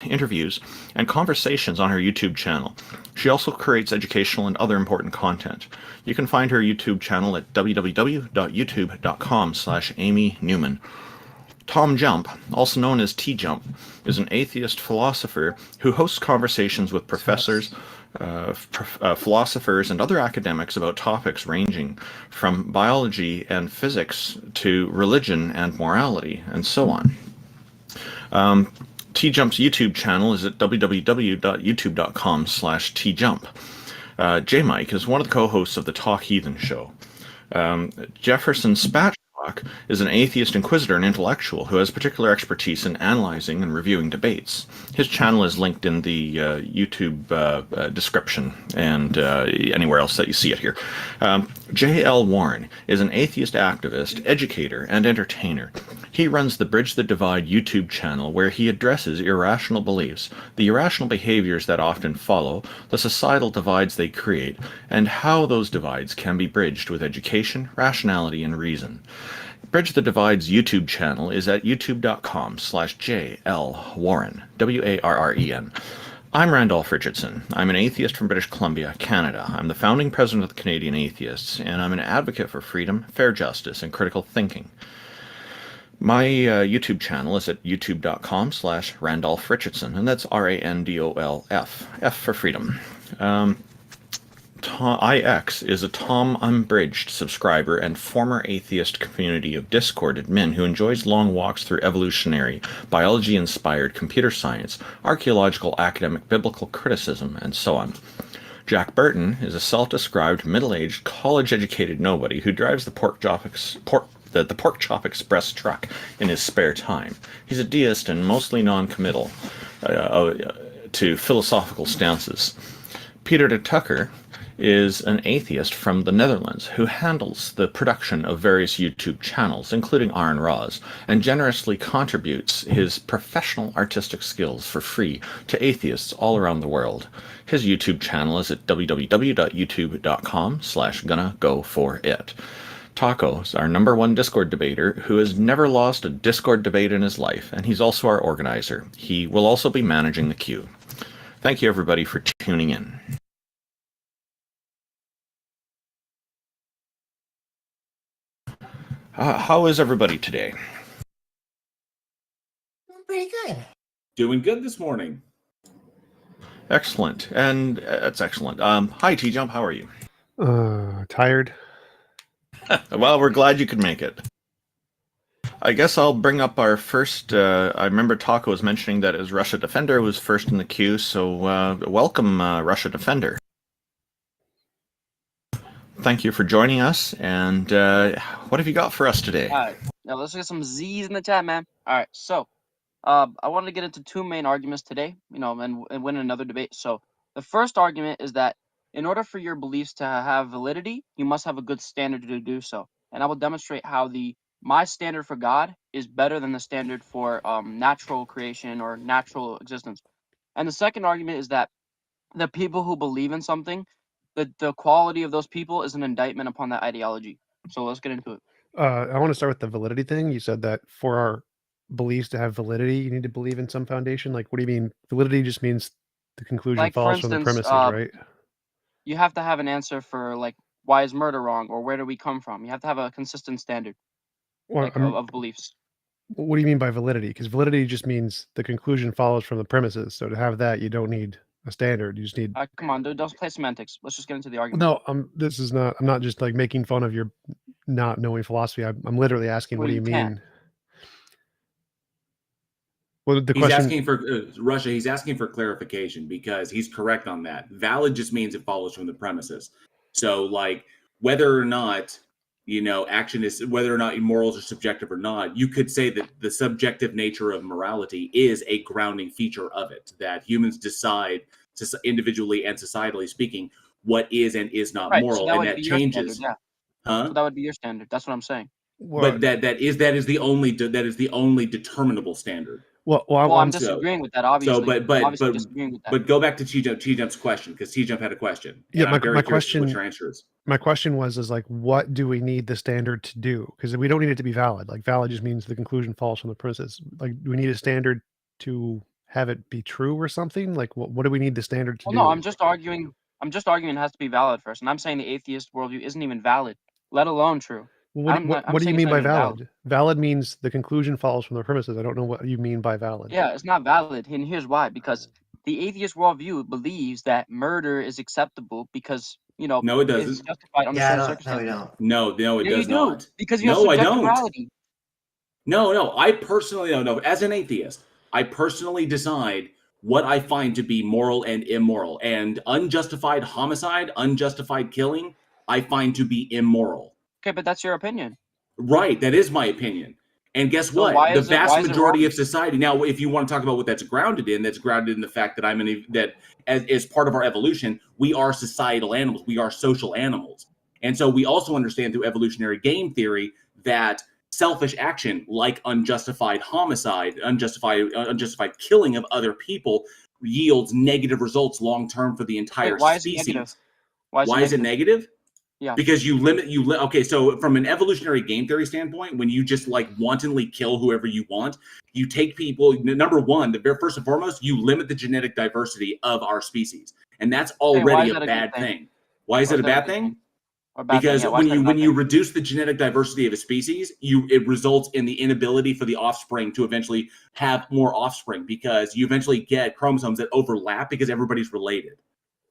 interviews, and conversations on her YouTube channel. She also creates educational and other important content. You can find her YouTube channel at www.youtube.com/Amy Newman. TJumps, also known as TJump, is an atheist philosopher who hosts conversations with professors, philosophers, and other academics about topics ranging from biology and physics to religion and morality, and so on. TJump's YouTube channel is at www.youtube.com/TJump. J-Mike is one of the co-hosts of the Talk Heathen show. Jefferson Spatchcock is an atheist inquisitor and intellectual who has particular expertise in analyzing and reviewing debates. His channel is linked in the YouTube description and anywhere else that you see it here. J.L. Warren is an atheist activist, educator, and entertainer. He runs the Bridge the Divide YouTube channel where he addresses irrational beliefs, the irrational behaviors that often follow, the societal divides they create, and how those divides can be bridged with education, rationality, and reason. Bridge the Divide's YouTube channel is at youtube.com/JLWarren, W-A-R-R-E-N. I'm Randolph Richardson. I'm an atheist from British Columbia, Canada. I'm the founding president of the Canadian Atheists, and I'm an advocate for freedom, fair justice, and critical thinking. My YouTube channel is at youtube.com/Randolph Richardson, and that's R-A-N-D-O-L-F, F for freedom. IX is a Tom Unbridged subscriber and former atheist community of Discord admin who enjoys long walks through evolutionary, biology-inspired computer science, archaeological, academic, biblical criticism, and so on. Jack Burton is a self-described, middle-aged, college-educated nobody who drives the Pork Chop Express truck in his spare time. He's a deist and mostly non-committal to philosophical stances. Peter de Tucker is an atheist from the Netherlands who handles the production of various YouTube channels, including Iron Raws, and generously contributes his professional artistic skills for free to atheists all around the world. His YouTube channel is at www.youtube.com/gonna-go-for-it. Taco is our #1 Discord debater who has never lost a Discord debate in his life, and he's also our organizer. He will also be managing the queue. Thank you, everybody, for tuning in. How is everybody today? Pretty good. Doing good this morning. Excellent, and that's excellent. Hi, TJump, how are you? Tired. Well, we're glad you could make it. I guess I'll bring up our first. I remember Taco was mentioning that his Russia Defender was first in the queue, so welcome, Russia Defender. Thank you for joining us, and what have you got for us today? All right, now let's get some Z's in the chat, man. All right, so I wanted to get into two main arguments today, and win another debate. So the first argument is that in order for your beliefs to have validity, you must have a good standard to do so, and I will demonstrate how my standard for God is better than the standard for natural creation or natural existence. And the second argument is that the people who believe in something, the quality of those people is an indictment upon that ideology. So let's get into it. I want to start with the validity thing. You said that for our beliefs to have validity, you need to believe in some foundation. Like, what do you mean? Validity just means the conclusion Like, for follows from the instance, premises, right? You have to have an answer for, like, why is murder wrong, or where do we come from? You have to have a consistent standard of beliefs. What do you mean by validity? Because validity just means the conclusion follows from the premises. So to have that, you don't need a standard. You just need. Come on, dude, don't play semantics. Let's just get into the argument. No, I'm not just like making fun of your not knowing philosophy. I'm literally asking, what do you mean? Well, the question. Asking for Russia. He's asking for clarification because he's correct on that. Valid just means it follows from the premises. So, like, whether or not action is, whether or not morals are subjective or not, you could say that the subjective nature of morality is a grounding feature of it. That humans decide, individually and societally speaking, what is and is not moral, so and that changes. Standard, yeah. So that would be your standard. That's what I'm saying. But that is the only determinable standard. Well, I'm disagreeing with that, obviously. But go back to TJump's question, because TJump had a question. Yeah, my question. What your answer is. My question was like, what do we need the standard to do? Because we don't need it to be valid. Like, valid just means the conclusion falls from the premises. Like, do we need a standard to have it be true or something? Like, what do we need the standard to Well, do? no, I'm just arguing it has to be valid first, and I'm saying the atheist worldview isn't even valid, let alone true. Well, I'm what do you saying it's mean not by even valid. valid? Valid means the conclusion follows from the premises. I don't know what you mean by valid. Yeah, it's not valid, and here's why. Because the atheist worldview believes that murder is acceptable because, No, it it's doesn't. justified under Yeah, certain no, we circumstances. don't. No, it Yeah, you does do, not. because you have No, I subjective don't. morality. No. I personally don't know. As an atheist, I personally decide what I find to be moral and immoral. And unjustified homicide, unjustified killing, I find to be immoral. Okay, but that's your opinion. Right, that is my opinion. And guess So what? why The is it vast majority wrong? of society. Now, if you want to talk about what that's grounded in the fact that that as part of our evolution, we are societal animals. We are social animals. And so we also understand through evolutionary game theory that selfish action, like unjustified homicide, unjustified killing of other people, yields negative results long term for the entire Wait, why is it species. negative? Why is it negative? Yeah. Because okay, so from an evolutionary game theory standpoint, when you just like wantonly kill whoever you want, you take people, number one, first and foremost, you limit the genetic diversity of our species. And that's already a bad thing. Why is it a bad thing? Because when you reduce the genetic diversity of a species, it results in the inability for the offspring to eventually have more offspring, because you eventually get chromosomes that overlap because everybody's related.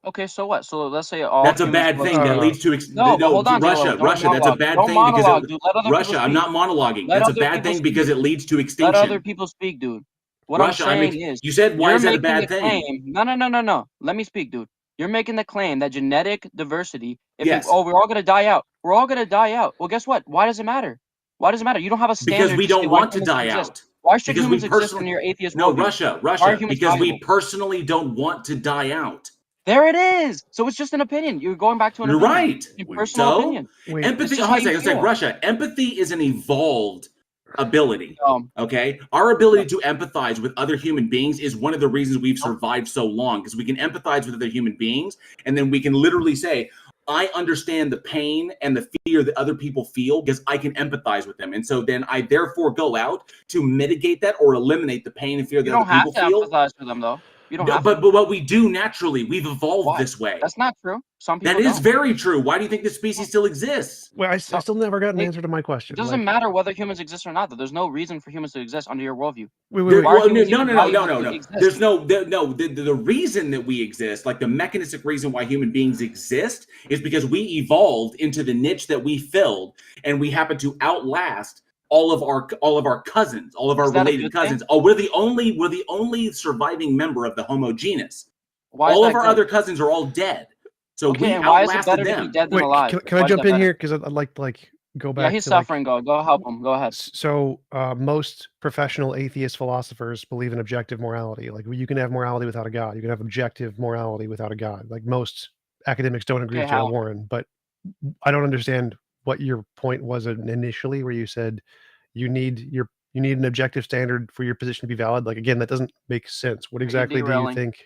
Okay, so what? So let's say all that's a bad thing that leads to hold on, Russia. That's a bad thing because Russia. I'm not monologuing. That's a bad thing because it leads to extinction. Let other people speak, dude. What Russia, I'm saying is, you said why is that a bad thing? No. Let me speak, dude. You're making the claim that genetic diversity. Yes. We're all gonna die out. We're all gonna die out. Well, guess what? Why does it matter? Why does it matter? You don't have a standard. Because we don't want to die out. Why should humans exist in your atheist worldview? No, Russia. Because we personally don't want to die out. There it is. So it's just an opinion. You're going back to an opinion. Right. Your personal opinion. Empathy. It's like Russia. Empathy is an evolved ability. Okay. Our ability to empathize with other human beings is one of the reasons we've survived so long, because we can empathize with other human beings, and then we can literally say, I understand the pain and the fear that other people feel because I can empathize with them. And so then I therefore go out to mitigate that or eliminate the pain and fear that other people feel. You don't have to empathize with them, though. You don't have but what we do naturally, we've evolved this way. That's not true. Some people That is very true. Why do you think this species still exists? Well, I still never got an answer to my question. It doesn't matter whether humans exist or not. Though. There's no reason for humans to exist under your worldview. No. There's no. The reason that we exist, like the mechanistic reason why human beings exist, is because we evolved into the niche that we filled, and we happen to outlast all of our cousins, all of our related cousins. Oh, we're the only surviving member of the Homo genus. All of our other cousins are all dead. So we outlasted them. Wait, can I jump in here? Because I'd like to go back. Yeah, he's suffering. Go help him. Go ahead. So most professional atheist philosophers believe in objective morality. Like, you can have morality without a God. You can have objective morality without a God. Like, most academics don't agree with Joe Warren. But I don't understand what your point was initially, where you said you need an objective standard for your position to be valid. Like, again, that doesn't make sense. What exactly do you think?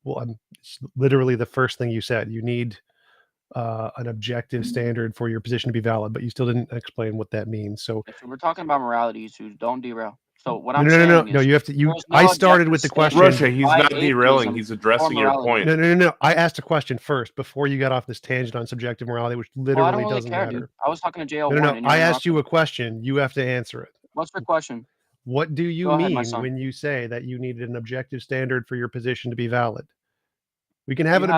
Well, it's literally the first thing you said. You need an objective standard for your position to be valid, but you still didn't explain what that means. So we're talking about morality, so don't derail. So what I'm saying is, no, you have to. I started with the question. Russia, he's not derailing. He's addressing your point. No. I asked a question first before you got off this tangent on subjective morality, which literally doesn't matter. Dude. I was talking to J.O. No. I asked you a question. You have to answer it. What's the question? What do you mean when you say that you needed an objective standard for your position to be valid? We can have it.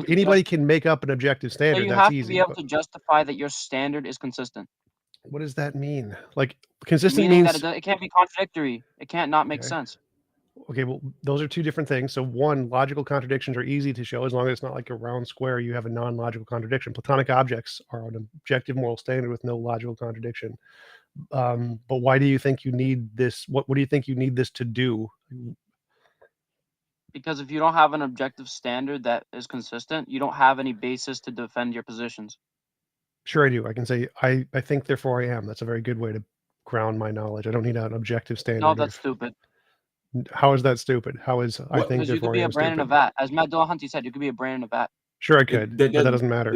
Anybody can make up an objective standard. So you have to be able to justify that your standard is consistent. What does that mean? Like, consistent means that it can't be contradictory. It can't not make sense. Okay, well, those are two different things. So one, logical contradictions are easy to show as long as it's not like a round square. You have a non-logical contradiction. Platonic objects are an objective moral standard with no logical contradiction. But why do you think you need this? What do you think you need this to do? Because if you don't have an objective standard that is consistent, you don't have any basis to defend your positions. Sure, I do. I can say, I think, therefore I am. That's a very good way to ground my knowledge. I don't need an objective standard. No, that's stupid. How is that stupid? How is I think because you could be a brain in a vat. As Matt Dillahunty said, you could be a brain in a vat. Sure, I could. But that doesn't matter.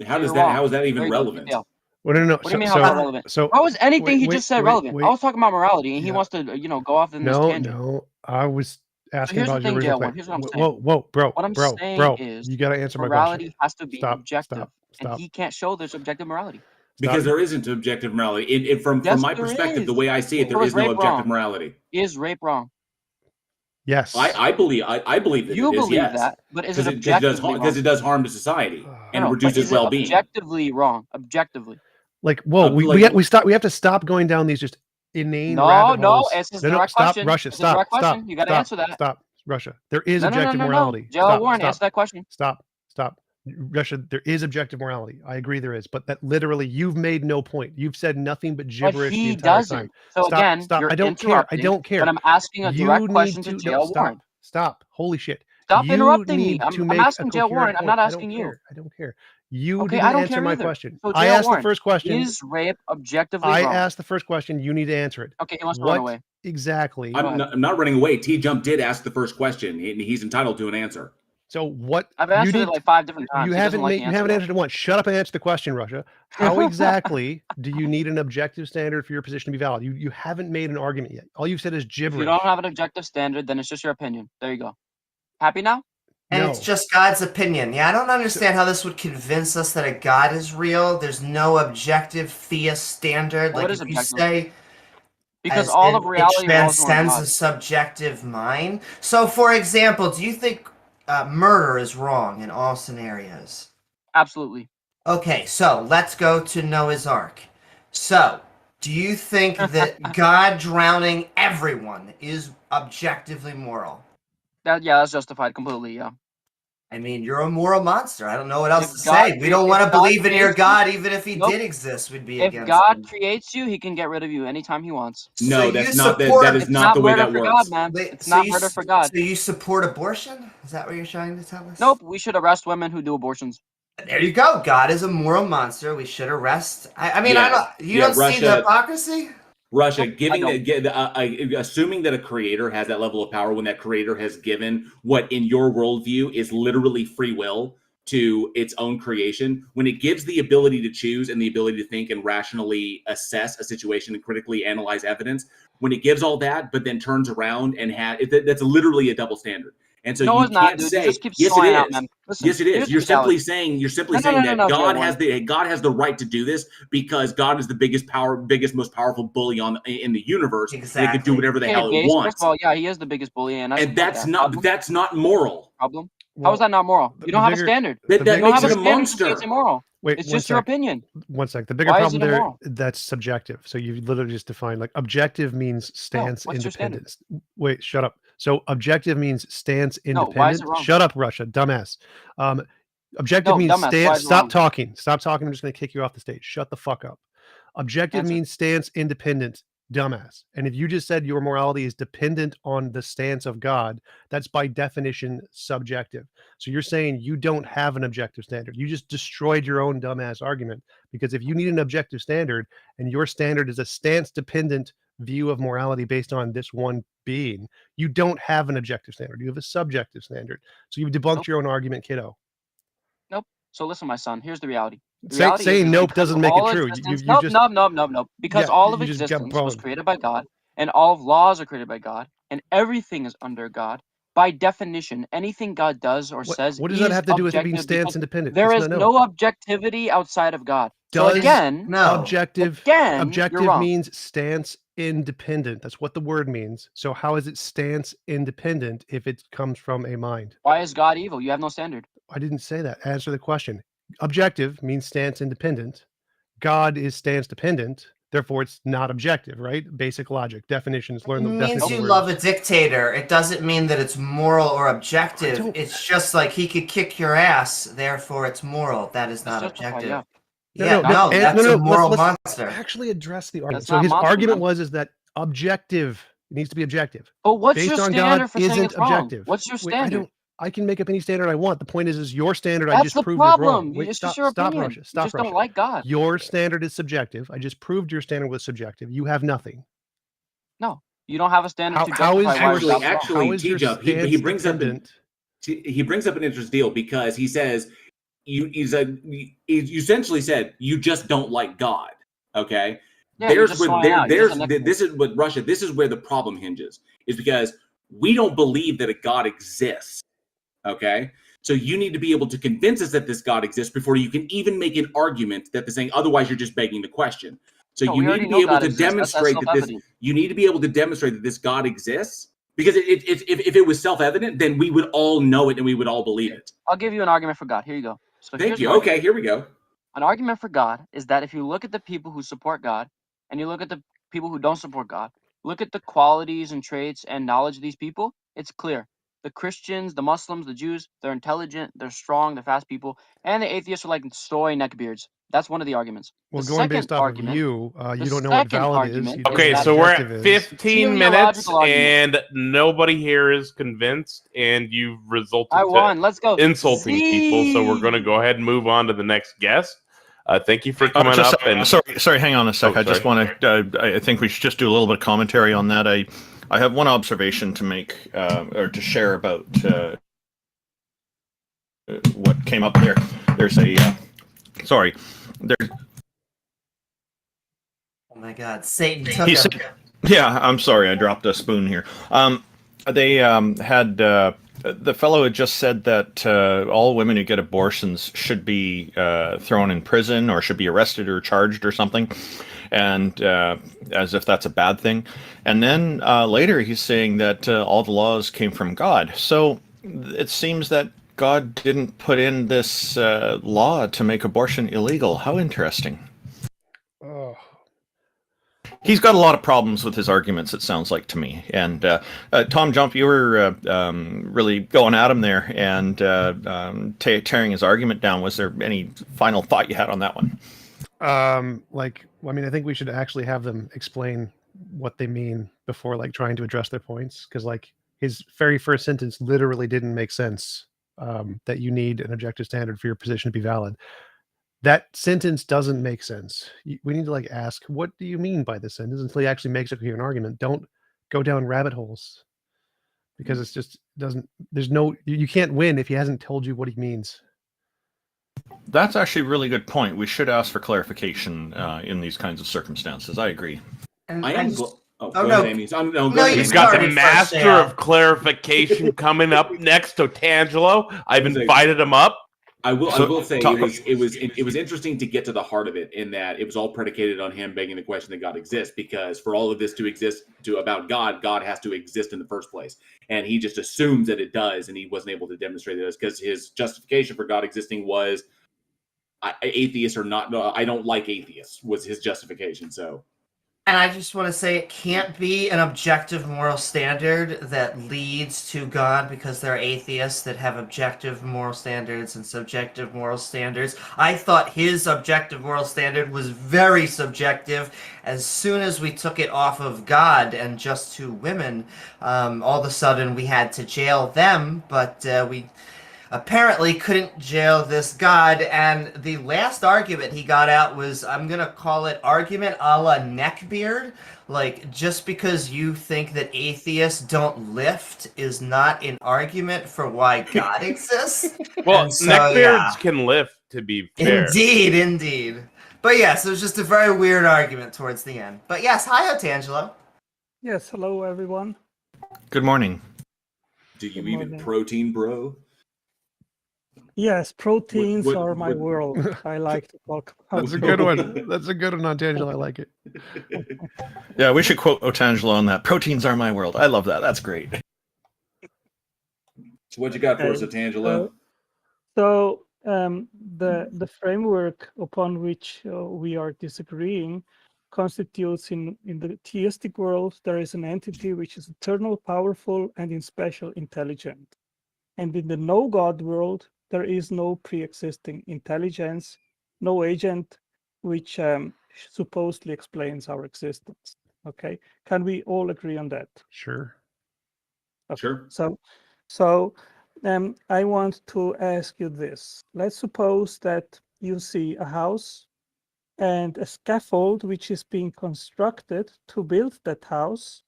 How is that even relevant? Well, no. What do you mean how is that relevant? So how is anything he just said relevant? I was talking about morality, and he wants to, go off in this tangent. No, I was asking here's the about your thing, original Jail point. Here's what I'm saying. Whoa, bro, What I'm bro, saying is you got to answer my morality question. has to be Stop, objective, and stop. he can't show there's objective morality. Because there isn't objective morality. From Yes, my there perspective, the is. way I see it, there So is is no rape objective wrong? morality. Is rape wrong? Yes. I believe that You it is, believe yes. that, but is it Because objectively wrong? it does harm to society and No, but reduces is it well-being. objectively wrong? Objectively. Like, whoa, we have to stop going down these just inane rabbit holes. It's a direct question. Russia, it's a direct question. You got to answer that. Stop, Russia. There is objective No. morality. Jail Warren, answer that question. Stop. Russia, there is objective morality. I agree there is, but that literally, you've made no point. You've said nothing but gibberish the entire time. So stop, again, stop. You're I don't care. I don't care. But I'm asking a direct question to Jail Warren. Stop. Holy shit. Stop interrupting me. I'm asking Jail Warren. I'm not asking you. I don't care. You didn't answer care my either. question. So, I Jail asked Warren, the first question. Is rape objectively I wrong? asked the first question. You need to answer it. Okay, he wants to run away. Exactly. I'm not running away. TJump did ask the first question. He's entitled to an answer. So what? I've answered it like 5 different times. You haven't answered it once. Shut up and answer the question, Russia. How exactly do you need an objective standard for your position to be valid? You haven't made an argument yet. All you've said is gibberish. If you don't have an objective standard, then it's just your opinion. There you go. Happy now? And it's just God's opinion. Yeah, I don't understand how this would convince us that a God is real. There's no objective theist standard. What like is if you objective? say, because all of reality it transcends a subjective mind. So, for example, do you think murder is wrong in all scenarios? Absolutely. Okay, so let's go to Noah's Ark. So, do you think that God drowning everyone is objectively moral? That's justified completely, yeah. I mean, you're a moral monster. I don't know what else to say. We don't want to believe in your God, even if he did exist. We'd be against him. If God creates you, he can get rid of you anytime he wants. No, that is not the way that works. God, man. It's not murder for God. So you support abortion? Is that what you're trying to tell us? Nope. We should arrest women who do abortions. There you go. God is a moral monster. We should arrest. I mean, you don't see the hypocrisy? Russia, assuming that a creator has that level of power, when that creator has given what in your worldview is literally free will to its own creation, when it gives the ability to choose and the ability to think and rationally assess a situation and critically analyze evidence, when it gives all that, but then turns around and that's literally a double standard. And so you can't say, yes, it is. Listen, yes, it is. You're simply saying that God has the right to do this because God is the biggest, most powerful bully in the universe. Exactly. And it can do whatever the hell it wants. First of all, yeah, he is the biggest bully, and that's not moral. Problem. How is that not moral? You don't have a standard. That makes it a monster. It's immoral. Wait, it's just your opinion. One sec. The bigger problem there, that's subjective. So you literally just defined like objective means stance independence. Wait, shut up. So objective means stance independent. Why is it wrong? Shut up, Russia, dumbass. Objective means stance. Stop talking. Stop talking. I'm just going to kick you off the stage. Shut the fuck up. Objective means stance independent, dumbass. And if you just said your morality is dependent on the stance of God, that's by definition subjective. So you're saying you don't have an objective standard. You just destroyed your own dumbass argument, because if you need an objective standard and your standard is a stance dependent view of morality based on this one being, you don't have an objective standard. You have a subjective standard. So you've debunked your own argument, kiddo. Nope. So listen, my son, here's the reality. Saying nope doesn't make it true. Nope. Because all of existence was created by God, and all of laws are created by God, and everything is under God. By definition, anything God does or says, what does that have to do with it being stance independent? There is no objectivity outside of God. Objective you're means stance independent. That's what the word means. So how is it stance independent if it comes from a mind? Why is God evil? You have no standard. I didn't say that. Answer the question. Objective means stance independent. God is stance dependent. Therefore, it's not objective, right? Basic logic. Definitions. Learn the definition. It means you love a dictator. It doesn't mean that it's moral or objective. It's just like he could kick your ass. Therefore, it's moral. That is not objective. That's a moral monster. Actually address the argument. So his argument is that objective, it needs to be objective. But what's your standard for saying it's wrong? What's your standard? I can make up any standard I want. The point is your standard. That's I just proved is wrong. Wait, stop, Russia. Stop, Russia. Don't like God. Your standard is subjective. I just proved your standard was subjective. You have nothing. No, you don't have a standard. Actually, TJump, he brings up an interesting deal, because he says you essentially said you just don't like God. Okay. Yeah, this is what Russia. This is where the problem hinges, is because We don't believe that a God exists. Okay? So you need to be able to convince us that this God exists before you can even make an argument that this thing, otherwise you're just begging the question. So you need to be able to demonstrate that this, you need to be able to demonstrate that this God exists, because if it was self-evident, then we would all know it and we would all believe it. I'll give you an argument for God. Here you go. So Thank you. Okay, here we go. An argument for God is that if you look at the people who support God and you look at the people who don't support God, look at the qualities and traits and knowledge of these people, it's clear. The Christians, the Muslims, the Jews, they're intelligent, they're strong, they're fast people, and the atheists are like soy neckbeards. That's one of the arguments. Well, the going based off of you don't know what valid is. Okay, so we're at 15 minutes, and nobody here is convinced, and you've resulted in Let's go. insulting people, so we're going to go ahead and move on to the next guest. Thank you for coming up. And sorry, hang on a sec. I just want to. I think we should just do a little bit of commentary on that. I have one observation to make or to share about what came up there. There's a sorry. There's. Oh my God, Satan took him. Yeah, I'm sorry. I dropped a spoon here. They had. The fellow had just said that all women who get abortions should be thrown in prison or should be arrested or charged or something, and as if that's a bad thing. And then later he's saying that all the laws came from God. So it seems that God didn't put in this law to make abortion illegal. How interesting. Oh. He's got a lot of problems with his arguments, it sounds like to me. And TJumps, you were really going at him there and tearing his argument down. Was there any final thought you had on that one? I think we should actually have them explain what they mean before trying to address their points, because his very first sentence literally didn't make sense. That you need an objective standard for your position to be valid. That sentence doesn't make sense. We need to ask, what do you mean by this sentence, until he actually makes a coherent argument. Don't go down rabbit holes, because it's just doesn't. There's no. You can't win if he hasn't told you what he means. That's actually a really good point. We should ask for clarification in these kinds of circumstances. I agree. And I am. He's got the master of clarification coming up next, Otangelo. I've invited him up. I will say it was interesting to get to the heart of it, in that it was all predicated on him begging the question that God exists, because for all of this to exist about God has to exist in the first place, and he just assumes that it does, and he wasn't able to demonstrate it because his justification for God existing was atheists are not. No, I don't like atheists was his justification. So. And I just want to say it can't be an objective moral standard that leads to God, because there are atheists that have objective moral standards and subjective moral standards. I thought his objective moral standard was very subjective. As soon as we took it off of God and just to women, all of a sudden we had to jail them, but we apparently couldn't jail this God. And the last argument he got out was, I'm going to call it argument a la neckbeard. Just because you think that atheists don't lift is not an argument for why God exists. Well, so, neckbeards can lift, to be fair. Indeed. But yes, it was just a very weird argument towards the end. But yes, hi, Otangelo. Yes, hello, everyone. Good morning. Do you even protein, bro? Yes, proteins are my world. I like to talk about. That's a good one. That's a good one, Otangelo. I like it. Yeah, we should quote Otangelo on that. Proteins are my world. I love that. That's great. So what you got for us, Otangelo? The framework upon which we are disagreeing constitutes in the theistic world, there is an entity which is eternal, powerful, and in special intelligent. And in the no-God world, there is no pre-existing intelligence, no agent which supposedly explains our existence. Okay, can we all agree on that? Sure. Okay. Sure. So I want to ask you this. Let's suppose that you see a house and a scaffold which is being constructed to build that house,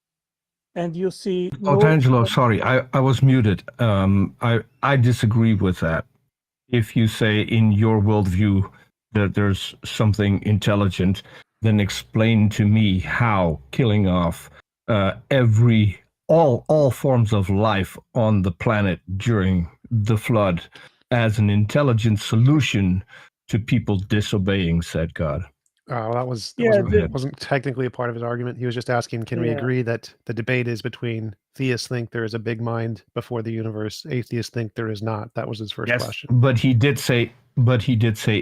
and you see. Otangelo, sorry, I was muted. I disagree with that. If you say in your worldview that there's something intelligent, then explain to me how killing off every all forms of life on the planet during the flood as an intelligent solution to people disobeying said God. Oh, that was Yeah, wasn't technically a part of his argument. He was just asking, can we Yeah. agree that the debate is between theists think there is a big mind before the universe, atheists think there is not? That was his first question. But he did say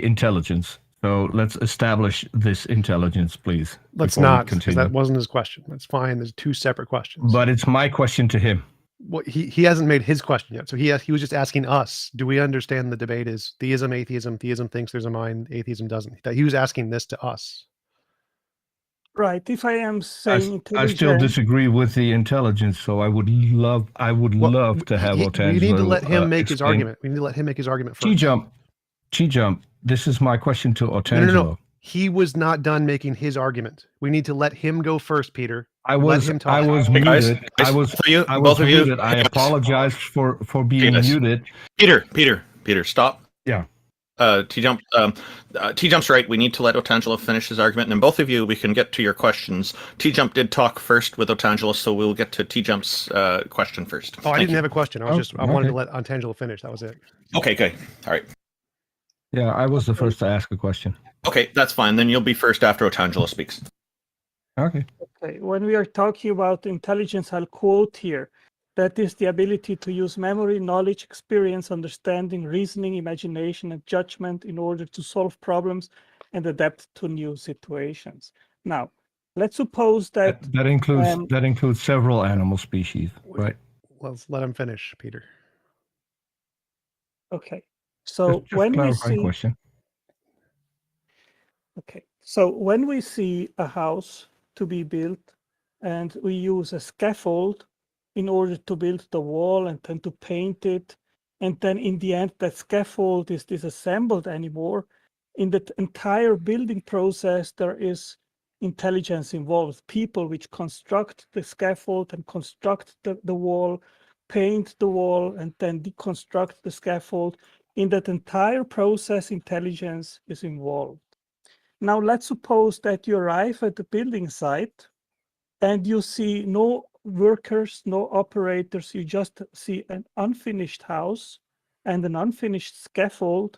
intelligence. So let's establish this intelligence, please. Let's before we not, because continue. that wasn't his question. That's fine. There's two separate questions. But it's my question to him. Well, he hasn't made his question yet. So he was just asking us, do we understand the debate is theism, atheism? Theism thinks there's a mind, atheism doesn't. He was asking this to us. Right. If I am saying I still disagree with the intelligence, so I would love to have Otangelo. We need to let him make his argument. We need to let him make his argument first. TJump. This is my question to Otangelo. No. He was not done making his argument. We need to let him go first, Peter. I was muted. I was muted. I apologize for being muted. Peter, stop. Yeah. Tjump's right. We need to let Otangelo finish his argument, and both of you, we can get to your questions. Tjump did talk first with Otangelo, so we'll get to Tjump's question first. Oh, I didn't have a question. I wanted to let Otangelo finish. That was it. Okay, good. All right. Yeah, I was the first to ask a question. Okay, that's fine. Then you'll be first after Otangelo speaks. Okay. When we are talking about intelligence, I'll quote here. That is the ability to use memory, knowledge, experience, understanding, reasoning, imagination, and judgment in order to solve problems and adapt to new situations. Now, let's suppose that that includes several animal species, right? Let's let him finish, Peter. Okay. So when we see question. Okay. So when we see a house to be built and we use a scaffold in order to build the wall and then to paint it, and then in the end that scaffold is disassembled anymore, in that entire building process there is intelligence involved. People which construct the scaffold and construct the wall, paint the wall, and then deconstruct the scaffold. In that entire process, intelligence is involved. Now let's suppose that you arrive at the building site and you see no workers, no operators, you just see an unfinished house and an unfinished scaffold,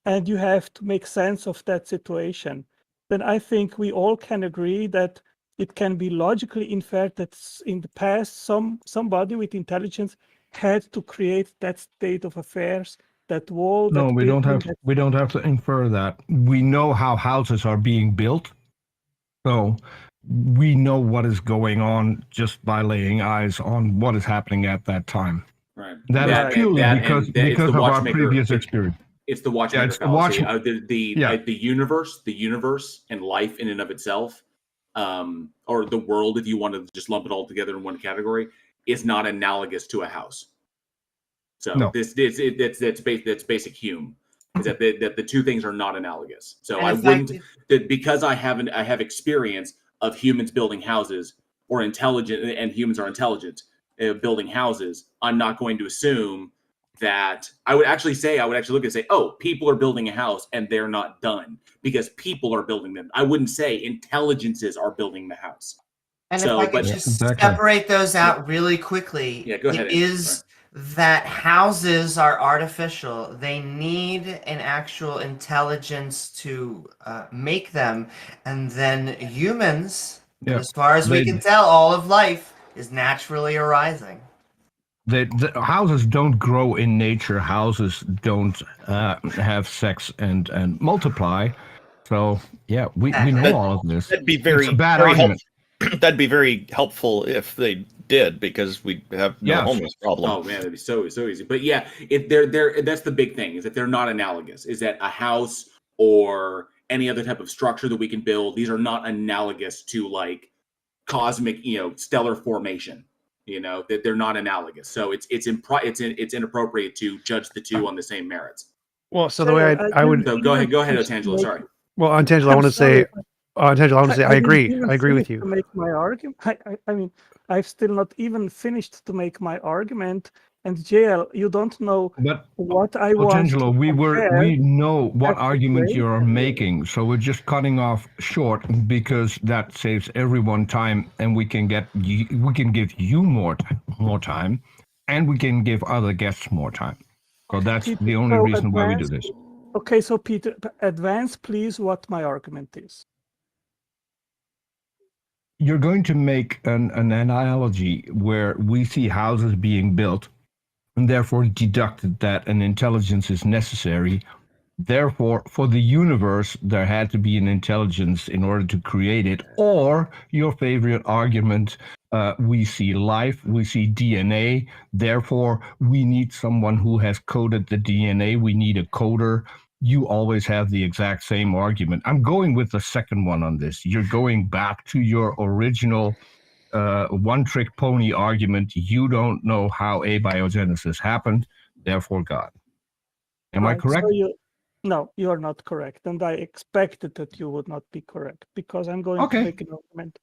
and you have to make sense of that situation. Then I think we all can agree that it can be logically inferred that in the past somebody with intelligence had to create that state of affairs, that wall. No, we don't have to infer that. We know how houses are being built, so we know what is going on just by laying eyes on what is happening at that time. Right. That is purely because of our previous experience. It's the watchmaker fallacy. The universe and life in and of itself, or the world, if you want to just lump it all together in one category, is not analogous to a house. So no. that's basic Hume, is that the two things are not analogous. So I wouldn't, because I have experience of humans building houses, or intelligent, and humans are intelligent building houses, I'm not going to assume that I would actually look and say, oh, people are building a house and they're not done because people are building them. I wouldn't say intelligences are building the house. And if I could just separate those out really quickly, go ahead. It is that houses are artificial. They need an actual intelligence to make them. And then humans, as far as we can tell, all of life is naturally arising. The houses don't grow in nature. Houses don't have sex and multiply. So yeah, we know all of this. That'd be very argument. That'd be very helpful if they did, because we have no homeless problem. Oh man, that'd be so easy. But yeah, they're that's the big thing, is that they're not analogous. Is that a house or any other type of structure that we can build? These are not analogous to like cosmic, stellar formation. That they're not analogous. So it's inappropriate to judge the two on the same merits. Well, so the way I would go ahead, Otangelo. Sorry. Well, Otangelo, I want to say, I agree. I agree with you. To make my argument, I mean, I've still not even finished to make my argument, And JL, you don't know But what I want to Otangelo, compare. we know what at the argument you're greater making, so we're just cutting off short because that saves everyone time, and we can give you more time, and we can give other guests more time. So that's Peter, the only so reason why we do advance- this. Okay, so Peter, advance please what my argument is. You're going to make an analogy where we see houses being built and therefore deducted that an intelligence is necessary. Therefore, for the universe, there had to be an intelligence in order to create it. Or your favorite argument, we see life, we see DNA. Therefore, we need someone who has coded the DNA. We need a coder. You always have the exact same argument. I'm going with the second one on this. You're going back to your original one-trick pony argument. You don't know how abiogenesis happened, therefore God. Am I correct? So no, you are not correct. And I expected that you would not be correct because I'm going to make an argument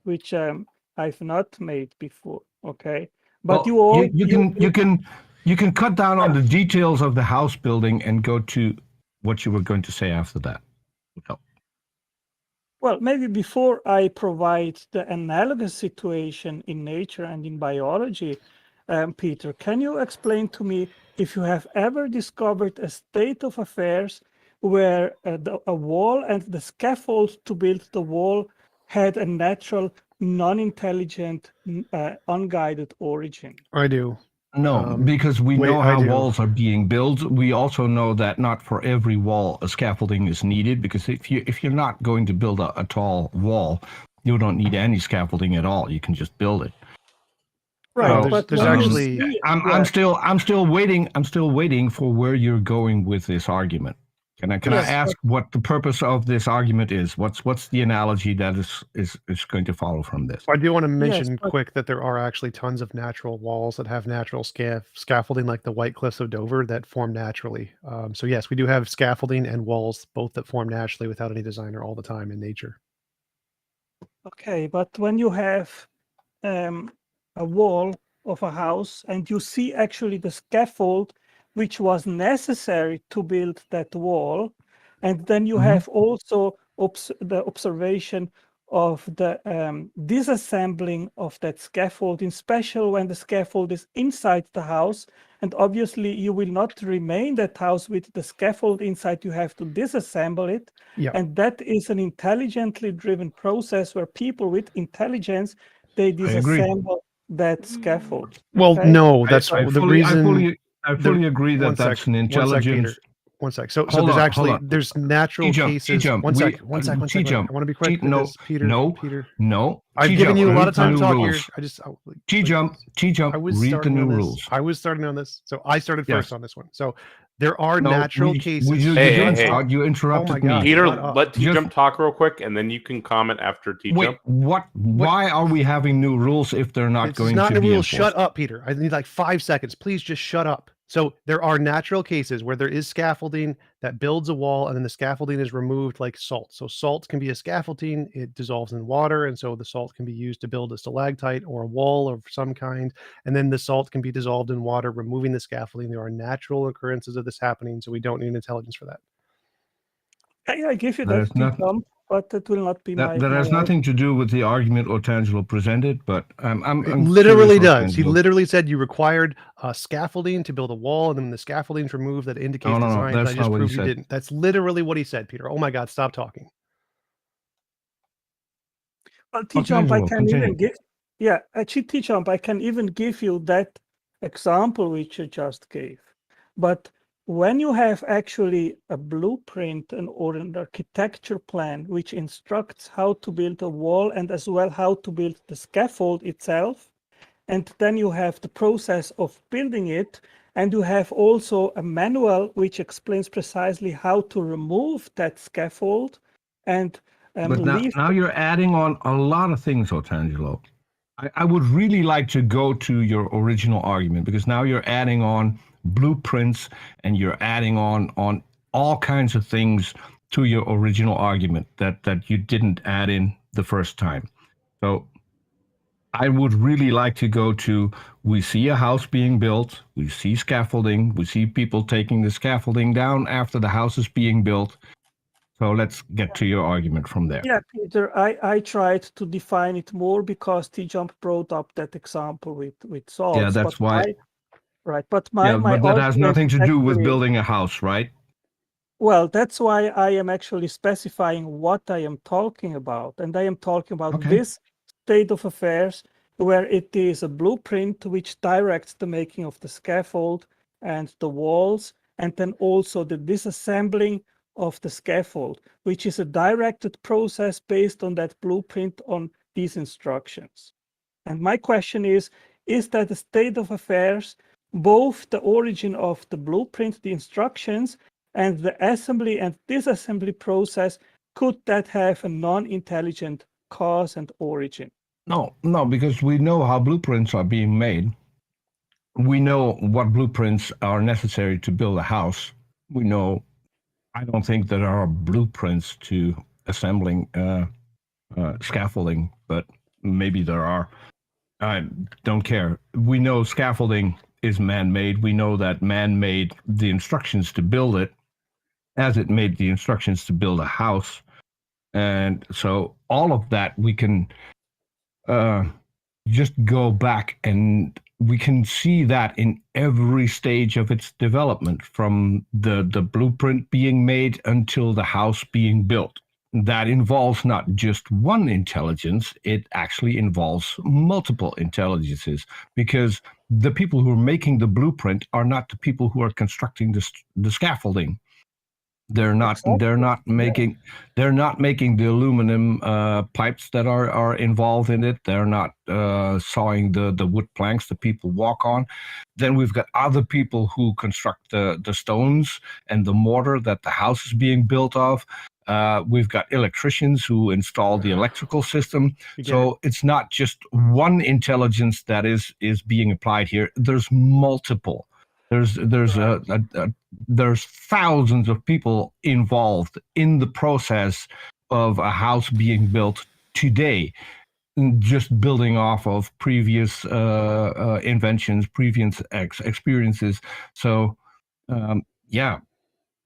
which I've not made before. Okay. But well, you can cut down on the details of the house building and go to what you were going to say after that. No. Well, maybe before I provide the analogous situation in nature and in biology, Peter, can you explain to me if you have ever discovered a state of affairs where a wall and the scaffold to build the wall had a natural, non-intelligent, unguided origin? I do. No, because we know I how do. walls are being built. We also know that not for every wall a scaffolding is needed, because if you're not going to build a tall wall, you don't need any scaffolding at all. You can just build it. Right, So, but there's actually I'm still waiting for where you're going with this argument. Can I ask what the purpose of this argument is? What's the analogy that is going to follow from this? I do want to mention quick that there are actually tons of natural walls that have natural scaffolding, like the White Cliffs of Dover, that form naturally. So yes, we do have scaffolding and walls, both that form naturally without any designer all the time in nature. Okay, but when you have a wall of a house and you see actually the scaffold which was necessary to build that wall, and then you have also the observation of the disassembling of that scaffolding, especially when the scaffold is inside the house, and obviously you will not remain that house with the scaffold inside. You have to disassemble it, and that is an intelligently driven process where people with intelligence, they disassemble that scaffold. Well, no, that's the reason. I fully agree that that's an intelligence. One sec. So there's natural cases. One sec. I want to be quick. Peter. No. I've given you a lot of time to talk here. TJump. Read the new rules. I was starting on this, so I started first on this one. So there are natural cases. You interrupted me. Peter, let TJump talk real quick, and then you can comment after TJump. Wait, what? Why are we having new rules if they're not going to be enforced? Shut up, Peter. I need like 5 seconds. Please just shut up. So there are natural cases where there is scaffolding that builds a wall, and then the scaffolding is removed like salt. So salt can be a scaffolding. It dissolves in water, and so the salt can be used to build a stalactite or a wall of some kind. And then the salt can be dissolved in water, removing the scaffolding. There are natural occurrences of this happening, so we don't need intelligence for that. I give you that, but it will not be that has nothing to do with the argument Otangelo presented, but it literally does. He literally said you required scaffolding to build a wall, and then the scaffolding's removed that indicates design. That's I just not proved what he you didn't. That's literally what he said, Peter. Oh my God, stop talking. Well, TJump, I can even give. Yeah, actually, TJump, I can even give you that example which you just gave. But when you have actually a blueprint or an architecture plan which instructs how to build a wall and as well how to build the scaffold itself, and then you have the process of building it, and you have also a manual which explains precisely how to remove that scaffold and now you're adding on a lot of things, Otangelo. I would really like to go to your original argument, because now you're adding on blueprints and you're adding on all kinds of things to your original argument that you didn't add in the first time. So I would really like to go to, we see a house being built, we see scaffolding, we see people taking the scaffolding down after the house is being built. So let's get to your argument from there. Yeah, Peter, I tried to define it more because TJump brought up that example with salts. Yeah, that's why. But my but that has nothing to do with actually, building a house, right? Well, that's why I am actually specifying what I am talking about. And I am talking about this state of affairs where it is a blueprint which directs the making of the scaffold and the walls, and then also the disassembling of the scaffold, which is a directed process based on that blueprint on these instructions. And my question is that a state of affairs, both the origin of the blueprint, the instructions, and the assembly and disassembly process, could that have a non-intelligent cause and origin? No, because we know how blueprints are being made. We know what blueprints are necessary to build a house. We know, I don't think there are blueprints to assembling scaffolding, but maybe there are. I don't care. We know scaffolding is man-made. We know that man made the instructions to build it, as it made the instructions to build a house. And so all of that we can just go back and we can see that in every stage of its development, from the blueprint being made until the house being built. That involves not just one intelligence, it actually involves multiple intelligences, because the people who are making the blueprint are not the people who are constructing the scaffolding. They're not making the aluminum pipes that are involved in it. They're not sawing the wood planks that people walk on. Then we've got other people who construct the stones and the mortar that the house is being built of. We've got electricians who install the electrical system. So it's not just one intelligence that is being applied here. There's multiple. There's thousands of people involved in the process of a house being built today, just building off of previous inventions, previous experiences. So,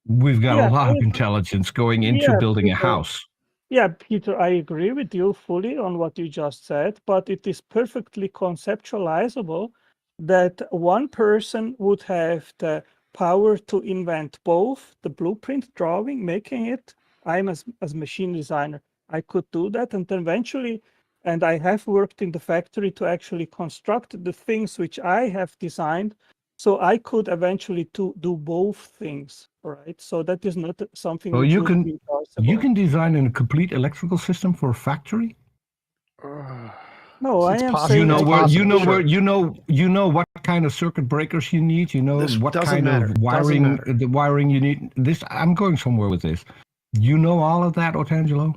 we've got a lot of intelligence going into building a house. Yeah, Peter, I agree with you fully on what you just said, but it is perfectly conceptualizable that one person would have the power to invent both the blueprint drawing, making it. I'm as machine designer, I could do that, and then eventually, and I have worked in the factory to actually construct the things which I have designed, so I could eventually do both things, right? So that is not something which would be possible. You can design a complete electrical system for a factory? No, I am saying you know what kind of circuit breakers you need. You know what kind of wiring you need. This, I'm going somewhere with this. You know all of that, Otangelo?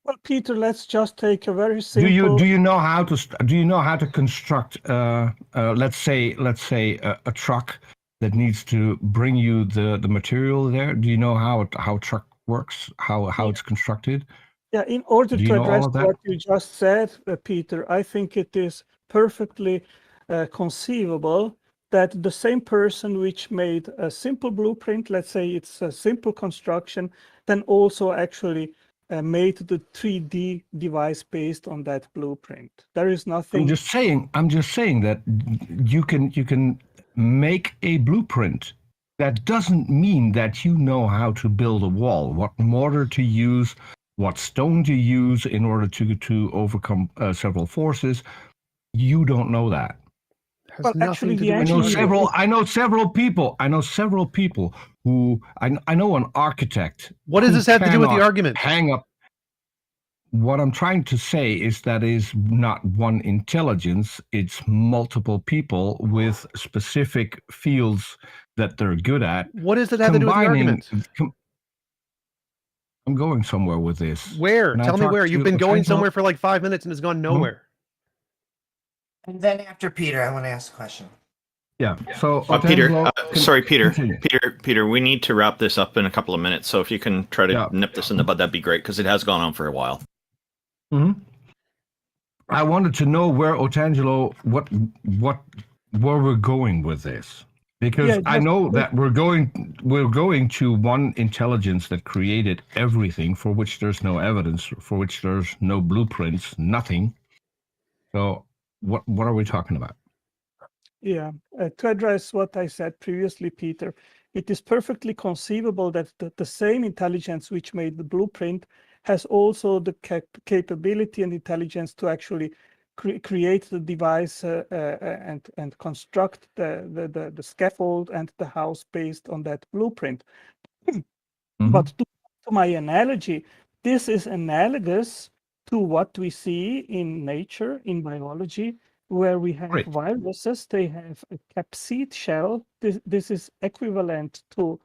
Well, Peter, let's just take a very simple. Do you know how to construct let's say a truck that needs to bring you the material there? Do you know how a truck works? How it's constructed? Yeah, in order to address what you just said, Peter, I think it is perfectly conceivable that the same person which made a simple blueprint, let's say it's a simple construction, then also actually made the 3D device based on that blueprint. There is nothing. I'm just saying that you can make a blueprint. That doesn't mean that you know how to build a wall, what mortar to use, what stone to use in order to overcome several forces. You don't know that. Well, actually, I know several people who I know an architect. What does this have to do with the argument? Hang up. What I'm trying to say is that is not one intelligence. It's multiple people with specific fields that they're good at. What does it have to do with the argument? I'm going somewhere with this. Where? Tell me where. You've been going somewhere for like 5 minutes and it's gone nowhere. And then after Peter, I want to ask a question. Yeah. So Peter, Peter, we need to wrap this up in a couple of minutes. So if you can try to nip this in the bud, that'd be great, because it has gone on for a while. I wanted to know where Otangelo, where we're going with this, because I know that we're going to one intelligence that created everything, for which there's no evidence, for which there's no blueprints, nothing. So what are we talking about? Yeah, to address what I said previously, Peter, it is perfectly conceivable that the same intelligence which made the blueprint has also the capability and intelligence to actually create the device and construct the scaffold and the house based on that blueprint. But to my analogy, this is analogous to what we see in nature, in biology, where we have viruses. They have a capsid shell. This is equivalent to.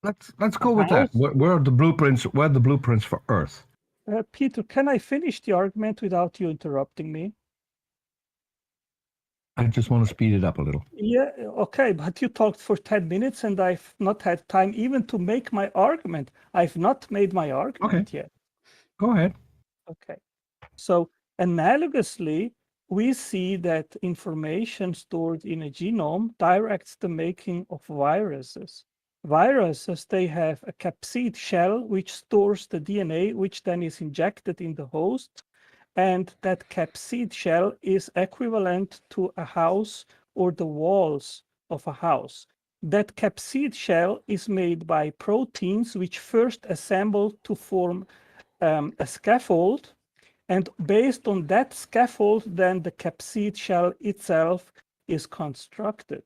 Let's go with that. Where are the blueprints? Where are the blueprints for Earth? Peter, can I finish the argument without you interrupting me? I just want to speed it up a little. Yeah, okay, but you talked for 10 minutes and I've not had time even to make my argument. I've not made my argument yet. Go ahead. Okay, so analogously, we see that information stored in a genome directs the making of viruses. Viruses, they have a capsid shell which stores the DNA, which then is injected in the host. And that capsid shell is equivalent to a house or the walls of a house. That capsid shell is made by proteins which first assemble to form a scaffold. And based on that scaffold, then the capsid shell itself is constructed.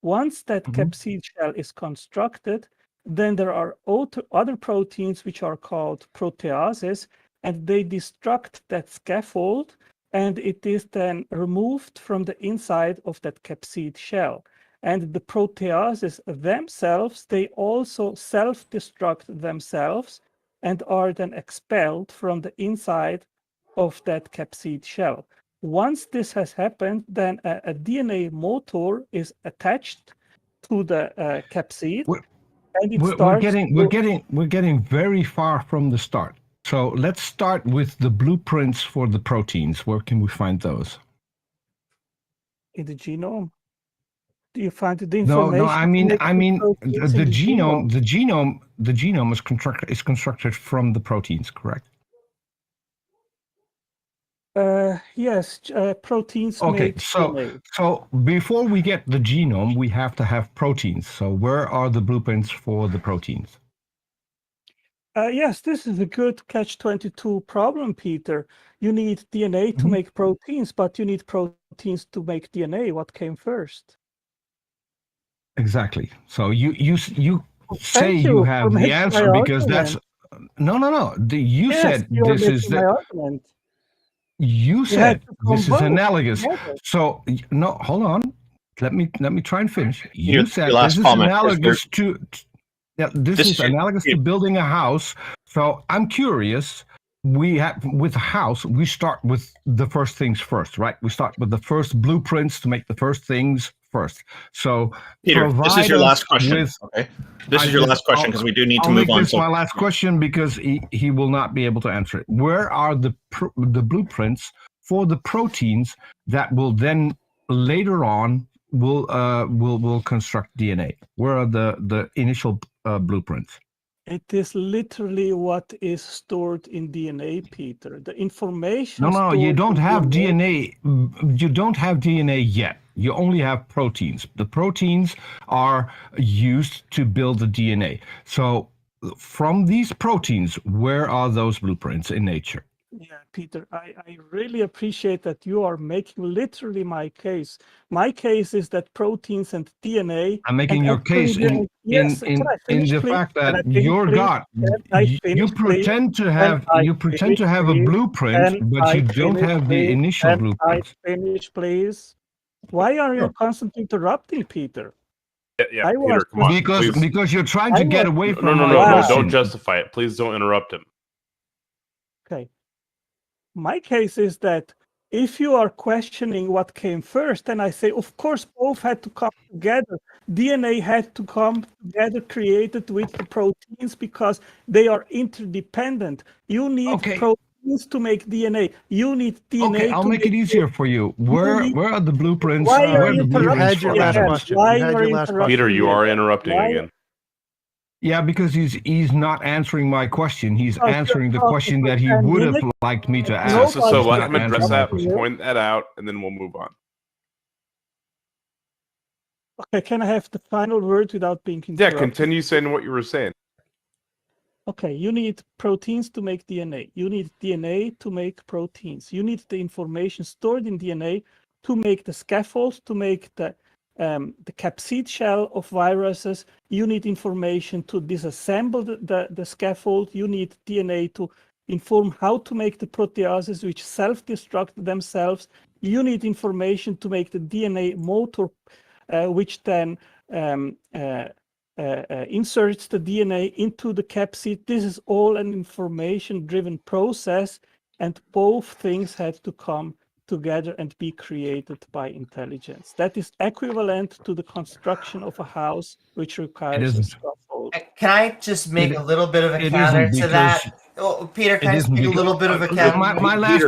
Once that capsid shell is constructed, then there are other proteins which are called proteases, and they destruct that scaffold, and it is then removed from the inside of that capsid shell. And the proteases themselves, they also self-destruct themselves and are then expelled from the inside of that capsid shell. Once this has happened, then a DNA motor is attached to the capsid, and it starts. We're getting very far from the start. So let's start with the blueprints for the proteins. Where can we find those? In the genome. Do you find the information? No. I mean the genome. The genome is constructed from the proteins, correct? Yes, proteins. Okay, so before we get the genome, we have to have proteins. So where are the blueprints for the proteins? Yes, this is a good catch-22 problem, Peter. You need DNA to make proteins, but you need proteins to make DNA. What came first? Exactly. So you say you have the answer because that's no. You said this is the argument. You said this is analogous. So no, hold on. Let me try and finish. You said this is analogous to. Yeah, this is analogous to building a house. So I'm curious. With a house, we start with the first things first, right? We start with the first blueprints to make the first things first. So Peter, this is your last question. Okay, this is your last question because we do need to move on. This is my last question because he will not be able to answer it. Where are the blueprints for the proteins that will then later on will construct DNA? Where are the initial blueprints? It is literally what is stored in DNA, Peter. The information. No, you don't have DNA. You don't have DNA yet. You only have proteins. The proteins are used to build the DNA. So from these proteins, where are those blueprints in nature? Yeah, Peter, I really appreciate that you are making literally my case. My case is that proteins and DNA. I'm making your case in the fact that you're God. You pretend to have a blueprint, but you don't have the initial blueprint. I finish, please. Why are you constantly interrupting, Peter? Yeah, Peter, come on. Because you're trying to get away from No, don't justify it. Please don't interrupt him. Okay. My case is that if you are questioning what came first, then I say, of course, both had to come together. DNA had to come together, created with the proteins, because they are interdependent. You need proteins proteins to make DNA. You need DNA. Okay, I'll make it easier for you. Where are the blueprints? Why Where are are you the blueprints had for your last atoms? question. Why You had are your you last interrupting Peter, you me? are interrupting Why- again. Yeah, because he's not answering my question. He's Oh, you're answering the talking question for that he 10 would have minutes? liked me to No, ask. So He's let not him address answering my that, question. point that out, and then we'll move on. Okay, can I have the final word without being Yeah, interrupted? continue saying what you were saying. Okay, you need proteins to make DNA. You need DNA to make proteins. You need the information stored in DNA to make the scaffolds, to make the capsid shell of viruses. You need information to disassemble the scaffold. You need DNA to inform how to make the proteases which self-destruct themselves. You need information to make the DNA motor, which then inserts the DNA into the capsid. This is all an information-driven process, and both things have to come together and be created by intelligence. That is equivalent to the construction of a house, which requires a isn't. scaffold. Can I just make a little bit of a It counter isn't to because that? Oh, Peter, it can I isn't make a because little bit of a counter? my last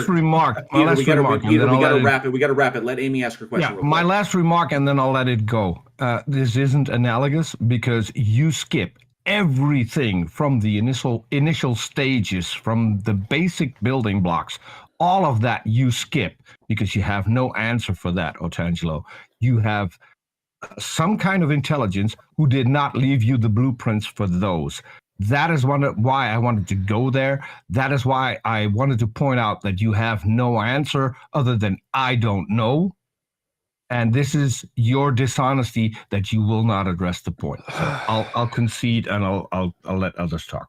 remark. My Peter, last we gotta remark, and Peter, then we I'll gotta let wrap it. We gotta wrap it. Let Amy ask her question. Yeah, real my quick. last remark, and then I'll let it go. This isn't analogous because you skip everything from the initial stages, from the basic building blocks. All of that you skip because you have no answer for that, Otangelo. You have some kind of intelligence who did not leave you the blueprints for those. That is why I wanted to go there. That is why I wanted to point out that you have no answer other than I don't know. And this is your dishonesty that you will not address the point. So I'll concede and I'll let others talk.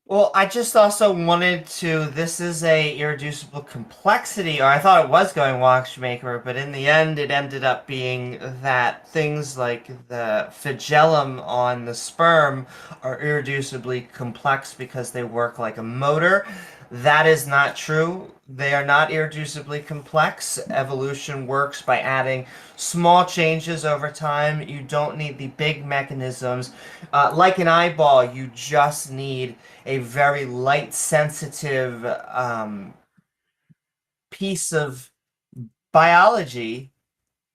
Well, I just also wanted to. This is a irreducible complexity, or I thought it was going watchmaker, but in the end, it ended up being that things like the flagellum on the sperm are irreducibly complex because they work like a motor. That is not true. They are not irreducibly complex. Evolution works by adding small changes over time. You don't need the big mechanisms. Like an eyeball, you just need a very light sensitive piece of biology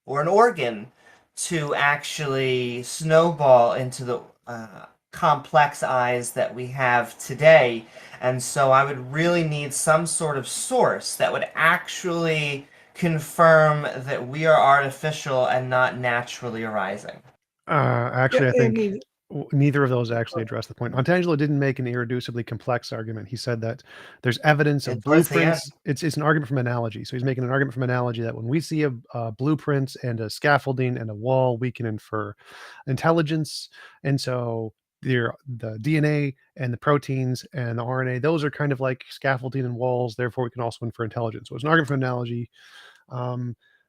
or an organ to actually snowball into the complex eyes that we have today. And so I would really need some sort of source that would actually confirm that we are artificial and not naturally arising. Actually, I think neither of those actually address the point. Ontangelo didn't make an irreducibly complex argument. He said that there's evidence of blueprints. It's an argument from analogy. So he's making an argument from analogy that when we see a blueprint and a scaffolding and a wall, we can infer intelligence. And so the DNA and the proteins and the RNA, those are kind of like scaffolding and walls. Therefore, we can also infer intelligence. So it's an argument from analogy.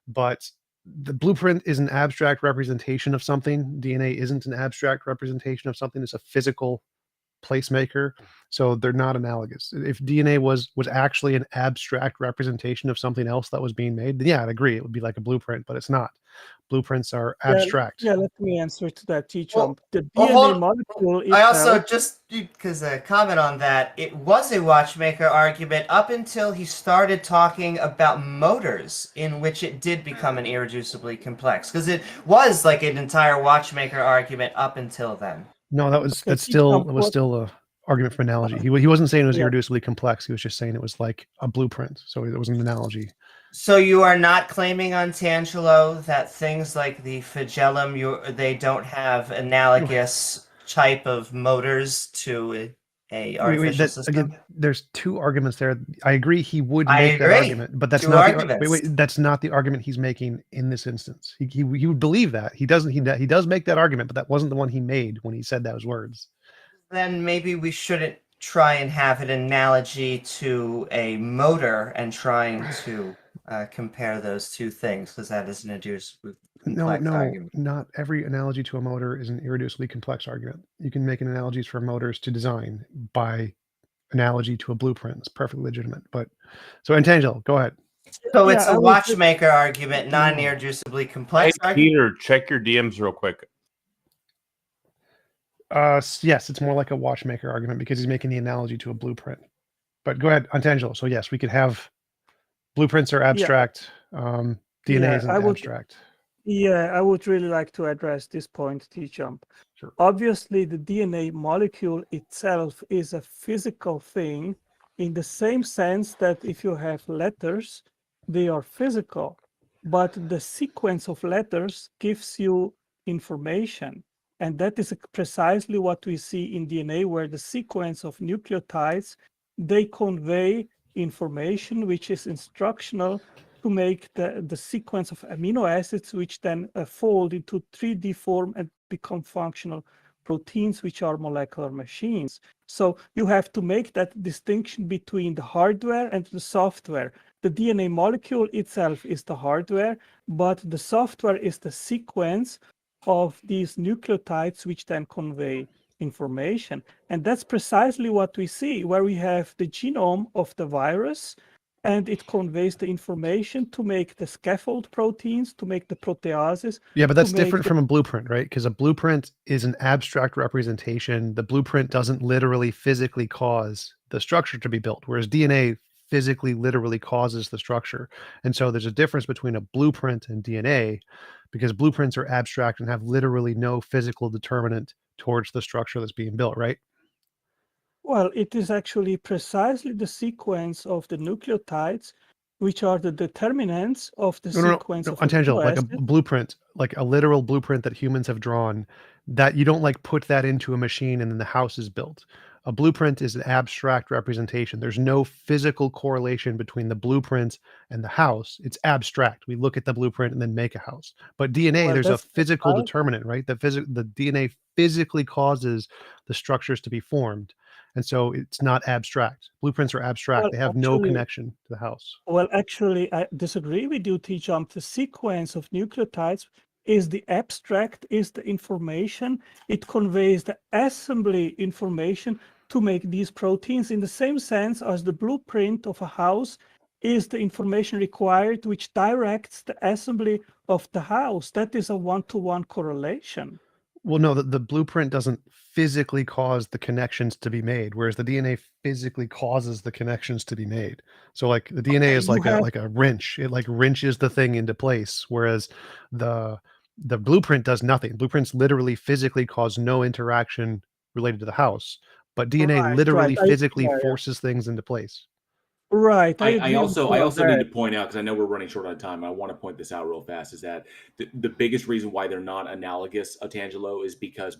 But the blueprint is an abstract representation of something. DNA isn't an abstract representation of something. It's a physical placemaker. So they're not analogous. If DNA was actually an abstract representation of something else that was being made, then yeah, I'd agree. It would be like a blueprint, but it's not. Blueprints are abstract. Yeah, let me answer to that, TJump. The Well, DNA molecule itself. I also just because a comment on that, it was a watchmaker argument up until he started talking about motors, in which it did become an irreducibly complex. Because it was like an entire watchmaker argument up until then. No, that was still a argument for analogy. He wasn't saying it was irreducibly complex. He was just saying it was like a blueprint. So it was an analogy. So you are not claiming, Ontangelo, that things like the flagellum, they don't have analogous type of motors to a artificial system? Again, there's two arguments there. I agree he would make that argument, but that's not that's not the argument he's making in this instance. He would believe that. He does make that argument, but that wasn't the one he made when he said those words. Then maybe we shouldn't try and have an analogy to a motor and trying to compare those two things, because that is an irreducibly complex argument. Not every analogy to a motor is an irreducibly complex argument. You can make analogies for motors to design by analogy to a blueprint. It's perfectly legitimate. But so Ontangelo, go ahead. So it's a watchmaker argument, not an irreducibly complex argument. Peter, check your DMs real quick. Yes, it's more like a watchmaker argument because he's making the analogy to a blueprint. But go ahead, Untangelo. So yes, we could have blueprints are abstract. DNA isn't abstract. I would really like to address this point, TJump. Sure. Obviously, the DNA molecule itself is a physical thing in the same sense that if you have letters, they are physical, but the sequence of letters gives you information. And that is precisely what we see in DNA, where the sequence of nucleotides, they convey information which is instructional to make the sequence of amino acids, which then fold into 3D form and become functional proteins, which are molecular machines. So you have to make that distinction between the hardware and the software. The DNA molecule itself is the hardware, but the software is the sequence of these nucleotides, which then convey information. And that's precisely what we see, where we have the genome of the virus, and it conveys the information to make the scaffold proteins, to make the proteases. Yeah, but that's different from a blueprint, right? Because a blueprint is an abstract representation. The blueprint doesn't literally physically cause the structure to be built, whereas DNA physically literally causes the structure. And so there's a difference between a blueprint and DNA, because blueprints are abstract and have literally no physical determinant towards the structure that's being built, right? Well, it is actually precisely the sequence of the nucleotides, which are the determinants of the sequence of Untangelo, like a blueprint, like a literal blueprint that humans have drawn, that you don't like put that into a machine and then the house is built. A blueprint is an abstract representation. There's no physical correlation between the blueprint and the house. It's abstract. We look at the blueprint and then make a house. But DNA, there's a physical determinant, right? The DNA physically causes the structures to be formed. And so it's not abstract. Blueprints are abstract. Well, they have no connection to the house. Well, actually, I disagree with you, TJump. The sequence of nucleotides is the abstract, is the information. It conveys the assembly information to make these proteins in the same sense as the blueprint of a house is the information required, which directs the assembly of the house. That is a one-to-one correlation. Well, no, the blueprint doesn't physically cause the connections to be made, whereas the DNA physically causes the connections to be made. So like the DNA is like a wrench. It like wrenches the thing into place, whereas the blueprint does nothing. Blueprints literally physically cause no interaction related to the house, but DNA literally physically forces things into place. Right. I also need to point out, because I know we're running short on time, I want to point this out real fast, is that the biggest reason why they're not analogous, Untangelo, is because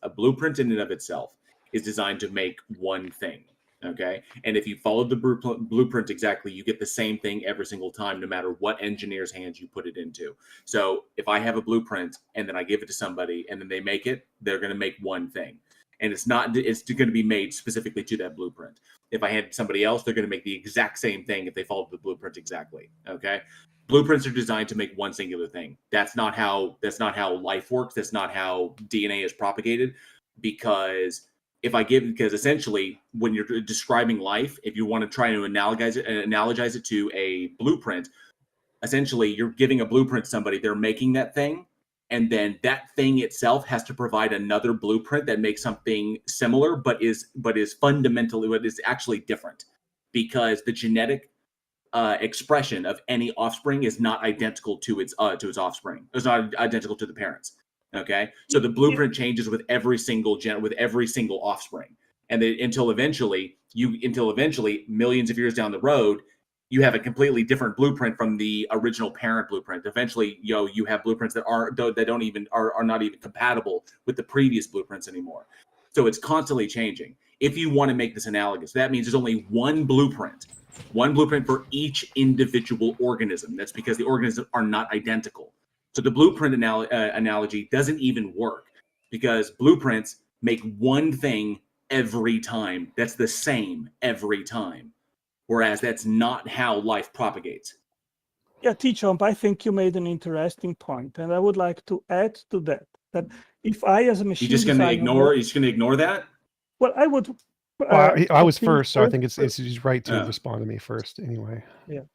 a blueprint in and of itself is designed to make one thing. Okay. And if you follow the blueprint exactly, you get the same thing every single time, no matter what engineer's hands you put it into. So if I have a blueprint and then I give it to somebody and then they make it, they're going to make one thing. And it's going to be made specifically to that blueprint. If I hand somebody else, they're going to make the exact same thing if they follow the blueprint exactly. Okay. Blueprints are designed to make one singular thing. That's not how life works. That's not how DNA is propagated, because essentially when you're describing life, if you want to try to analogize it to a blueprint, essentially you're giving a blueprint to somebody, they're making that thing, and then that thing itself has to provide another blueprint that makes something similar, but is fundamentally what is actually different, because the genetic expression of any offspring is not identical to its offspring. It's not identical to the parents. Okay, so the blueprint changes with every single offspring, and then until eventually, millions of years down the road, you have a completely different blueprint from the original parent blueprint. Eventually, you have blueprints that are not even compatible with the previous blueprints anymore. So it's constantly changing. If you want to make this analogous, that means there's only one blueprint for each individual organism. That's because the organisms are not identical. So the blueprint analogy doesn't even work, because blueprints make one thing every time. That's the same every time. Whereas that's not how life propagates. Yeah, TJump, I think you made an interesting point, and I would like to add to that if I, as a machine designer, you're just going to ignore that? Well, I would. I was first, so I think it's right to respond to me first, anyway. Yeah.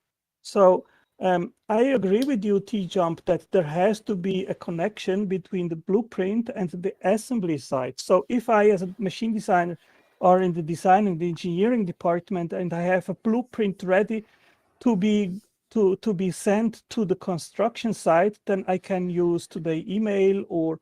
So I agree with you, TJump, that there has to be a connection between the blueprint and the assembly side. So if I, as a machine designer, are in the design and the engineering department, and I have a blueprint ready to be sent to the construction site, then I can use today email or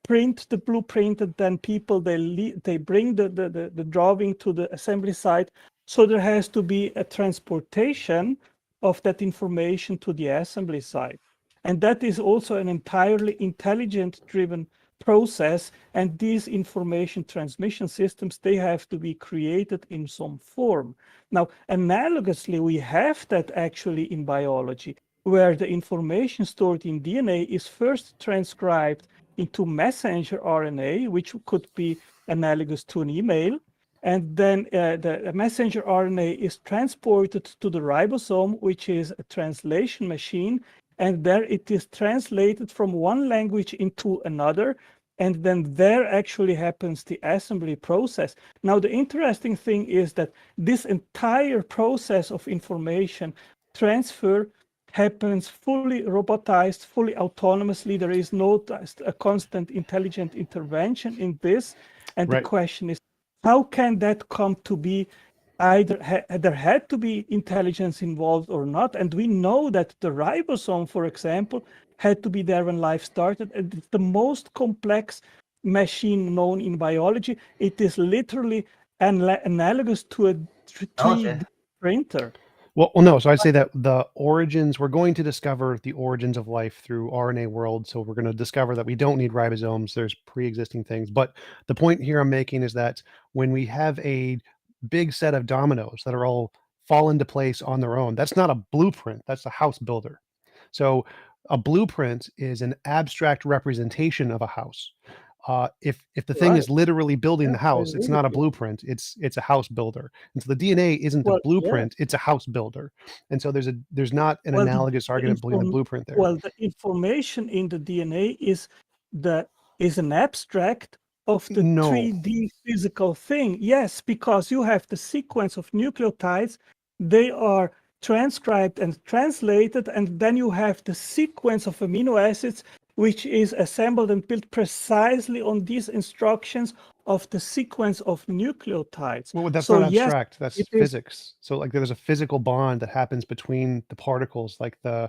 print the blueprint, and then people they bring the drawing to the assembly site. So there has to be a transportation of that information to the assembly site, and that is also an entirely intelligent-driven process. And these information transmission systems, they have to be created in some form. Now, analogously, we have that actually in biology, where the information stored in DNA is first transcribed into messenger RNA, which could be analogous to an email. And then the messenger RNA is transported to the ribosome, which is a translation machine. And there it is translated from one language into another. And then there actually happens the assembly process. Now, the interesting thing is that this entire process of information transfer happens fully robotized, fully autonomously. There is no a constant intelligent intervention in this. And the question is, how can that come to be? Either there had to be intelligence involved or not. And we know that the ribosome, for example, had to be there when life started. And it's the most complex machine known in biology. It is literally analogous to a 3D printer. Well, no. So I'd say that the origins, we're going to discover the origins of life through RNA world. So we're going to discover that we don't need ribosomes. There's pre-existing things. But the point here I'm making is that when we have a big set of dominoes that are all fall into place on their own, that's not a blueprint. That's a house builder. So a blueprint is an abstract representation of a house. If the thing is literally building the house, it's not a blueprint. It's a house builder. And so the DNA isn't a blueprint. It's a house builder. And so there's not an analogous argument between the blueprint there. Well, the information in the DNA is an abstract of the 3D physical thing. Yes, because you have the sequence of nucleotides. They are transcribed and translated, and then you have the sequence of amino acids, which is assembled and built precisely on these instructions of the sequence of nucleotides. Well, that's not abstract. That's physics. So like there's a physical bond that happens between the particles, like the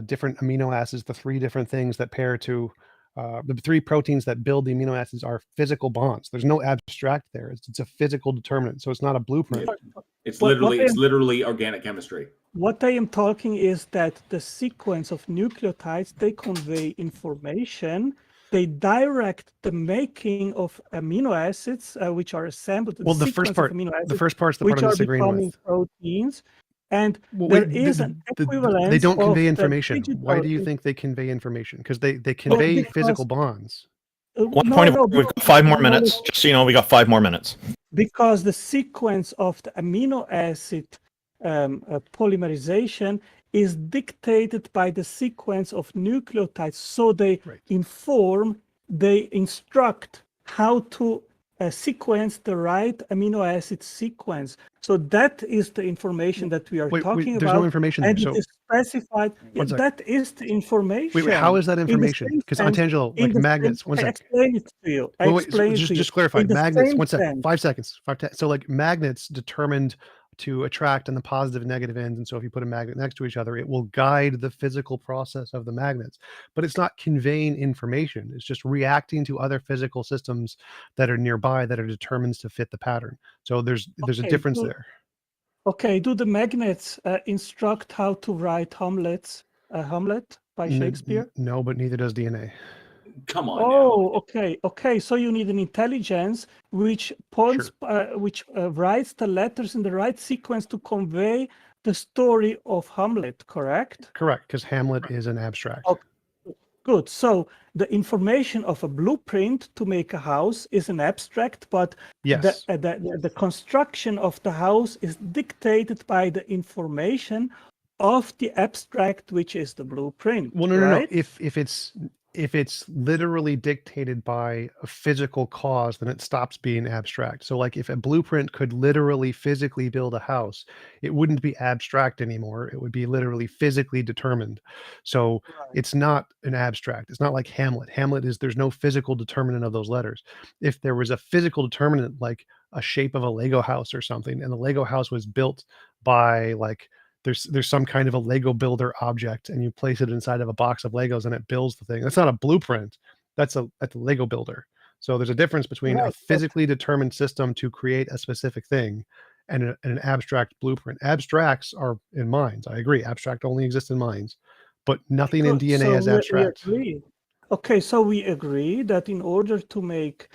different amino acids, the three different things that pair to the three proteins that build the amino acids are physical bonds. There's no abstract there. It's a physical determinant. So it's not a blueprint. It's literally organic chemistry. What I am talking is that the sequence of nucleotides, they convey information. They direct the making of amino acids, which are assembled. Well, the first part's the part I'm disagreeing with. Proteins. And there is an equivalence. They don't convey information. Why do you think they convey information? Because they convey physical bonds. We've got 5 more minutes. Just so you know, we got 5 more minutes. Because the sequence of the amino acid polymerization is dictated by the sequence of nucleotides. So they they instruct how to sequence the right amino acid sequence. So that is the information that we are talking about. There's no information there. And it is specified. That is the information. Wait, how is that information? Because Angelo, like magnets, one second. I explain it to you. Just clarify. Magnets, 1 second, 5 seconds. So like magnets determined to attract on the positive and negative ends. And so if you put a magnet next to each other, it will guide the physical process of the magnets. But it's not conveying information. It's just reacting to other physical systems that are nearby that are determined to fit the pattern. So there's a difference there. Okay, do the magnets instruct how to write Hamlet by Shakespeare? No, but neither does DNA. Come on. Okay. So you need an intelligence which points, which writes the letters in the right sequence to convey the story of Hamlet. Correct. Correct, because Hamlet is an abstract. Okay. Good. So the information of a blueprint to make a house is an abstract, but the construction of the house is dictated by the information of the abstract, which is the blueprint. Well, no. If if it's literally dictated by a physical cause, then it stops being abstract. So like if a blueprint could literally physically build a house, it wouldn't be abstract anymore. It would be literally physically determined. So it's not an abstract. It's not like Hamlet. Hamlet is, there's no physical determinant of those letters. If there was a physical determinant, like a shape of a Lego house or something, and the Lego house was built by like, there's some kind of a Lego builder object, and you place it inside of a box of Legos and it builds the thing. That's not a blueprint. That's a Lego builder. So there's a difference between a physically determined system to create a specific thing and an abstract blueprint. Abstracts are in minds. I agree. Abstract only exists in minds, but nothing in DNA is abstract. We agree. Okay, so we agree that in order to make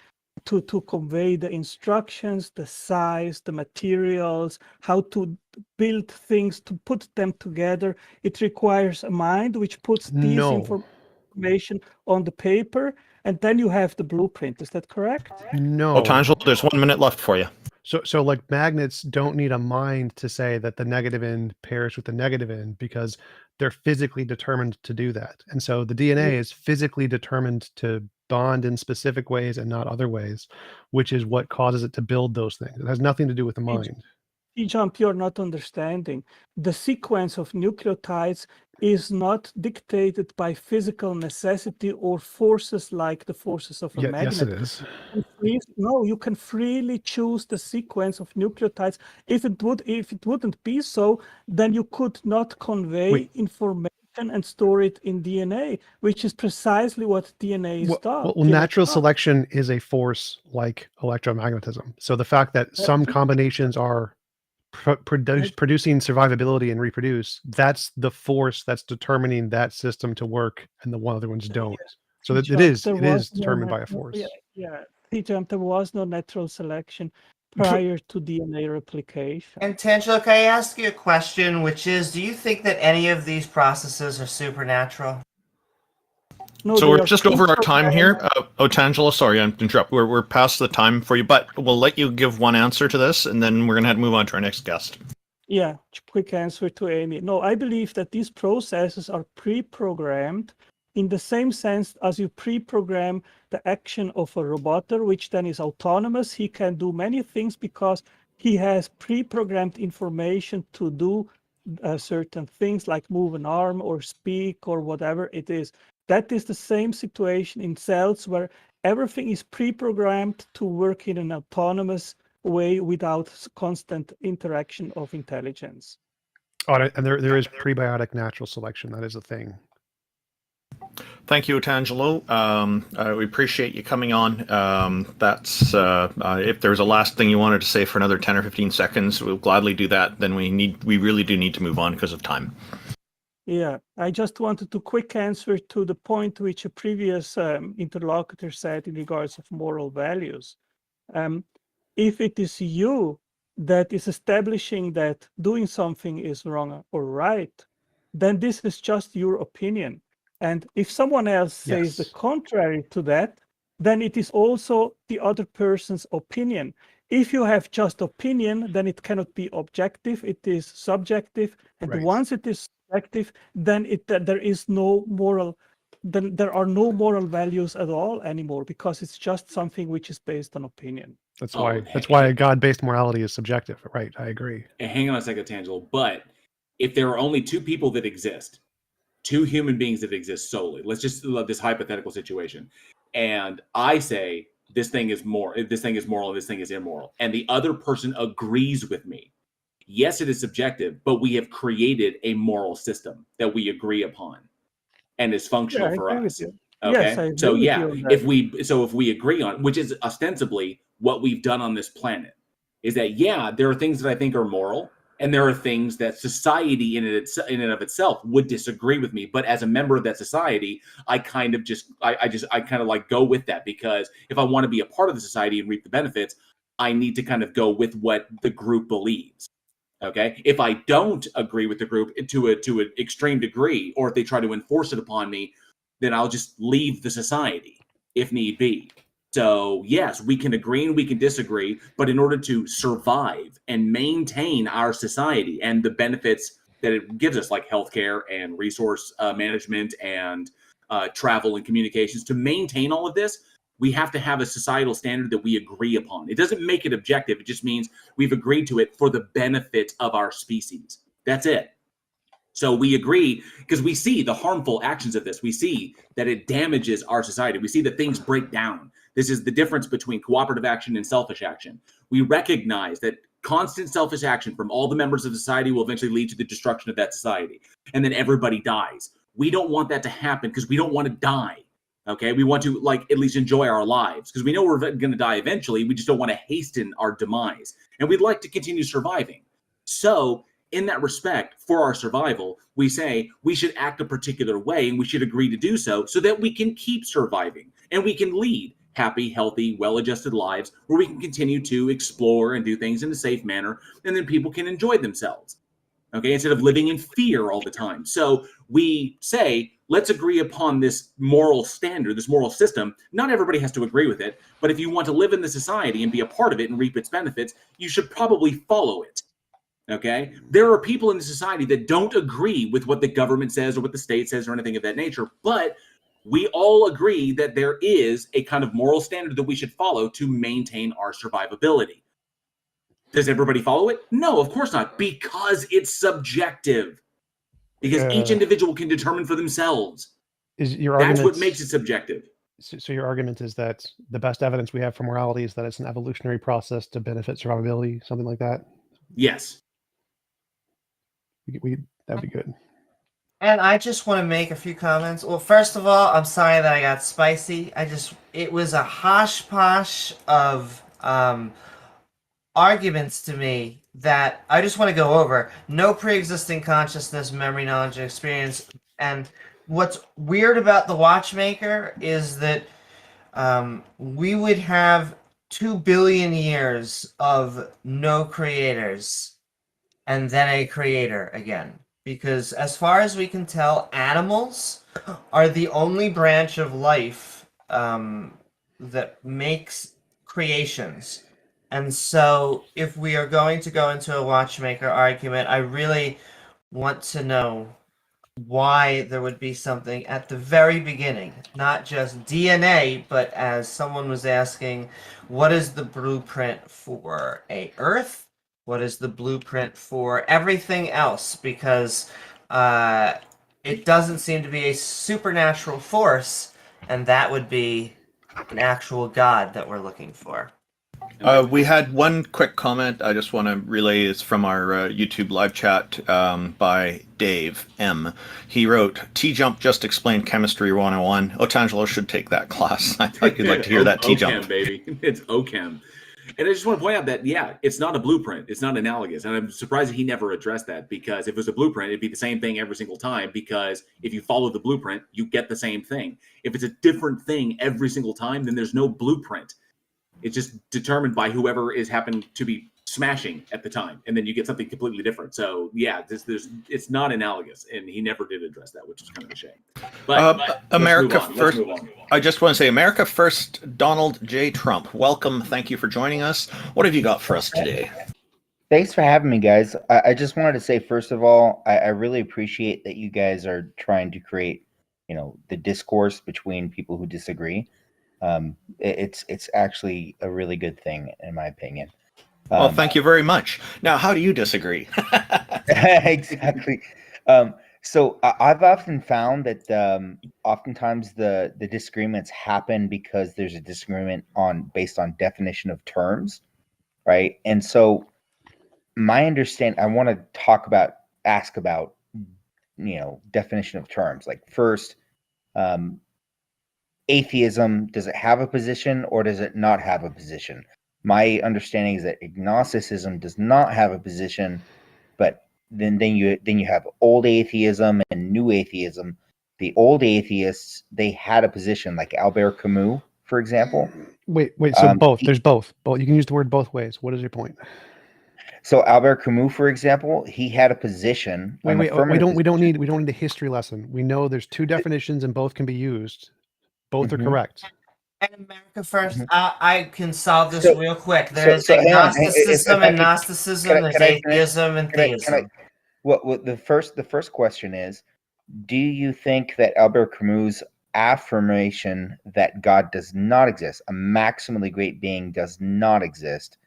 to convey the instructions, the size, the materials, how to build things, to put them together, it requires a mind which puts these information on the paper, and then you have the blueprint. Is that correct? No. Otangelo, there's 1 minute left for you. So like magnets don't need a mind to say that the negative end pairs with the negative end, because they're physically determined to do that. And so the DNA is physically determined to bond in specific ways and not other ways, which is what causes it to build those things. It has nothing to do with the mind. TJump, you're not understanding. The sequence of nucleotides is not dictated by physical necessity or forces like the forces of a magnet. Yes, it is. No, you can freely choose the sequence of nucleotides. If it wouldn't be so, then you could not convey information and store it in DNA, which is precisely what DNA is done. Well, natural selection is a force like electromagnetism. So the fact that some combinations are producing survivability and reproduce, that's the force that's determining that system to work, and the one other ones don't. So that it is determined by a force. Yeah. There was no natural selection prior to DNA replication. And Tangelo, can I ask you a question, which is, do you think that any of these processes are supernatural? No, so we're just over our time here. Otangelo, sorry, I'm interrupting. We're past the time for you, but we'll let you give one answer to this, and then we're going to have to move on to our next guest. Yeah, quick answer to Amy. No, I believe that these processes are pre-programmed in the same sense as you pre-program the action of a roboter, which then is autonomous. He can do many things because he has pre-programmed information to do certain things like move an arm or speak or whatever it is. That is the same situation in cells where everything is pre-programmed to work in an autonomous way without constant interaction of intelligence. Oh, and there is prebiotic natural selection. That is a thing. Thank you, Otangelo. We appreciate you coming on. That's if there's a last thing you wanted to say for another 10 or 15 seconds, we'll gladly do that. Then we really do need to move on because of time. Yeah, I just wanted to quick answer to the point which a previous interlocutor said in regards of moral values. If it is you that is establishing that doing something is wrong or right, then this is just your opinion. And if someone else says the contrary to that, then it is also the other person's opinion. If you have just opinion, then it cannot be objective, it is subjective. And once it is subjective, then there is no moral, then there are no moral values at all anymore, because it's just something which is based on opinion. That's why a God-based morality is subjective, right? I agree. Hang on a second, Tangelo. But if there are only two people that exist, two human beings that exist solely, let's just love this hypothetical situation, and I say this thing is moral, and this thing is immoral, and the other person agrees with me. Yes, it is subjective, but we have created a moral system that we agree upon and is functional for us. Okay. Yes, so yeah, if we agree on, which is ostensibly what we've done on this planet, is that there are things that I think are moral, and there are things that society in and of itself would disagree with me. But as a member of that society, I kind of like go with that, because if I want to be a part of the society and reap the benefits, I need to kind of go with what the group believes. Okay. If I don't agree with the group to an extreme degree, or if they try to enforce it upon me, then I'll just leave the society if need be. So yes, we can agree and we can disagree, but in order to survive and maintain our society and the benefits that it gives us, like healthcare and resource management and travel and communications. To maintain all of this, we have to have a societal standard that we agree upon. It doesn't make it objective. It just means we've agreed to it for the benefit of our species. That's it. So we agree because we see the harmful actions of this. We see that it damages our society. We see that things break down. This is the difference between cooperative action and selfish action. We recognize that constant selfish action from all the members of society will eventually lead to the destruction of that society. And then everybody dies. We don't want that to happen because we don't want to die. Okay, we want to like at least enjoy our lives because we know we're going to die eventually. We just don't want to hasten our demise. And we'd like to continue surviving. So in that respect, for our survival, we say we should act a particular way and we should agree to do so that we can keep surviving and we can lead happy, healthy, well-adjusted lives where we can continue to explore and do things in a safe manner, and then people can enjoy themselves, okay, instead of living in fear all the time. So we say, let's agree upon this moral standard, this moral system. Not everybody has to agree with it, but if you want to live in the society and be a part of it and reap its benefits, you should probably follow it. Okay, there are people in the society that don't agree with what the government says or what the state says or anything of that nature, but we all agree that there is a kind of moral standard that we should follow to maintain our survivability. Does everybody follow it? No, of course not, because it's subjective. Because each individual can determine for themselves. Is your That's argument, what makes it subjective. So your argument is that the best evidence we have for morality is that it's an evolutionary process to benefit survivability, something like that? Yes. That'd be good. And I just want to make a few comments. Well, first of all, I'm sorry that I got spicy. It was a hosh-posh of arguments to me that I just want to go over. No pre-existing consciousness, memory, knowledge, and experience. And what's weird about the Watchmaker is that we would have 2 billion years of no creators and then a creator again. Because as far as we can tell, animals are the only branch of life that makes creations. And so if we are going to go into a Watchmaker argument, I really want to know why there would be something at the very beginning, not just DNA, but as someone was asking, what is the blueprint for a Earth? What is the blueprint for everything else? Because it doesn't seem to be a supernatural force, and that would be an actual god that we're looking for. We had one quick comment I just want to relay. It's from our YouTube live chat by Dave M. He wrote, TJump just explained Chemistry 101. Otangelo should take that class. I thought you'd like to hear that, TJump. OChem, baby. It's OChem. And I just want to point out that, yeah, it's not a blueprint. It's not analogous. And I'm surprised that he never addressed that, because if it was a blueprint, it'd be the same thing every single time, because if you follow the blueprint, you get the same thing. If it's a different thing every single time, then there's no blueprint. It's just determined by whoever is happened to be smashing at the time, and then you get something completely different. So yeah, it's not analogous, and he never did address that, which is kind of a shame. But America first. I just want to say, America first. Donald J. Trump, welcome. Thank you for joining us. What have you got for us today? Thanks for having me, guys. I just wanted to say, first of all, I really appreciate that you guys are trying to create, the discourse between people who disagree. It's actually a really good thing, in my opinion. Well, thank you very much. Now, how do you disagree? Exactly. So I've often found that oftentimes the disagreements happen because there's a disagreement based on definition of terms, right? And so my understanding, I want to ask about, definition of terms. Like first, atheism, does it have a position or does it not have a position? My understanding is that agnosticism does not have a position, but then you have old atheism and new atheism. The old atheists, they had a position, like Albert Camus, for example. Wait. So both. There's both. You can use the word both ways. What is your point? So Albert Camus, for example, he had a position. Wait. We don't need a history lesson. We know there's two definitions and both can be used. Both are correct. And America first, I can solve this real quick. There's agnosticism and Gnosticism, there's atheism and theism. The first question is, do you think that Albert Camus' affirmation that God does not exist, a maximally great being does not exist,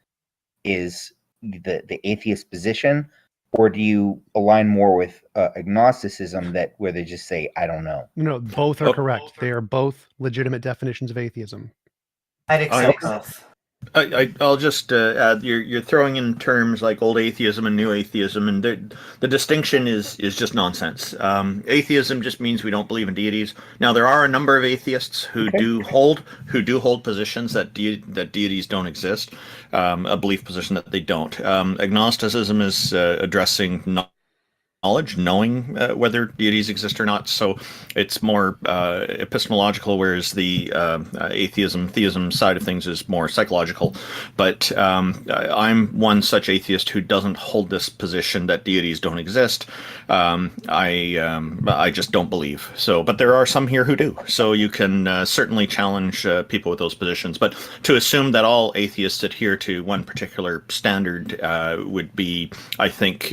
is the atheist position, or do you align more with agnosticism, that where they just say, I don't know? No, both are correct. They are both legitimate definitions of atheism. I'd accept both. I'll just add, you're throwing in terms like old atheism and new atheism, and the distinction is just nonsense. Atheism just means we don't believe in deities. Now there are a number of atheists who do hold positions that deities don't exist, a belief position that they don't. Agnosticism is addressing knowledge, knowing whether deities exist or not. So it's more epistemological, whereas the theism side of things is more psychological. But I'm one such atheist who doesn't hold this position that deities don't exist. I just don't believe. So, but there are some here who do. So you can certainly challenge people with those positions. But to assume that all atheists adhere to one particular standard would be, I think,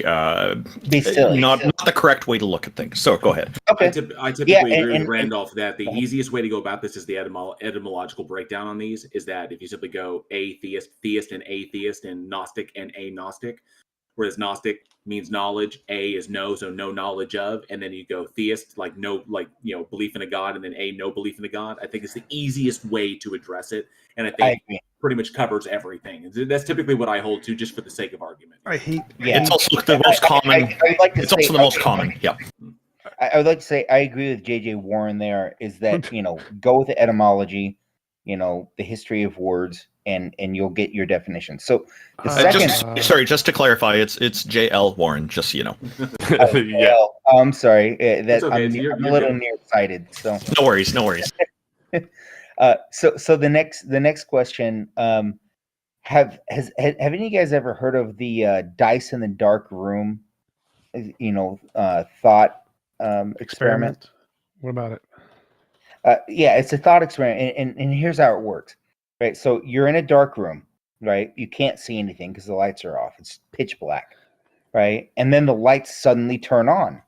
be silly. Not the correct way to look at things. So go ahead. Okay. I typically agree with Randolph that the easiest way to go about this is the etymological breakdown on these, is that if you simply go atheist, theist, and atheist, and Gnostic and agnostic, whereas Gnostic means knowledge, a is no, so no knowledge of, and then you go theist, like no, like, belief in a god, and then a, no belief in a god. I think it's the easiest way to address it, and I think pretty much covers everything. That's typically what I hold to, just for the sake of argument. It's also the most common. It's also the most common. Yeah. I would like to say I agree with JJ Warren there, is that, go with the etymology, the history of words, and you'll get your definition. So the second, just to clarify, it's JL Warren, just so you know. Yeah. I'm sorry. That okay. I'm a little nearsighted. So no worries. So the next question, have any of you guys ever heard of the dice in the dark room, thought experiment? What about it? Yeah, it's a thought experiment, and here's how it works. Right, so you're in a dark room, right? You can't see anything because the lights are off. It's pitch black, right? And then the lights suddenly turn on,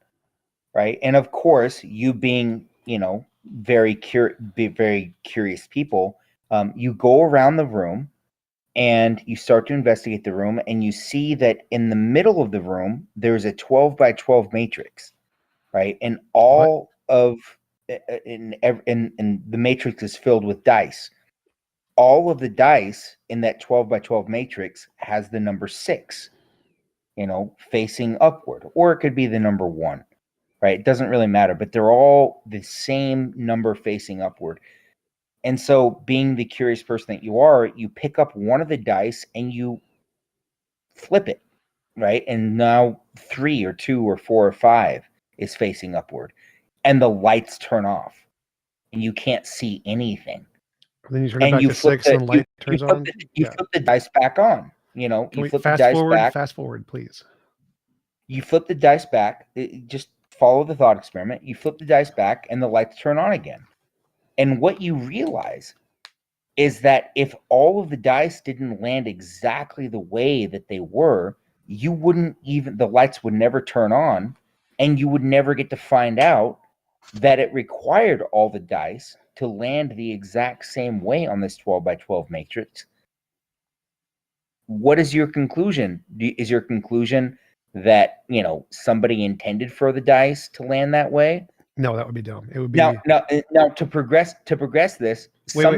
right? And of course, you being, very curious people, you go around the room and you start to investigate the room, and you see that in the middle of the room there's a 12 by 12 matrix, right? And all of in the matrix is filled with dice. All of the dice in that 12 by 12 matrix has the number 6, facing upward, or it could be the number 1, right? It doesn't really matter, but they're all the same number facing upward. And so, being the curious person that you are, you pick up one of the dice and you flip it, right? And now 3 or 2 or 4 or 5 is facing upward, and the lights turn off and you can't see anything. Then you turn it back to 6 and the light turns on. You flip the dice back on. You flip the dice back. Fast forward, please. You flip the dice back. Just follow the thought experiment. You flip the dice back, and the lights turn on again. And what you realize is that if all of the dice didn't land exactly the way that they were, the lights would never turn on, and you would never get to find out that it required all the dice to land the exact same way on this 12 by 12 matrix. What is your conclusion? Is your conclusion that, somebody intended for the dice to land that way? No, that would be dumb. It would be now to progress this.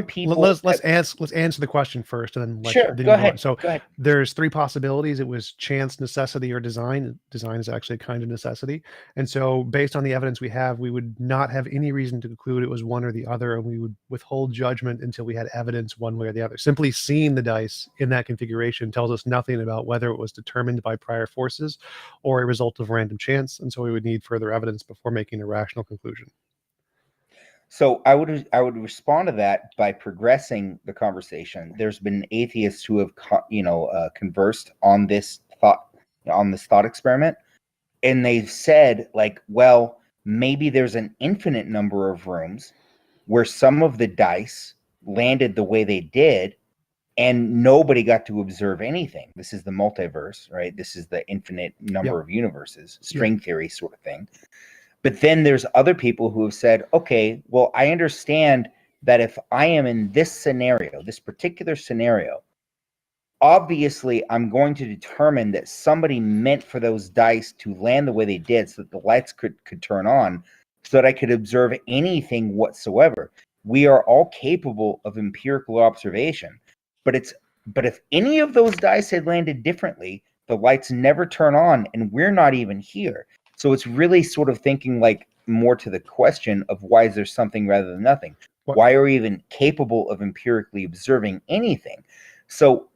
People. Let's answer the question first, and then go ahead. So go ahead. There's 3 possibilities. It was chance, necessity, or design. Design is actually a kind of necessity, and so based on the evidence we have, we would not have any reason to conclude it was one or the other, and we would withhold judgment until we had evidence one way or the other. Simply seeing the dice in that configuration tells us nothing about whether it was determined by prior forces or a result of random chance, and so we would need further evidence before making a rational conclusion. So I would respond to that by progressing the conversation. There's been atheists who have conversed on this thought experiment, and they've said, like, well, maybe there's an infinite number of rooms where some of the dice landed the way they did, and nobody got to observe anything. This is the multiverse, right? This is the infinite number of universes, string theory sort of thing. But then there's other people who have said, okay, well, I understand that if I am in this scenario, this particular scenario, obviously I'm going to determine that somebody meant for those dice to land the way they did so that the lights could turn on, so that I could observe anything whatsoever. We are all capable of empirical observation, but if any of those dice had landed differently, the lights never turn on and we're not even here. So it's really sort of thinking like more to the question of why is there something rather than nothing? Why are we even capable of empirically observing anything? So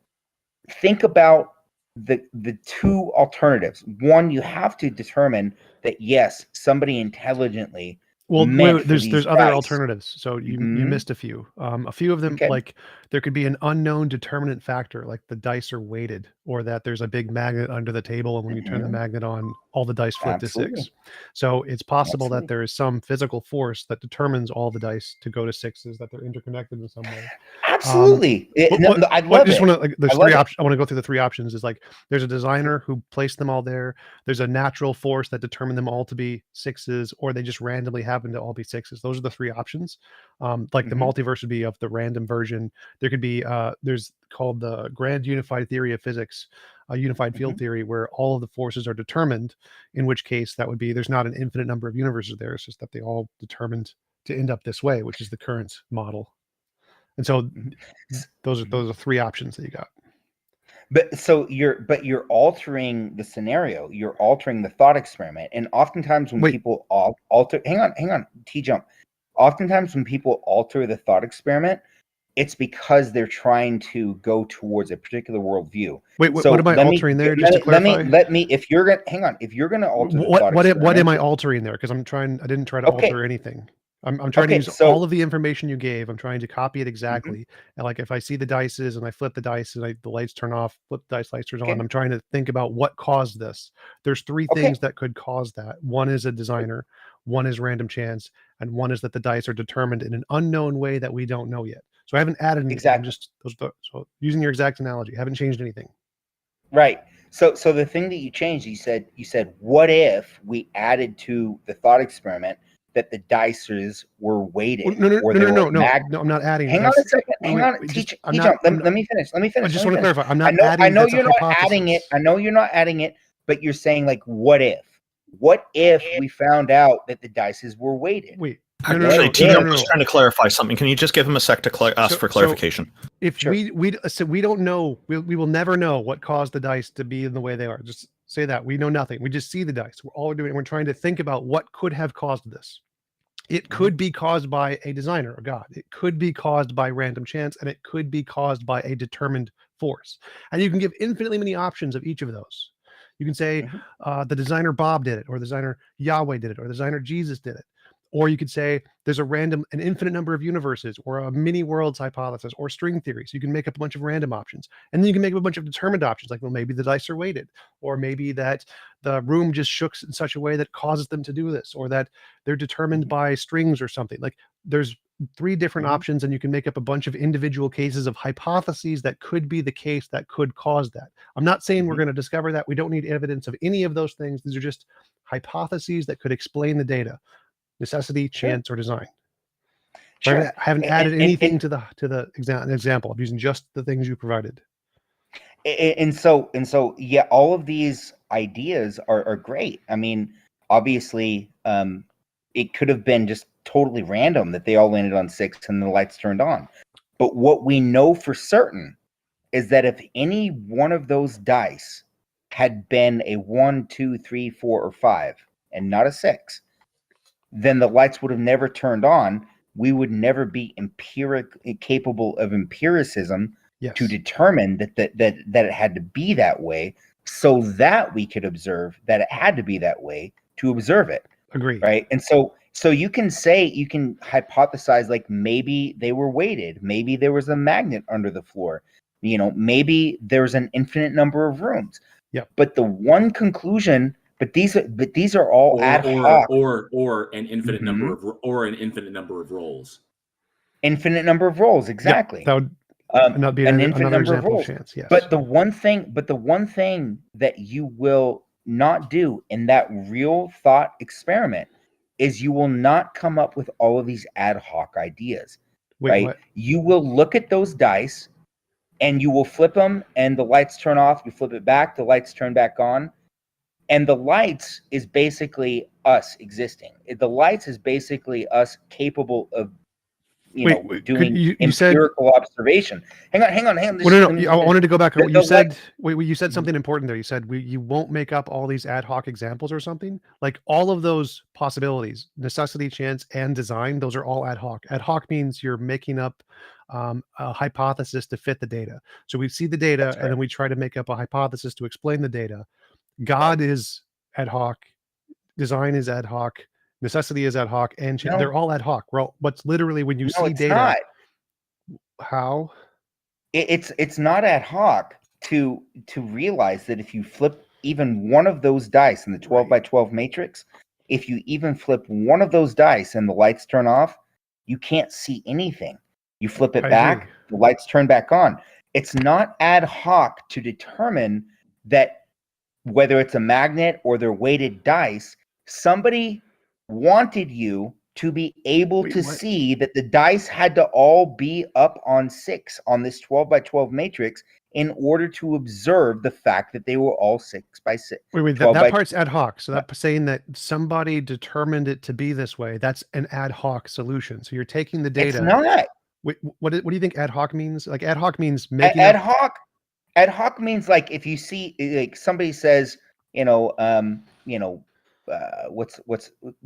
think about the two alternatives. One, you have to determine that yes, somebody intelligently. Well, meant there's for these other dice. alternatives. So you Mhm. missed a few. A few of them, Okay. like there could be an unknown determinant factor, like the dice are weighted, or that there's a big magnet under the table, and when you turn the Mhm. magnet on, all the dice flip to Absolutely. 6. So it's possible that Absolutely. there is some physical force that determines all the dice to go to 6s, that they're interconnected in some way. Absolutely. I love just it. want to like there's I love three it. options. I want to go through the three options. Is like there's a designer who placed them all there. There's a natural force that determined them all to be 6s, or they just randomly happen to all be 6s. Those are the three options. Like the Mhm. multiverse would be of the random version. There could be there's called the grand unified theory of physics, a unified field theory, where all of the forces are determined, in which case that would be there's not an infinite number of universes there. It's just that they all determined to end up this way, which is the current model. And so those are three options that you got. But you're altering the scenario. You're altering the thought experiment. And oftentimes when people alter, hang on, T-Jump. Oftentimes when people alter the thought experiment, it's because they're trying to go towards a particular worldview. Wait, so what am I altering there? Just to clarify. Let me. If you're gonna hang on, if you're gonna alter the thought what experiment, am I altering there? Because I didn't try to alter anything. I'm trying to use all of the information you gave. I'm trying to copy it exactly. And like if I see the dices and I flip the dice and the lights turn off, flip the dice, lights turn on. I'm trying to think about what caused this. There's three things that could cause that. One is a designer, one is random chance, and one is that the dice are determined in an unknown way that we don't know yet. So I haven't added anything. Exactly. I'm just so using your exact analogy. I haven't changed anything. Right. So the thing that you changed, you said, what if we added to the thought experiment that the dices were weighted? No, I'm not adding. Hang on a second. Hang on. Let me finish. I just want to clarify. I'm not adding. I know you're not adding it. I know you're not adding it, but you're saying like, what if? What if we found out that the dices were weighted? Wait. Actually, T-Jump was trying to clarify something. Can you just give him a sec to ask for clarification? If we don't know, we will never know what caused the dice to be in the way they are. Just say that we know nothing. We just see the dice. We're trying to think about what could have caused this. It could be caused by a designer, a god. It could be caused by random chance, and it could be caused by a determined force. And you can give infinitely many options of each of those. You can say the designer Bob did it, or the designer Yahweh did it, or the designer Jesus did it. Or you could say there's an infinite number of universes, or a mini worlds hypothesis, or string theory. So you can make up a bunch of random options. And then you can make up a bunch of determined options, like, well, maybe the dice are weighted, or maybe that the room just shook in such a way that causes them to do this, or that they're determined by strings or something. Like there's three different options, and you can make up a bunch of individual cases of hypotheses that could be the case that could cause that. I'm not saying we're going to discover that. We don't need evidence of any of those things. These are just hypotheses that could explain the data. Necessity, chance, or design. Sure. I haven't added anything to the example. I'm using just the things you provided. And so, yeah, all of these ideas are great. I mean, obviously, it could have been just totally random that they all landed on 6 and the lights turned on. But what we know for certain is that if any one of those dice had been a 1, 2, 3, 4, or 5, and not a 6, then the lights would have never turned on. We would never be capable of empiricism to determine that it had to be that way, so that we could observe that it had to be that way to observe it. Agree. Right. And so you can hypothesize like maybe they were weighted, maybe there was a magnet under the floor, maybe there's an infinite number of rooms. Yeah. But the one conclusion. But these are all ad hoc, or an infinite number of roles. Infinite number of roles, exactly. That would not be an infinite number of roles. Chance, yes. But the one thing that you will not do in that real thought experiment is you will not come up with all of these ad hoc ideas. Wait, right? what? You will look at those dice and you will flip them and the lights turn off. You flip it back, the lights turn back on. And the lights is basically us existing. The lights is basically us capable of, doing you said empirical observation. Hang on. Well, no. I wanted to go back. You said you said Mhm. something important there. You said you won't make up all these ad hoc examples or something. Like all of those possibilities, necessity, chance, and design. Those are all ad hoc. Ad hoc means you're making up a hypothesis to fit the data. So we see the data, That's right. and then we try to make up a hypothesis to explain the data. God is ad hoc. Design is ad hoc. Necessity is ad hoc, and No. they're all ad hoc. Well, what's literally when you No, see it's data? not. How? It's not ad hoc to realize that if you flip even one of those dice in the 12 by 12 matrix, if you even flip one of those dice and the lights turn off, you can't see anything. You flip it I back, agree. the lights turn back on. It's not ad hoc to determine that whether it's a magnet or they're weighted dice, somebody wanted you to be able Wait, to what? see that the dice had to all be up on 6 on this 12 by 12 matrix in order to observe the fact that they were all 6 by 6. Wait, 12 that by part's ad hoc. So that's saying that somebody determined it to be this way. That's an ad hoc solution. So you're taking the data. It's not. Wait, what do you think ad hoc means? Like ad hoc means making Ad up. hoc. Ad hoc means like if you see like somebody says, what's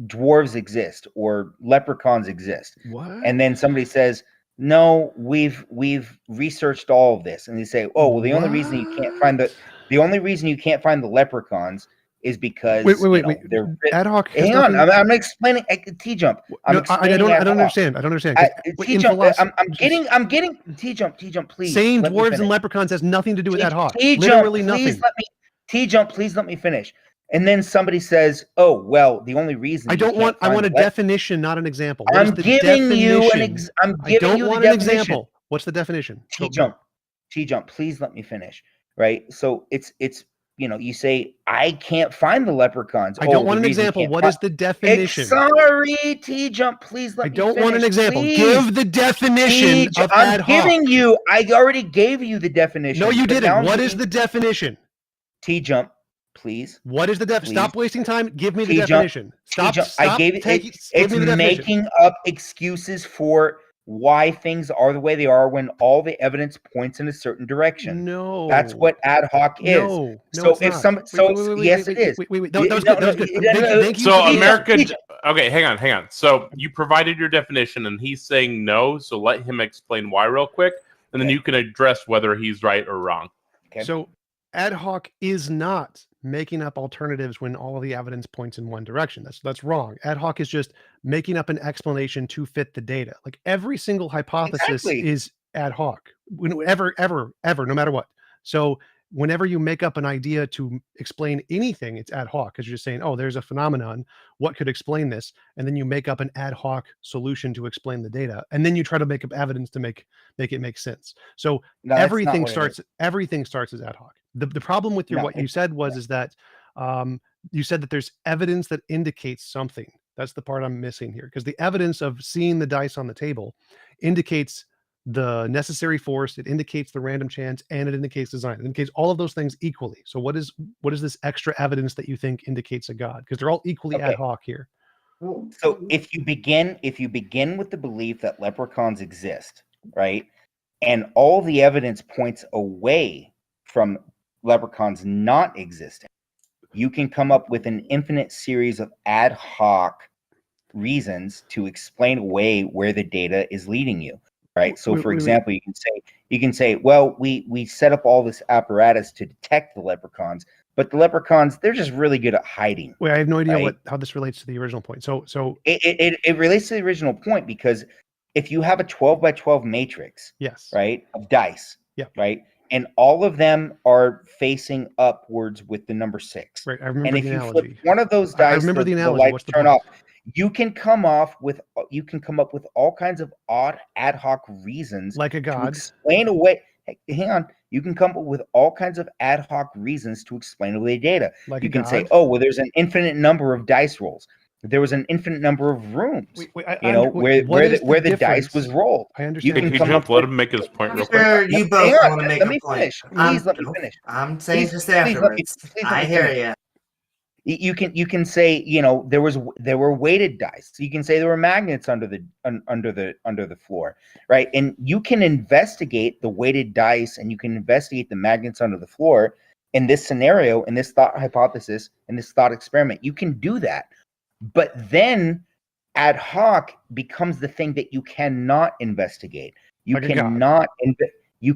dwarves exist or leprechauns exist, What? and then somebody says, no, we've researched all of this, and they say, oh well, the only reason you can't find the leprechauns is because Wait. they're Ad hoc. Has hang on, nothing- I'm explaining TJump. No, I don't understand. I don't understand. 'Cause in TJump, philosophy, I'm getting TJump, please. saying let me dwarves finish. and leprechauns has nothing to do with ad hoc. TJump, Literally please nothing. please let me finish. And then somebody says, "Oh, well, the only reason I don't want. I want a definition, not an example. What is I'm the giving you definition? I'm I giving don't you want the an definition. example. What's the definition? Go. TJump, please let me finish. Right? So it's you say I can't find the leprechauns. I don't want an example. What is the definition? Sorry, TJump, please let me finish. I don't want an example. Please. Give the definition of ad hoc. I'm giving you. I already gave you the definition. No, you but now didn't. What is the definition? TJump, please. What is the definition? Stop wasting time. Give me the TJump, definition. Stop. I gave it. It's making up excuses for why things are the way they are when all the evidence points in a certain direction. No, that's what ad hoc is. No, so it's if not. some, so yes, it is. Wait. That was good. That was good. Thank you. So America. Okay, hang on. So you provided your definition, and he's saying no. So let him explain why real quick, and then you can address whether he's right or wrong. Okay. So ad hoc is not making up alternatives when all of the evidence points in one direction. That's wrong. Ad hoc is just making up an explanation to fit the data. Like every single hypothesis is ad hoc. Ever, no matter what. So whenever you make up an idea to explain anything, it's ad hoc because you're just saying, oh, there's a phenomenon. What could explain this? And then you make up an ad hoc solution to explain the data. And then you try to make up evidence to make it make sense. So everything starts as ad hoc. The problem with what you said is that you said that there's evidence that indicates something. That's the part I'm missing here, because the evidence of seeing the dice on the table indicates the necessary force, it indicates the random chance, and it indicates design. It indicates all of those things equally. So what is this extra evidence that you think indicates a God? Because they're all equally ad hoc here. So if you begin with the belief that leprechauns exist, right, and all the evidence points away from leprechauns not existing, you can come up with an infinite series of ad hoc reasons to explain away where the data is leading you, right? So for example, you can say, well, we set up all this apparatus to detect the leprechauns, but the leprechauns, they're just really good at hiding. Wait, I have no idea how this relates to the original point. So it relates to the original point, because if you have a 12 by 12 matrix, yes, right, of dice, yeah, right, and all of them are facing upwards with the number 6. Right. I remember and if the you analogy. flip one of those dice, I remember the analogy. lights What's the turn point? off. You can come up with all kinds of odd ad hoc reasons, like a God, to explain away. Hang on. You can come up with all kinds of ad hoc reasons to explain away data. Like you a can God? say, oh, well, there's an infinite number of dice rolls. There was an infinite number of rooms, Wait, you know, where the dice was rolled. I understand. can Hey, come Jump, up let with- him make his point I'm real quick. sure you Hang both on, want to make let a me point. finish. Please let me Nope. finish. I'm saying Please- just please let me- afterwards. please let I me hear finish. you. You can say, you know, there were weighted dice. You can say there were magnets under the floor, right? And you can investigate the weighted dice, and you can investigate the magnets under the floor in this scenario, in this thought hypothesis, in this thought experiment. You can do that, but then ad hoc becomes the thing that you cannot investigate. You Like a god.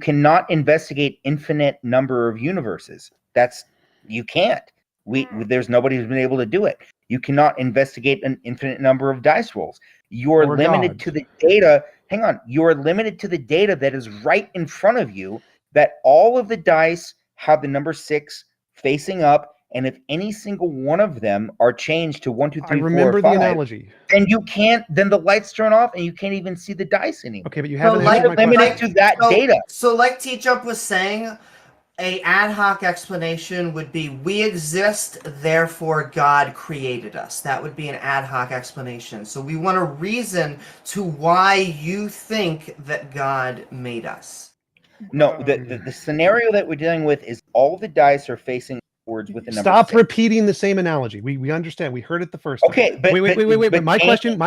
cannot investigate infinite number of universes. You can't. There's nobody who's been able to do it. You cannot investigate an infinite number of dice rolls. You're Or limited God. to the data. Hang on. You're limited to the data that is right in front of you, that all of the dice have the number 6 facing up, and if any single one of them are changed to 1, 2, 3, I 4, remember or the 5, analogy. then the lights turn off and you can't even see the dice anymore. Okay, but you So haven't like- answered my You're limited question. to that data. So like T-Jump was saying, a ad hoc explanation would be, we exist, therefore God created us. That would be an ad hoc explanation. So we want a reason to why you think that God made us. No, the scenario that we're dealing with is all the dice are facing upwards with the number Stop 6. repeating the same analogy. We understand. We heard it the first time. Okay, but wait. But my question.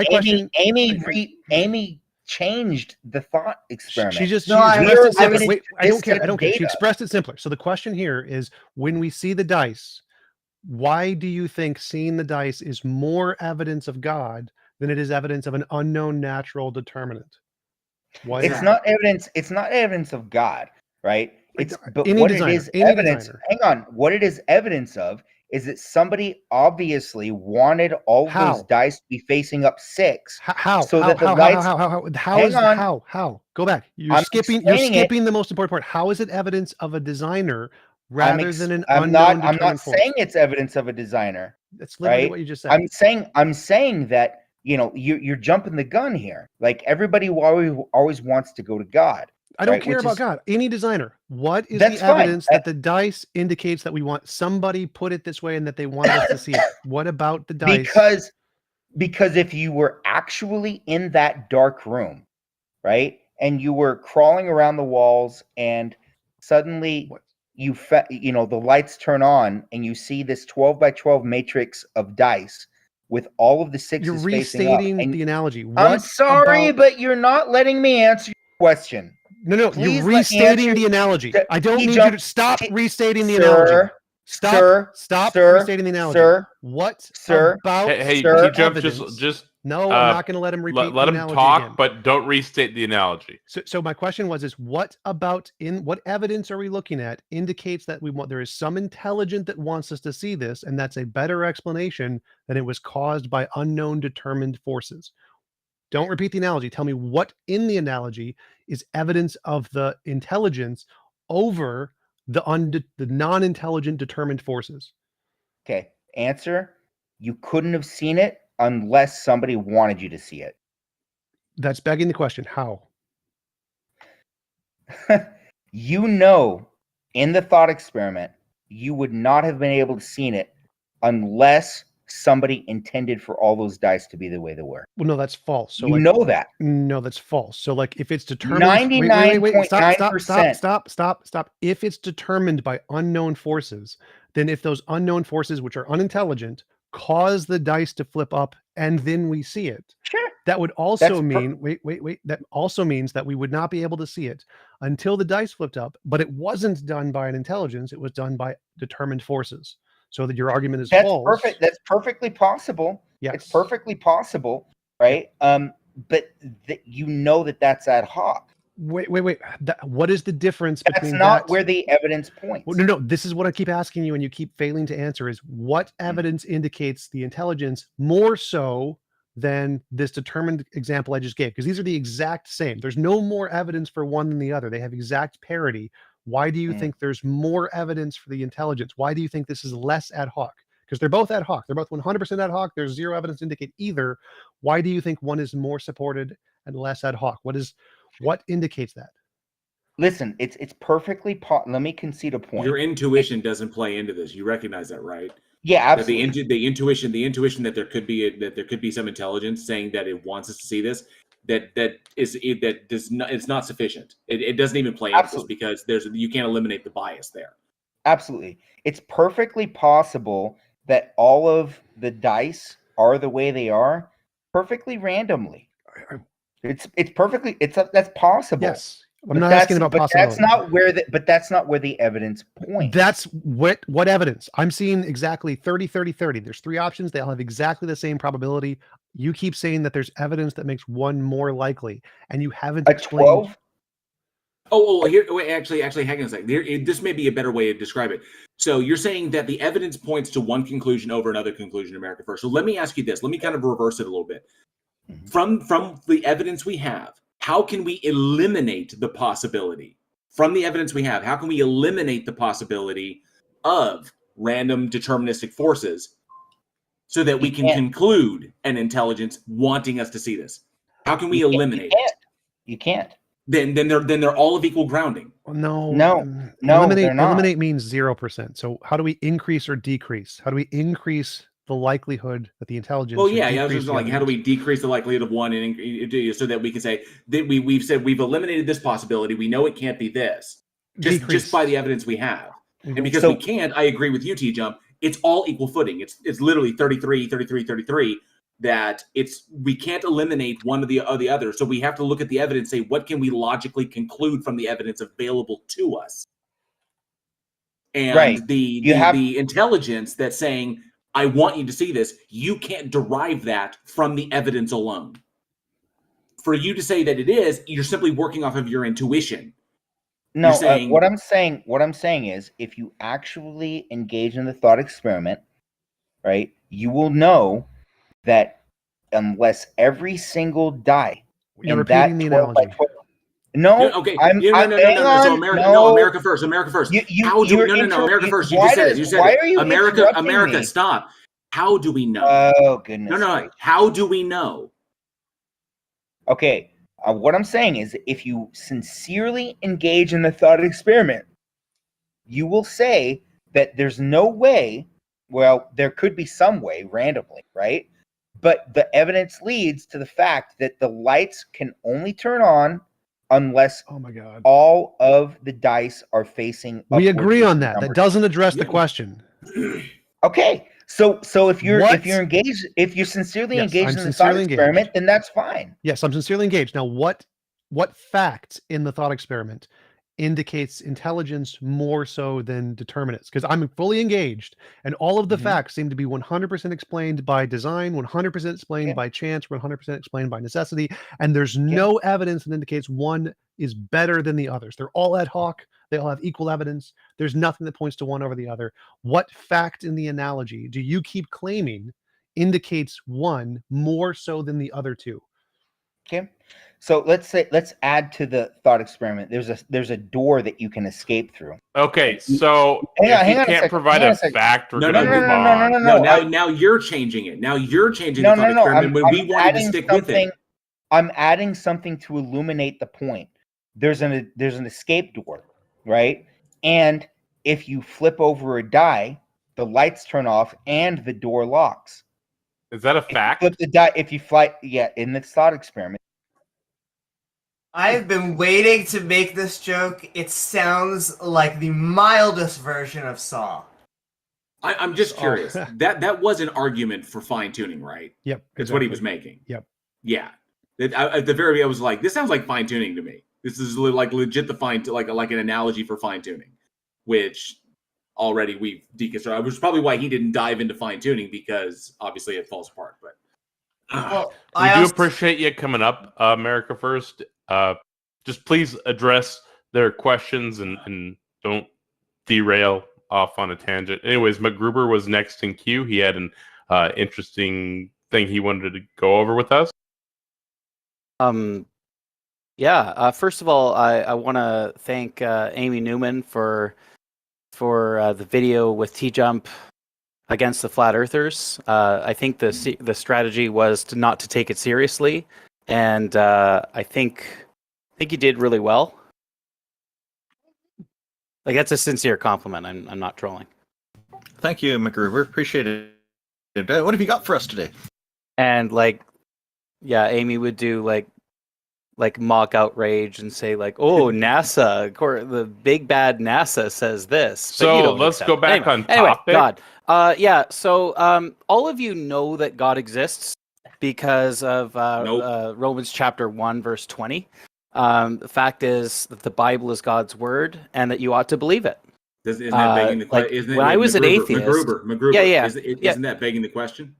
Amy changed the thought experiment. She just No, she I- expressed it simpler. limited Wait, to I don't this care. set I of don't care. She data. expressed it simpler. So the question here is, when we see the dice, why do you think seeing the dice is more evidence of God than it is evidence of an unknown natural determinant? Why? It's not evidence. It's not evidence of God, right? But Any what designer, it is any evidence. designer. Hang on. What it is evidence of is that somebody obviously wanted all of those How? dice to be facing up 6. How? So that the How? lights- Hang on. How? Go back. You're I'm skipping explaining it. the most important part. How is it evidence of a designer I'm rather ex- than an I'm unknown not determined force? saying it's evidence of a designer. That's literally right? what you just said. I'm saying that, you know, you're jumping the gun here. Like, everybody always wants to go to God. I don't right, care which about is- God. Any designer. What is That's the fine. evidence that the dice indicates that we want somebody put it this way and that they wanted us to see it? What about the dice? Because if you were actually in that dark room, right, and you were crawling around the walls, and suddenly What? the lights turn on and you see this 12 by 12 matrix of dice with all of the 6s You're facing up. restating And the analogy. I'm What sorry, about- but you're not letting me answer your question. No, Please you're let me restating answer- the analogy. I don't need you T-Jump- to stop T- restating the Sir, analogy. Stop sir, restating the analogy. sir, What sir, about Hey, Sir, the T-Jump, evidence? just No, I'm not going to let him repeat let the him analogy talk, again. but don't restate the analogy. So my question was, what evidence are we looking at indicates that there is some intelligent that wants us to see this, and that's a better explanation than it was caused by unknown determined forces. Don't repeat the analogy. Tell me what in the analogy is evidence of the intelligence over the non-intelligent determined forces. Okay. Answer: you couldn't have seen it unless somebody wanted you to see it. That's begging the question. How? You know, in the thought experiment, you would not have been able to seen it unless somebody intended for all those dice to be the way they were. Well, no, that's false. So You like, know that. no, that's false. So like, if it's determined, wait, stop. If it's determined by unknown forces, then if those unknown forces, which are unintelligent, cause the dice to flip up and then we see it, Sure. that would also That's mean, wait, that also means that we would not be able to see it until the dice flipped up, but it wasn't done by an intelligence, it was done by determined forces. So that your argument is That's false. perfect. That's perfectly possible. Yes. It's perfectly possible, right? But you know that's ad hoc. Wait. What is the difference That's between not that? where the evidence points. Well, no. This is what I keep asking you, and you keep failing to answer: is what evidence indicates the intelligence more so than this determined example I just gave? Because these are the exact same. There's no more evidence for one than the other. They have exact parity. Why do you think there's more evidence for the intelligence? Why do you think this is less ad hoc? Because they're both ad hoc. They're both 100% ad hoc. There's zero evidence to indicate either. Why do you think one is more supported and less ad hoc? What indicates that? Listen, it's perfectly let me concede a point. Your intuition doesn't play into this. You recognize that, right? Yeah, That the absolutely. intuition that there could be some intelligence saying that it wants us to see this, that does not, it's not sufficient. It doesn't even play into this Absolutely. because you can't eliminate the bias there. Absolutely. It's perfectly possible that all of the dice are the way they are perfectly randomly. It's perfectly that's possible. Yes. I'm not asking about possibility. That's not where the evidence points. That's what evidence? I'm seeing exactly 30, 30, 30. There's 3 options. They all have exactly the same probability. You keep saying that there's evidence that makes one more likely, and you haven't a explained. 12. Here, wait, actually, hang on a second. This may be a better way to describe it. So you're saying that the evidence points to one conclusion over another conclusion in America First. So let me ask you this. Let me kind of reverse it a little bit. From the evidence we have, how can we eliminate the possibility? From the evidence we have, how can we eliminate the possibility of random deterministic forces so that we can conclude an intelligence wanting us to see this? How can we eliminate it? You can't. Then they're all of equal grounding. No, they're not. Eliminate means 0%. So how do we increase or decrease? How do we increase the likelihood that the intelligence? Well, yeah, I was just like, how do we decrease the likelihood of one and so that we can say that we've said we've eliminated this possibility. We know it can't be this just by the evidence we have. And because we can't, I agree with you, TJump. It's all equal footing. It's literally 33, 33, 33. That we can't eliminate one of the other. So we have to look at the evidence, say, what can we logically conclude from the evidence available to us? And the intelligence that's saying, I want you to see this, you can't derive that from the evidence alone. For you to say that it is, you're simply working off of your intuition. No, what I'm saying is, if you actually engage in the thought experiment, right, you will know that unless every single die you're repeating the analogy. No, okay. No. So America first. America first. America first. You just said it. You said it. America. Stop. How do we know? Oh goodness. No. How do we know? Okay. What I'm saying is, if you sincerely engage in the thought experiment, you will say that there's no way. Well, there could be some way randomly, right? But the evidence leads to the fact that the lights can only turn on unless all of the dice are facing. We agree on that. That doesn't address the question. Okay, so if you're engaged, if you're sincerely engaged in the thought experiment, then that's fine. Yes, I'm sincerely engaged. Now, what fact in the thought experiment indicates intelligence more so than determinants? Because I'm fully engaged, and all of the facts seem to be 100% explained by design, 100% explained by chance, 100% explained by necessity, and there's no evidence that indicates one is better than the others. They're all ad hoc. They all have equal evidence. There's nothing that points to one over the other. What fact in the analogy do you keep claiming indicates one more so than the other two? Okay. So let's add to the thought experiment. There's a door that you can escape through. Okay, so if you can't provide a fact, we're gonna move on. No. Now you're changing it. Now you're changing the thought experiment when we wanted to stick with it. I'm adding something to illuminate the point. There's an escape door, right? And if you flip over a die, the lights turn off and the door locks. Is that a fact? Flip the die. If you fly, in the thought experiment. I've been waiting to make this joke. It sounds like the mildest version of Saw. I'm just curious. That was an argument for fine tuning, right? Yep. That's what he was making. Yep. Yeah. At the very end, I was like, this sounds like fine tuning to me. This is like legit like an analogy for fine tuning, which already we've deconstructed. Which is probably why he didn't dive into fine tuning, because obviously it falls apart. But we do appreciate you coming up, America First. Just please address their questions and don't derail off on a tangent. Anyways, McGruber was next in queue. He had an interesting thing he wanted to go over with us. First of all, I want to thank Amy Newman for the video with TJump against the flat earthers. I think the strategy was not to take it seriously, and I think you did really well. Like, that's a sincere compliment. I'm not trolling. Thank you, McGruber. Appreciate it. What have you got for us today? And Amy would do like mock outrage and say like, "Oh, NASA, the big bad NASA says this." But So let's go back on topic. God. So all of you know that God exists because of Romans chapter 1, verse 20. The fact is that the Bible is God's word and that you ought to believe it. Isn't that begging the question? When I was an atheist, McGruber. Isn't that begging the question?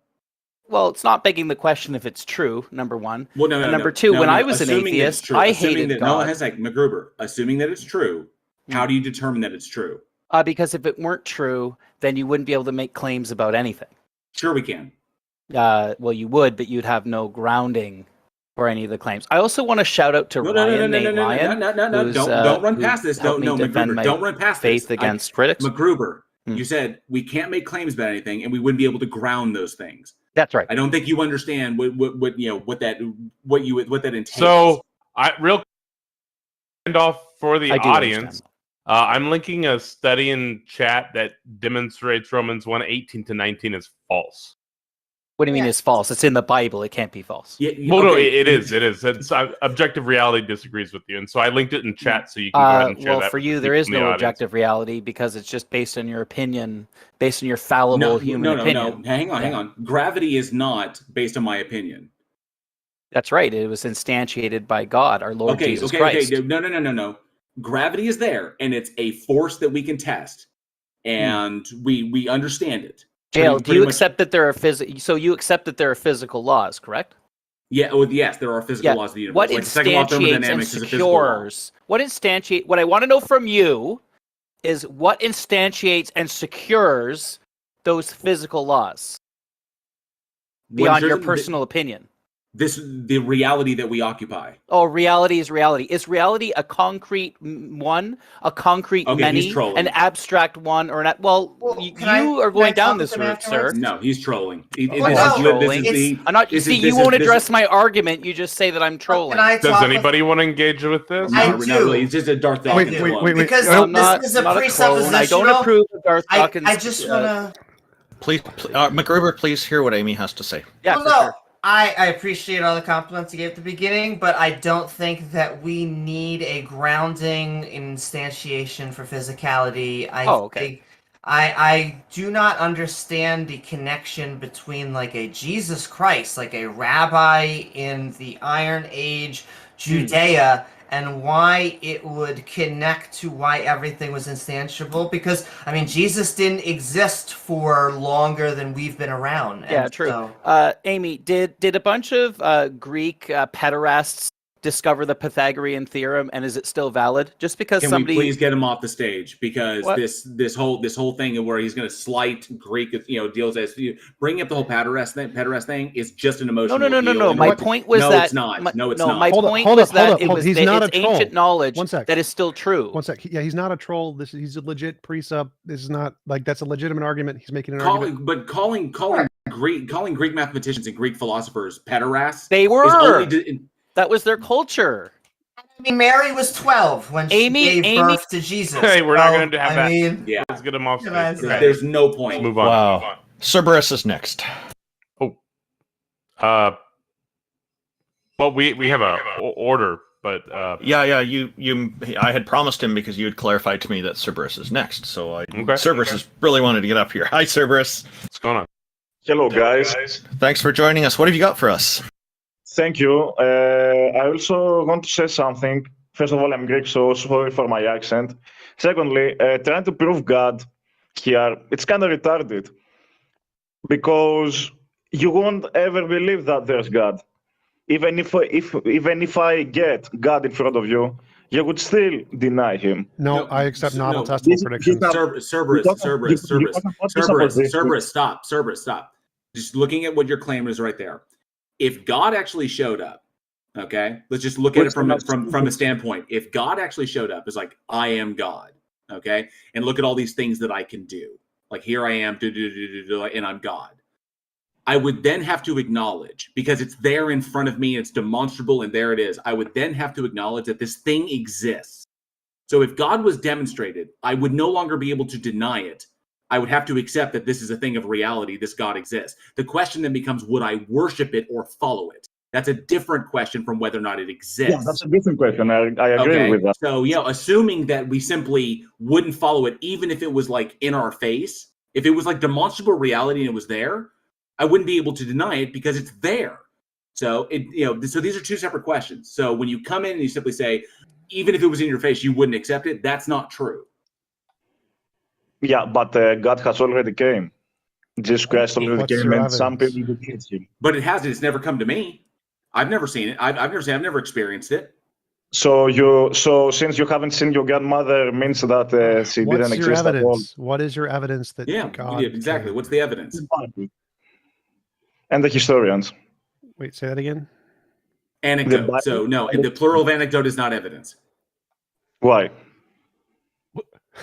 Well, it's not begging the question if it's true, number one. Well, no, number two, when I was an atheist, I hated God. No, McGruber. Assuming that it's true, how do you determine that it's true? Because if it weren't true, then you wouldn't be able to make claims about anything. Sure, we can. Well, you would, but you'd have no grounding for any of the claims. I also want to shout out to Ryan. No. Don't run past this. No, McGruber. Don't run past faith against critics. McGruber, you said we can't make claims about anything, and we wouldn't be able to ground those things. That's right. I don't think you understand what that entails. So, real end off for the audience. I'm linking a study in chat that demonstrates Romans 1:18-19 is false. What do you mean is false? It's in the Bible. It can't be false. No, it is. It's objective reality disagrees with you, and so I linked it in chat so you can go ahead and share that. Well, for you, there is no objective reality because it's just based on your opinion, based on your fallible human opinion. No. Hang on. Gravity is not based on my opinion. That's right. It was instantiated by God, our Lord Jesus Christ. Okay. No. Gravity is there, and it's a force that we can test, and we understand it. Jail, do you accept that there are So you accept that there are physical laws, correct? Yeah. Well, yes, there are physical laws of the universe. What instantiates and secures? What I want to know from you is what instantiates and secures those physical laws beyond your personal opinion. The reality that we occupy. Oh, reality is reality. Is reality a concrete one, a concrete many, an abstract one, or an? You are going down this route, sir. No, he's trolling. I'm not. You won't address my argument. You just say that I'm trolling. Does anybody want to engage with this? I do. Not really. It's just a Darth Dawkins. Wait. Because this is a presuppositional. I don't approve of Darth Dawkins. I just want to. Please, McGruber, please hear what Amy has to say. Yeah, sure. I appreciate all the compliments you gave at the beginning, but I don't think that we need a grounding instantiation for physicality. I do not understand the connection between like a Jesus Christ, like a rabbi in the Iron Age Judea, and why it would connect to why everything was instantiable. Because, I mean, Jesus didn't exist for longer than we've been around. Yeah, true. So... Amy, did a bunch of Greek pederasts discover the Pythagorean theorem, and is it still valid? Just because we please get him off the stage, because this whole thing where he's going to slight Greek, deals as bringing up the whole pederast thing is just an emotional. No. My point was that it's not. No, it's not. not. My point was that it was ancient knowledge One sec. that is still true. One sec. Yeah, he's not a troll. He's a legit precept. This is not like that's a legitimate argument. He's making an argument. But calling Greek mathematicians and Greek philosophers pederasts. They were. That was their culture. I mean, Mary was 12 when she gave birth to Jesus. Hey, we're not going to have that. Let's get him off stage. There's no point. Let's move on. Wow. Cerberus is next. Oh. Well, we have a order, but I had promised him because you had clarified to me that Cerberus is next. So Cerberus has really wanted to get up here. Hi, Cerberus. What's going on? Hello, guys. Thanks for joining us. What have you got for us? Thank you. I also want to say something. First of all, I'm Greek, so sorry for my accent. Secondly, trying to prove God here, it's kind of retarded. Because you won't ever believe that there's God. Even if I get God in front of you, you would still deny him. No, I accept novel testable predictions. Cerberus, stop. Just looking at what your claim is right there. If God actually showed up, okay, let's just look at it from the standpoint. If God actually showed up, it's like, I am God, okay, and look at all these things that I can do. Like, here I am, and I'm God. I would then have to acknowledge, because it's there in front of me, it's demonstrable, and there it is. I would then have to acknowledge that this thing exists. So if God was demonstrated, I would no longer be able to deny it. I would have to accept that this is a thing of reality. This God exists. The question then becomes, would I worship it or follow it? That's a different question from whether or not it exists. Yeah, that's a different question. I agree with that. So, assuming that we simply wouldn't follow it, even if it was like in our face, if it was like demonstrable reality and it was there, I wouldn't be able to deny it because it's there. So so these are two separate questions. So when you come in and you simply say, even if it was in your face, you wouldn't accept it, that's not true. Yeah, but God has already came. Jesus Christ already came, and some people will hate him. But it hasn't. It's never come to me. I've never seen it. I've never experienced it. So since you haven't seen your grandmother, means that she didn't exist at all. What is your evidence that God? Yeah, exactly. What's the evidence? And the historians. Wait, say that again. Anecdote. So no, the plural of anecdote is not evidence. Why?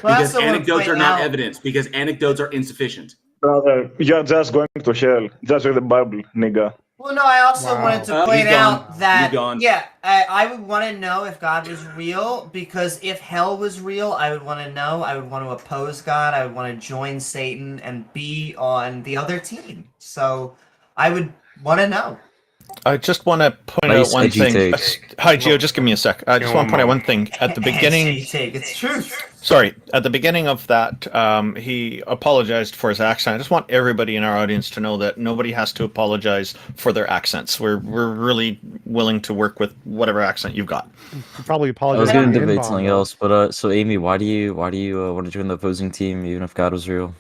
Because anecdotes are not evidence. Because anecdotes are insufficient. Brother, you're just going to hell. Just read the Bible, nigga. Well, no, I also wanted to point out that, yeah, I would want to know if God was real, because if hell was real, I would want to know, I would want to oppose God, I would want to join Satan and be on the other team. So I would want to know. I just want to point out one thing. Hi, Gio, just give me a sec. I just want to point out one thing. At the beginning... It's truth. Sorry, at the beginning of that, he apologized for his accent. I just want everybody in our audience to know that nobody has to apologize for their accents. We're really willing to work with whatever accent you've got. You probably apologize. I was going to debate something else, but so Amy, why do you want to join the opposing team, even if God was real?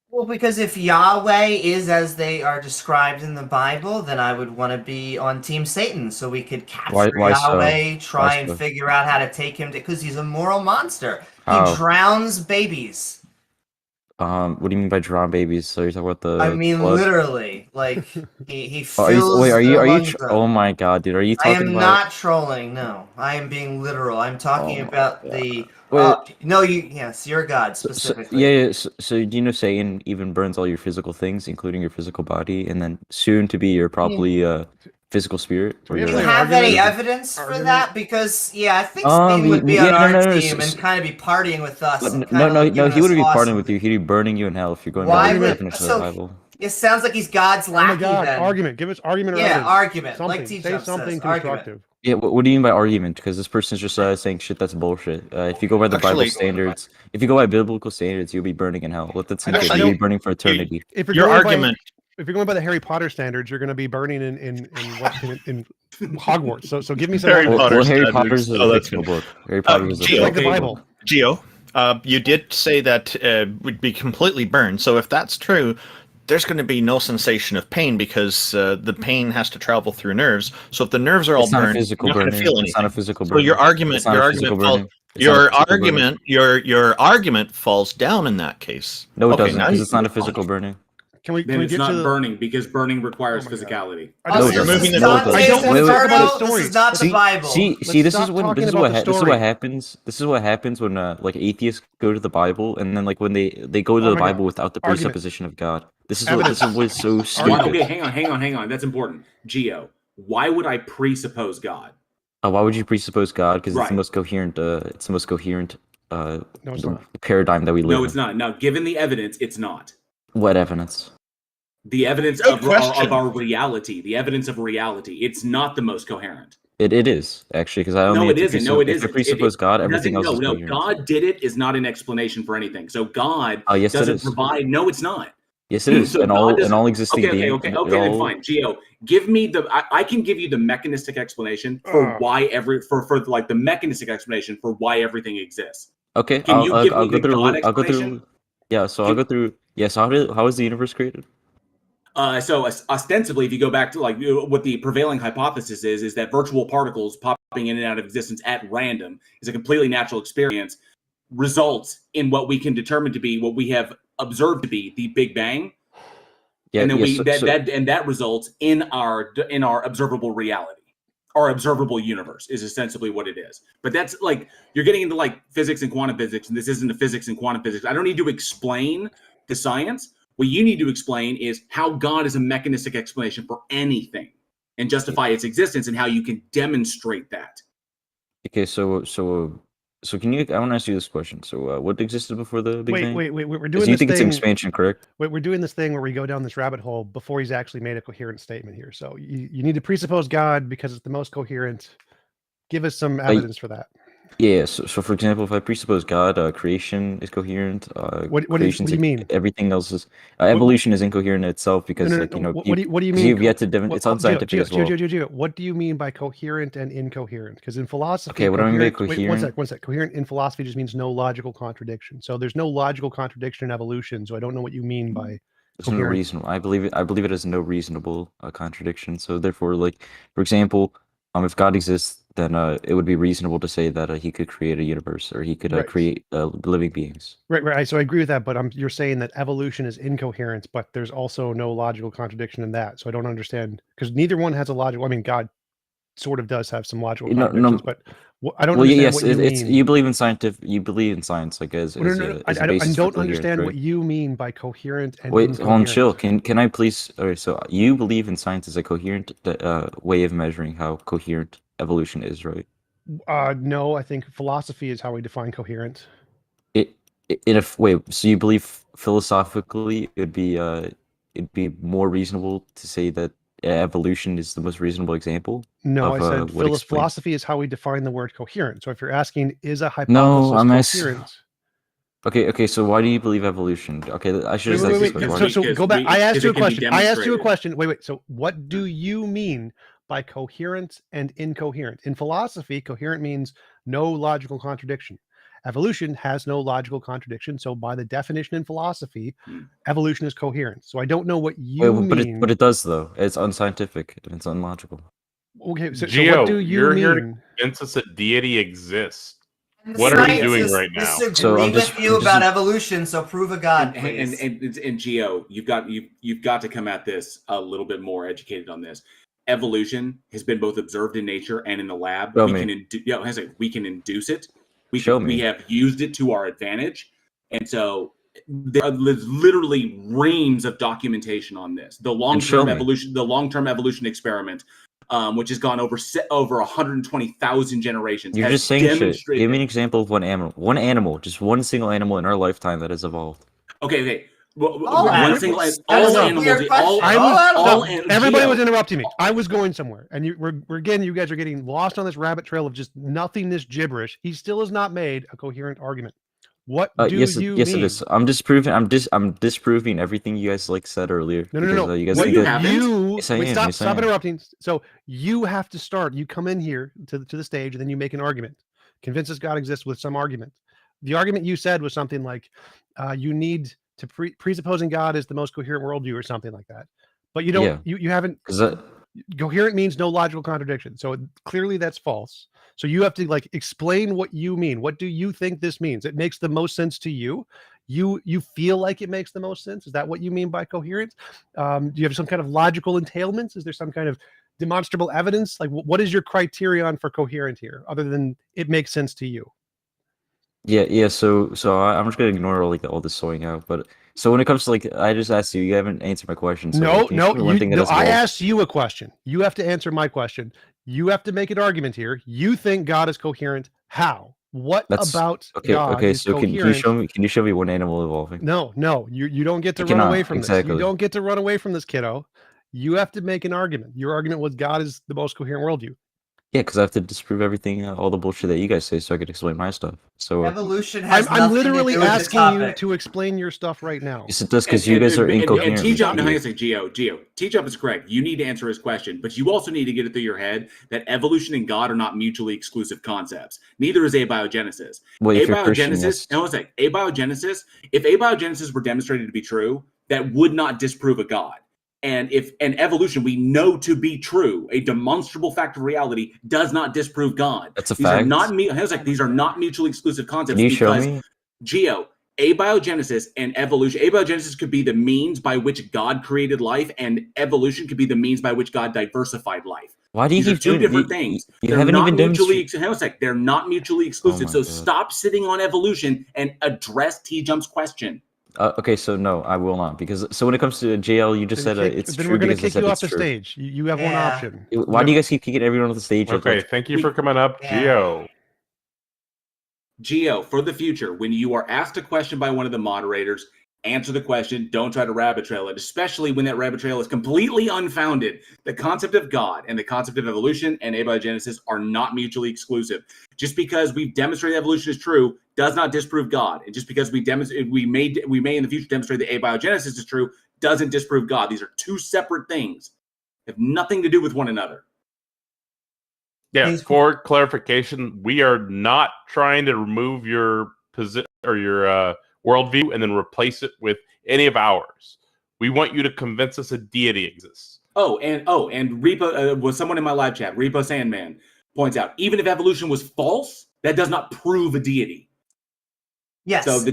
Well, because if Yahweh is as they are described in the Bible, then I would want to be on Team Satan, so we could capture Yahweh, try and figure out how to take him, because he's a moral monster. He drowns babies. What do you mean by drown babies? So you're talking about the? I mean, blood? Literally, like he fills. Are you? Oh my God, dude! Are you talking about? I am not trolling. No, I am being literal. I'm talking about the. Yes, your God specifically. So do you know Satan even burns all your physical things, including your physical body, and then soon to be your probably physical spirit? Do you have any evidence for that? Because I think Satan would be on our team and kind of be partying with us. No, he wouldn't be partying with you. He'd be burning you in hell if you're going by the definition of the Bible. It sounds like he's God's lackey. Oh my God! Then. Argument. Give us argument. Argument. Something. Like Say something constructive. Yeah, what do you mean by argument? Because this person's just saying shit that's bullshit. If you go by the Bible standards, biblical standards, you'll be burning in hell. Let that sink in. You'll be burning for eternity. If you're going by the Harry Potter standards, you're going to be burning in Hogwarts. So give me some. Harry Potter. Harry Potter's a fictional book. Harry Potter is like the Bible. Gio, you did say that would be completely burned. So if that's true, there's going to be no sensation of pain because the pain has to travel through nerves. So if the nerves are all burned, you're not going to feel anything. It's not a physical burning. So your argument falls down in that case. No, it doesn't, because it's not a physical burning. Then it's not burning, because burning requires physicality. You're moving the This is not the Bible. See, this is what happens. This is what happens when like atheists go to the Bible, and then like when they go to the Bible without the presupposition of God. This is what's so stupid. Okay, hang on. That's important. Gio, why would I presuppose God? Why would you presuppose God? Because it's the most coherent. Paradigm that we live in. No, it's not. Now, given the evidence, it's not. What evidence? The evidence of our reality. The evidence of reality. It's not the most coherent. It is, actually, because I don't know. No, it isn't. No, it isn't. If you presuppose God, everything else is coherent. No, God did it is not an explanation for anything. So God doesn't provide. No, it's not. Yes, it is. So all existing beings. Okay, then fine. Gio, give me I can give you the mechanistic explanation for why the mechanistic explanation for why everything exists. Okay, I'll go through. Yeah, so I'll go through. Yes, how is the universe created? So ostensibly, if you go back to like what the prevailing hypothesis is that virtual particles popping in and out of existence at random is a completely natural experience, results in what we can determine to be what we have observed to be the Big Bang. Yeah, and then that results in our observable reality. Our observable universe is ostensibly what it is. But that's like you're getting into like physics and quantum physics, and this isn't a physics and quantum physics. I don't need to explain the science. What you need to explain is how God is a mechanistic explanation for anything and justify its existence and how you can demonstrate that. Okay, so So can you? I want to ask you this question. So what existed before the Big Bang? Wait. We're doing So this you think it's thing. expansion, correct? We're doing this thing where we go down this rabbit hole before he's actually made a coherent statement here. So you need to presuppose God because it's the most coherent. Give us some evidence for that. Yeah. So for example, if I presuppose God, creation is coherent. What do you mean? Everything else is evolution is incoherent in itself because What do you mean? You've yet to it's unscientific as well. What do you mean by coherent and incoherent? Because in philosophy, okay, what do I mean by coherent? Wait, one sec. Coherent in philosophy just means no logical contradiction. So there's no logical contradiction in evolution. So I don't know what you mean by. There's no reasonable. I believe it has no reasonable contradiction. So therefore, like for example, if God exists, then it would be reasonable to say that he could create a universe or he could create living beings. Right. So I agree with that, but you're saying that evolution is incoherent, but there's also no logical contradiction in that. So I don't understand because neither one has a logical. I mean, God sort of does have some logical contradictions, but I don't understand what you mean. You believe in scientific. You believe in science, like as I don't understand what you mean by coherent and wait. incoherent. Hold on, chill. Can I please? Okay, so you believe in science as a coherent way of measuring how coherent evolution is, right? No, I think philosophy is how we define coherent. So you believe philosophically it'd be more reasonable to say that evolution is the most reasonable example? No, I said philosophy is how we define the word coherent. So if you're asking, is a hypothesis coherent? Okay. So why do you believe evolution? Okay, I should have asked this question. So go back. I asked you a question. Wait. So what do you mean by coherent and incoherent? In philosophy, coherent means no logical contradiction. Evolution has no logical contradiction. So by the definition in philosophy, evolution is coherent. So I don't know what you mean. But it does though. It's unscientific. It's unlogical. Okay, so Gio, what do you you're mean? here to convince us that deity exists. What are we doing right now? Disagree with you about evolution, so prove a god, please. And Gio, you've got to come at this a little bit more educated on this. Evolution has been both observed in nature and in the lab. We can induce it. We have used it to our advantage, and so there's literally reams of documentation on this. The long-term evolution experiment, which has gone over 120,000 generations. You're just saying shit. Give me an example of one animal, just one single animal in our lifetime that has evolved. Okay. Everybody was interrupting me. I was going somewhere, and you guys are getting lost on this rabbit trail of just nothingness gibberish. He still has not made a coherent argument. What do you mean? Yes, it is. I'm disproving everything you guys said earlier. No. You guys stop interrupting. So you have to start. You come in here to the stage, and then you make an argument. Convince us God exists with some argument. The argument you said was something like, you need to presupposing God is the most coherent worldview or something like that. But you don't, you haven't, coherent means no logical contradiction. So clearly that's false. So you have to explain what you mean. What do you think this means? It makes the most sense to you. You feel like it makes the most sense. Is that what you mean by coherent? Do you have some kind of logical entailments? Is there some kind of demonstrable evidence? What is your criterion for coherent here other than it makes sense to you? Yeah. So I'm just gonna ignore all this sorting out. But so when it comes to I just asked you, you haven't answered my question. So I asked you a question. You have to answer my question. You have to make an argument here. You think God is coherent. How? What about God is coherent? Can you show me one animal evolving? No. You don't get to run away from this. You don't get to run away from this, kiddo. You have to make an argument. Your argument was God is the most coherent worldview. Yeah, because I have to disprove everything, all the bullshit that you guys say, so I could explain my stuff. So evolution has I'm literally asking you to explain your stuff right now. Yes, it does, because you guys are incoherent. And Gio, T-Jump is correct. You need to answer his question, but you also need to get it through your head that evolution and God are not mutually exclusive concepts. Neither is abiogenesis. Well, abiogenesis. If abiogenesis were demonstrated to be true, that would not disprove a God. And if an evolution we know to be true, a demonstrable fact of reality, does not disprove God. That's a fact. These are not mutually exclusive concepts. Can you show me? Gio, abiogenesis and evolution. Abiogenesis could be the means by which God created life, and evolution could be the means by which God diversified life. Why do you keep doing two different things? You haven't even They're not mutually exclusive. So stop sitting on evolution and address T-Jump's question. Okay, so no, I will not, because when it comes to JL, you just said it's true. Then we're going to kick you off the stage. You have one option. Why do you guys keep kicking everyone off the stage? Okay, thank you for coming up, Gio. Geo, for the future, when you are asked a question by one of the moderators, answer the question. Don't try to rabbit trail it, especially when that rabbit trail is completely unfounded. The concept of God and the concept of evolution and abiogenesis are not mutually exclusive. Just because we've demonstrated evolution is true does not disprove God. And just because we may in the future demonstrate that abiogenesis is true doesn't disprove God. These are two separate things. They have nothing to do with one another. Yeah, for clarification, we are not trying to remove your position or your worldview and then replace it with any of ours. We want you to convince us a deity exists. And Repo was someone in my live chat. Repo Sandman points out, even if evolution was false, that does not prove a deity. Yes. So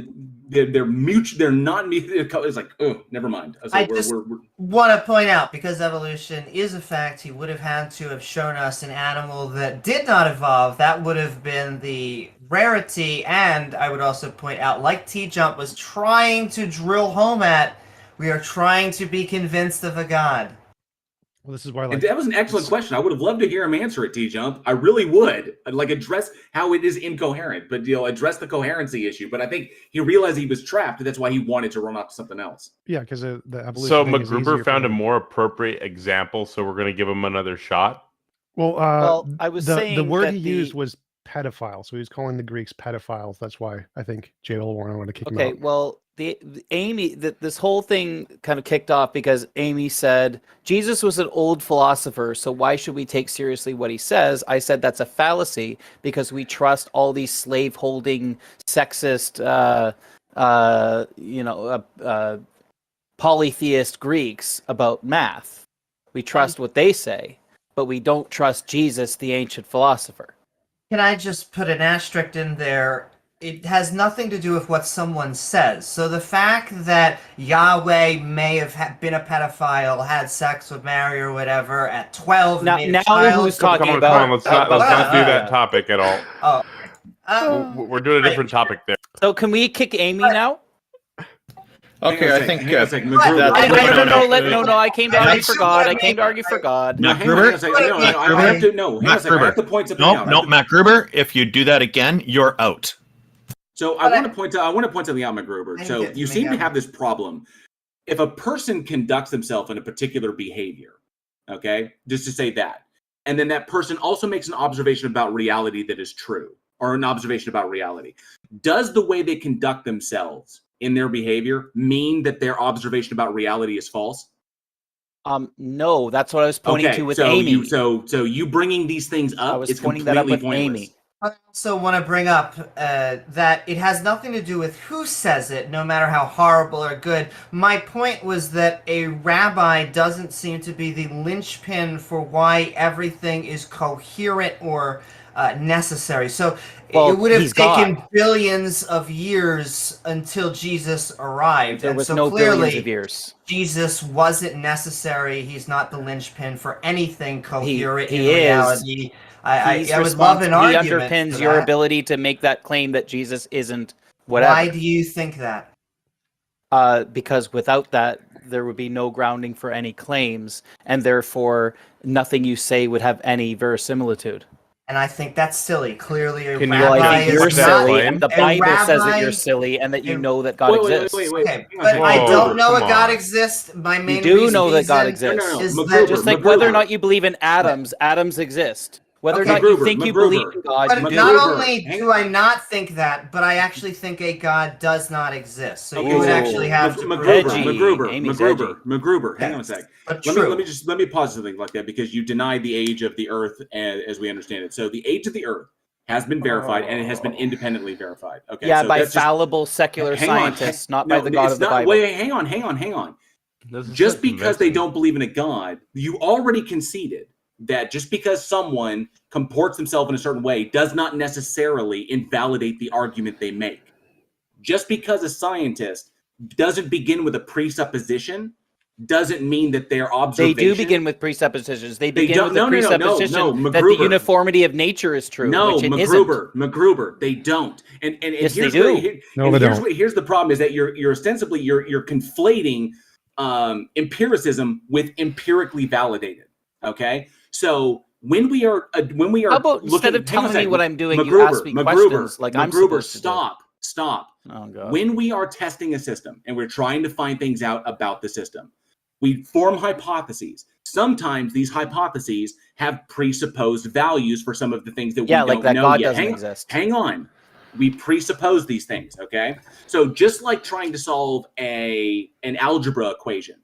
they're mutual. They're not. It's like, oh, never mind. I just want to point out, because evolution is a fact, he would have had to have shown us an animal that did not evolve. That would have been the rarity. And I would also point out, like TJump was trying to drill home at, we are trying to be convinced of a god. Well, this is why that was an excellent question. I would have loved to hear him answer it, TJump. I really would. I'd address how it is incoherent, but address the coherency issue. But I think he realized he was trapped, and that's why he wanted to run off to something else. Yeah, because the evolution. So MacGruber found a more appropriate example, so we're going to give him another shot. Well, I was the saying word he used was pedophile, so he was calling the Greeks pedophiles. That's why I think J.L. Warner wanted to kick him out. Okay, well, this whole thing kind of kicked off because Amy said Jesus was an old philosopher, so why should we take seriously what he says? I said that's a fallacy because we trust all these slave-holding, sexist, polytheist Greeks about math. We trust what they say, but we don't trust Jesus, the ancient philosopher. Can I just put an asterisk in there? It has nothing to do with what someone says. So the fact that Yahweh may have been a pedophile, had sex with Mary or whatever at 12, now who's talking about? Come on, let's not do that topic at all. We're doing a different topic there. So can we kick Amy now? Okay, I think no, I came to argue for God. I came to argue for God. Matt Gruber? I have to point something out. No, Matt Gruber, if you do that again, you're out. So I want to point something out, MacGruber. So you seem to have this problem. If a person conducts themselves in a particular behavior, okay, just to say that, and then that person also makes an observation about reality that is true, or an observation about reality, does the way they conduct themselves in their behavior mean that their observation about reality is false? No, that's what I was pointing to with Amy. So you bringing these things up, I was pointing that up with Amy. I also want to bring up that it has nothing to do with who says it, no matter how horrible or good. My point was that a rabbi doesn't seem to be the linchpin for why everything is coherent or necessary. So it would have taken billions of years until Jesus arrived. There was no billions of years. Jesus wasn't necessary. He's not the linchpin for anything coherent in he reality. Is. I would love an argument. He underpins your ability to make that claim that Jesus isn't whatever. Why do you think that? Because without that, there would be no grounding for any claims, and therefore nothing you say would have any verisimilitude. And I think that's silly. Clearly, a rabbi I think you're is silly, and the Bible says that you're silly, and that you know that God exists. Okay, but I don't know that God exists. My main you do know that God exists. Is that just like whether or not you believe in atoms, atoms exist. Whether or not you think you believe in God, but you do. Not only do I not think that, but I actually think a God does not exist. So you would actually have to MacGruber. Hang on a sec. Let me pause something like that, because you deny the age of the Earth as we understand it. So the age of the Earth has been verified, and it has been independently verified. Okay. Yeah, so by fallible secular scientists, not by the God of the Bible. Wait, hang on. Just because they don't believe in a God, you already conceded that just because someone comports themselves in a certain way does not necessarily invalidate the argument they make. Just because a scientist doesn't begin with a presupposition doesn't mean that their observation... They do begin with presuppositions. They begin with the presupposition that the uniformity of nature is true, which it isn't. MacGruber, they don't. And yes, here's they do. Here's the problem, is that you're ostensibly you're conflating empiricism with empirically validated. Okay, so when we are How about instead of telling me what I'm doing, you ask me questions like I'm supposed to Stop. Oh, God. When we are testing a system and we're trying to find things out about the system, we form hypotheses. Sometimes these hypotheses have presupposed values for some of the things that we don't know God yet. doesn't exist. Hang on. We presuppose these things, okay? So just like trying to solve an algebra equation,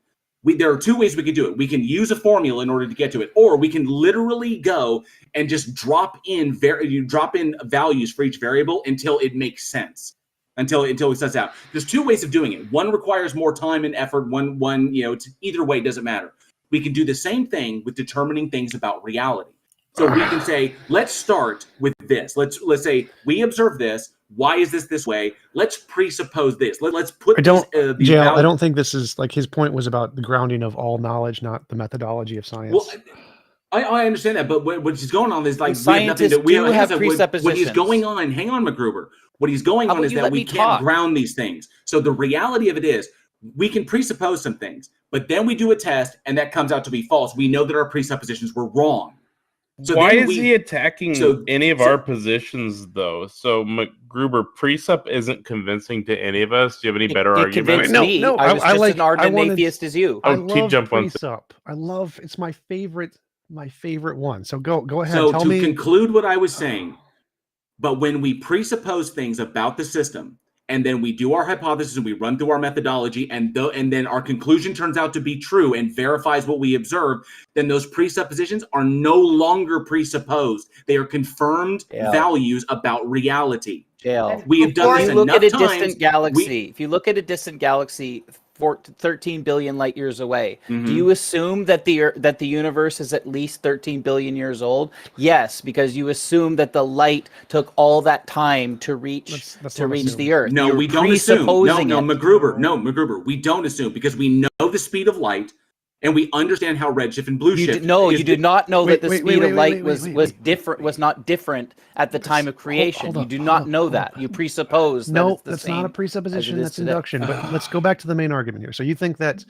there are two ways we can do it. We can use a formula in order to get to it, or we can literally go and just drop in values for each variable until it makes sense, until it sets out. There's two ways of doing it. One requires more time and effort. One, it's either way, it doesn't matter. We can do the same thing with determining things about reality. So we can say, let's start with this. Let's say we observe this. Why is this way? Let's presuppose this. Let's put JL, I don't think this is like his point was about the grounding of all knowledge, not the methodology of science. Well, I understand that, but what's going on is like scientists have presuppositions. What is going on? Hang on, MacGruber. What is going on is that we can't ground these things. So the reality of it is, we can presuppose some things, but then we do a test, and that comes out to be false. We know that our presuppositions were wrong. So why is he attacking any of our positions, though? So MacGruber, presup isn't convincing to any of us. Do you have any better arguments? No, I was just as ardent atheist as you. I love presup. It's my favorite one. So go ahead. So tell to me. conclude what I was saying, but when we presuppose things about the system, and then we do our hypothesis and we run through our methodology, and then our conclusion turns out to be true and verifies what we observe, then those presuppositions are no longer presupposed. They are confirmed values about reality. We have done this enough times. If you look at a distant galaxy 13 billion light years away, do you assume that the universe is at least 13 billion years old? Yes, because you assume that the light took all that time to reach the Earth. No, we don't assume. No, MacGruber, we don't assume, because we know the speed of light and we understand how redshift and blueshift. You did not know that the speed of light was not different at the time of creation. You do not know that. You presuppose. No, that's not a presupposition. That's induction. But let's go back to the main argument here. So you think that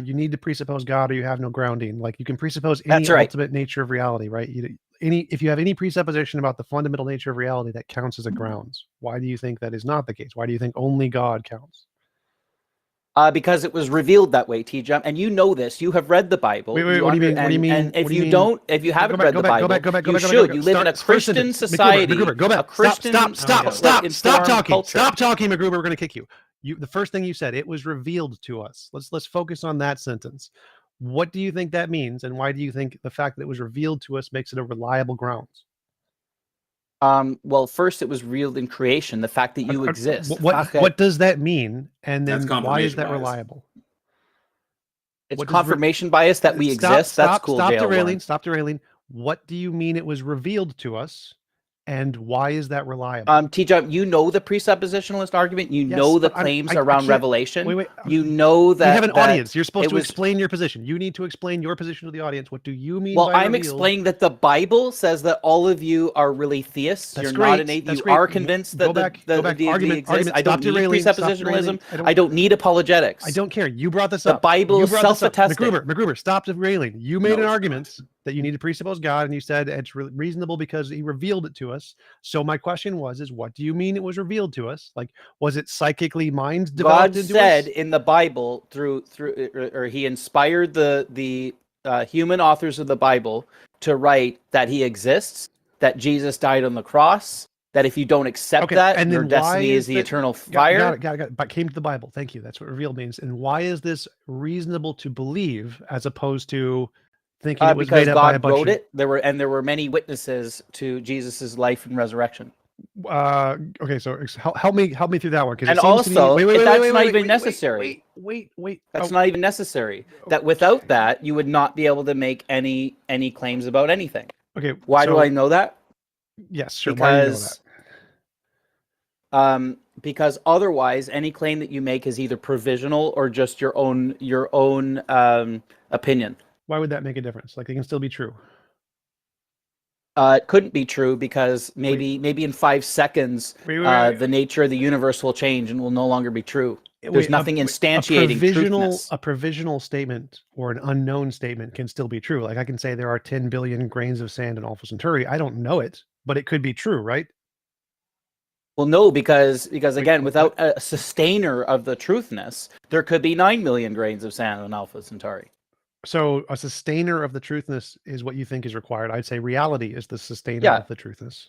you need to presuppose God, or you have no grounding. Like you can presuppose any ultimate nature of reality, right? If you have any presupposition about the fundamental nature of reality, that counts as a grounds. Why do you think that is not the case? Why do you think only God counts? Because it was revealed that way, TJump, and you know this. You have read the Bible. What do you mean? And if you haven't read the Bible, you should. You live in a Christian society. Go back. Stop talking. Stop talking, MacGruber. We're going to kick you. The first thing you said, it was revealed to us. Let's focus on that sentence. What do you think that means, and why do you think the fact that it was revealed to us makes it a reliable grounds? Well, first it was revealed in creation, the fact that you exist. What does that mean? And then why is that reliable? It's confirmation bias that we exist. That's cool. Stop derailing. What do you mean it was revealed to us? And why is that reliable? TJump, you know the presuppositionalist argument. You know the claims around revelation. Wait. You know that we have an audience. You're supposed to explain your position. You need to explain your position to the audience. What do you mean? Well, I'm explaining that the Bible says that all of you are really theists. You're not an atheist. You are convinced that the deity exists. I don't need presuppositionalism. I don't need apologetics. I don't care. You brought this up. The Bible is self-attesting. MacGruber, stop derailing. You made an argument that you need to presuppose God, and you said it's reasonable because he revealed it to us. So my question is what do you mean it was revealed to us? Like, was it psychically mind developed into us? God said in the Bible or he inspired the human authors of the Bible to write that he exists, that Jesus died on the cross, that if you don't accept that, and your destiny is the eternal fire. Got it. But came to the Bible. Thank you. That's what revealed means. And why is this reasonable to believe as opposed to thinking it was because made up God by a bunch wrote it. There were many witnesses to Jesus's life and resurrection. Okay, so help me through that one, because and also that's not even necessary. Wait. That's not even necessary. That without that, you would not be able to make any claims about anything. Okay. Why do I know that? Yes, sure. Why do you know that? Because otherwise, any claim that you make is either provisional or just your own opinion. Why would that make a difference? Like, it can still be true. It couldn't be true because maybe in 5 seconds, the nature of the universe will change and will no longer be true. There's nothing instantiating truthness. A provisional statement or an unknown statement can still be true. Like I can say there are 10 billion grains of sand in Alpha Centauri. I don't know it, but it could be true, right? Well, no, because again, without a sustainer of the truthness, there could be 9 million grains of sand on Alpha Centauri. So a sustainer of the truthness is what you think is required. I'd say reality is the sustainer of the truthness.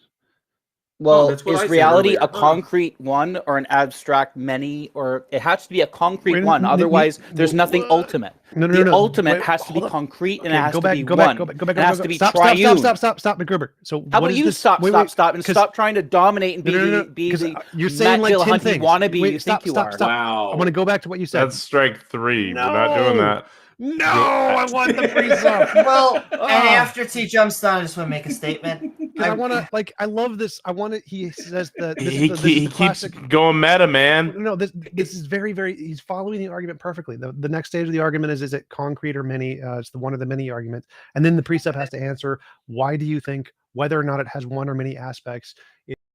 Well, is reality a concrete one or an abstract many, or it has to be a concrete one? Otherwise, there's nothing ultimate. The ultimate has to be concrete and it has to be one. It has to be triune. Stop, McGruber. So how about you stop and stop trying to dominate and be the you're saying Matt like 10 Dillahunty things. wannabe you think you are. Wow. I want to go back to what you said. That's strike 3. We're not doing that. No, I want the precept. Well, and after TJumps done, I just want to make a statement. I want to, like, I love this. I want to, he says that he keeps going meta, man. No, this is very, very, he's following the argument perfectly. The next stage of the argument is it concrete or many? It's the one of the many argument. And then the precept has to answer, why do you think whether or not it has one or many aspects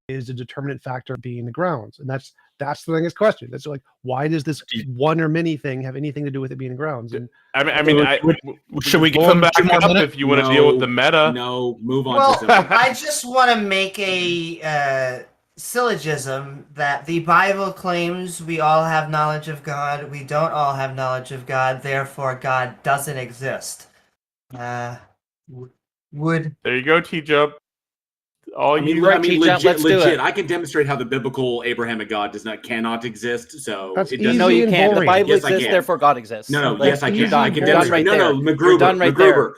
is a determinant factor being the grounds? And that's the biggest question. That's like, why does this one or many thing have anything to do with it being grounds? And should we come back up if you want to deal with the meta? No, move on. Well, I just want to make a syllogism that the Bible claims we all have knowledge of God. We don't all have knowledge of God. Therefore, God doesn't exist. There you go, TJump. Legit. I can demonstrate how the biblical Abrahamic God cannot exist. So that's it doesn't. No, you can't. The Bible yes, exists, therefore God exists. No, like, yes, I can. I can demonstrate. McGruber.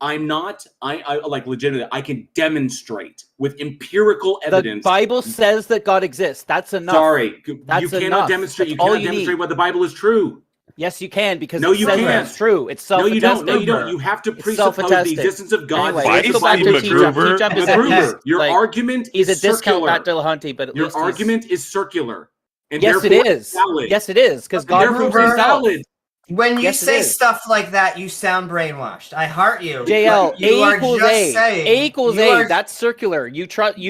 I'm not. I like legitimately. I can demonstrate with empirical evidence. The Bible says that God exists. That's enough. Sorry, that's you cannot enough. demonstrate. That's you cannot demonstrate what the Bible is true. Yes, you can, because no, it you says can't. It's true. It's self-attested. No, you don't. You have to presuppose the existence of God. Anyway, let's go back to McGruber, your argument is a discount Matt Dillahunty, but at your least argument is circular. And yes, it is. Valid. Yes, it is, because God proves himself. When you say stuff like that, you sound brainwashed. I heart you. JL, A equals A. A equals A. That's circular. You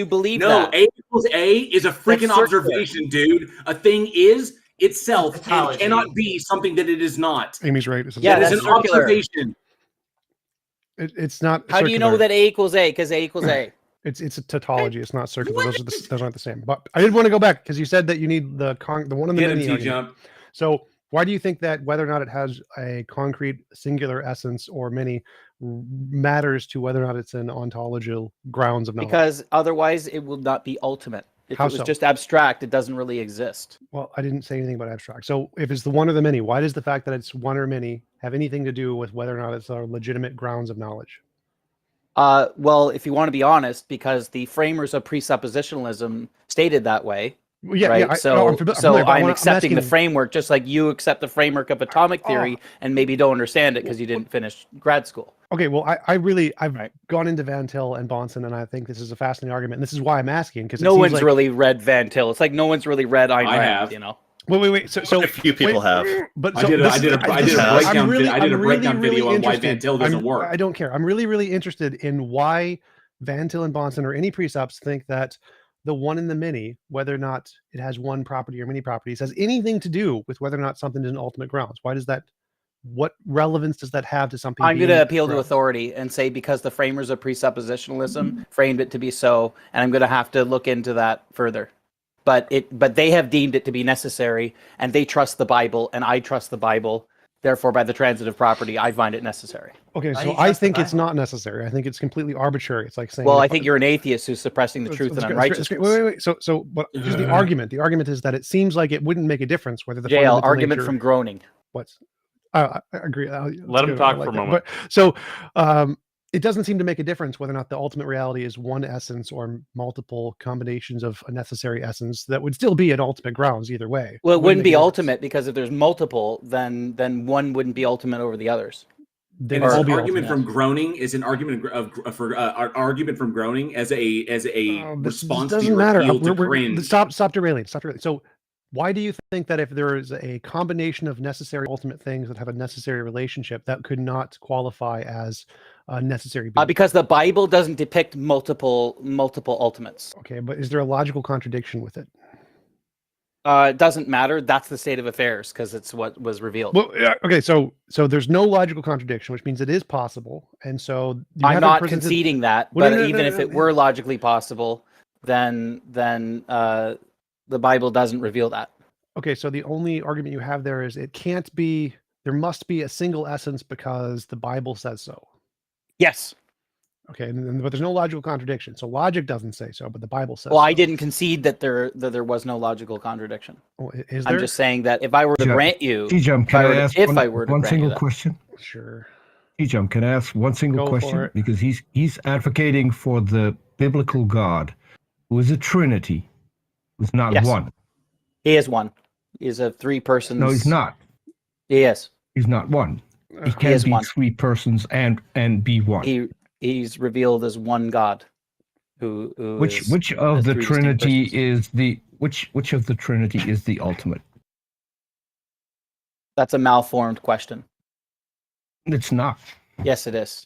believe that. No, A equals A is a freaking observation, dude. A thing is itself and cannot be something that it is not. Amy's right. Yeah, that's an observation. It's not. How do you know that A equals A? Because A equals A. It's a tautology. It's not circular. Those aren't the same. But I did want to go back because you said that you need the one in the many. So why do you think that whether or not it has a concrete singular essence or many matters to whether or not it's an ontological grounds of knowledge? Because otherwise it will not be ultimate. If it was just abstract, it doesn't really exist. Well, I didn't say anything about abstract. So if it's the one or the many, why does the fact that it's one or many have anything to do with whether or not it's a legitimate grounds of knowledge? Well, if you want to be honest, because the framers of presuppositionalism stated that way. Well, yeah, right. Yeah, I'm accepting the framework, just like you accept the framework of atomic theory and maybe don't understand it because you didn't finish grad school. Okay, well, I've gone into Van Til and Bonson, and I think this is a fascinating argument. And this is why I'm asking, because no one's really read Van Til. It's like no one's really read Ayn Rand. You know. Wait. So a few people have. But I did a breakdown video on why Van Til doesn't work. I don't care. I'm really interested in why Van Til and Bonson or any precepts think that the one in the many, whether or not it has one property or many properties, has anything to do with whether or not something is an ultimate grounds. Why does that? What relevance does that have to something? I'm going to appeal to authority and say because the framers of presuppositionalism framed it to be so, and I'm going to have to look into that further. But they have deemed it to be necessary, and they trust the Bible, and I trust the Bible. Therefore, by the transitive property, I find it necessary. Okay, so I think it's not necessary. I think it's completely arbitrary. It's like saying. Well, I think you're an atheist who's suppressing the truth and unrighteousness. Wait. So, but here's the argument. The argument is that it seems like it wouldn't make a difference whether the JL argument from groaning. What's? I agree. Let him talk for a moment. But, so, it doesn't seem to make a difference whether or not the ultimate reality is one essence or multiple combinations of a necessary essence. That would still be an ultimate grounds either way. Well, it wouldn't be ultimate because if there's multiple, then one wouldn't be ultimate over the others. And an argument from groaning is an argument for argument from groaning as a response to your appeal to cringe. Stop derailing. So why do you think that if there is a combination of necessary ultimate things that have a necessary relationship, that could not qualify as necessary? Because the Bible doesn't depict multiple ultimates. Okay, but is there a logical contradiction with it? It doesn't matter. That's the state of affairs because it's what was revealed. Well, yeah, okay, so there's no logical contradiction, which means it is possible, and so I'm not conceding that. But even if it were logically possible, then the Bible doesn't reveal that. Okay, so the only argument you have there is it can't be. There must be a single essence because the Bible says so. Yes. Okay, but there's no logical contradiction. So logic doesn't say so, but the Bible says. Well, so. I didn't concede that there was no logical contradiction. Well, is there? I'm just saying that if I were to grant you, TJump, can I ask one single that. question? Sure. TJump, can I ask one single question? Because he's advocating for the biblical God, who is a Trinity, who's not one. He is one. He's a three persons. No, he's not. He is. He's not one. He can't be three persons and be one. He's revealed as one God. Which of the Trinity is the which of the Trinity is the ultimate? That's a malformed question. It's not. Yes, it is.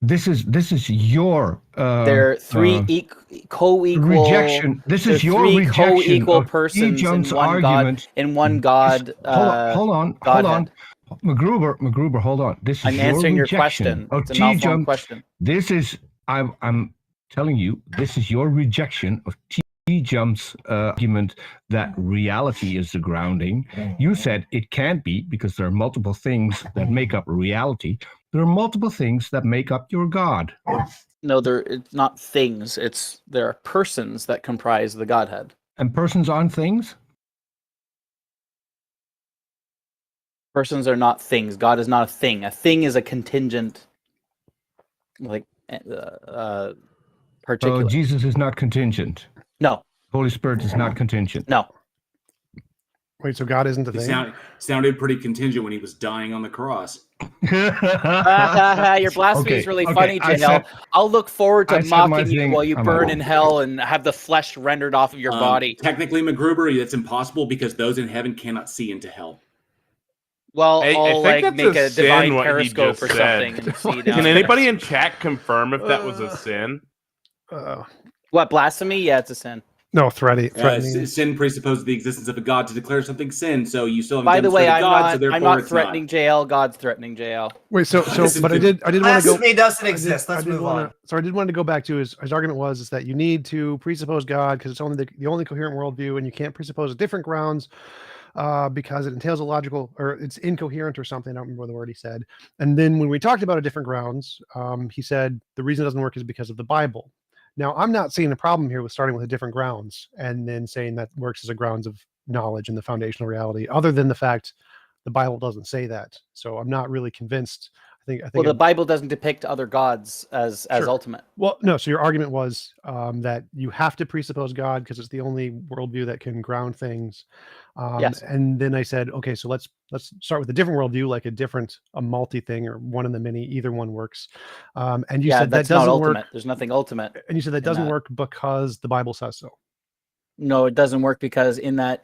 This is your there are three co-equal rejection. This is your rejection co-equal of persons TJumps' in one argument. God. In one God. Hold on. McGruber, hold on. This is I'm answering your rejection question. It's a malformed question. This is I'm telling you. This is your rejection of TJumps' argument that reality is the grounding. You said it can't be because there are multiple things that make up reality. There are multiple things that make up your God. No, it's not things. There are persons that comprise the Godhead. And persons aren't things? Persons are not things. God is not a thing. A thing is a contingent, particular. So Jesus is not contingent. No. Holy Spirit is not contingent. No. Wait, so God isn't a thing? Sounded pretty contingent when he was dying on the cross. Your blasphemy is really funny, JL. I'll look forward to mocking you while you burn in hell and have the flesh rendered off of your body. Technically, McGruber, that's impossible because those in heaven cannot see into hell. Well, I'll make a divine periscope or something. And see Can anybody in chat confirm if that was a sin? What, blasphemy? Yeah, it's a sin. No, threatening. Sin presupposes the existence of a God to declare something sin, so you still haven't By the way, God, I'm not threatening JL. God's threatening JL. Wait, but I did want to go. Blasphemy doesn't exist. Let's move on. So I did want to go back to his argument is that you need to presuppose God because it's only the only coherent worldview, and you can't presuppose different grounds because it entails a logical or it's incoherent or something. I don't remember what the word he said. And then when we talked about different grounds, he said the reason it doesn't work is because of the Bible. Now, I'm not seeing a problem here with starting with the different grounds and then saying that works as a grounds of knowledge and the foundational reality, other than the fact the Bible doesn't say that. So I'm not really convinced. I think the Bible doesn't depict other gods as ultimate. Well, no. So your argument was that you have to presuppose God because it's the only worldview that can ground things. Yes. And then I said, okay, so let's start with a different worldview, like a multi thing or one in the many. Either one works. And you said that doesn't work. There's nothing ultimate. And you said that doesn't work because the Bible says so. No, it doesn't work because in that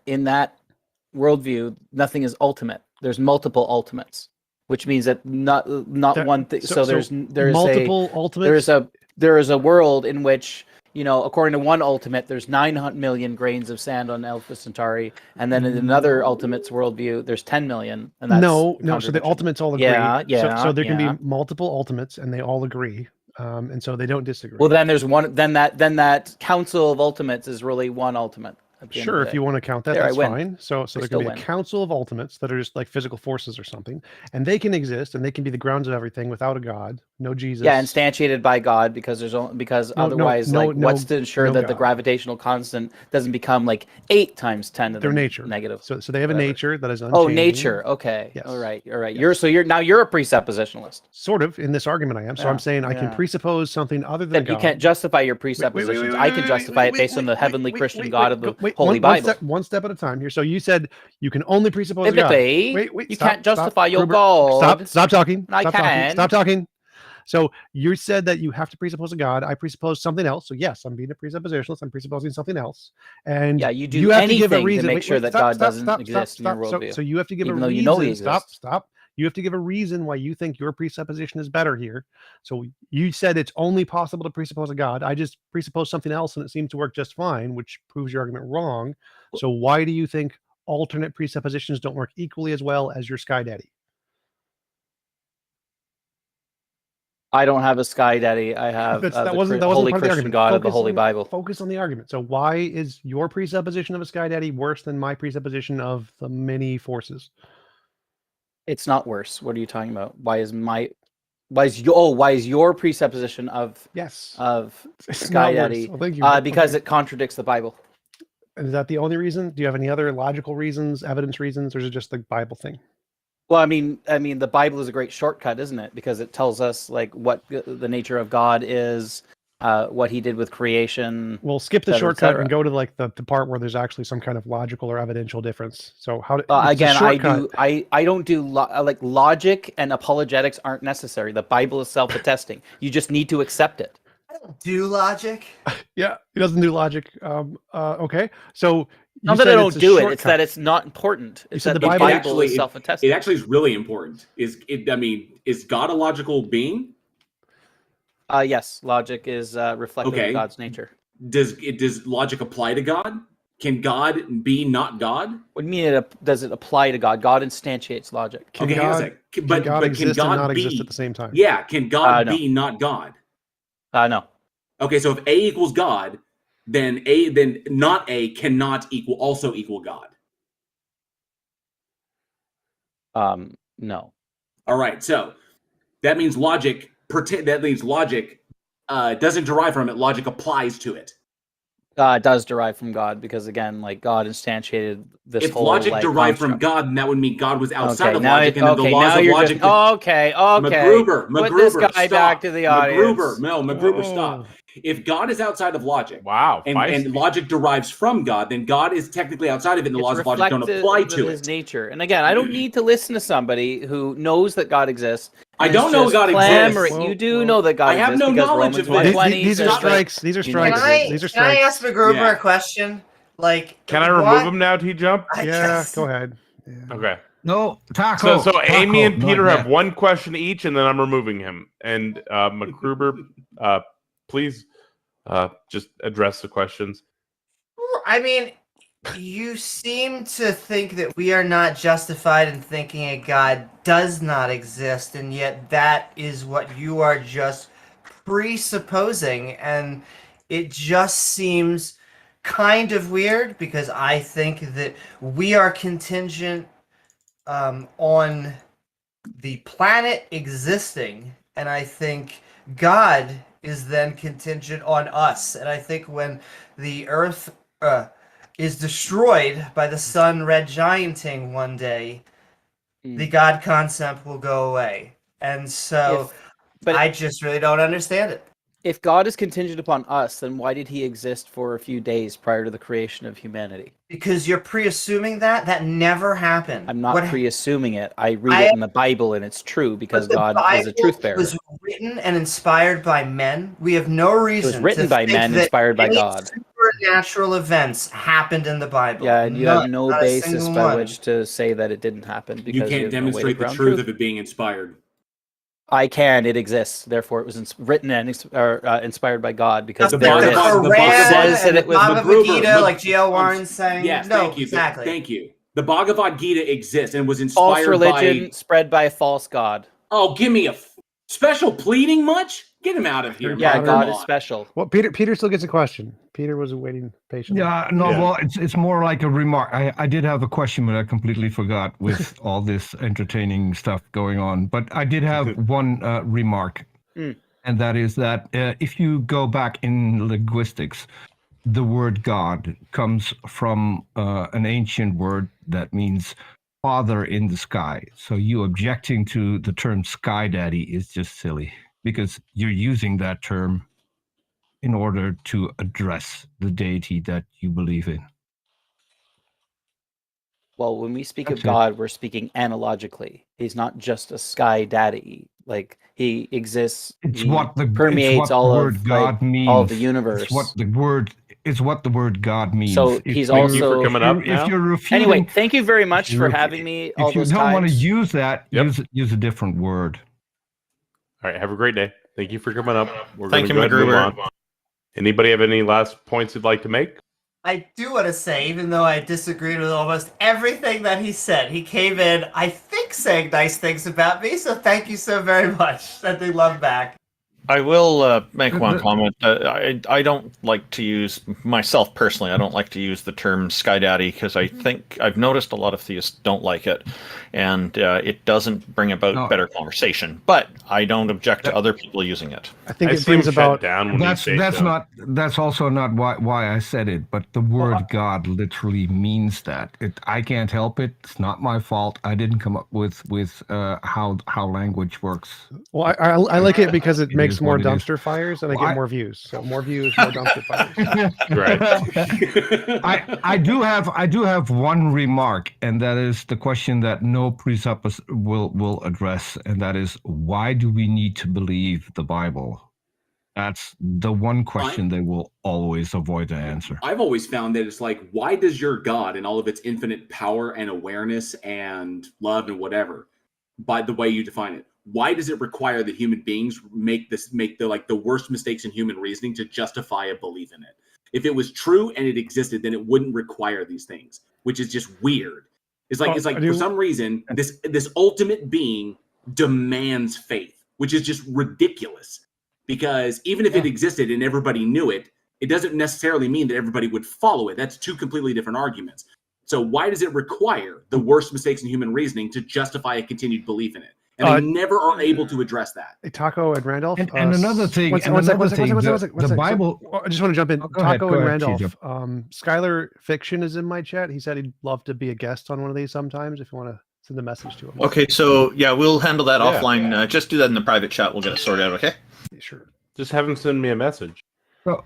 worldview, nothing is ultimate. There's multiple ultimates. Which means that not one thing. So there's multiple ultimates. There is a world in which, according to one ultimate, there's 900 million grains of sand on Alpha Centauri, and then in another ultimate's worldview, there's 10 million. And that's no. So the ultimates all agree. Yeah. So there can be multiple ultimates, and they all agree, and so they don't disagree. Well, then there's one. Then that council of ultimates is really one ultimate. Sure, if you want to count that, that's fine. So there can be a council of ultimates that are just like physical forces or something, and they can exist and they can be the grounds of everything without a God, no Jesus. Yeah, instantiated by God because otherwise, what's to ensure that the gravitational constant doesn't become like 8 times 10 to the nature negative. So they have a nature that is unchanging. Oh, nature. Okay. Yes. All right. Yes. You're a presuppositionalist. Sort of in this argument I am. So I'm saying I can presuppose something other than God. You can't justify your presuppositions. I can justify it based on the heavenly Christian God of the Holy Bible. One step at a time here. So you said you can only presuppose God. Wait. You can't justify your God. Stop talking. Stop talking. So you said that you have to presuppose a God. I presuppose something else. So yes, I'm being a presuppositionalist. I'm presupposing something else. And you have to give a reason to make sure that God doesn't exist in your worldview. So you have to give even a though reason. You know he exists. Stop. You have to give a reason why you think your presupposition is better here. So you said it's only possible to presuppose a God. I just presupposed something else and it seemed to work just fine, which proves your argument wrong. So why do you think alternate presuppositions don't work equally as well as your Sky Daddy? I don't have a Sky Daddy. I have that the wasn't Holy part of the Christian argument. God of the Holy Bible. Focus on the argument. So why is your presupposition of a Sky Daddy worse than my presupposition of the many forces? It's not worse. What are you talking about? Why is your presupposition of Sky Daddy? Well, thank you. Because it contradicts the Bible. Is that the only reason? Do you have any other logical reasons, evidence reasons, or is it just the Bible thing? Well, I mean, the Bible is a great shortcut, isn't it? Because it tells us like what the nature of God is, what He did with creation. We'll skip the shortcut and go to like the part where there's actually some kind of logical or evidential difference. So how? Again, I don't do like logic and apologetics aren't necessary. The Bible is self-attesting. You just need to accept it. I don't do logic. Yeah, he doesn't do logic. Okay, so. Not that I don't do it; it's that it's not important. It's that the Bible is self-attesting. It actually is really important. Is God a logical being? Yes, logic is reflective of God's nature. Does logic apply to God? Can God be not God? What do you mean? Does it apply to God? God instantiates logic. Can God exist and not exist at the same time? Yeah, can God be not God? No. Okay, so if A equals God, then not A cannot also equal God. No. All right, so that means logic doesn't derive from it. Logic applies to it. It does derive from God because again, like God instantiated this. If whole logic like, derived construct. from God, then that would mean God was outside of now logic, and then the laws of logic. Okay. MacGruber, Put this guy stop. back to the audience. MacGruber, stop. If God is outside of logic, and logic derives from God, then God is technically outside of it, and the laws of logic don't apply to his nature. And again, I don't need to listen to somebody who knows that God exists. I don't know God exists. You do know that God exists. I have no knowledge of this. These are strikes. These are strikes. Can I ask MacGruber a question? Like, can I remove him now, T-Jump? Yeah, go ahead. Yeah. Okay. No, Taco. So Amy and Peter have one question each, and then I'm removing him. And MacGruber, please just address the questions. I mean, you seem to think that we are not justified in thinking a God does not exist, and yet that is what you are just presupposing, and it just seems kind of weird because I think that we are contingent on the planet existing, and I think God is then contingent on us. And I think when the Earth is destroyed by the sun red gianting one day, the God concept will go away. And so I just really don't understand it. If God is contingent upon us, then why did he exist for a few days prior to the creation of humanity? Because you're pre-assuming that never happened. I'm not pre-assuming it. I read it in the Bible, and it's true because God is a truth bearer. It was written and inspired by men. We have no reason. It was written by men, inspired by God. Supernatural events happened in the Bible. Yeah, and you have no basis by which to say that it didn't happen because you can't demonstrate the truth of it being inspired. I can. It exists. Therefore, it was written and inspired by God because the Quran says that it was Bhagavad Gita, like G.L. Warren's saying. Yes, no, thank you. Exactly. Thank you. The Bhagavad Gita exists and was inspired false religion spread by a false God. Oh, give me a special pleading much? Get him out of here. Yeah, God is special. Well, Peter still gets a question. Peter was waiting patiently. Well, it's more like a remark. I did have a question, but I completely forgot with all this entertaining stuff going on. But I did have one remark, and that is that if you go back in linguistics, the word God comes from an ancient word that means father in the sky. So you objecting to the term Sky Daddy is just silly, because you're using that term in order to address the deity that you believe in. Well, when we speak of God, we're speaking analogically. He's not just a Sky Daddy. Like, he exists, permeates all of the universe. It's what the word is what the word God means. So he's Thank you for also coming up now. If you're refuting, anyway. Thank you very much for having me all if you those don't want to times. use that, Yep. use a different word. All right, have a great day. Thank you for coming up. We're going Thank to you, go ahead and move McGruber. on. Anybody have any last points you'd like to make? I do want to say, even though I disagreed with almost everything that he said, he came in, I think, saying nice things about me, so thank you so very much. Sending love back. I will make one comment. I don't like to use, myself personally, I don't like to use the term Sky Daddy because I think I've noticed a lot of theists don't like it, and it doesn't bring about better conversation. But I don't object to other people using it. I think it brings about. That's also not why I said it, but the word God literally means that. I can't help it. It's not my fault. I didn't come up with how language works. Well, I like it because it makes more dumpster fires and I get more views. So more views, more dumpster fires. Right. I do have one remark, and that is the question that no presuppos will address, and that is, why do we need to believe the Bible? That's the one question they will always avoid to answer. I've always found that it's like, why does your God and all of its infinite power and awareness and love and whatever, by the way you define it, why does it require that human beings make the worst mistakes in human reasoning to justify a belief in it? If it was true and it existed, then it wouldn't require these things, which is just weird. It's like for some reason this ultimate being demands faith, which is just ridiculous. Because even if it existed and everybody knew it, it doesn't necessarily mean that everybody would follow it. That's two completely different arguments. So why does it require the worst mistakes in human reasoning to justify a continued belief in it? And they never are able to address that. Taco and Randolph. And another thing, the Bible. I just want to jump in. Go ahead, Taco and ahead, Randolph. TJ. Skylar Fiction is in my chat. He said he'd love to be a guest on one of these sometimes. If you want to send a message to him. Okay, so yeah, we'll handle that offline. Just do that in the private chat. We'll get it sorted out. Okay. Sure. Just have him send me a message. So,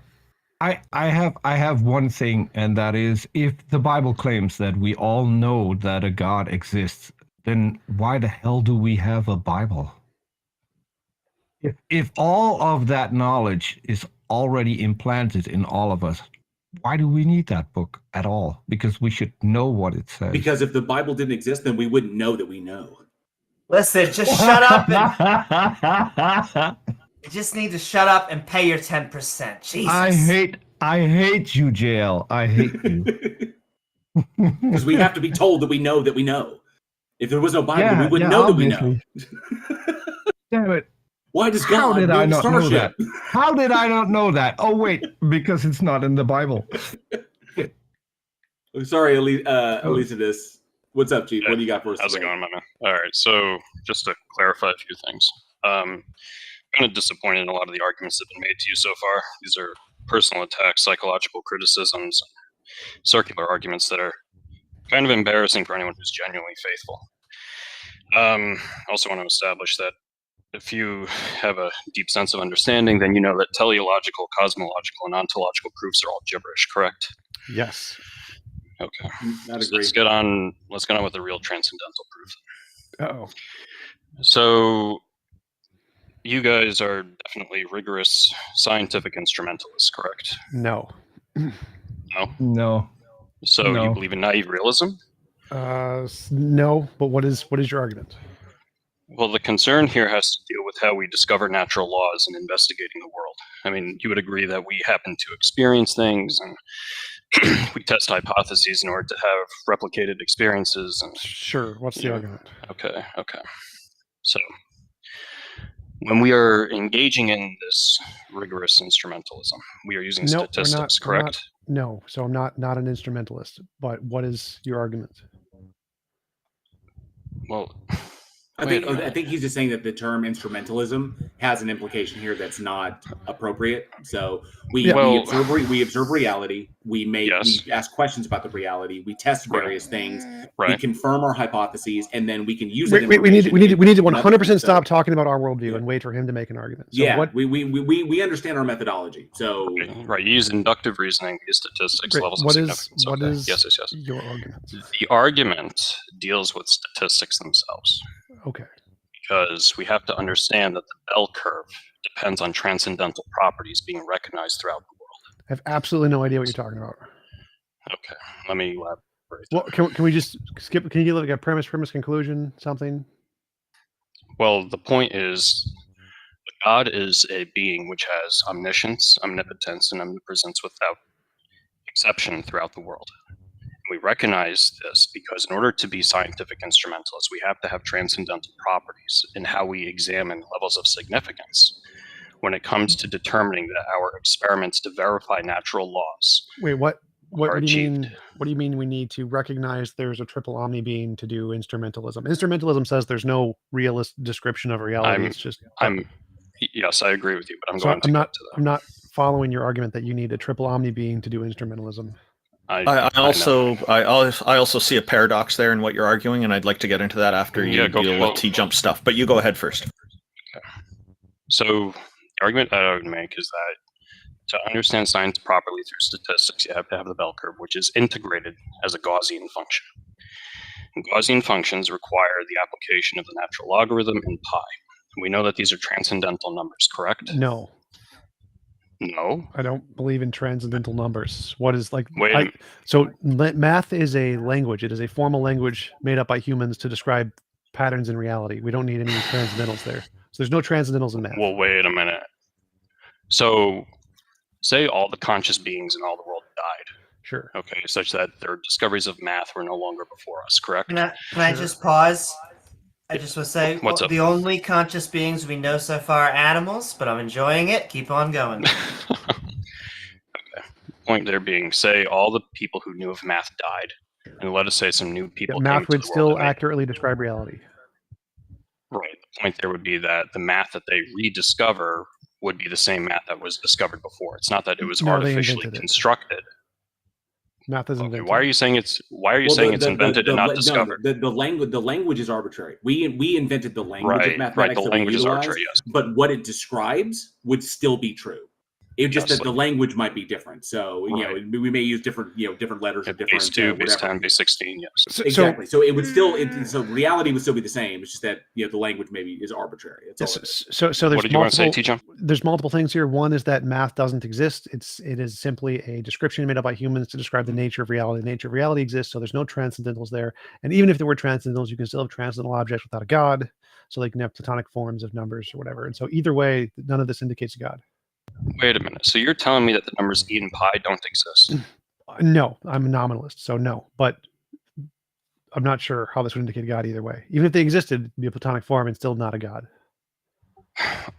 I have one thing, and that is, if the Bible claims that we all know that a God exists, then why the hell do we have a Bible? If all of that knowledge is already implanted in all of us, why do we need that book at all? Because we should know what it says. Because if the Bible didn't exist, then we wouldn't know that we know. Listen, just shut up and... You just need to shut up and pay your 10%. Jesus. I hate you, JL. I hate you. Because we have to be told that we know that we know. If there was no Bible, we wouldn't know obviously. that we know. Damn it. Why does God How did I not know that? Starship? How did I not know that? Oh, wait, because it's not in the Bible. Sorry, Elizabeth. What's up, Chief? What do you got for us? How's it going, my man? All right, so just to clarify a few things. Kind of disappointed in a lot of the arguments that have been made to you so far. These are personal attacks, psychological criticisms, circular arguments that are kind of embarrassing for anyone who's genuinely faithful. I also want to establish that if you have a deep sense of understanding, then you know that teleological, cosmological, and ontological proofs are all gibberish, correct? Yes. I'd Okay. So agree. let's get on with the real transcendental proof. Uh-oh. So you guys are definitely rigorous scientific instrumentalists, correct? No. No. So you believe in naive realism? No, but what is your argument? Well, the concern here has to deal with how we discover natural laws in investigating the world. I mean, you would agree that we happen to experience things and we test hypotheses in order to have replicated experiences. And sure. What's the argument? Okay. So when we are engaging in this rigorous instrumentalism, we are using statistics, correct? No. So I'm not an instrumentalist. But what is your argument? Well, I think he's just saying that the term instrumentalism has an implication here that's not appropriate. So we observe reality. We ask questions about the reality. We test various things. Right. We confirm our hypotheses, and then we can use it. We need to 100% stop talking about our worldview and wait for him to make an argument. So we understand our methodology. So right, you use inductive reasoning, we use statistics, levels of significance. What is yes. your argument? The argument deals with statistics themselves. Okay. Because we have to understand that the bell curve depends on transcendental properties being recognized throughout the world. I have absolutely no idea what you're talking about. Okay, let me elaborate. Well, can we just skip? Can you give like a premise, conclusion, something? Well, the point is, God is a being which has omniscience, omnipotence, and omnipresence without exception throughout the world. We recognize this because in order to be scientific instrumentalists, we have to have transcendental properties in how we examine levels of significance when it comes to determining that our experiments to verify natural laws. Wait, what do you mean? What do you mean we need to recognize there's a triple omni being to do instrumentalism? Instrumentalism says there's no realist description of reality. It's just yes, I agree with you, but I'm not following your argument that you need a triple omni being to do instrumentalism. I also see a paradox there in what you're arguing, and I'd like to get into that after you deal with TJump stuff. But you go ahead first. Okay. So the argument that I would make is that to understand science properly through statistics, you have to have the bell curve, which is integrated as a Gaussian function. And Gaussian functions require the application of the natural logarithm in pi. We know that these are transcendental numbers, correct? No. No? I don't believe in transcendental numbers. What is like... Wait. So math is a language. It is a formal language made up by humans to describe patterns in reality. We don't need any transcendentals there. So there's no transcendentals in math. Well, wait a minute. So say all the conscious beings in all the world died. Sure. Okay, such that their discoveries of math were no longer before us, correct? Can I just pause? I just want to say, What's up? The only conscious beings we know so far are animals, but I'm enjoying it. Keep on going. Okay. Point there being, say all the people who knew of math died, and let us say some new people came math to would the still world and accurately describe reality. Right. The point there would be that the math that they rediscover would be the same math that was discovered before. It's not that it was artificially constructed. Math is invented. Why are you saying it's invented and not discovered? The language is arbitrary. We invented the language of mathematics. Right, the language is arbitrary, yes. But what it describes would still be true. It's just that the language might be different. So we may use different letters or different base 2, base 10, base 16, yes. Exactly. So it would still so reality would still be the same. It's just that the language maybe is arbitrary. That's all it is. So there's what did you want to say, TJump? There's multiple things here. One is that math doesn't exist. It is simply a description made up by humans to describe the nature of reality. The nature of reality exists, so there's no transcendentals there. And even if there were transcendentals, you can still have transcendental objects without a god. So they can have platonic forms of numbers or whatever. And so either way, none of this indicates a god. Wait a minute. So you're telling me that the numbers e and pi don't exist? No, I'm a nominalist, so no. But I'm not sure how this would indicate a god either way. Even if they existed, it'd be a platonic form and still not a god.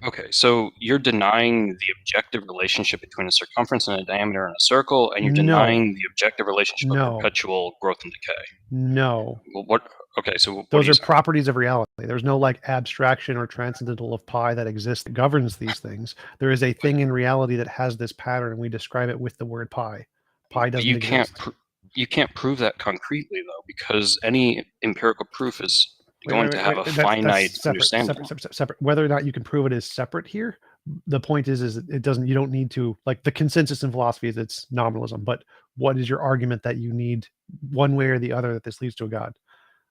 Okay, so you're denying the objective relationship between a circumference and a diameter in a circle, and you're denying the objective relationship of perpetual growth and decay. No. Well, what? Okay, so those are properties of reality. There's no like abstraction or transcendental of pi that exists that governs these things. There is a thing in reality that has this pattern, and we describe it with the word pi. Pi doesn't exist. You can't prove that concretely though, because any empirical proof is going to have a finite understanding. Separate. Whether or not you can prove it is separate here. The point is it doesn't. You don't need to like the consensus in philosophy is it's nominalism. But what is your argument that you need one way or the other that this leads to a god?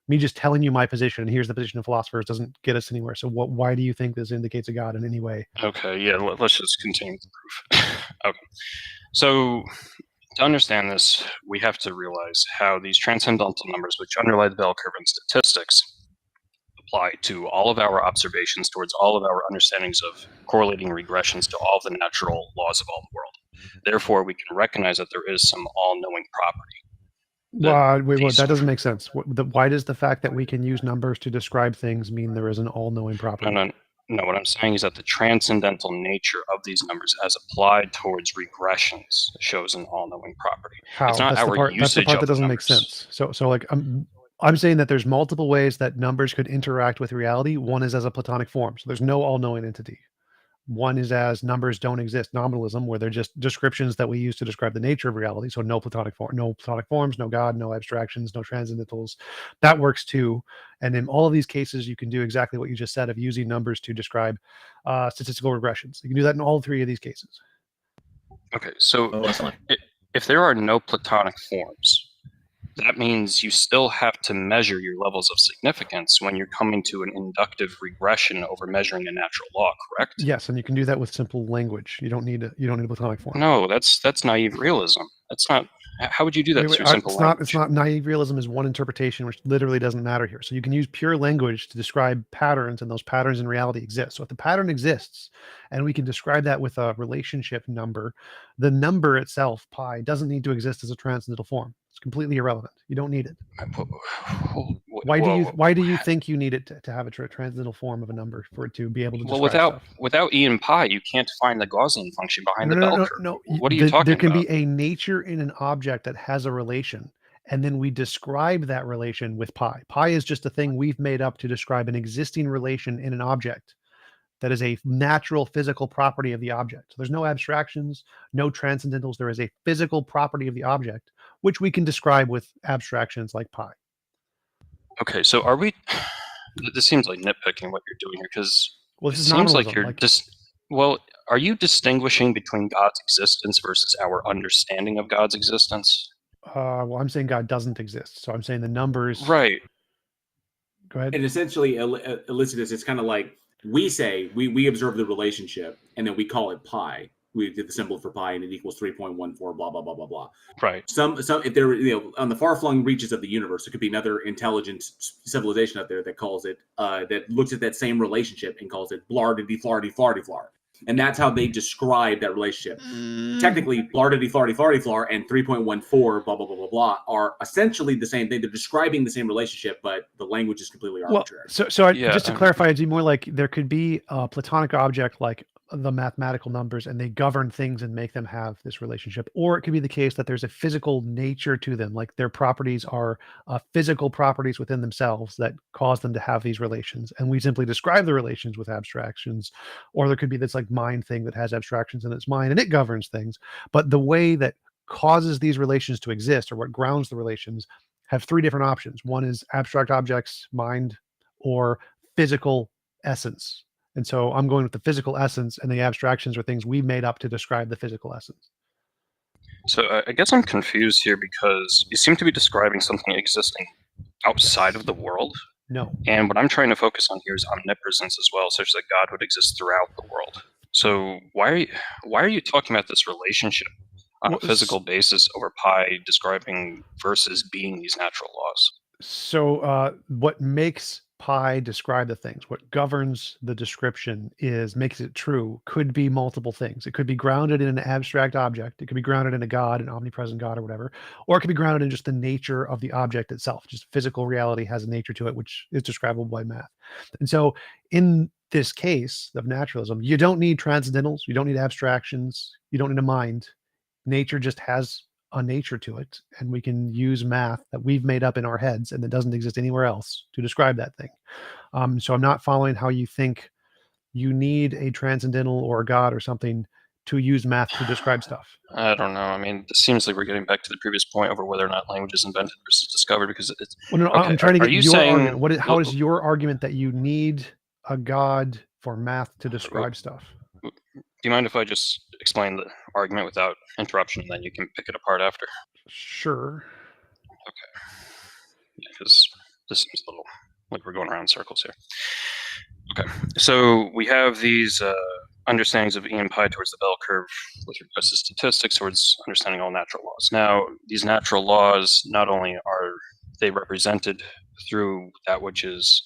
Me just telling you my position and here's the position of philosophers doesn't get us anywhere. So why do you think this indicates a god in any way? Okay, yeah, let's just continue with the proof. Okay, so to understand this, we have to realize how these transcendental numbers, which underlie the bell curve in statistics, apply to all of our observations towards all of our understandings of correlating regressions to all of the natural laws of all the world. Therefore, we can recognize that there is some all-knowing property. Wait, that doesn't make sense. Why does the fact that we can use numbers to describe things mean there is an all-knowing property? No, what I'm saying is that the transcendental nature of these numbers as applied towards regressions shows an all-knowing property. How? It's not that's the part that doesn't make sense. So like I'm saying that there's multiple ways that numbers could interact with reality. One is as a platonic form. So there's no all-knowing entity. One is as numbers don't exist, nominalism, where they're just descriptions that we use to describe the nature of reality. So no platonic forms, no God, no abstractions, no transcendentals. That works too. And in all of these cases, you can do exactly what you just said of using numbers to describe statistical regressions. You can do that in all three of these cases. Okay, so if there are no platonic forms, that means you still have to measure your levels of significance when you're coming to an inductive regression over measuring a natural law, correct? Yes, and you can do that with simple language. You don't need a Platonic form. No, that's naive realism. That's not. How would you do that through simple language? It's not naive realism is one interpretation, which literally doesn't matter here. So you can use pure language to describe patterns, and those patterns in reality exist. So if the pattern exists, and we can describe that with a relationship number, the number itself, pi, doesn't need to exist as a transcendental form. It's completely irrelevant. You don't need it. Why do you think you need it to have a transcendental form of a number for it to be able to describe stuff? Without E and pi, you can't find the Gaussian function behind the bell curve. No. What are you talking about? There can be a nature in an object that has a relation, and then we describe that relation with pi. Pi is just a thing we've made up to describe an existing relation in an object that is a natural physical property of the object. So there's no abstractions, no transcendentals. There is a physical property of the object, which we can describe with abstractions like pi. Okay, so are we? This seems like nitpicking what you're doing here, because it seems like you're well, are you distinguishing between God's existence versus our understanding of God's existence? Well, I'm saying God doesn't exist, so I'm saying the numbers. Right. Go ahead. And essentially, Elicitus, it's kind of like we say we observe the relationship, and then we call it pi. We did the symbol for pi, and it equals 3.14. Blah blah blah blah blah. Right. Some if there, on the far-flung reaches of the universe, it could be another intelligent civilization out there that calls it that looks at that same relationship and calls it blardity flardy flardy flar. And that's how they describe that relationship. Technically, blardity flardy flardy flar and 3.14 blah blah blah blah blah are essentially the same thing. They're describing the same relationship, but the language is completely arbitrary. Just to clarify, it'd be more like there could be a Platonic object like the mathematical numbers, and they govern things and make them have this relationship. Or it could be the case that there's a physical nature to them, like their properties are physical properties within themselves that cause them to have these relations, and we simply describe the relations with abstractions. Or there could be this like mind thing that has abstractions in its mind and it governs things, but the way that causes these relations to exist, or what grounds the relations, have three different options. One is abstract objects, mind, or physical essence. And so I'm going with the physical essence, and the abstractions are things we made up to describe the physical essence. So I guess I'm confused here, because you seem to be describing something existing outside of the world. No. And what I'm trying to focus on here is omnipresence as well, such that God would exist throughout the world. So why are you talking about this relationship on a physical basis over pi describing versus being these natural laws? So what makes pi describe the things, what governs the description makes it true, could be multiple things. It could be grounded in an abstract object. It could be grounded in a God, an omnipresent God or whatever, or it could be grounded in just the nature of the object itself. Just physical reality has a nature to it, which is describable by math. And so in this case of naturalism, you don't need transcendentals, you don't need abstractions, you don't need a mind. Nature just has a nature to it, and we can use math that we've made up in our heads and that doesn't exist anywhere else to describe that thing. So I'm not following how you think you need a transcendental or a God or something to use math to describe stuff. I don't know. I mean, it seems like we're getting back to the previous point over whether or not language is invented versus discovered, because it's. Well, no, okay, I'm trying to get your saying, argument. How is your argument that you need a God for math to describe stuff? Do you mind if I just explain the argument without interruption, and then you can pick it apart after? Sure. Okay. Yeah, because this seems a little like we're going around in circles here. Okay. So we have these understandings of E and pi towards the bell curve with regards to statistics, towards understanding all natural laws. Now, these natural laws, not only are they represented through that which is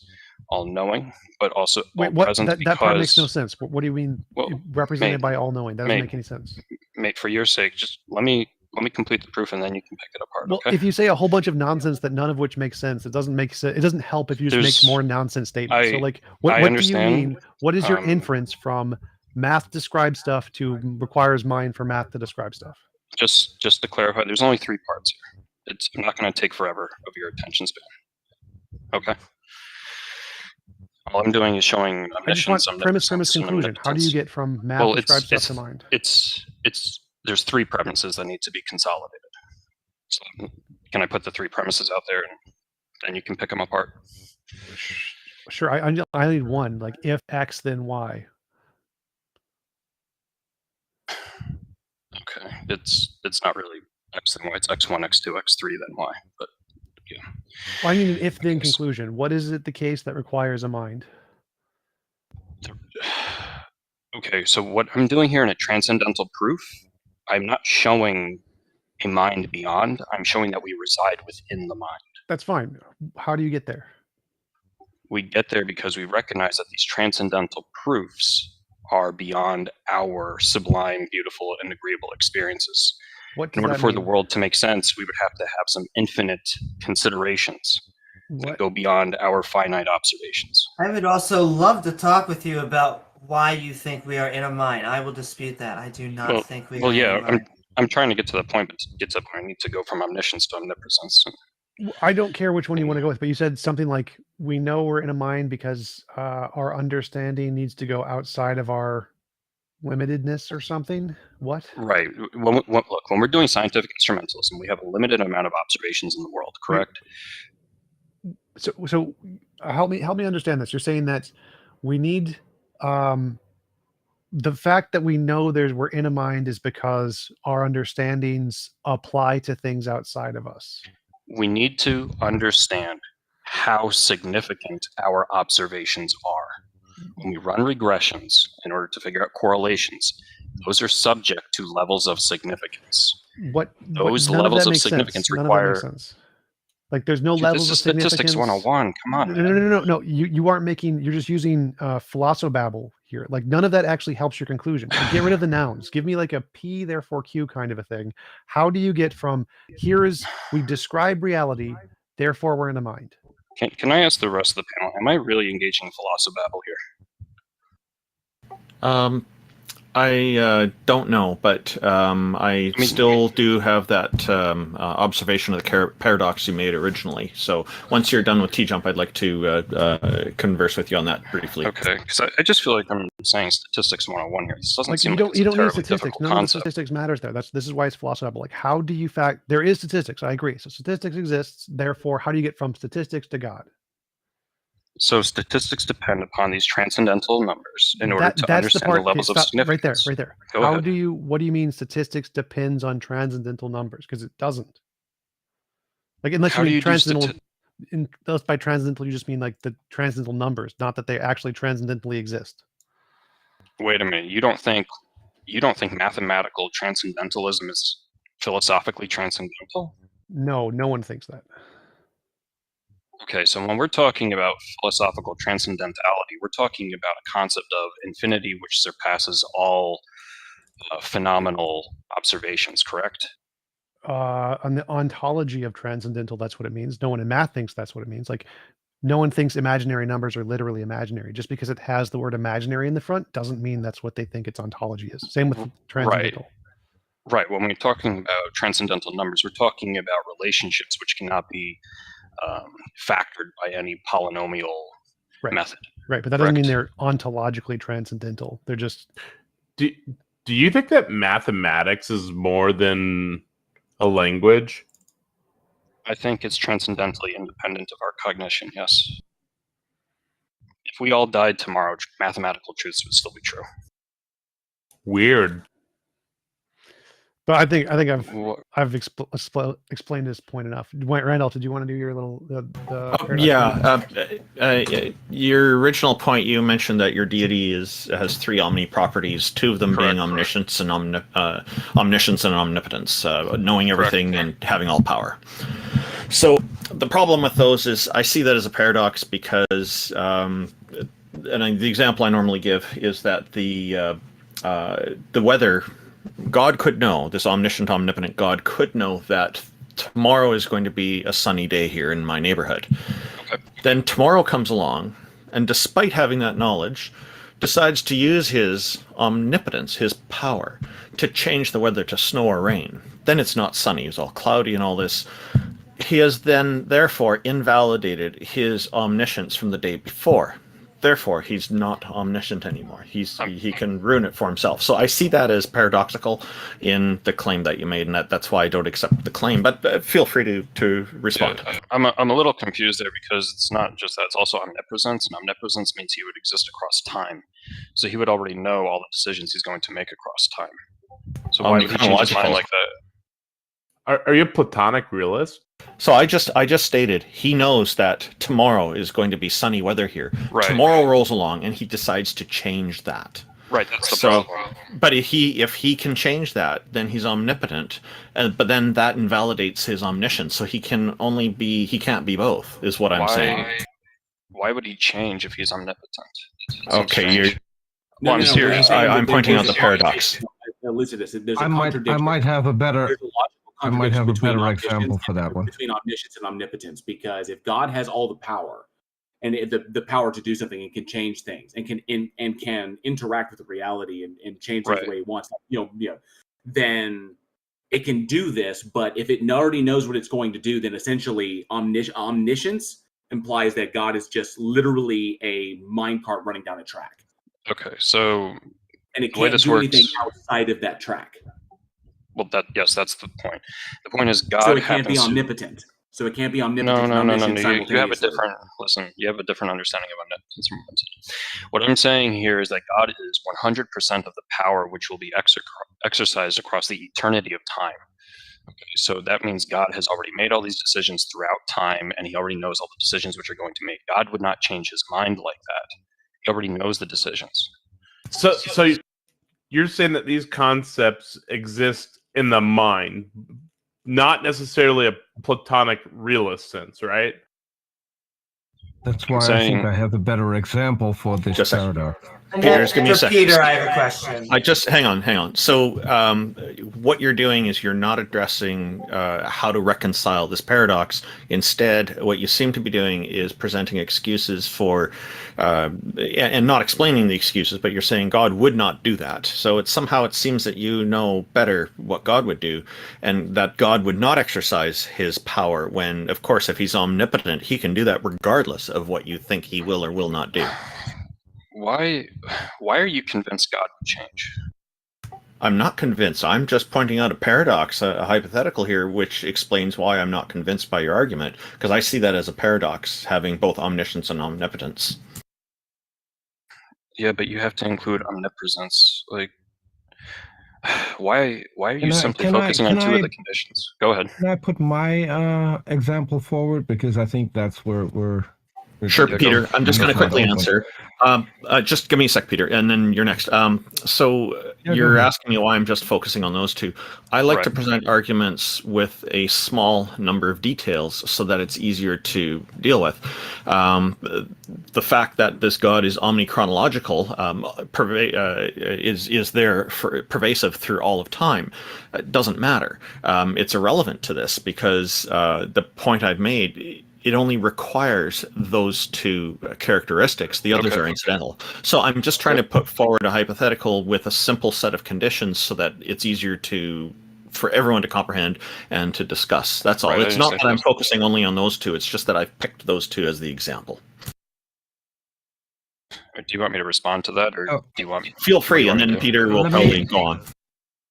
all-knowing, but also all-present. That part makes no sense. What do you mean represented by all-knowing? That doesn't make any sense. Mate, for your sake, just let me complete the proof, and then you can pick it apart. Well, okay? If you say a whole bunch of nonsense that none of which makes sense, it doesn't make sense. It doesn't help if you just make more nonsense statements. So, like, what do you mean? What is your inference from math describes stuff to requires mind for math to describe stuff? Just to clarify, there's only three parts here. It's not going to take forever of your attention span. Okay. All I'm doing is showing omniscience. I just want premise, conclusion. How do you get from math describes stuff to mind? There's three premises that need to be consolidated. So can I put the three premises out there, and then you can pick them apart? Sure. I need one. Like, if X, then Y. Okay. It's not really X then Y. It's X1, X2, X3, then Y. But Well, I need an if-then conclusion. What is it the case that requires a mind? Okay, so what I'm doing here in a transcendental proof, I'm not showing a mind beyond. I'm showing that we reside within the mind. That's fine. How do you get there? We get there because we recognize that these transcendental proofs are beyond our sublime, beautiful, and agreeable experiences. In order for the world to make sense, we would have to have some infinite considerations that go beyond our finite observations. I would also love to talk with you about why you think we are in a mind. I will dispute that. I do not think we are in a mind. I'm trying to get to the point, but to get to the point, I need to go from omniscience to omnipresence. I don't care which one you want to go with, but you said something like, we know we're in a mind because our understanding needs to go outside of our limitedness or something. What? Right. Look, when we're doing scientific instrumentalism, we have a limited amount of observations in the world, correct? So help me understand this. You're saying that we need the fact that we know we're in a mind is because our understandings apply to things outside of us. We need to understand how significant our observations are. When we run regressions in order to figure out correlations, those are subject to levels of significance. Those levels of significance require. Like there's no levels of significance. Statistics 101. Come on. No. You aren't making. You're just using philosobabble here. Like none of that actually helps your conclusion. Like, get rid of the nouns. Give me like a P therefore Q kind of a thing. How do you get from we describe reality, therefore we're in a mind? Can I ask the rest of the panel? Am I really engaging in philosobabble here? I don't know, but I still do have that observation of the paradox you made originally. So once you're done with TJump, I'd like to converse with you on that briefly. Okay, because I just feel like I'm saying statistics 101 here. This doesn't seem you don't need statistics. None of the statistics matters there. This is why it's philosophical. Like how do you there is statistics. I agree. So statistics exists. Therefore, how do you get from statistics to God? So statistics depend upon these transcendental numbers in order to understand the levels of significance. Right there. What do you mean statistics depends on transcendental numbers? Because it doesn't. Like unless you mean transcendental, by transcendental you just mean like the transcendental numbers, not that they actually transcendentally exist. Wait a minute. You don't think mathematical transcendentalism is philosophically transcendental? No one thinks that. Okay, so when we're talking about philosophical transcendentality, we're talking about a concept of infinity which surpasses all phenomenal observations, correct? On the ontology of transcendental, that's what it means. No one in math thinks that's what it means. Like, no one thinks imaginary numbers are literally imaginary. Just because it has the word imaginary in the front doesn't mean that's what they think its ontology is. Same with transcendental. Right. When we're talking about transcendental numbers, we're talking about relationships which cannot be factored by any polynomial method. Right, but that doesn't mean they're ontologically transcendental. They're just. Do you think that mathematics is more than a language? I think it's transcendentally independent of our cognition, yes. If we all died tomorrow, mathematical truths would still be true. Weird. But I think I've explained this point enough. Randolph, did you want to do your little? Your original point, you mentioned that your deity has three omni properties, two of them being omniscience and omnipotence, knowing everything and having all power. So the problem with those is I see that as a paradox because, the example I normally give is that the weather. God could know, this omniscient, omnipotent God could know that tomorrow is going to be a sunny day here in my neighborhood. Okay. Then tomorrow comes along, and despite having that knowledge, decides to use his omnipotence, his power, to change the weather to snow or rain. Then it's not sunny, it's all cloudy and all this. He has then, therefore, invalidated his omniscience from the day before. Therefore, he's not omniscient anymore. He can ruin it for himself. So I see that as paradoxical in the claim that you made, and that's why I don't accept the claim. But feel free to respond. Yeah, I'm a little confused there because it's not just that; it's also omnipresence, and omnipresence means he would exist across time. So he would already know all the decisions he's going to make across time. So why would he change his mind like that? Are you a Platonic realist? So I just stated he knows that tomorrow is going to be sunny weather here. Right. Tomorrow rolls along and he decides to change that. Right, that's the problem. But if he can change that, then he's omnipotent. But then that invalidates his omniscience. So he can't be both, is what I'm saying. Why would he change if he's omnipotent? Okay, Well, I'm serious. I'm pointing out the paradox. Listen to this. There's a I contradiction. might have a better. There's a logical I might have a between better omniscience example for that one. Between omniscience and omnipotence, because if God has all the power and the power to do something and can change things and can interact with reality and change things the way he wants, then it can do this. But if it already knows what it's going to do, then essentially omniscience implies that God is just literally a minecart running down a track. Okay, so and it can't do anything outside of that track. Well, that's the point. The point is God. So it can't be omnipotent. So it can't be omnipotent. No. You have a different You have a different understanding of omnipotence from what I'm saying. What I'm saying here is that God is 100% of the power which will be exercised across the eternity of time. Okay, so that means God has already made all these decisions throughout time, and he already knows all the decisions which are going to make. God would not change his mind like that. He already knows the decisions. So you're saying that these concepts exist in the mind, not necessarily a Platonic realist sense, right? That's why I think I have a better example for this paradox. Peter, give me a second. Peter, I have a question. Hang on. So what you're doing is you're not addressing how to reconcile this paradox. Instead, what you seem to be doing is presenting excuses for, and not explaining the excuses, but you're saying God would not do that. So it seems that you know better what God would do, and that God would not exercise his power when, of course, if he's omnipotent, he can do that regardless of what you think he will or will not do. Why are you convinced God would change? I'm not convinced. I'm just pointing out a paradox, a hypothetical here, which explains why I'm not convinced by your argument, because I see that as a paradox, having both omniscience and omnipotence. Yeah, but you have to include omnipresence. Like, why are you simply focusing on two of the conditions? Go ahead. Can I put my example forward, because I think that's where we're. Sure, Peter. I'm just going to quickly answer. Just give me a sec, Peter, and then you're next. You're asking me why I'm just focusing on those two. I like to present arguments with a small number of details so that it's easier to deal with. The fact that this God is omnichronological is there pervasive through all of time. It doesn't matter. It's irrelevant to this because the point I've made, it only requires those two characteristics. The others are incidental. So I'm just trying to put forward a hypothetical with a simple set of conditions so that it's easier for everyone to comprehend and to discuss. That's all. It's not that I'm focusing only on those two. It's just that I've picked those two as the example. Do you want me to respond to that, or do you want me? Feel free, and then Peter will probably go on.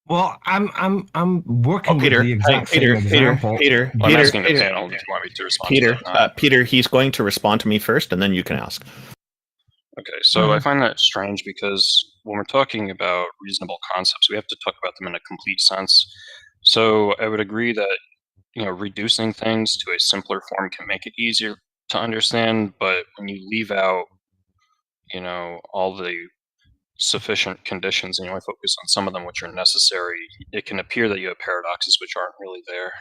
Well, I'm working with the exact same example. Peter, I'm asking the panel. Do you want me to respond to that? Peter, he's going to respond to me first, and then you can ask. Okay, so I find that strange because when we're talking about reasonable concepts, we have to talk about them in a complete sense. So I would agree that reducing things to a simpler form can make it easier to understand, but when you leave out all the sufficient conditions and you only focus on some of them which are necessary, it can appear that you have paradoxes which aren't really there.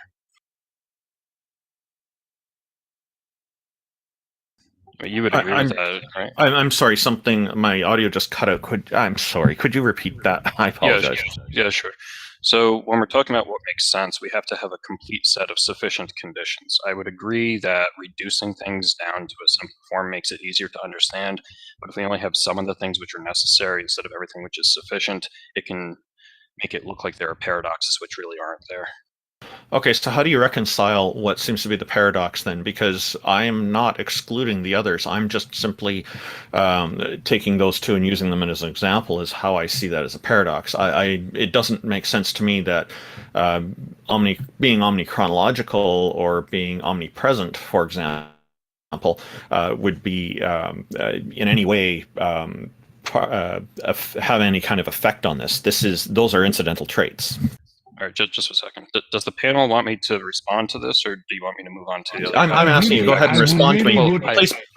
You would agree with that, right? I'm sorry, my audio just cut out. I'm sorry, could you repeat that? I apologize. Yeah, sure. So when we're talking about what makes sense, we have to have a complete set of sufficient conditions. I would agree that reducing things down to a simple form makes it easier to understand, but if we only have some of the things which are necessary instead of everything which is sufficient, it can make it look like there are paradoxes which really aren't there. Okay, so how do you reconcile what seems to be the paradox then? Because I'm not excluding the others. I'm just simply taking those two and using them as an example is how I see that as a paradox. It doesn't make sense to me that being omnichronological or being omnipresent, for example, would be in any way have any kind of effect on this. Those are incidental traits. All right, just a second. Does the panel want me to respond to this, or do you want me to move on to the other? I'm asking you. Go ahead and respond to me.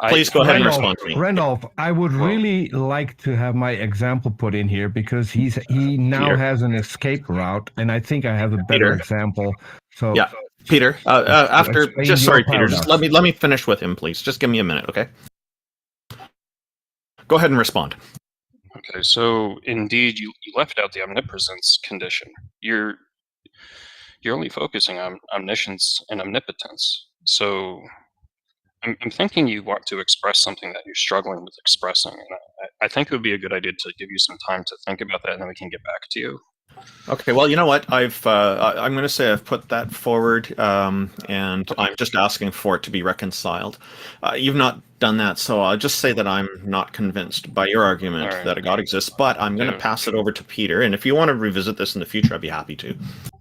Please go ahead and respond to me. Randolph, I would really like to have my example put in here because he now has an escape route, and I think I have a better example. So yeah, Peter. Peter. Just let me finish with him, please. Just give me a minute, okay? Go ahead and respond. Okay, so indeed, you left out the omnipotence condition. You're only focusing on omniscience and omnipotence. So I'm thinking you want to express something that you're struggling with expressing. And I think it would be a good idea to give you some time to think about that, and then we can get back to you. Okay, well, you know what? I'm going to say I've put that forward, and I'm just asking for it to be reconciled. You've not done that, so I'll just say that I'm not convinced by your argument that a God exists, but I'm going to pass it over to Peter, and if you want to revisit this in the future, I'd be happy to.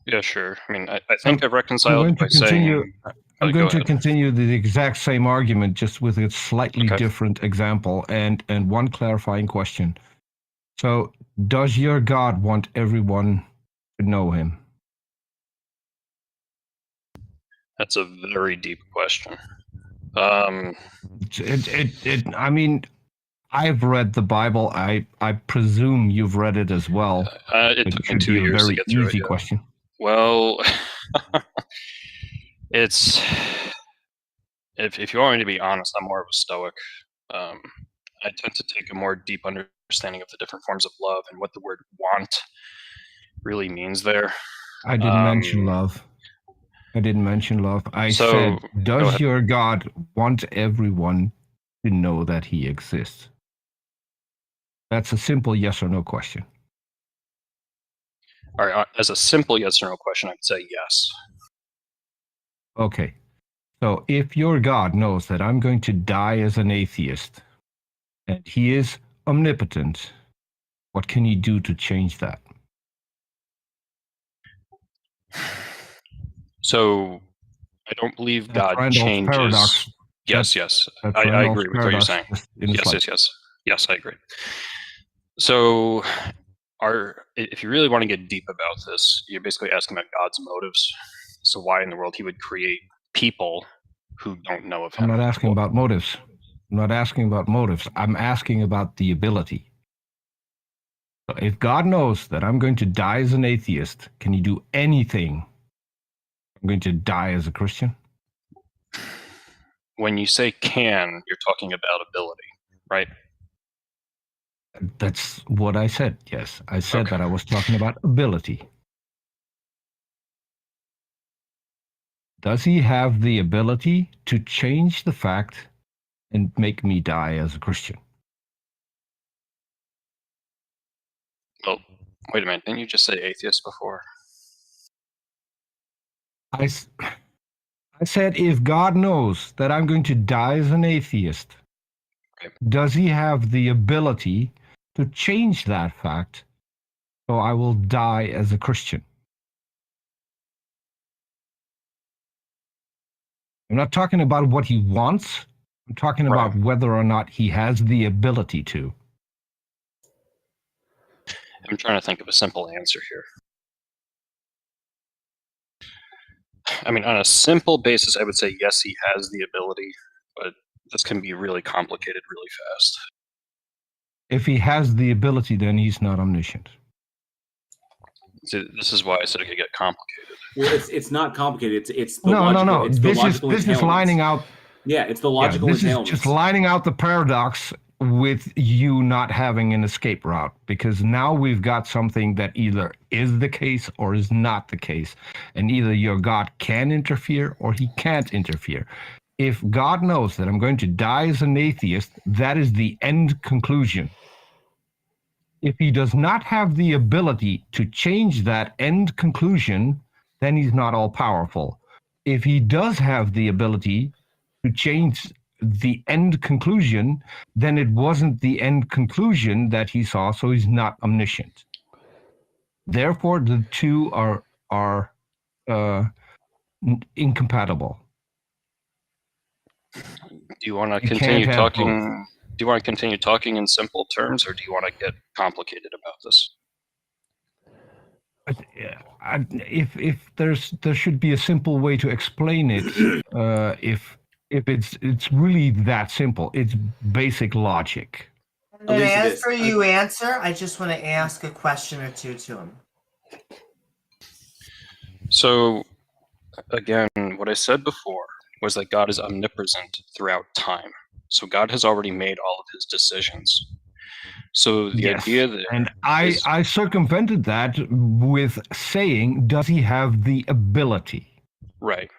Yeah, sure. I mean, I think I've reconciled by saying... I'm going to continue the exact same argument, just with a slightly different example and one clarifying question. So, does your God want everyone to know him? That's a very deep question. I mean, I've read the Bible. I presume you've read it as well. It took me 2 years to get through it. Easy question. Well, it's if you want me to be honest, I'm more of a Stoic. I tend to take a more deep understanding of the different forms of love and what the word "want" really means there. I didn't mention love. I said, does your God want everyone to know that he exists? That's a simple yes or no question. All right, as a simple yes or no question, I would say yes. Okay. So if your God knows that I'm going to die as an atheist, and he is omnipotent, what can he do to change that? So I don't believe God changes. Paradox. Yes. I agree with what you're saying. Yes, I agree. So if you really want to get deep about this, you're basically asking about God's motives. So why in the world he would create people who don't know of him? I'm not asking about motives. I'm asking about the ability. So if God knows that I'm going to die as an atheist, can he do anything? I'm going to die as a Christian? When you say can, you're talking about ability, right? That's what I said, yes. I said that I was talking about ability. Does he have the ability to change the fact and make me die as a Christian? Well, wait a minute. Didn't you just say atheist before? I said if God knows that I'm going to die as an atheist, does he have the ability to change that fact so I will die as a Christian? I'm not talking about what he wants. I'm talking about whether or not he has the ability to. I'm trying to think of a simple answer here. I mean, on a simple basis, I would say yes, he has the ability, but this can be really complicated really fast. If he has the ability, then he's not omniscient. See, this is why I said it could get complicated. Well, it's not complicated. It's the no. It's this is lining out. Yeah, it's the logical this entailments. Is just lining out the paradox with you not having an escape route, because now we've got something that either is the case or is not the case, and either your God can interfere or he can't interfere. If God knows that I'm going to die as an atheist, that is the end conclusion. If he does not have the ability to change that end conclusion, then he's not all powerful. If he does have the ability to change the end conclusion, then it wasn't the end conclusion that he saw, so he's not omniscient. Therefore, the two are incompatible. Do you want to continue talking? Do you want to continue talking in simple terms, or do you want to get complicated about this? if there should be a simple way to explain it, if it's really that simple, it's basic logic. And after you answer, I just want to ask a question or two to him. So, again, what I said before was that God is omnipresent throughout time. So God has already made all of his decisions. So the idea that... And I circumvented that with saying, does he have the ability? Right.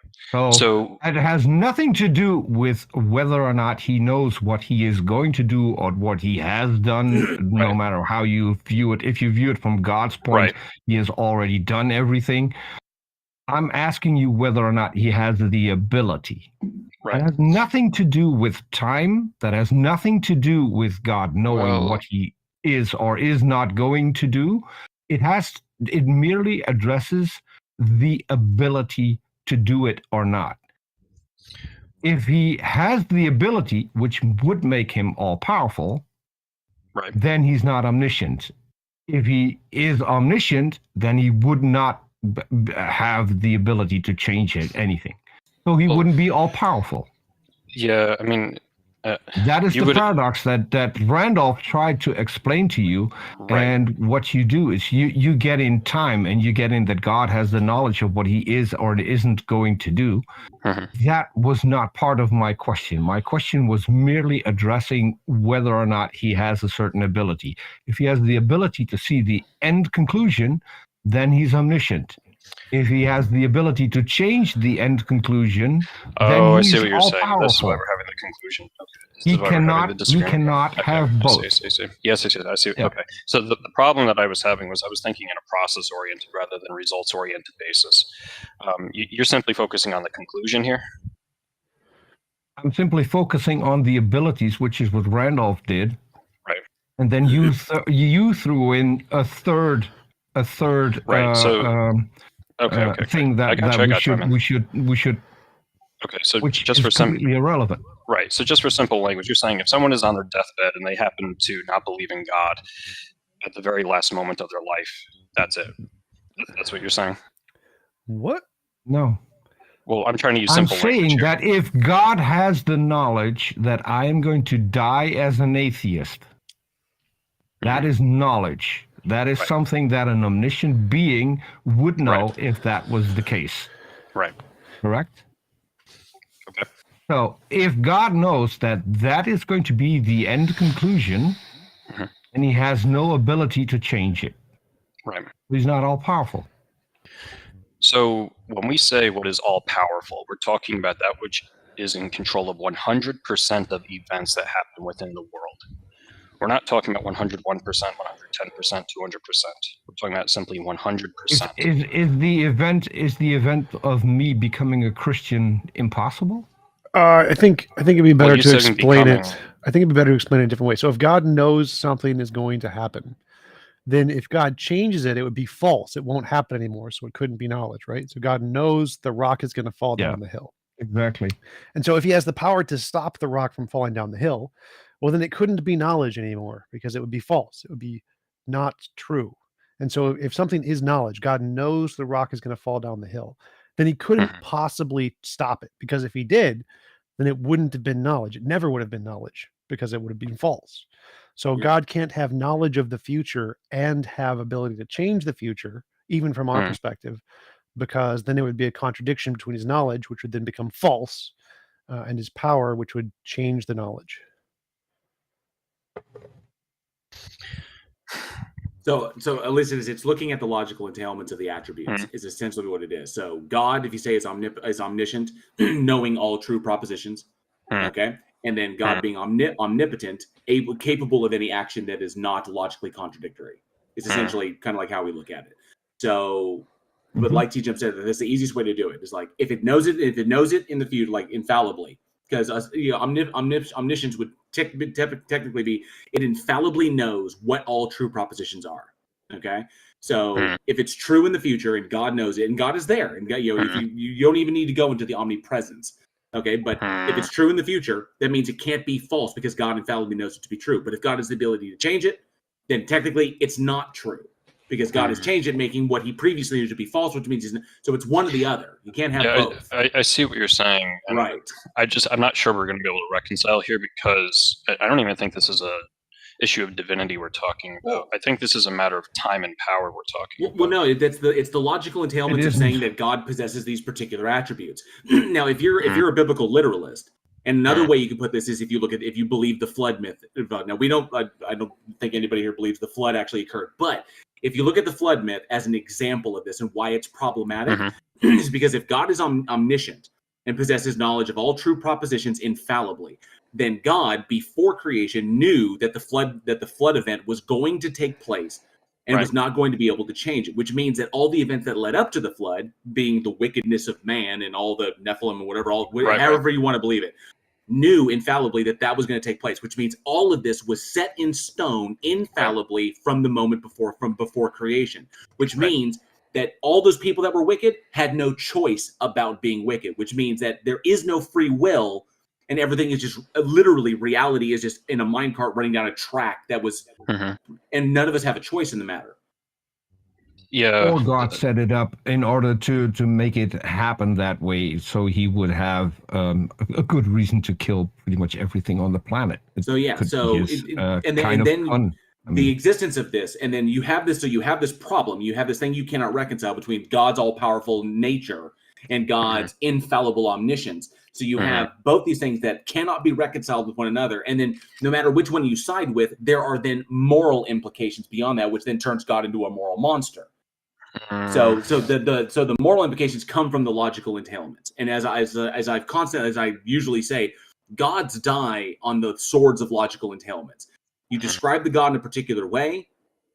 So it has nothing to do with whether or not he knows what he is going to do or what he has done, no matter how you view it. If you view it from God's point, he has already done everything. I'm asking you whether or not he has the ability. That has nothing to do with time. That has nothing to do with God knowing what he is or is not going to do. It merely addresses the ability to do it or not. If he has the ability, which would make him all-powerful, then he's not omniscient. If he is omniscient, then he would not have the ability to change anything. So he wouldn't be all-powerful. Yeah, I mean... that is the paradox that Randolph tried to explain to you. And what you do is you get in time and you get in that God has the knowledge of what he is or isn't going to do. That was not part of my question. My question was merely addressing whether or not he has a certain ability. If he has the ability to see the end conclusion, then he's omniscient. If he has the ability to change the end conclusion, then he's I see what you're saying. This is why all-powerful. we're having the conclusion. He cannot have both. I see. Yes, I see. Yeah. Okay. So the problem that I was having was I was thinking in a process-oriented rather than results-oriented basis. You're simply focusing on the conclusion here? I'm simply focusing on the abilities, which is what Randolph did. Right. And then you threw in a third thing that we should. Okay, so which just is for completely irrelevant. Right. So just for simple language, you're saying if someone is on their deathbed and they happen to not believe in God at the very last moment of their life, that's it. That's what you're saying. What? No. Well, I'm trying to use simple language. I'm saying that if God has the knowledge that I am going to die as an atheist, that is knowledge. That is something that an omniscient being would know if that was the case. Right. Correct? Okay. So if God knows that that is going to be the end conclusion, and he has no ability to change it, he's not all-powerful. So when we say what is all-powerful, we're talking about that which is in control of 100% of events that happen within the world. We're not talking about 101%, 110%, 200%. We're talking about simply 100%. Is the event of me becoming a Christian impossible? I think it'd be better to explain it. I think it'd be better to explain it a different way. So if God knows something is going to happen, then if God changes it, it would be false. It won't happen anymore. So it couldn't be knowledge, right? So God knows the rock is going to fall down the hill. Exactly. And so if he has the power to stop the rock from falling down the hill, well, then it couldn't be knowledge anymore because it would be false. It would be not true. And so if something is knowledge, God knows the rock is going to fall down the hill, then he couldn't possibly stop it, because if he did, then it wouldn't have been knowledge. It never would have been knowledge because it would have been false. So God can't have knowledge of the future and have ability to change the future, even from our perspective, because then it would be a contradiction between his knowledge, which would then become false, and his power, which would change the knowledge. So at least it's looking at the logical entailments of the attributes is essentially what it is. So God, if you say is omniscient, knowing all true propositions, okay, and then God being omnipotent, capable of any action that is not logically contradictory. It's essentially kind of like how we look at it. So, but like TJumps said, that's the easiest way to do it. It's like if it knows it in the future, like infallibly, because omniscience would technically be it infallibly knows what all true propositions are. Okay, so if it's true in the future and God knows it, and God is there, and you don't even need to go into the omnipresence. Okay, but if it's true in the future, that means it can't be false because God infallibly knows it to be true. But if God has the ability to change it, then technically it's not true because God has changed it, making what he previously knew to be false, which means so it's one or the other. You can't have both. I see what you're saying. And right. I'm not sure we're going to be able to reconcile here, because I don't even think this is a issue of divinity we're talking about. I think this is a matter of time and power we're talking about. Well, no, it's the logical entailments of saying that God possesses these particular attributes. Now, if you're a biblical literalist, and another way you can put this is if you believe the flood myth. Now, I don't think anybody here believes the flood actually occurred, but if you look at the flood myth as an example of this and why it's problematic, is because if God is omniscient and possesses knowledge of all true propositions infallibly, then God, before creation, knew that the flood event was going to take place and was not going to be able to change it, which means that all the events that led up to the flood, being the wickedness of man and all the Nephilim and whatever, however you want to believe it, knew infallibly that was going to take place, which means all of this was set in stone infallibly from the moment before creation, which means that all those people that were wicked had no choice about being wicked, which means that there is no free will, and everything is just literally reality is just in a minecart running down a track that was, and none of us have a choice in the matter. Yeah. Or God set it up in order to make it happen that way, so he would have a good reason to kill pretty much everything on the planet. So yeah, the existence of this, and then you have this. So you have this problem. You have this thing you cannot reconcile between God's all-powerful nature and God's infallible omniscience. So you have both these things that cannot be reconciled with one another. And then no matter which one you side with, there are then moral implications beyond that, which then turns God into a moral monster. So the moral implications come from the logical entailments. And as I usually say, gods die on the swords of logical entailments. You describe the god in a particular way,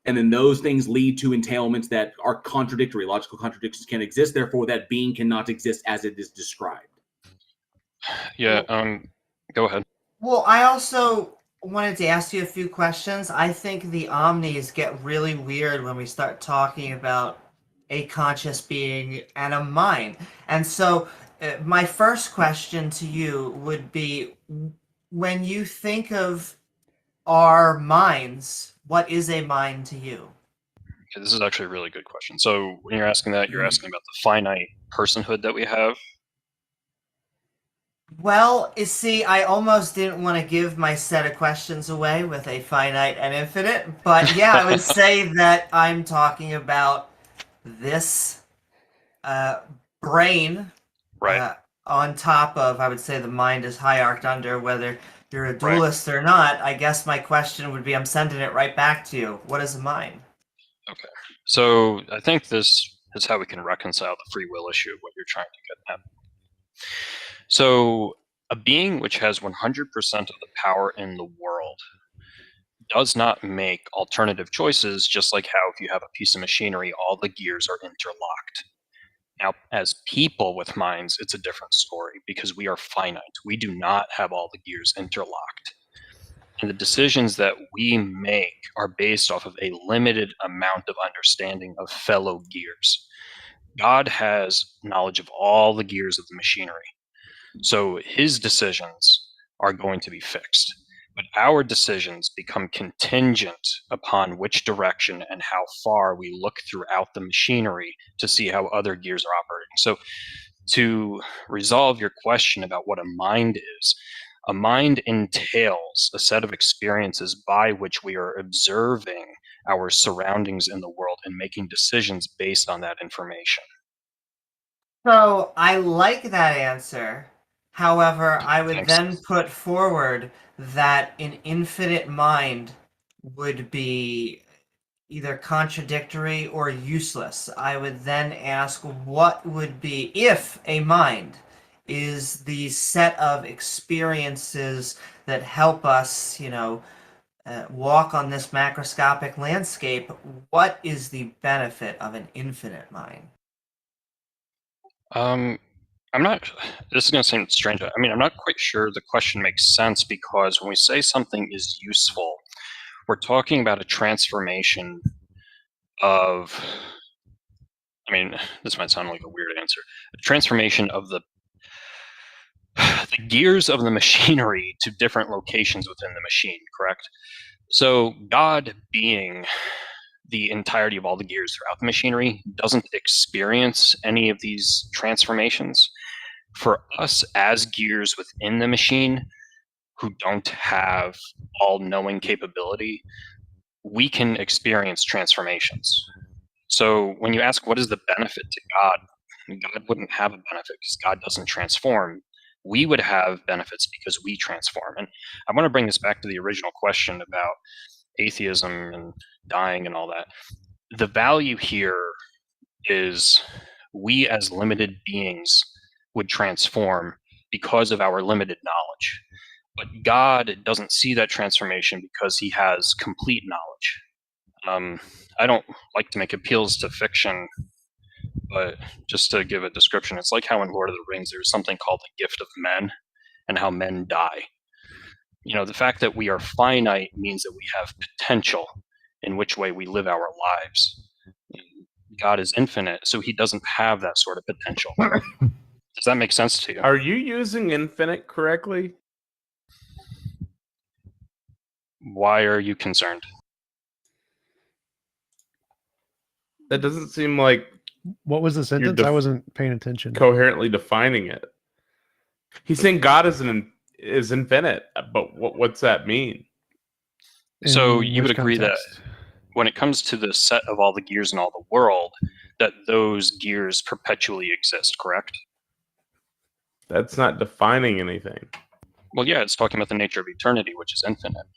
and then those things lead to entailments that are contradictory. Logical contradictions can exist, therefore that being cannot exist as it is described. Yeah, go ahead. Well, I also wanted to ask you a few questions. I think the omnis get really weird when we start talking about a conscious being and a mind. And so my first question to you would be, when you think of our minds, what is a mind to you? Okay, this is actually a really good question. So when you're asking that, you're asking about the finite personhood that we have. Well, you see, I almost didn't want to give my set of questions away with a finite and infinite, but yeah, I would say that I'm talking about this brain on top of, I would say the mind is hierarched under, whether you're a dualist or not. I guess my question would be, I'm sending it right back to you. What is a mind? Okay. So I think this is how we can reconcile the free will issue of what you're trying to get at. So a being which has 100% of the power in the world does not make alternative choices, just like how if you have a piece of machinery, all the gears are interlocked. Now, as people with minds, it's a different story because we are finite. We do not have all the gears interlocked. And the decisions that we make are based off of a limited amount of understanding of fellow gears. God has knowledge of all the gears of the machinery. So his decisions are going to be fixed. But our decisions become contingent upon which direction and how far we look throughout the machinery to see how other gears are operating. So to resolve your question about what a mind is, a mind entails a set of experiences by which we are observing our surroundings in the world and making decisions based on that information. So I like that answer. However, I would then put forward that an infinite mind would be either contradictory or useless. I would then ask, what would be, if a mind is the set of experiences that help us, walk on this macroscopic landscape, what is the benefit of an infinite mind? I'm not, this is going to seem strange. I mean, I'm not quite sure the question makes sense, because when we say something is useful, we're talking about a transformation of, I mean, this might sound like a weird answer, a transformation of the gears of the machinery to different locations within the machine, correct? So God being the entirety of all the gears throughout the machinery, doesn't experience any of these transformations. For us as gears within the machine who don't have all-knowing capability, we can experience transformations. So when you ask what is the benefit to God, God wouldn't have a benefit because God doesn't transform. We would have benefits because we transform. And I want to bring this back to the original question about atheism and dying and all that. The value here is we as limited beings would transform because of our limited knowledge. But God doesn't see that transformation because he has complete knowledge. I don't like to make appeals to fiction, but just to give a description, it's like how in Lord of the Rings there's something called the gift of men and how men die. You know, the fact that we are finite means that we have potential in which way we live our lives. God is infinite, so he doesn't have that sort of potential. Does that make sense to you? Are you using infinite correctly? Why are you concerned? That doesn't seem like... What was the sentence? I wasn't paying attention. Coherently defining it. He's saying God is infinite, but what's that mean? So you would agree that when it comes to the set of all the gears in all the world, that those gears perpetually exist, correct? That's not defining anything. Well, yeah, it's talking about the nature of eternity, which is infinite.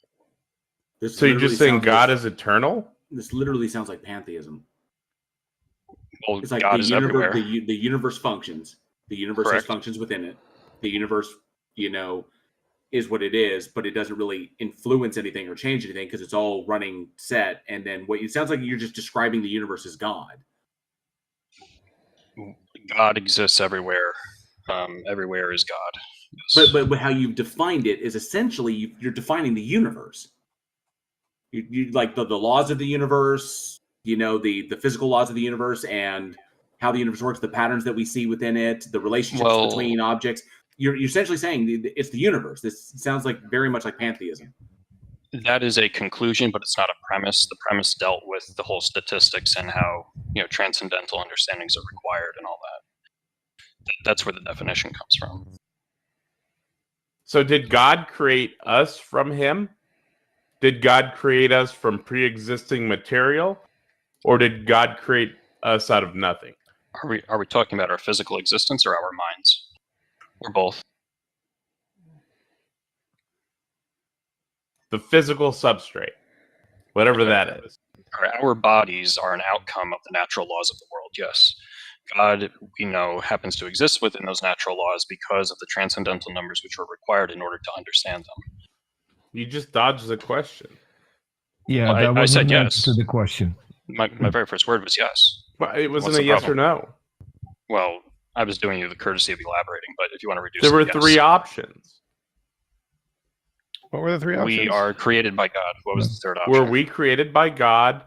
So you're just saying God is eternal? This literally sounds like pantheism. Well, it's like God the is universe. everywhere. The universe functions. The universe has functions within it. The universe, is what it is, but it doesn't really influence anything or change anything because it's all running set. And then it sounds like you're just describing the universe as God. God exists everywhere. Everywhere is God. Yes. But how you've defined it is essentially you're defining the universe. You like the laws of the universe, the physical laws of the universe and how the universe works, the patterns that we see within it, the relationships between objects. You're essentially saying it's the universe. This sounds like very much like pantheism. That is a conclusion, but it's not a premise. The premise dealt with the whole statistics and how transcendental understandings are required and all that. That's where the definition comes from. So did God create us from him? Did God create us from pre-existing material? Or did God create us out of nothing? Are we talking about our physical existence or our minds? Or both? The physical substrate. Whatever that is. Our bodies are an outcome of the natural laws of the world, yes. God, we know, happens to exist within those natural laws because of the transcendental numbers which are required in order to understand them. You just dodged the question. Yeah, well, I said yes to the question. My very first word was yes. Well, it wasn't a yes or no. Well, I was doing you the courtesy of elaborating, but if you want to reduce there were it, yes. 3 options. What were the 3 options? We are created by God. What was the third option? Were we created by God?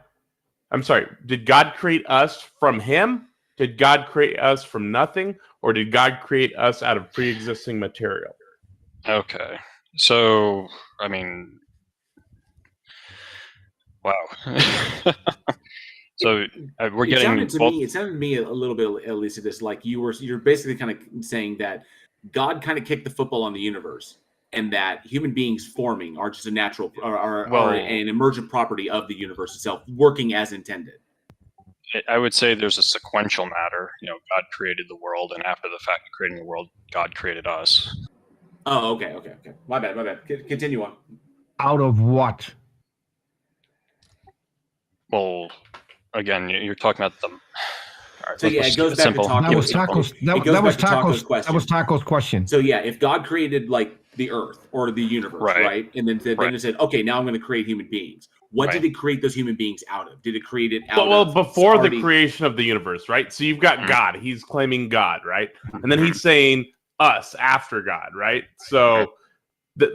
I'm sorry. Did God create us from him? Did God create us from nothing? Or did God create us out of pre-existing material? Okay. So, I mean, wow. So we're getting. It sounded to me a little bit, at least, of this like you're basically kind of saying that God kind of kicked the football on the universe, and that human beings forming are just a natural, are an emergent property of the universe itself, working as intended. I would say there's a sequential matter. God created the world, and after the fact of creating the world, God created us. Oh, okay. My bad. Continue on. Out of what? Well, again, you're talking about them. Right, so yeah, it goes back to Taco's. That was Taco's question. So yeah, if God created like the Earth or the universe, right? And then it said, okay, now I'm going to create human beings. What did it create those human beings out of? Did it create it out of? Well, before the creation of the universe, right? So you've got God. He's claiming God, right? And then he's saying us after God, right? So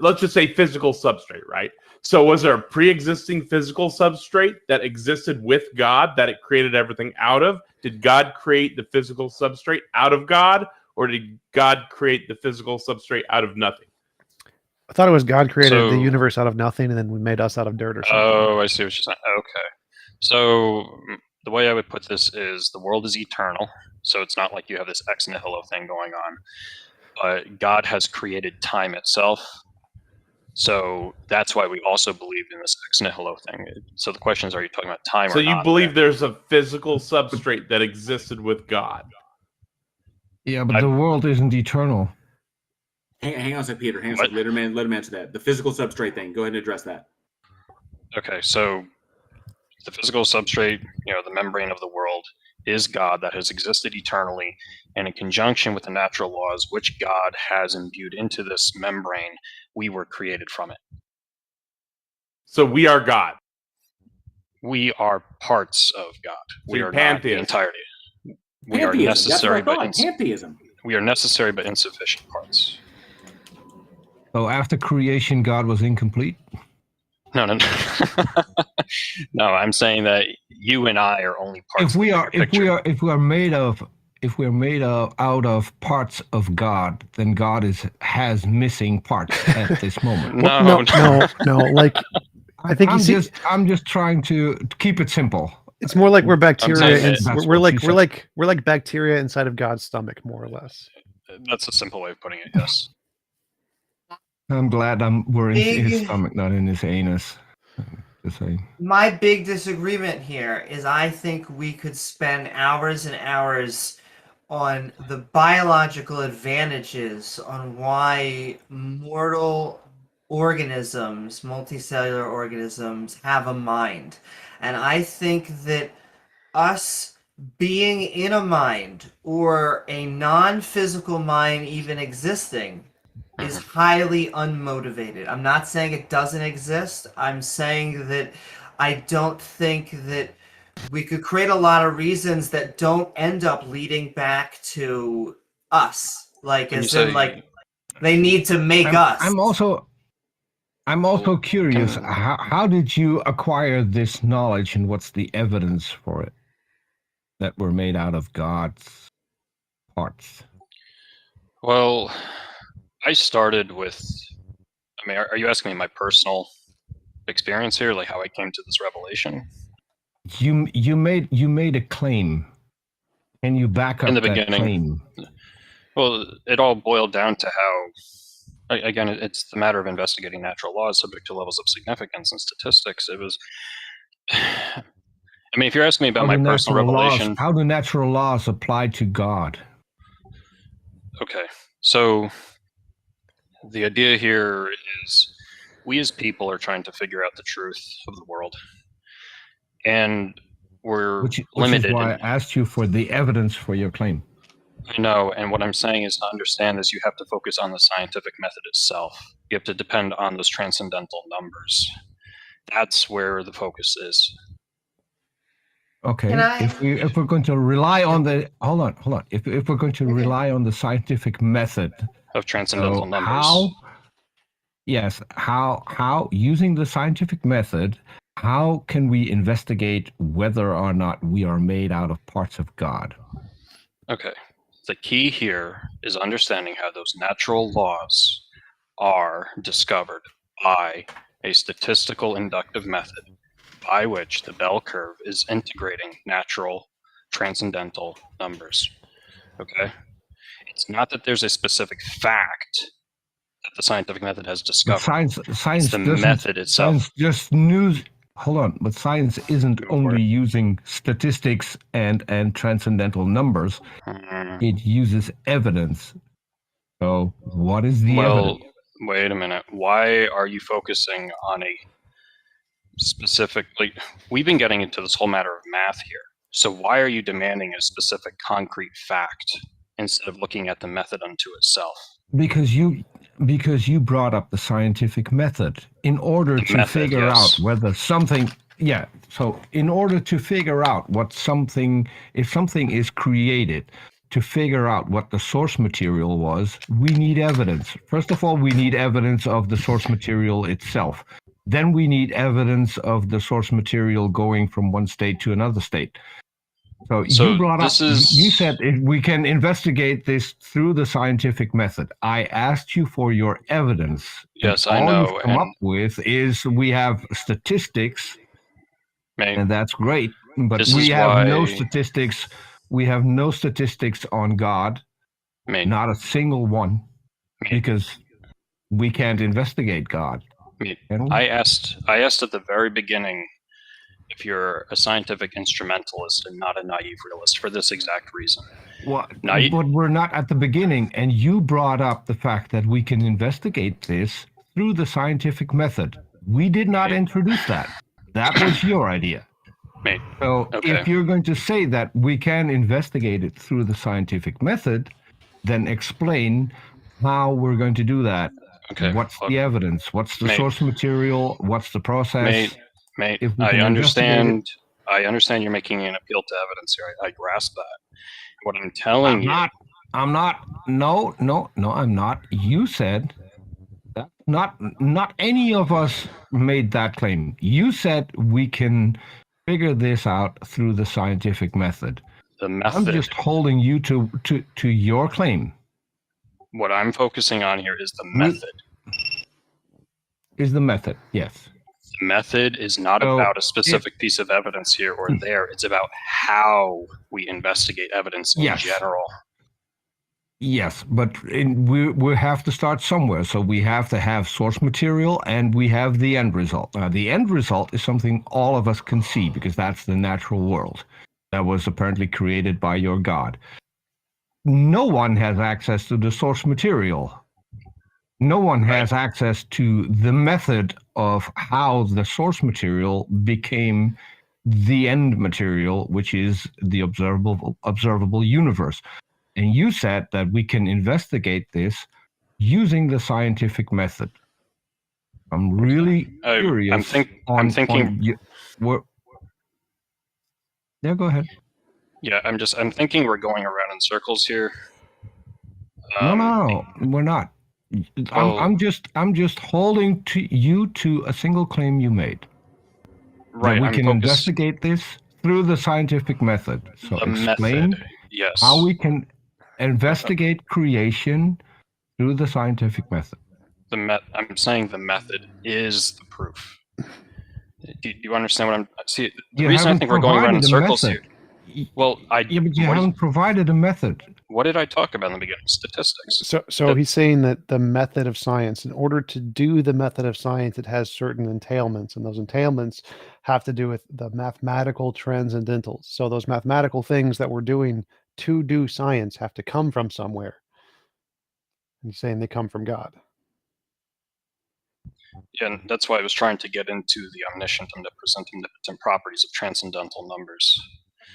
let's just say physical substrate, right? So was there a pre-existing physical substrate that existed with God that it created everything out of? Did God create the physical substrate out of God, or did God create the physical substrate out of nothing? I thought it was God created the universe out of nothing, and then we made us out of dirt or something. Oh, I see what you're saying. Okay. So the way I would put this is the world is eternal. So it's not like you have this ex nihilo thing going on. But God has created time itself. So that's why we also believe in this ex nihilo thing. So the question is, are you talking about time So or you not? believe there's a physical substrate that existed with God? Yeah, but the world isn't eternal. Hang on a sec, Peter. Hang on a sec. Let him answer that. The physical substrate thing. Go ahead and address that. Okay, so the physical substrate, the membrane of the world, is God that has existed eternally, and in conjunction with the natural laws which God has imbued into this membrane, we were created from it. So we are God. We are parts of God. We are not the entirety. We are Pantheism. necessary, That's what I but thought. Pantheism. we are necessary but insufficient parts. So after creation, God was incomplete? No. No, I'm saying that you and I are only parts. If we are made out of parts of God, then God has missing parts at this moment. No. Like, I think I'm just trying to keep it simple. It's more like we're bacteria. We're like bacteria inside of God's stomach, more or less. That's a simple way of putting it. Yes. I'm glad we're in his stomach, not in his anus. My big disagreement here is I think we could spend hours and hours on the biological advantages on why mortal organisms, multicellular organisms, have a mind. And I think that us being in a mind or a non-physical mind even existing is highly unmotivated. I'm not saying it doesn't exist. I'm saying that I don't think that we could create a lot of reasons that don't end up leading back to us. Like, as in, like, they need to make us. I'm also curious, how did you acquire this knowledge, and what's the evidence for it that we're made out of God's parts? Well, I started with, are you asking me my personal experience here, like how I came to this revelation? You made a claim. Can you back up in the that beginning claim? Well, it all boiled down to how, again, it's the matter of investigating natural laws subject to levels of significance and statistics. It was, if you're asking me about my personal revelation, how do natural laws apply to God? Okay, so the idea here is we as people are trying to figure out the truth of the world, and we're limited. Which is why I asked you for the evidence for your claim. I know, and what I'm saying is to understand is you have to focus on the scientific method itself. You have to depend on those transcendental numbers. That's where the focus is. Okay, if we're going to rely on the hold on. If we're going to rely on the scientific method of transcendental numbers, how using the scientific method, how can we investigate whether or not we are made out of parts of God? Okay, the key here is understanding how those natural laws are discovered by a statistical inductive method, by which the bell curve is integrating natural transcendental numbers. Okay? It's not that there's a specific fact that the scientific method has discovered. Science it's the method itself. But science isn't only using statistics and transcendental numbers. It uses evidence. So what is the evidence? Wait a minute. Why are you focusing on a specific, we've been getting into this whole matter of math here. So why are you demanding a specific concrete fact instead of looking at the method unto itself? Because you brought up the scientific method in order to figure out whether something, so in order to figure out if something is created, to figure out what the source material was, we need evidence. First of all, we need evidence of the source material itself. Then we need evidence of the source material going from one state to another state. So you brought up, you said we can investigate this through the scientific method. I asked you for your evidence. Yes, I know. All you've come up with is we have statistics and that's great. But This we is have no why- statistics. We have no statistics on God, not a single one, because we can't investigate God. I asked at the very beginning if you're a scientific instrumentalist and not a naive realist for this exact reason. But we're not at the beginning, and you brought up the fact that we can investigate this through the scientific method. We did not introduce that. That was your idea. So if you're going to say that we can investigate it through the scientific method, then explain how we're going to do that. What's the evidence? What's the source material? What's the process? Mate, If we I can understand you're making an appeal to evidence here. I grasp that. What I'm telling you... I'm not. No, I'm not. You said that. Not any of us made that claim. You said we can figure this out through the scientific method. The method. I'm just holding you to your claim. What I'm focusing on here is the method. Is the method, yes. The method is not about a specific piece of evidence here or there. It's about how we investigate evidence in general. Yes, but we have to start somewhere. So we have to have source material and we have the end result. Now, the end result is something all of us can see because that's the natural world that was apparently created by your God. No one has access to the source material. No one has access to the method of how the source material became the end material, which is the observable universe. And you said that we can investigate this using the scientific method. I'm really curious. I'm thinking. Yeah, go ahead. Yeah, I'm thinking we're going around in circles here. No, we're not. I'm just holding you to a single claim you made. Right. That we can investigate this through the scientific method. So explain how we can investigate creation through the scientific method. I'm saying the method is the proof. Do you understand what I'm... See, the reason I think we're going around in circles here... Well, but you haven't provided a method. What did I talk about in the beginning? Statistics. So he's saying that the method of science, in order to do the method of science, it has certain entailments, and those entailments have to do with the mathematical transcendentals. So those mathematical things that we're doing to do science have to come from somewhere. And he's saying they come from God. Yeah, and that's why I was trying to get into the omniscient and the omnipotent properties of transcendental numbers.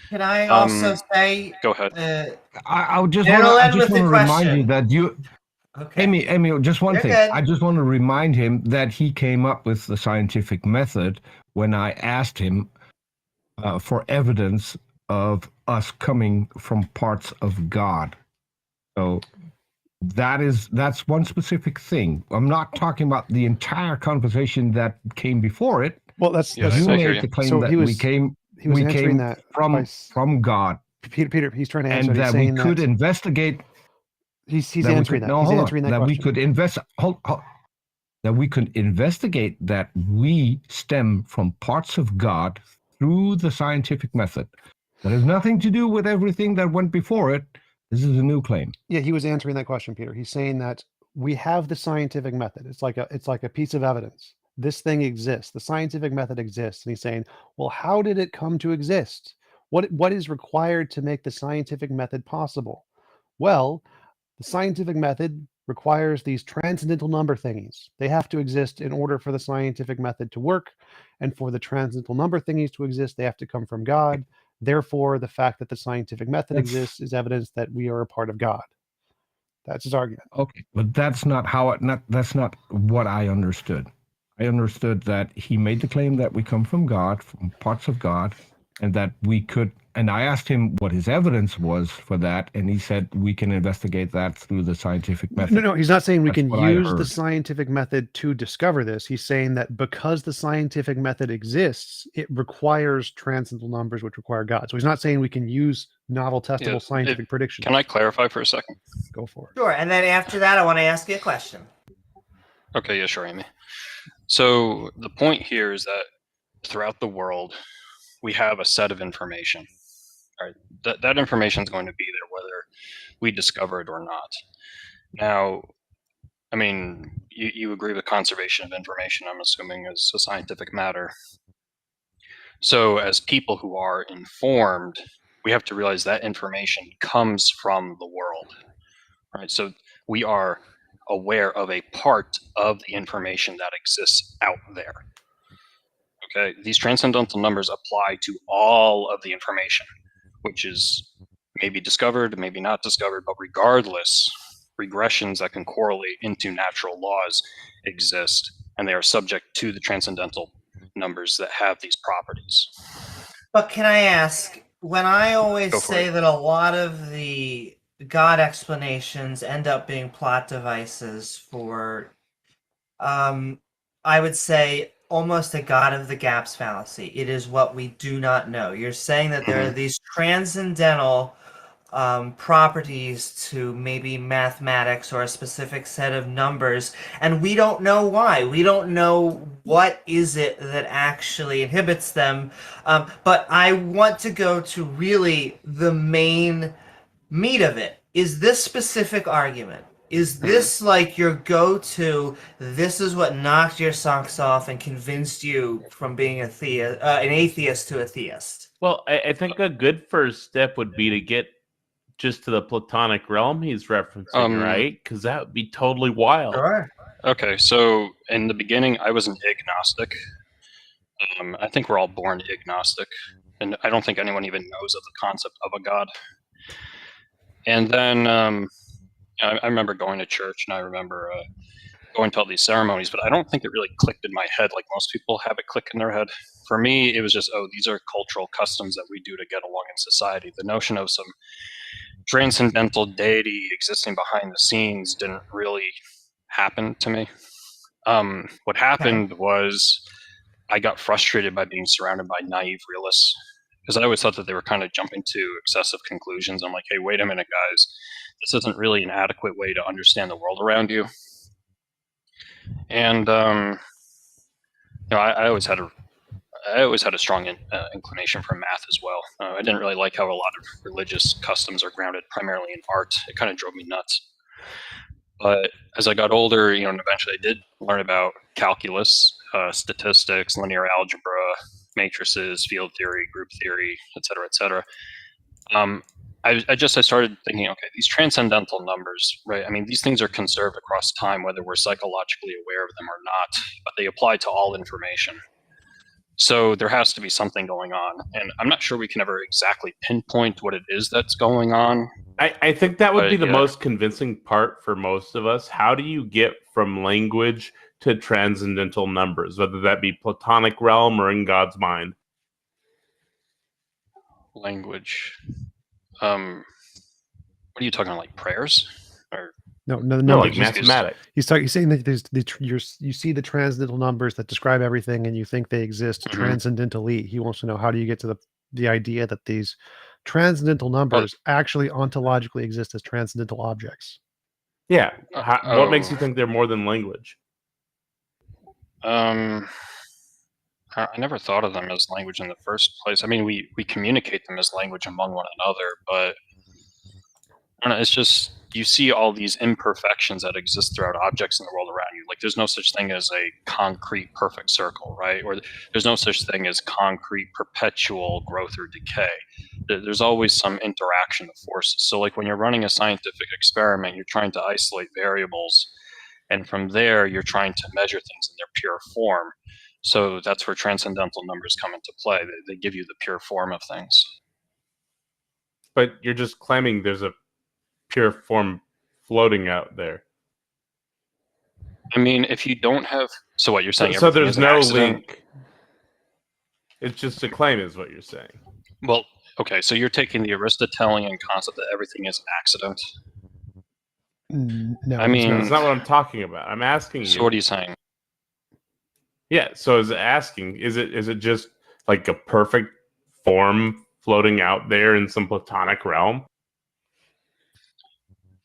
Can I also say? Go ahead. I just want to remind you that you, Amy, just one thing. Good. I just want to remind him that he came up with the scientific method when I asked him for evidence of us coming from parts of God. So that's one specific thing. I'm not talking about the entire conversation that came before it. Well, that's you made the claim that we came. We came from God. Peter, he's trying to answer. And that we could investigate. He's answering that. He's answering that question. We could that we could investigate that we stem from parts of God through the scientific method. That has nothing to do with everything that went before it. This is a new claim. Yeah, he was answering that question, Peter. He's saying that we have the scientific method. It's like a piece of evidence. This thing exists. The scientific method exists. And he's saying, well, how did it come to exist? What is required to make the scientific method possible? Well, the scientific method requires these transcendental number thingies. They have to exist in order for the scientific method to work. And for the transcendental number thingies to exist, they have to come from God. Therefore, the fact that the scientific method exists is evidence that we are a part of God. That's his argument. Okay, but that's not that's not what I understood. I understood that he made the claim that we come from God, from parts of God, and that we could, and I asked him what his evidence was for that, and he said we can investigate that through the scientific method. No, he's not saying we can use the scientific method to discover this. He's saying that because the scientific method exists, it requires transcendental numbers, which require God. So he's not saying we can use novel, testable scientific predictions. Can I clarify for a second? Go for it. Sure, and then after that, I want to ask you a question. Okay, yeah, sure, Amy. So the point here is that throughout the world, we have a set of information. Right? That information is going to be there whether we discover it or not. Now, I mean, you agree with conservation of information, I'm assuming, as a scientific matter. So as people who are informed, we have to realize that information comes from the world, right? So we are aware of a part of the information that exists out there. Okay, these transcendental numbers apply to all of the information, which is maybe discovered, maybe not discovered, but regardless, regressions that can correlate into natural laws exist, and they are subject to the transcendental numbers that have these properties. But can I ask, when I always say that a lot of the God explanations end up being plot devices for, I would say, almost a God of the gaps fallacy. It is what we do not know. You're saying that there are these transcendental properties to maybe mathematics or a specific set of numbers, and we don't know why. We don't know what is it that actually inhibits them. But I want to go to really the main meat of it. Is this specific argument? Is this like your go-to, this is what knocked your socks off and convinced you from being an atheist to a theist? Well, I think a good first step would be to get just to the Platonic realm he's referencing, right? Because that would be totally wild. Sure. Okay, so in the beginning, I was an agnostic. I think we're all born agnostic, and I don't think anyone even knows of the concept of a God. And then I remember going to church, and I remember going to all these ceremonies, but I don't think it really clicked in my head like most people have it click in their head. For me, it was just, oh, these are cultural customs that we do to get along in society. The notion of some transcendental deity existing behind the scenes didn't really happen to me. What happened was I got frustrated by being surrounded by naive realists, because I always thought that they were kind of jumping to excessive conclusions. I'm like, hey, wait a minute, guys. This isn't really an adequate way to understand the world around you. And I always had a strong inclination for math as well. I didn't really like how a lot of religious customs are grounded primarily in art. It kind of drove me nuts. But as I got older, and eventually I did learn about calculus, statistics, linear algebra, matrices, field theory, group theory, et cetera, et cetera. I started thinking, okay, these transcendental numbers, right? I mean, these things are conserved across time, whether we're psychologically aware of them or not, but they apply to all information. So there has to be something going on, and I'm not sure we can ever exactly pinpoint what it is that's going on. I think that would be the most convincing part for most of us. How do you get from language to transcendental numbers, whether that be Platonic realm or in God's mind? Language. What are you talking about, like prayers? Or No, like mathematics. He's saying that there's you see the transcendental numbers that describe everything, and you think they exist transcendentally. He wants to know, how do you get to the idea that these transcendental numbers actually ontologically exist as transcendental objects? Yeah. What makes you think they're more than language? I never thought of them as language in the first place. I mean, we communicate them as language among one another, but I don't know, it's just, you see all these imperfections that exist throughout objects in the world around you. Like, there's no such thing as a concrete perfect circle, right? Or there's no such thing as concrete perpetual growth or decay. There's always some interaction of forces. So like when you're running a scientific experiment, you're trying to isolate variables, and from there you're trying to measure things in their pure form. So that's where transcendental numbers come into play. They give you the pure form of things. But you're just claiming there's a pure form floating out there. I mean, if you don't have... So what you're saying? So there's no link. It's just a claim is what you're saying. Well, okay, so you're taking the Aristotelian concept that everything is an accident. No, I mean... That's not what I'm talking about. I'm asking you. So what are you saying? Yeah, so is it just like a perfect form floating out there in some Platonic realm?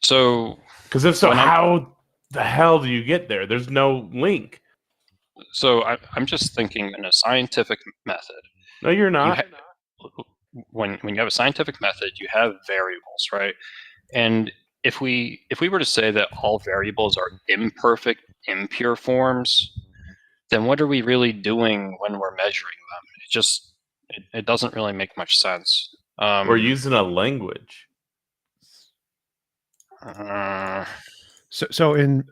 So, because if so, how the hell do you get there? There's no link. So I'm just thinking in a scientific method, No, you're not. When you have a scientific method, you have variables, right? And if we were to say that all variables are imperfect, impure forms, then what are we really doing when we're measuring them? It doesn't really make much sense. We're using a language. So in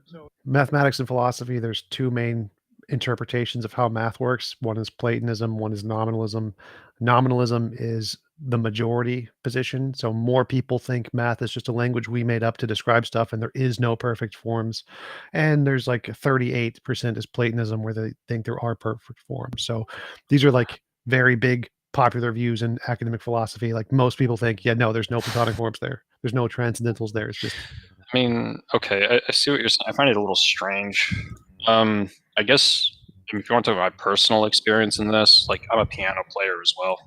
mathematics and philosophy, there's two main interpretations of how math works. One is Platonism, one is nominalism. Nominalism is the majority position. So more people think math is just a language we made up to describe stuff, and there is no perfect forms. And there's like 38% is Platonism, where they think there are perfect forms. So these are like very big popular views in academic philosophy. Like most people think, yeah, no, there's no Platonic forms there. There's no transcendentals there. It's just... I mean, okay, I see what you're saying. I find it a little strange. I guess if you want to talk about my personal experience in this, like I'm a piano player as well.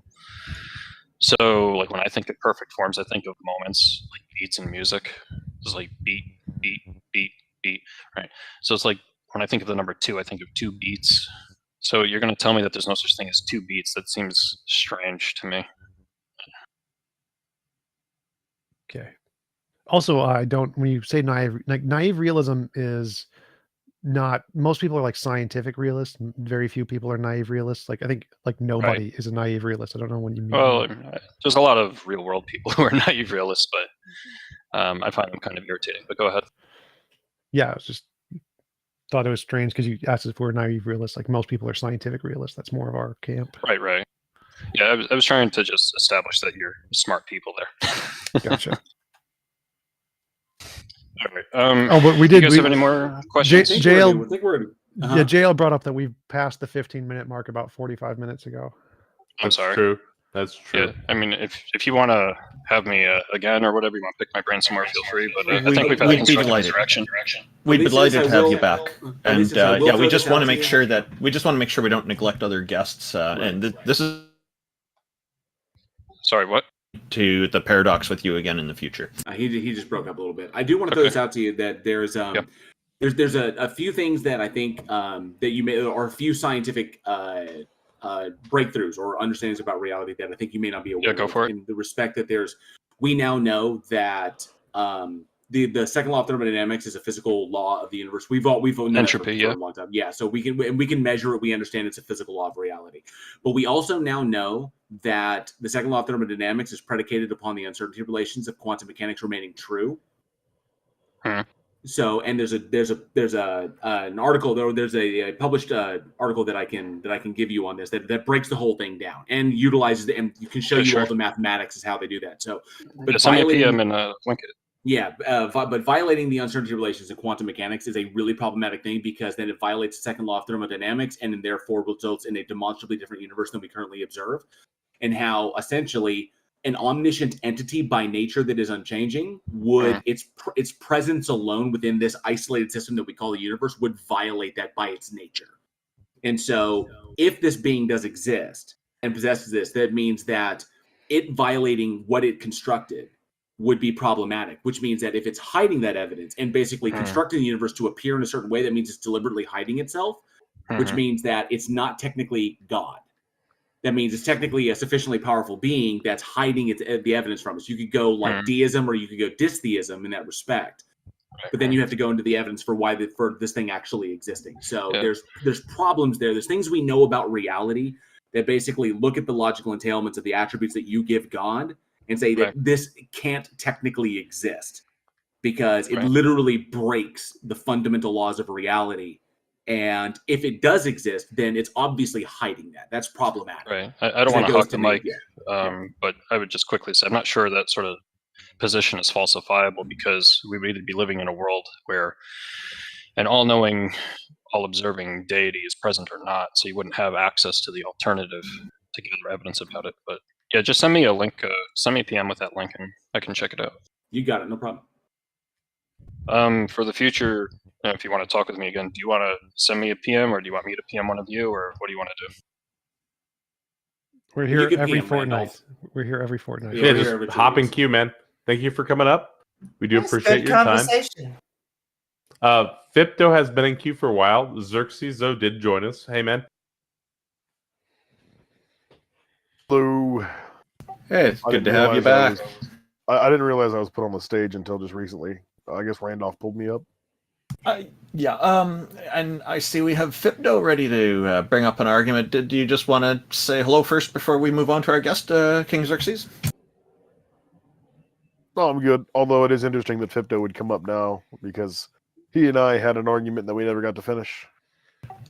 So like when I think of perfect forms, I think of moments, like beats in music. It's like beat, beat, beat, beat, right? So it's like when I think of the number 2, I think of 2 beats. So you're going to tell me that there's no such thing as 2 beats? That seems strange to me. Okay. Also, I don't, when you say naive realism is not, most people are like scientific realists. Very few people are naive realists. Like I think like nobody is a naive realist. I don't know when you mean. Well, there's a lot of real world people who are naive realists, but I find them kind of irritating. But go ahead. Yeah, I was just thought it was strange because you asked if we're naive realists. Like most people are scientific realists. That's more of our camp. Right. Yeah, I was trying to just establish that you're smart people there. Gotcha. All right. But we did. You guys have any more questions? JL brought up that we've passed the 15-minute mark about 45 minutes ago. I'm sorry. True. That's true. Yeah, I mean, if you want to have me again or whatever, you want to pick my brain somewhere, feel free. But I think we've had a constructive interaction. We'd be delighted to have you back. And yeah, we just want to make sure we don't neglect other guests. And this is. Sorry, what? To the paradox with you again in the future. He just broke up a a little bit. I do want to throw this out to you that there's a few things that I think that you may, or a few scientific breakthroughs or understandings about reality that I think you may not be aware of. Go for it. In the respect that we now know that the second law of thermodynamics is a physical law of the universe. We've known entropy, for a long time. Yeah, so we can measure it. We understand it's a physical law of reality. But we also now know that the second law of thermodynamics is predicated upon the uncertainty relations of quantum mechanics remaining true. So, and there's an article, there's a published article that I can give you on this that breaks the whole thing down and utilizes and you can show you all the mathematics is how they do that. So, but send me a PM and link it. Yeah, but violating the uncertainty relations in quantum mechanics is a really problematic thing because then it violates the second law of thermodynamics and then therefore results in a demonstrably different universe than we currently observe, and how essentially an omniscient entity by nature that is unchanging would its presence alone within this isolated system that we call the universe would violate that by its nature. And so if this being does exist and possesses this, that means that it violating what it constructed would be problematic, which means that if it's hiding that evidence and basically constructing the universe to appear in a certain way, that means it's deliberately hiding itself, which means that it's not technically God. That means it's technically a sufficiently powerful being that's hiding the evidence from us. You could go like deism or you could go dystheism in that respect. But then you have to go into the evidence for for this thing actually existing. So there's problems there. There's things we know about reality that basically look at the logical entailments of the attributes that you give God and say that this can't technically exist because it literally breaks the fundamental laws of reality. And if it does exist, then it's obviously hiding that. That's problematic. Right. I don't want to hog the mic, but I would just quickly say I'm not sure that sort of position is falsifiable because we would either be living in a world where an all-knowing, all-observing deity is present or not, so you wouldn't have access to the alternative to gather evidence about it. But yeah, just send me a link, send me a PM with that link, and I can check it out. You got it, no problem. For the future, if you want to talk with me again, do you want to send me a PM or do you want me to PM one of you, or what do you want to do? We're here every fortnight. We're here every fortnight. Yeah, just hop in queue, man. Thank you for coming up. We do appreciate your time. Fipto has been in queue for a while. Xerxes, though, did join us. Hey, man. Hello. Hey, it's good to have you back. I didn't realize I was put on the stage until just recently. I guess Randolph pulled me up. Yeah, and I see we have Fipdo ready to bring up an argument. Do you just want to say hello first before we move on to our guest, King Xerxes? No, I'm good. Although it is interesting that Fipdo would come up now because he and I had an argument that we never got to finish.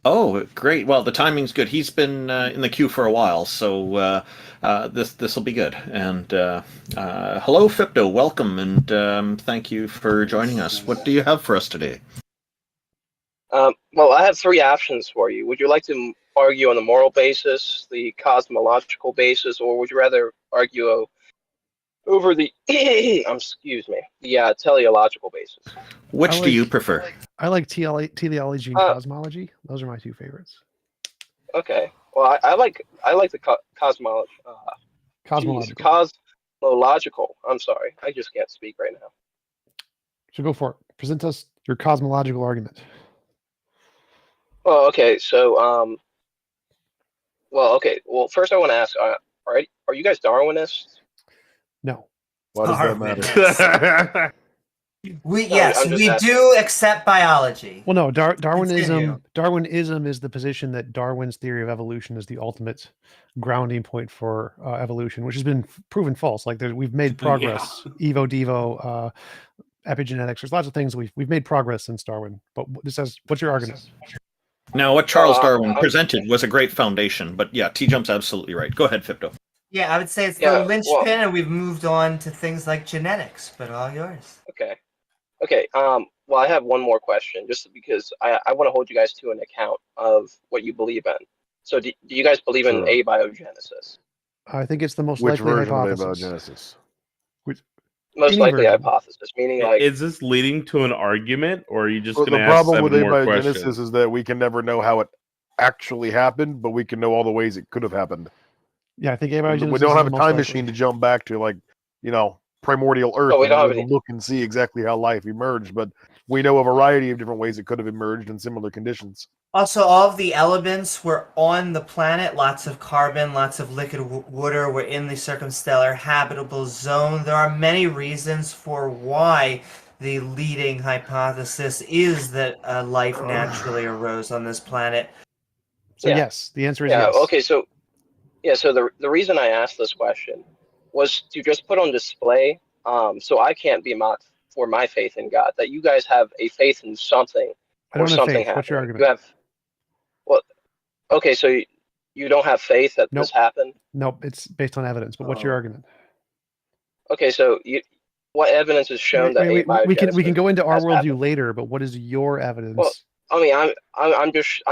Oh, great. Well, the timing's good. He's been in the queue for a while, so this will be good. And hello, Fipdo. Welcome, and thank you for joining us. What do you have for us today? Well, I have three options for you. Would you like to argue on the moral basis, the cosmological basis, or would you rather argue over the the teleological basis? Which do you prefer? I like teleology and cosmology. Those are my two favorites. Okay. Well, I like the cosmology. Cosmological. I'm sorry, I just can't speak right now. So go for it. Present us your cosmological argument. Well, okay. So, well, first I want to ask: are you guys Darwinists? No. Why does that matter? We do accept biology. Well, no, Darwinism is the position that Darwin's theory of evolution is the ultimate grounding point for evolution, which has been proven false. Like we've made progress, Evo, Devo, epigenetics. There's lots of things we've made progress since Darwin. But what's your argument? Now, what Charles Darwin presented was a great foundation, but yeah, T-Jump's absolutely right. Go ahead, Fipdo. Yeah, I would say it's the linchpin, and we've moved on to things like genetics, but all yours. Okay. Well, I have one more question, just because I want to hold you guys to an account of what you believe in. So, do you guys believe in abiogenesis? I think it's the most likely hypothesis. Of abiogenesis? Most likely hypothesis, meaning like. Is this leading to an argument, or are you just going to ask the problem with more abiogenesis questions? is that we can never know how it actually happened, but we can know all the ways it could have happened. Yeah, I think abiogenesis. We don't have a time machine to jump back to, primordial Earth and look and see exactly how life emerged, but we know a variety of different ways it could have emerged in similar conditions. Also, all of the elements were on the planet. Lots of carbon, lots of liquid water were in the circumstellar habitable zone. There are many reasons for why the leading hypothesis is that life naturally arose on this planet. So yes, the answer is yes. Okay, so the reason I asked this question was to just put on display, so I can't be mocked for my faith in God, that you guys have a faith in something. I don't or have something faith. happening. What's your argument? You have, okay, so you don't have faith that this happened? Nope, it's based on evidence, but what's your argument? Okay, so what evidence has shown that we can go into our worldview later, but what is your evidence? Well, I mean, I'm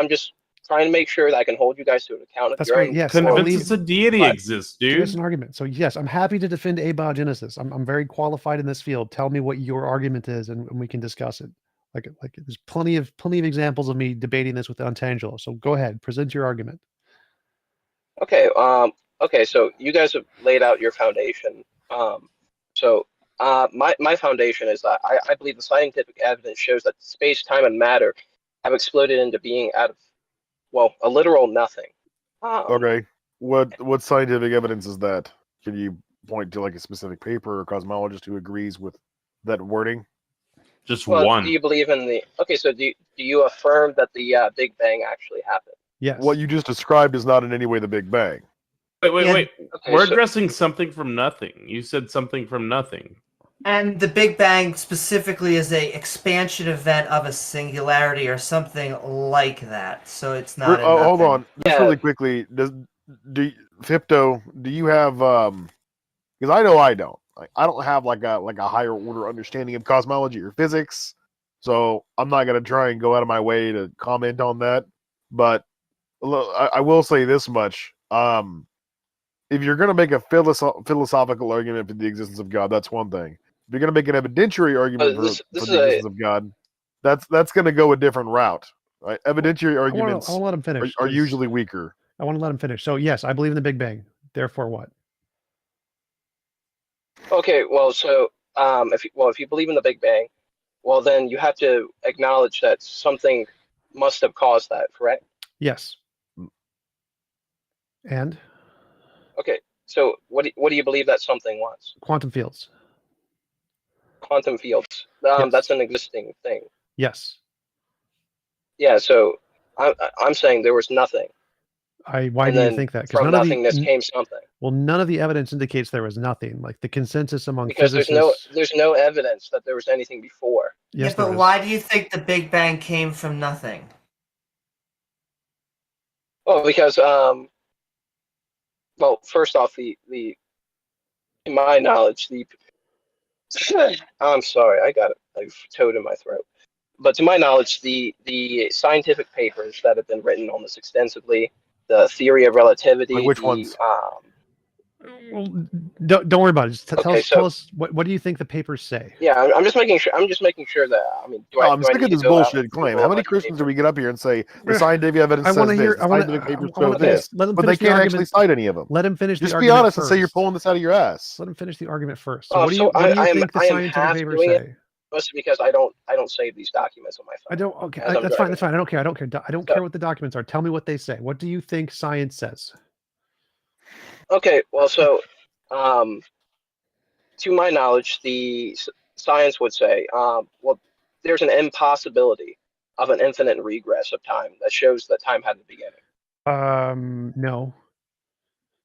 just trying to make sure that I can hold you guys to an account of That's your great. own. Yes, Convince a deity exists, dude. Give us an argument. So yes, I'm happy to defend abiogenesis. I'm very qualified in this field. Tell me what your argument is, and we can discuss it. Like there's plenty of examples of me debating this with Untangelo. So go ahead, present your argument. Okay. Okay. So you guys have laid out your foundation. My foundation is that I believe the scientific evidence shows that space, time, and matter have exploded into being out of, a literal nothing. Okay. What scientific evidence is that? Can you point to a specific paper or cosmologist who agrees with that wording? Just one. Do you believe in the? Okay, so do you affirm that the Big Bang actually happened? Yes. What you just described is not in any way the Big Bang. Wait. Okay, we're addressing something from nothing. You said something from nothing. And the Big Bang specifically is a expansion event of a singularity or something like that. So it's not. Hold on, just really quickly. Fipdo, do you have? Because I know I don't. I don't have like a higher order understanding of cosmology or physics, so I'm not gonna try and go out of my way to comment on that. But I will say this much: if you're gonna make a philosophical argument for the existence of God, that's one thing. If you're going to make an evidentiary argument for the existence of God, that's going to go a different route. Right? Evidentiary arguments I want to let him finish, are usually weaker. I want to let him finish. So yes, I believe in the Big Bang. Therefore, what? Okay, so if you believe in the Big Bang, then you have to acknowledge that something must have caused that, correct? Yes. And? Okay, so what do you believe that something was? Quantum fields. Quantum fields. Yes. That's an existing thing. Yes. Yeah. So I'm saying there was nothing. Why do you think that? Because from nothingness came something. Well, none of the evidence indicates there was nothing. Like the consensus among because physicists. there's no evidence that there was anything before. Yes, yeah, but why do you think the Big Bang came from nothing? Well, because well, first off, in my knowledge, I'm sorry, I got a toad in my throat. But to my knowledge, the scientific papers that have been written on this extensively, the theory of relativity, like which ones? Well, don't worry about it. Just tell us what do you think the papers say? Yeah, I'm just making sure. I'm just making sure that I'm sick of this bullshit claim. How many Christians do we get up here and say the scientific evidence says this? The scientific papers show this, but they can't actually cite any of them. Let him finish. Just be honest and say you're pulling this out of your ass. Let him finish the argument first. So what do you think the scientific papers say? Mostly because I don't save these documents on my phone. I don't. Okay, that's fine. That's fine. I don't care. I don't care what the documents are. Tell me what they say. What do you think science says? Okay. Well, so. To my knowledge, the science would say, well, there's an impossibility of an infinite regress of time that shows that time had a beginning. No.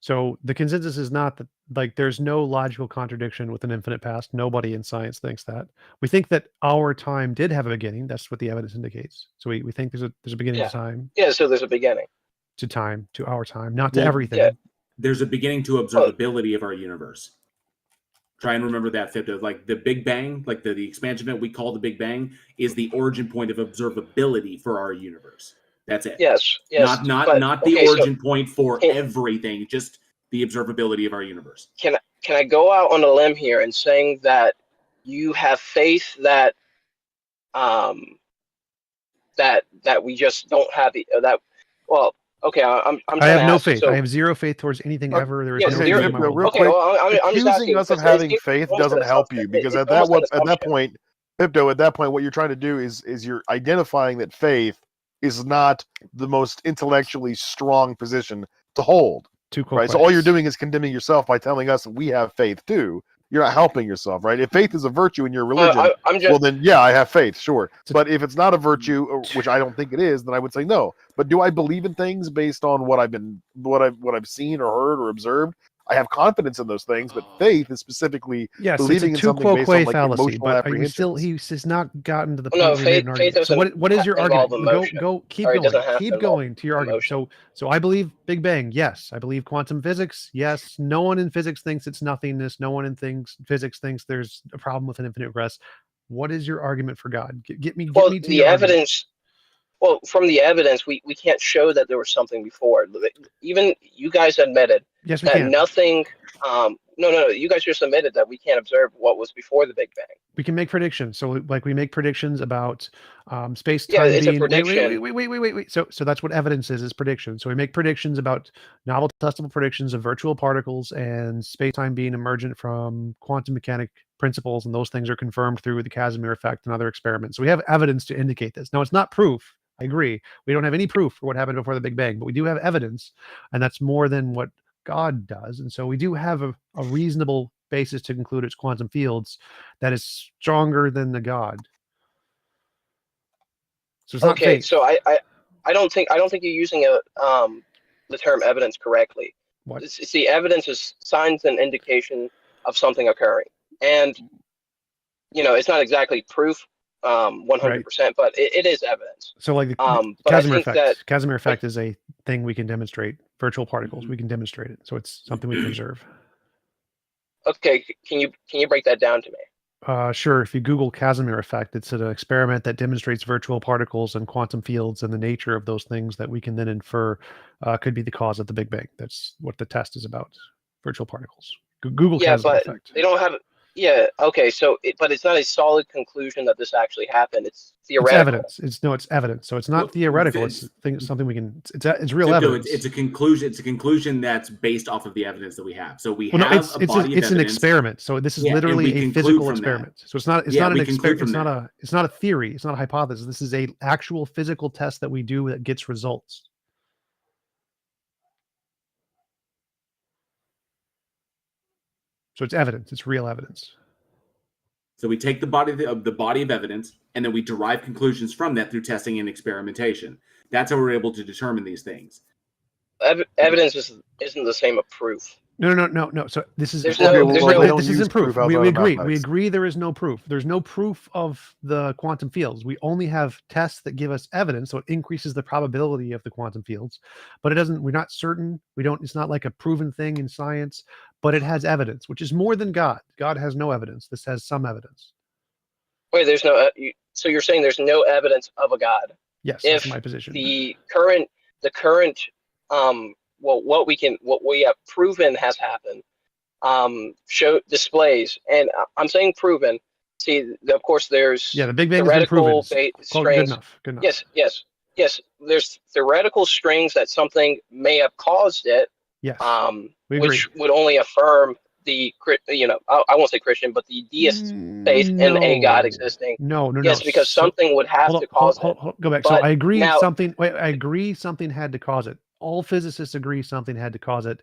So the consensus is not that, like, there's no logical contradiction with an infinite past. Nobody in science thinks that. We think that our time did have a beginning. That's what the evidence indicates. So we think there's a beginning to time. Yeah, so there's a beginning. To time, to our time, not to everything. Yeah. There's a beginning to observability of our universe. Try and remember that, Fipto. Like the Big Bang, like the expansion event we call the Big Bang, is the origin point of observability for our universe. That's it. Yes. Not the origin point for everything, just the observability of our universe. Can I go out on a limb here and saying that you have faith that that we just don't have that? Well, okay, I have no faith. I have zero faith towards anything ever. There is no zero. Real quick, accusing us of having faith doesn't help you because at that point, Pipto, at that point, what you're trying to do is you're identifying that faith is not the most intellectually strong position to hold. Right. So all you're doing is condemning yourself by telling us that we have faith too. You're not helping yourself, right? If faith is a virtue in your religion, well then, yeah, I have faith, sure. But if it's not a virtue, which I don't think it is, then I would say no. But do I believe in things based on what I've seen or heard or observed? I have confidence in those things, but faith is specifically believing in something based on like fallacy, emotional apprehensions. He's not gotten to the point where he made an argument. So what is your argument? Go keep going to your argument. So I believe Big Bang, yes. I believe quantum physics, yes. No one in physics thinks it's nothingness. No one in physics thinks there's a problem with an infinite regress. What is your argument for God? Get me to the evidence. Well, from the evidence, we can't show that there was something before. Even you guys admitted that nothing. No. You guys just admitted that we can't observe what was before the Big Bang. We can make predictions. So, like, we make predictions about space time. Yeah, it's a prediction. Wait. So that's what evidence is prediction. So we make predictions about novel testable predictions of virtual particles and space time being emergent from quantum mechanic principles, and those things are confirmed through the Casimir effect and other experiments. So we have evidence to indicate this. Now, it's not proof. I agree. We don't have any proof for what happened before the Big Bang, but we do have evidence, and that's more than what God does. And so we do have a reasonable basis to conclude it's quantum fields that is stronger than the God. So it's not fake. So I don't think you're using the term evidence correctly. What? See, evidence is signs and indication of something occurring, and it's not exactly proof 100%, but it is evidence. So like the Casimir effect. Casimir effect is a thing we can demonstrate. Virtual particles, we can demonstrate it. So it's something we can observe. Okay, can you break that down to me? Sure. If you Google Casimir effect, it's an experiment that demonstrates virtual particles and quantum fields and the nature of those things that we can then infer could be the cause of the Big Bang. That's what the test is about. Virtual particles. Google Casimir effect. They don't have. Yeah. Okay. So, but it's not a solid conclusion that this actually happened. It's theoretical. It's evidence. It's evidence. So it's not theoretical. It's something we can. It's real evidence. It's a conclusion. It's a conclusion that's based off of the evidence that we have. So we have a body of evidence. An experiment. So this is literally a physical experiment. So it's not. It's not an experiment. It's not a theory. It's not a hypothesis. This is a actual physical test that we do that gets results. So it's evidence. It's real evidence. So we take the body of evidence, and then we derive conclusions from that through testing and experimentation. That's how we're able to determine these things. Evidence isn't the same as proof. No. So this is this isn't proof. We agree. We agree there is no proof. There's no proof of the quantum fields. We only have tests that give us evidence, so it increases the probability of the quantum fields. But it doesn't. We're not certain. We don't. It's not like a proven thing in science. But it has evidence, which is more than God. God has no evidence. This has some evidence. Wait, there's no. So you're saying there's no evidence of a God? Yes, that's my position. The current what we have proven has happened displays, and I'm saying proven. See, of course, there's the Big Bang has been proven. Strings. Good enough. Yes. There's theoretical strings that something may have caused it. Yes. Which would only affirm the I won't say Christian, but the deist faith in a God existing. No. Yes, because something would have to cause it. Go back. So I agree. I agree. Something had to cause it. All physicists agree something had to cause it,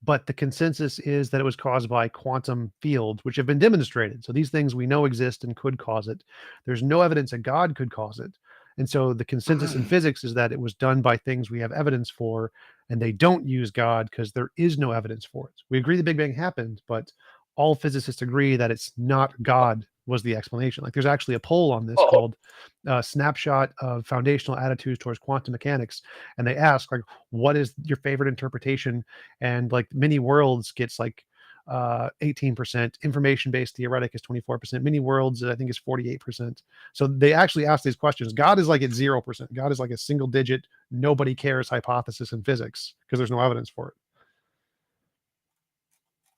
but the consensus is that it was caused by quantum fields, which have been demonstrated. So these things we know exist and could cause it. There's no evidence that God could cause it. And so the consensus in physics is that it was done by things we have evidence for, and they don't use God because there is no evidence for it. We agree the Big Bang happened, but all physicists agree that it's not God was the explanation. Like there's actually a poll on this called Snapshot of Foundational Attitudes Towards Quantum Mechanics. And they ask, like, what is your favorite interpretation? And like many worlds gets like 18%. Information-based theoretic is 24%. Many worlds, I think, is 48%. So they actually ask these questions. God is like at 0%. God is like a single digit, nobody cares hypothesis in physics because there's no evidence for it.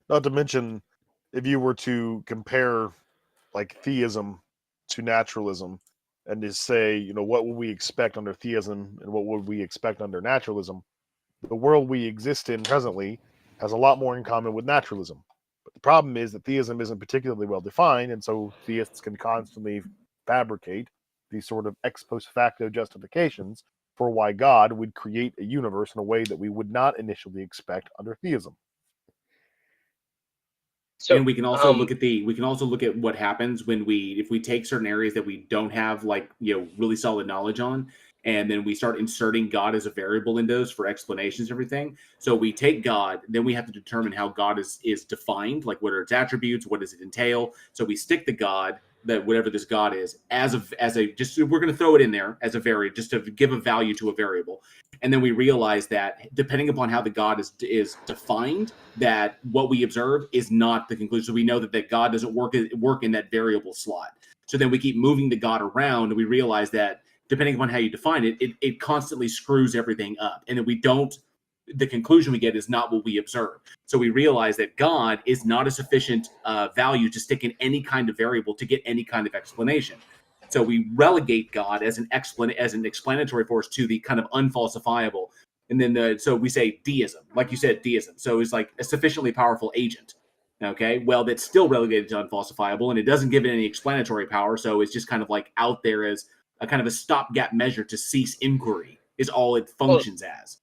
Not to mention, if you were to compare like theism to naturalism and to say, what would we expect under theism and what would we expect under naturalism, the world we exist in presently has a lot more in common with naturalism. But the problem is that theism isn't particularly well defined, and so theists can constantly fabricate these sort of ex post facto justifications for why God would create a universe in a way that we would not initially expect under theism. So, and we can also look at what happens if we take certain areas that we don't have really solid knowledge on, and then we start inserting God as a variable in those for explanations and everything. So we take God, then we have to determine how God is defined, like what are its attributes, what does it entail. So we stick the God, that whatever this God is, as a just we're going to throw it in there as a variable, just to give a value to a variable. And then we realize that depending upon how the God is defined, that what we observe is not the conclusion. So we know that God doesn't work in that variable slot. So then we keep moving the God around, and we realize that depending upon how you define it, it constantly screws everything up. And then the conclusion we get is not what we observe. So we realize that God is not a sufficient value to stick in any kind of variable to get any kind of explanation. So we relegate God as an explanatory force to the kind of unfalsifiable. And then so we say deism, like you said, deism. So it's like a sufficiently powerful agent. Okay, well, that's still relegated to unfalsifiable, and it doesn't give it any explanatory power. So it's just kind of like out there as a kind of a stopgap measure to cease inquiry is all it functions as.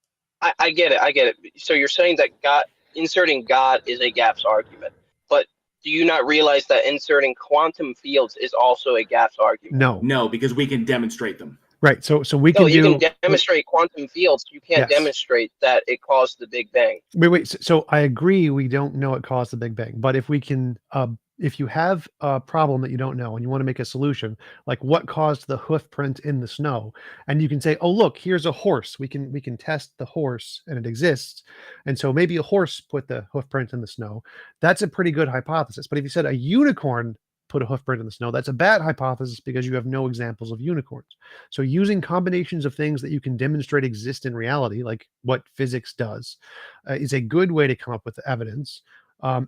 I get it. So you're saying that inserting God is a gaps argument, but do you not realize that inserting quantum fields is also a gaps argument? No, because we can demonstrate them. Right. So we can you can demonstrate quantum fields. You can't demonstrate that it caused the Big Bang. Wait. So I agree. We don't know it caused the Big Bang, but if we can, if you have a problem that you don't know and you want to make a solution, like what caused the hoof print in the snow, and you can say, oh, look, here's a horse. We can test the horse and it exists. And so maybe a horse put the hoof print in the snow. That's a pretty good hypothesis. But if you said a unicorn put a hoof print in the snow, that's a bad hypothesis because you have no examples of unicorns. So using combinations of things that you can demonstrate exist in reality, like what physics does, is a good way to come up with evidence.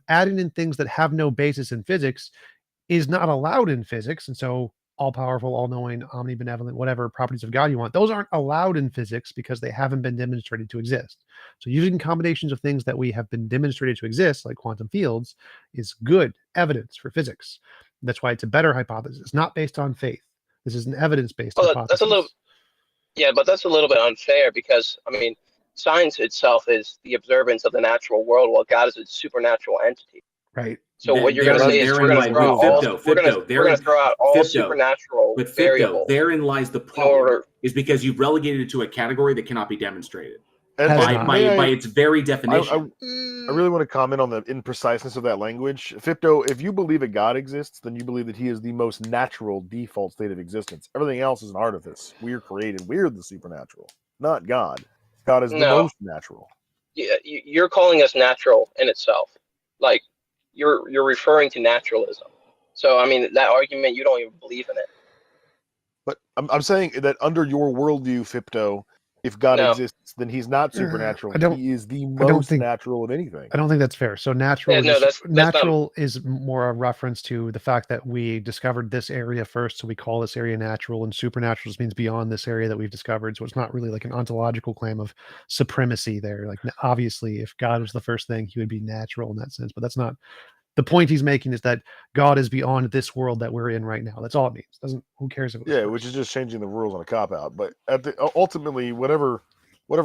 Adding in things that have no basis in physics is not allowed in physics. And so all-powerful, all-knowing, omnibenevolent, whatever properties of God you want, those aren't allowed in physics because they haven't been demonstrated to exist. So using combinations of things that we have been demonstrated to exist, like quantum fields, is good evidence for physics. That's why it's a better hypothesis. It's not based on faith. This is an evidence-based hypothesis. That's a little bit unfair because, science itself is the observance of the natural world, while God is a supernatural entity. Right. So what you're going to say is we're going to throw out all supernatural variables. Therein lies the problem, is because you've relegated it to a category that cannot be demonstrated by its very definition. I really want to comment on the impreciseness of that language. Fipto, if you believe a God exists, then you believe that he is the most natural default state of existence. Everything else is an artifice. We're created. We're the supernatural, not God. God is the most natural. Yeah, you're calling us natural in itself. Like, you're referring to naturalism. So, I mean, that argument, you don't even believe in it. But I'm saying that under your worldview, Fipto, if God exists, then he's not supernatural. He is the most natural of anything. I don't think that's fair. So natural, is more a reference to the fact that we discovered this area first, so we call this area natural, and supernatural just means beyond this area that we've discovered. So it's not really like an ontological claim of supremacy there. Like, obviously, if God was the first thing, he would be natural in that sense. But that's not the point he's making. Is that God is beyond this world that we're in right now. That's all it means. Who cares if it was first? Which is just changing the rules on a cop out. But ultimately, whatever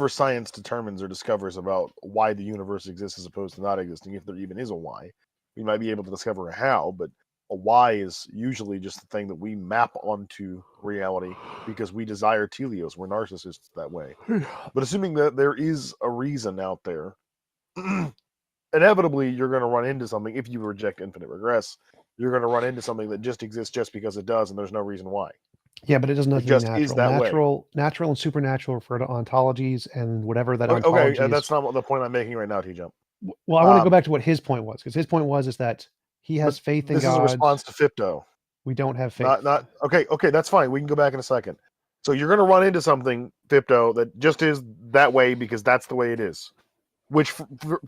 science determines or discovers about why the universe exists as opposed to not existing, if there even is a why, we might be able to discover a how. But a why is usually just the thing that we map onto reality because we desire teleos. We're narcissists that way. But assuming that there is a reason out there, inevitably you're going to run into something. If you reject infinite regress, you're going to run into something that just exists just because it does, and there's no reason why. Yeah, but it doesn't have to be natural. Natural and supernatural refer to ontologies and whatever that ontology is. That's not the point I'm making right now, TJump. Well, I want to go back to what his point was, because his point was that he has faith in God. This is a response to Fipto. We don't have faith. Okay, that's fine. We can go back in a second. So you're going to run into something, Fipto, that just is that way because that's the way it is. Which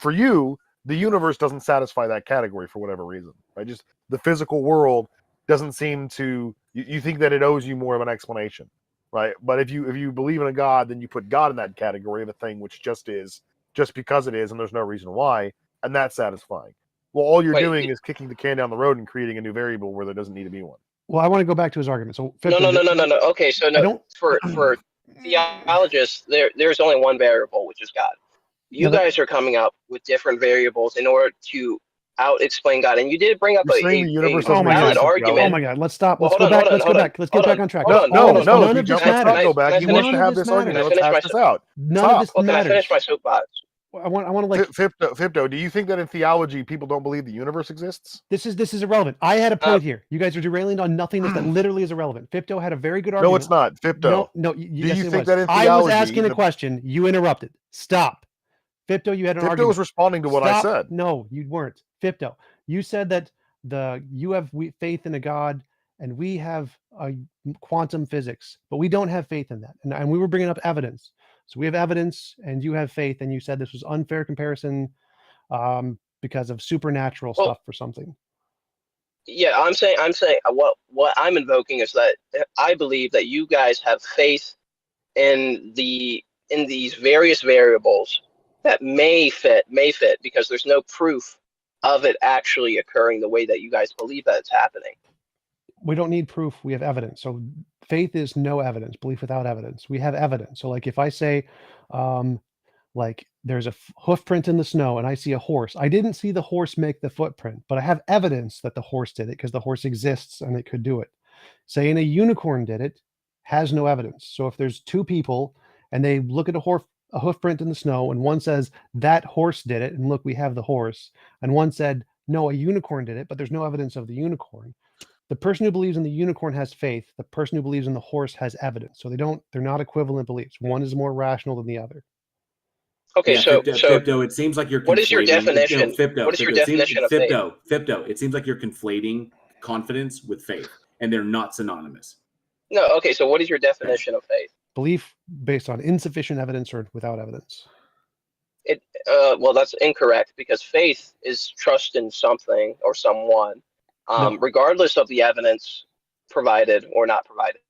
for you, the universe doesn't satisfy that category for whatever reason. Right? Just the physical world doesn't seem to. You think that it owes you more of an explanation, right? But if you believe in a God, then you put God in that category of a thing which just is, just because it is, and there's no reason why, and that's satisfying. Well, all you're doing is kicking the can down the road and creating a new variable where there doesn't need to be one. Well, I want to go back to his argument. So no. Okay, so for theologists, there's only one variable, which is God. You guys are coming up with different variables in order to out-explain God, and you did bring up a valid argument. Oh my God! Let's stop. Let's go back. Let's go back. Let's get back on track. No, let's not go back. He wants to have this argument. Let's hash this out. None of this matters. Can I finish my soapbox? I want to like Fipto. Do you think that in theology people don't believe the universe exists? This is irrelevant. I had a point here. You guys are derailing on nothingness that literally is irrelevant. Fipto had a very good argument. No, it's not. Fipto. No. Do you think that in I theology? was asking a question. You interrupted. Stop. Fipto, you had an argument. Fipto was responding to what I said. No, you weren't. Fipto, you said that you have faith in a God and we have quantum physics, but we don't have faith in that. And we were bringing up evidence. So we have evidence and you have faith, and you said this was unfair comparison because of supernatural stuff or something. Yeah, I'm saying what I'm invoking is that I believe that you guys have faith in these various variables that may fit because there's no proof of it actually occurring the way that you guys believe that it's happening. We don't need proof. We have evidence. So faith is no evidence. Belief without evidence. We have evidence. So like if I say, like there's a hoof print in the snow and I see a horse, I didn't see the horse make the footprint, but I have evidence that the horse did it because the horse exists and it could do it. Saying a unicorn did it has no evidence. So if there's two people and they look at a hoof print in the snow, and one says that horse did it, and look, we have the horse, and one said no, a unicorn did it, but there's no evidence of the unicorn. The person who believes in the unicorn has faith. The person who believes in the horse has evidence. So they're not equivalent beliefs. One is more rational than the other. Okay, so Fipto, it seems like you're. What is your definition? Fipto, what is your definition of faith? Fipto, it seems like you're conflating confidence with faith, and they're not synonymous. No, okay. So what is your definition of faith? Belief based on insufficient evidence or without evidence. Well, that's incorrect, because faith is trust in something or someone, regardless of the evidence provided or not provided.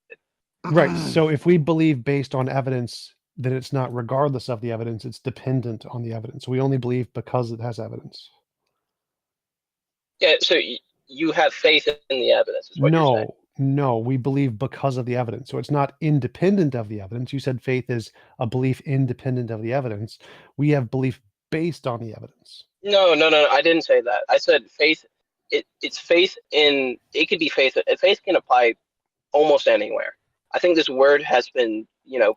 Right. So if we believe based on evidence, then it's not regardless of the evidence, it's dependent on the evidence. We only believe because it has evidence. Yeah, so you have faith in the evidence, is what you're saying. No, we believe because of the evidence. So it's not independent of the evidence. You said faith is a belief independent of the evidence. We have belief based on the evidence. No. I didn't say that. I said faith. It's faith in. It could be faith. Faith can apply almost anywhere. I think this word has been,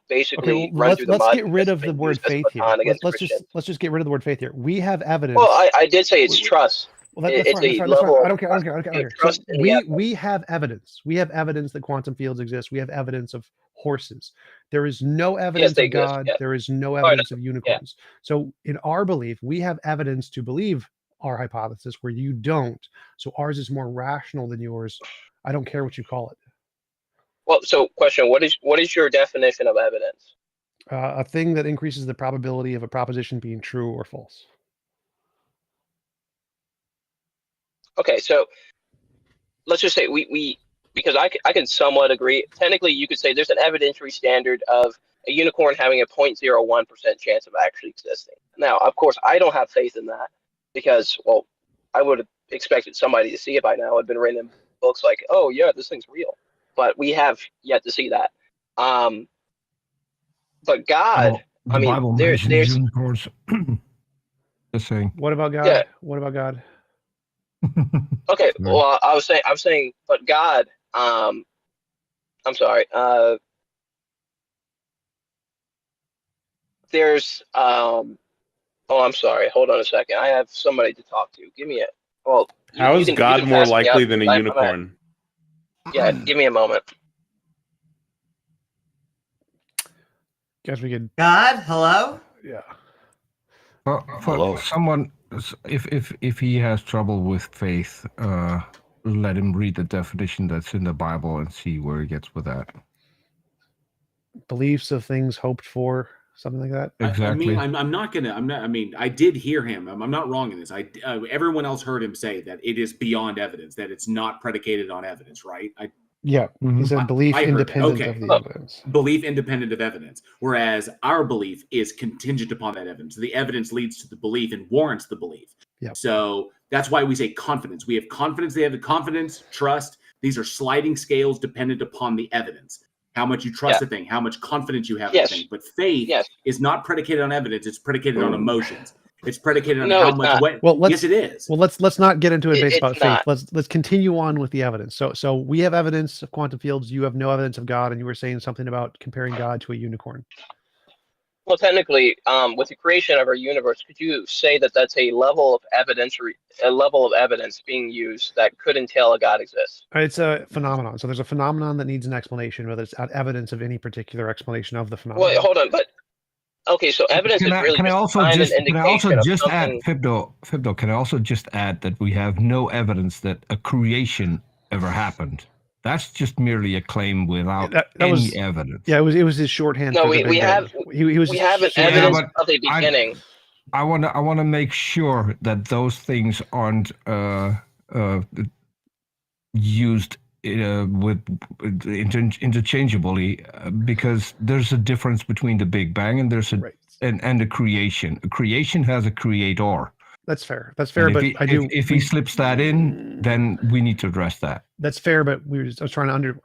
basically run through the mud. Let's get rid of the word faith here. Let's just get rid of the word faith here. We have evidence. Well, I did say it's trust. Well, that's fine. I don't care. So we have evidence. We have evidence that quantum fields exist. We have evidence of horses. There is no evidence of God. There is no evidence of unicorns. So in our belief, we have evidence to believe our hypothesis where you don't. So ours is more rational than yours. I don't care what you call it. Well, so question, what is your definition of evidence? A thing that increases the probability of a proposition being true or false. Okay, so let's just say we because I can somewhat agree. Technically, you could say there's an evidentiary standard of a unicorn having a 0.01% chance of actually existing. Now, of course, I don't have faith in that because, well, I would have expected somebody to see it by now. It'd been written in books like, oh yeah, this thing's real. But we have yet to see that. But God, the Bible there's unicorns. Just saying. What about God? Yeah. What about God? Okay, well, I'm saying, but God, I'm sorry. There's, I'm sorry. Hold on a second. I have somebody to talk to. Give me How is God more likely than a unicorn? Yeah, give me a moment. Guess we could. God, hello. Yeah. For someone, if he has trouble with faith, let him read the definition that's in the Bible and see where he gets with that. Beliefs of things hoped for, something like that. Exactly. I did hear him. I'm not wrong in this. Everyone else heard him say that it is beyond evidence, that it's not predicated on evidence, right? Yeah, he said belief independent of the evidence. Belief independent of evidence, whereas our belief is contingent upon that evidence. The evidence leads to the belief and warrants the belief. Yep. So that's why we say confidence. We have confidence. They have the confidence, trust. These are sliding scales dependent upon the evidence. How much you trust a thing, how much confidence you have in a thing. But faith is not predicated on evidence. It's predicated on emotions. It's predicated on how much. Yes, it is. Well, let's not get into a debate about faith. Let's continue on with the evidence. So we have evidence of quantum fields. You have no evidence of God, and you were saying something about comparing God to a unicorn. Well, technically, with the creation of our universe, could you say that that's a level of evidence being used that could entail a God exists? It's a phenomenon. So there's a phenomenon that needs an explanation, whether it's evidence of any particular explanation of the phenomenon. Well, hold on, but okay, so evidence is really can I also an just indication add, Fibdo, can I also just add that we have no evidence that a creation ever happened? That's just merely a claim without any evidence. Yeah, it was his shorthand. No, for we have an evidence of a beginning. I want to make sure that those things aren't used interchangeably, because there's a difference between the Big Bang and and the creation. A creation has a creator. That's fair. That's fair. But if he slips that in, then we need to address that. That's fair, but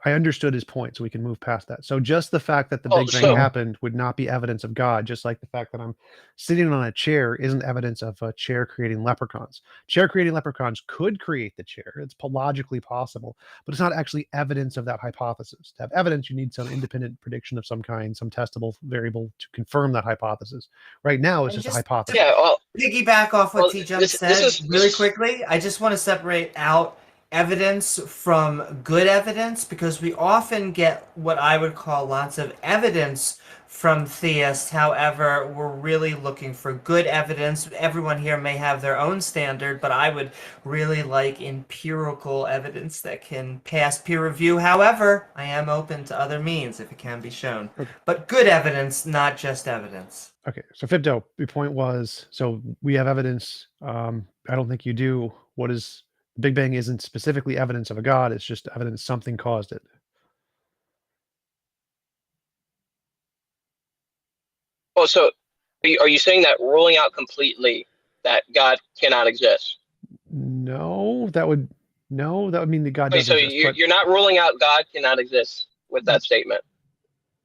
I understood his point, so we can move past that. So just the fact that the Big Bang happened would not be evidence of God, just like the fact that I'm sitting on a chair isn't evidence of a chair creating leprechauns. Chair creating leprechauns could create the chair. It's logically possible, but it's not actually evidence of that hypothesis. To have evidence, you need some independent prediction of some kind, some testable variable to confirm that hypothesis. Right now, it's just a hypothesis. Yeah, well, piggyback off what TJumps said really quickly. I just want to separate out evidence from good evidence, because we often get what I would call lots of evidence from theists. However, we're really looking for good evidence. Everyone here may have their own standard, but I would really like empirical evidence that can pass peer review. However, I am open to other means if it can be shown. But good evidence, not just evidence. Okay, so Fibdo, your point was, so we have evidence. I don't think you do. What is Big Bang isn't specifically evidence of a God, it's just evidence something caused it. Oh, so are you saying that ruling out completely that God cannot exist? No, that would mean that God doesn't so exist. you're not ruling out God cannot exist with that statement?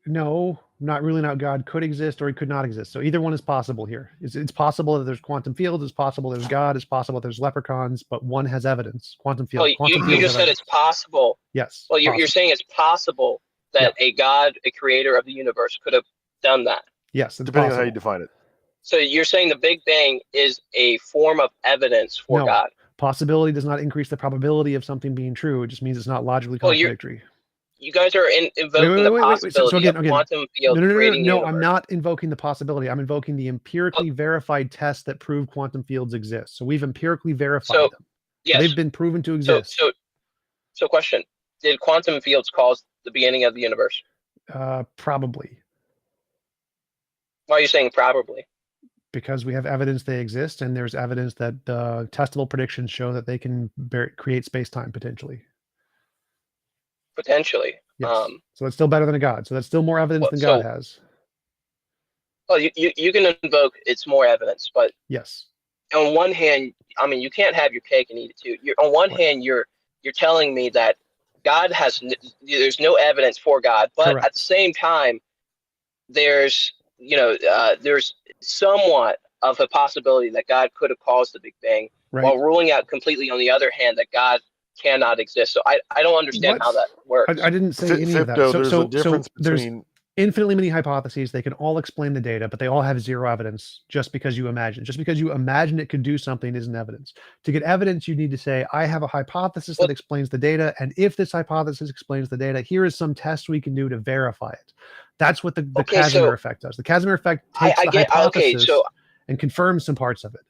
No, ruling out God could exist or he could not exist. So either one is possible here. It's possible that there's quantum fields. It's possible there's God. It's possible there's leprechauns. But one has evidence. Quantum field. Well, Quantum you fields just have said evidence. it's possible. Yes. Well, you're saying it's possible that a God, a creator of the universe, could have done that. Yes, it's depending possible. on how you define it. So you're saying the Big Bang is a form of evidence for God. Possibility does not increase the probability of something being true. It just means it's not logically contradictory. You guys are invoking the possibility of quantum fields creating the No, universe. I'm not invoking the possibility. I'm invoking the empirically verified tests that prove quantum fields exist. So we've empirically verified them. Yes. So they've been proven to exist. So question: did quantum fields cause the beginning of the universe? Probably. Why are you saying probably? Because we have evidence they exist, and there's evidence that testable predictions show that they can create space-time potentially. Potentially. Yes. So it's still better than a God. So that's still more evidence than God has. Well, you can invoke it's more evidence, but yes. On one hand, I mean, you can't have your cake and eat it too. On one hand, you're telling me that God there's no evidence for God, but at the same time, there's there's somewhat of a possibility that God could have caused the Big Bang, while ruling out completely on the other hand that God cannot exist. So I don't understand how that works. I didn't say any of that. There's a difference between infinitely many hypotheses. They can all explain the data, but they all have zero evidence just because you imagine. Just because you imagine it could do something isn't evidence. To get evidence, you need to say, I have a hypothesis that explains the data, and if this hypothesis explains the data, here is some test we can do to verify it. That's what the Casimir effect does. The Casimir effect takes the hypothesis and confirms some parts of it.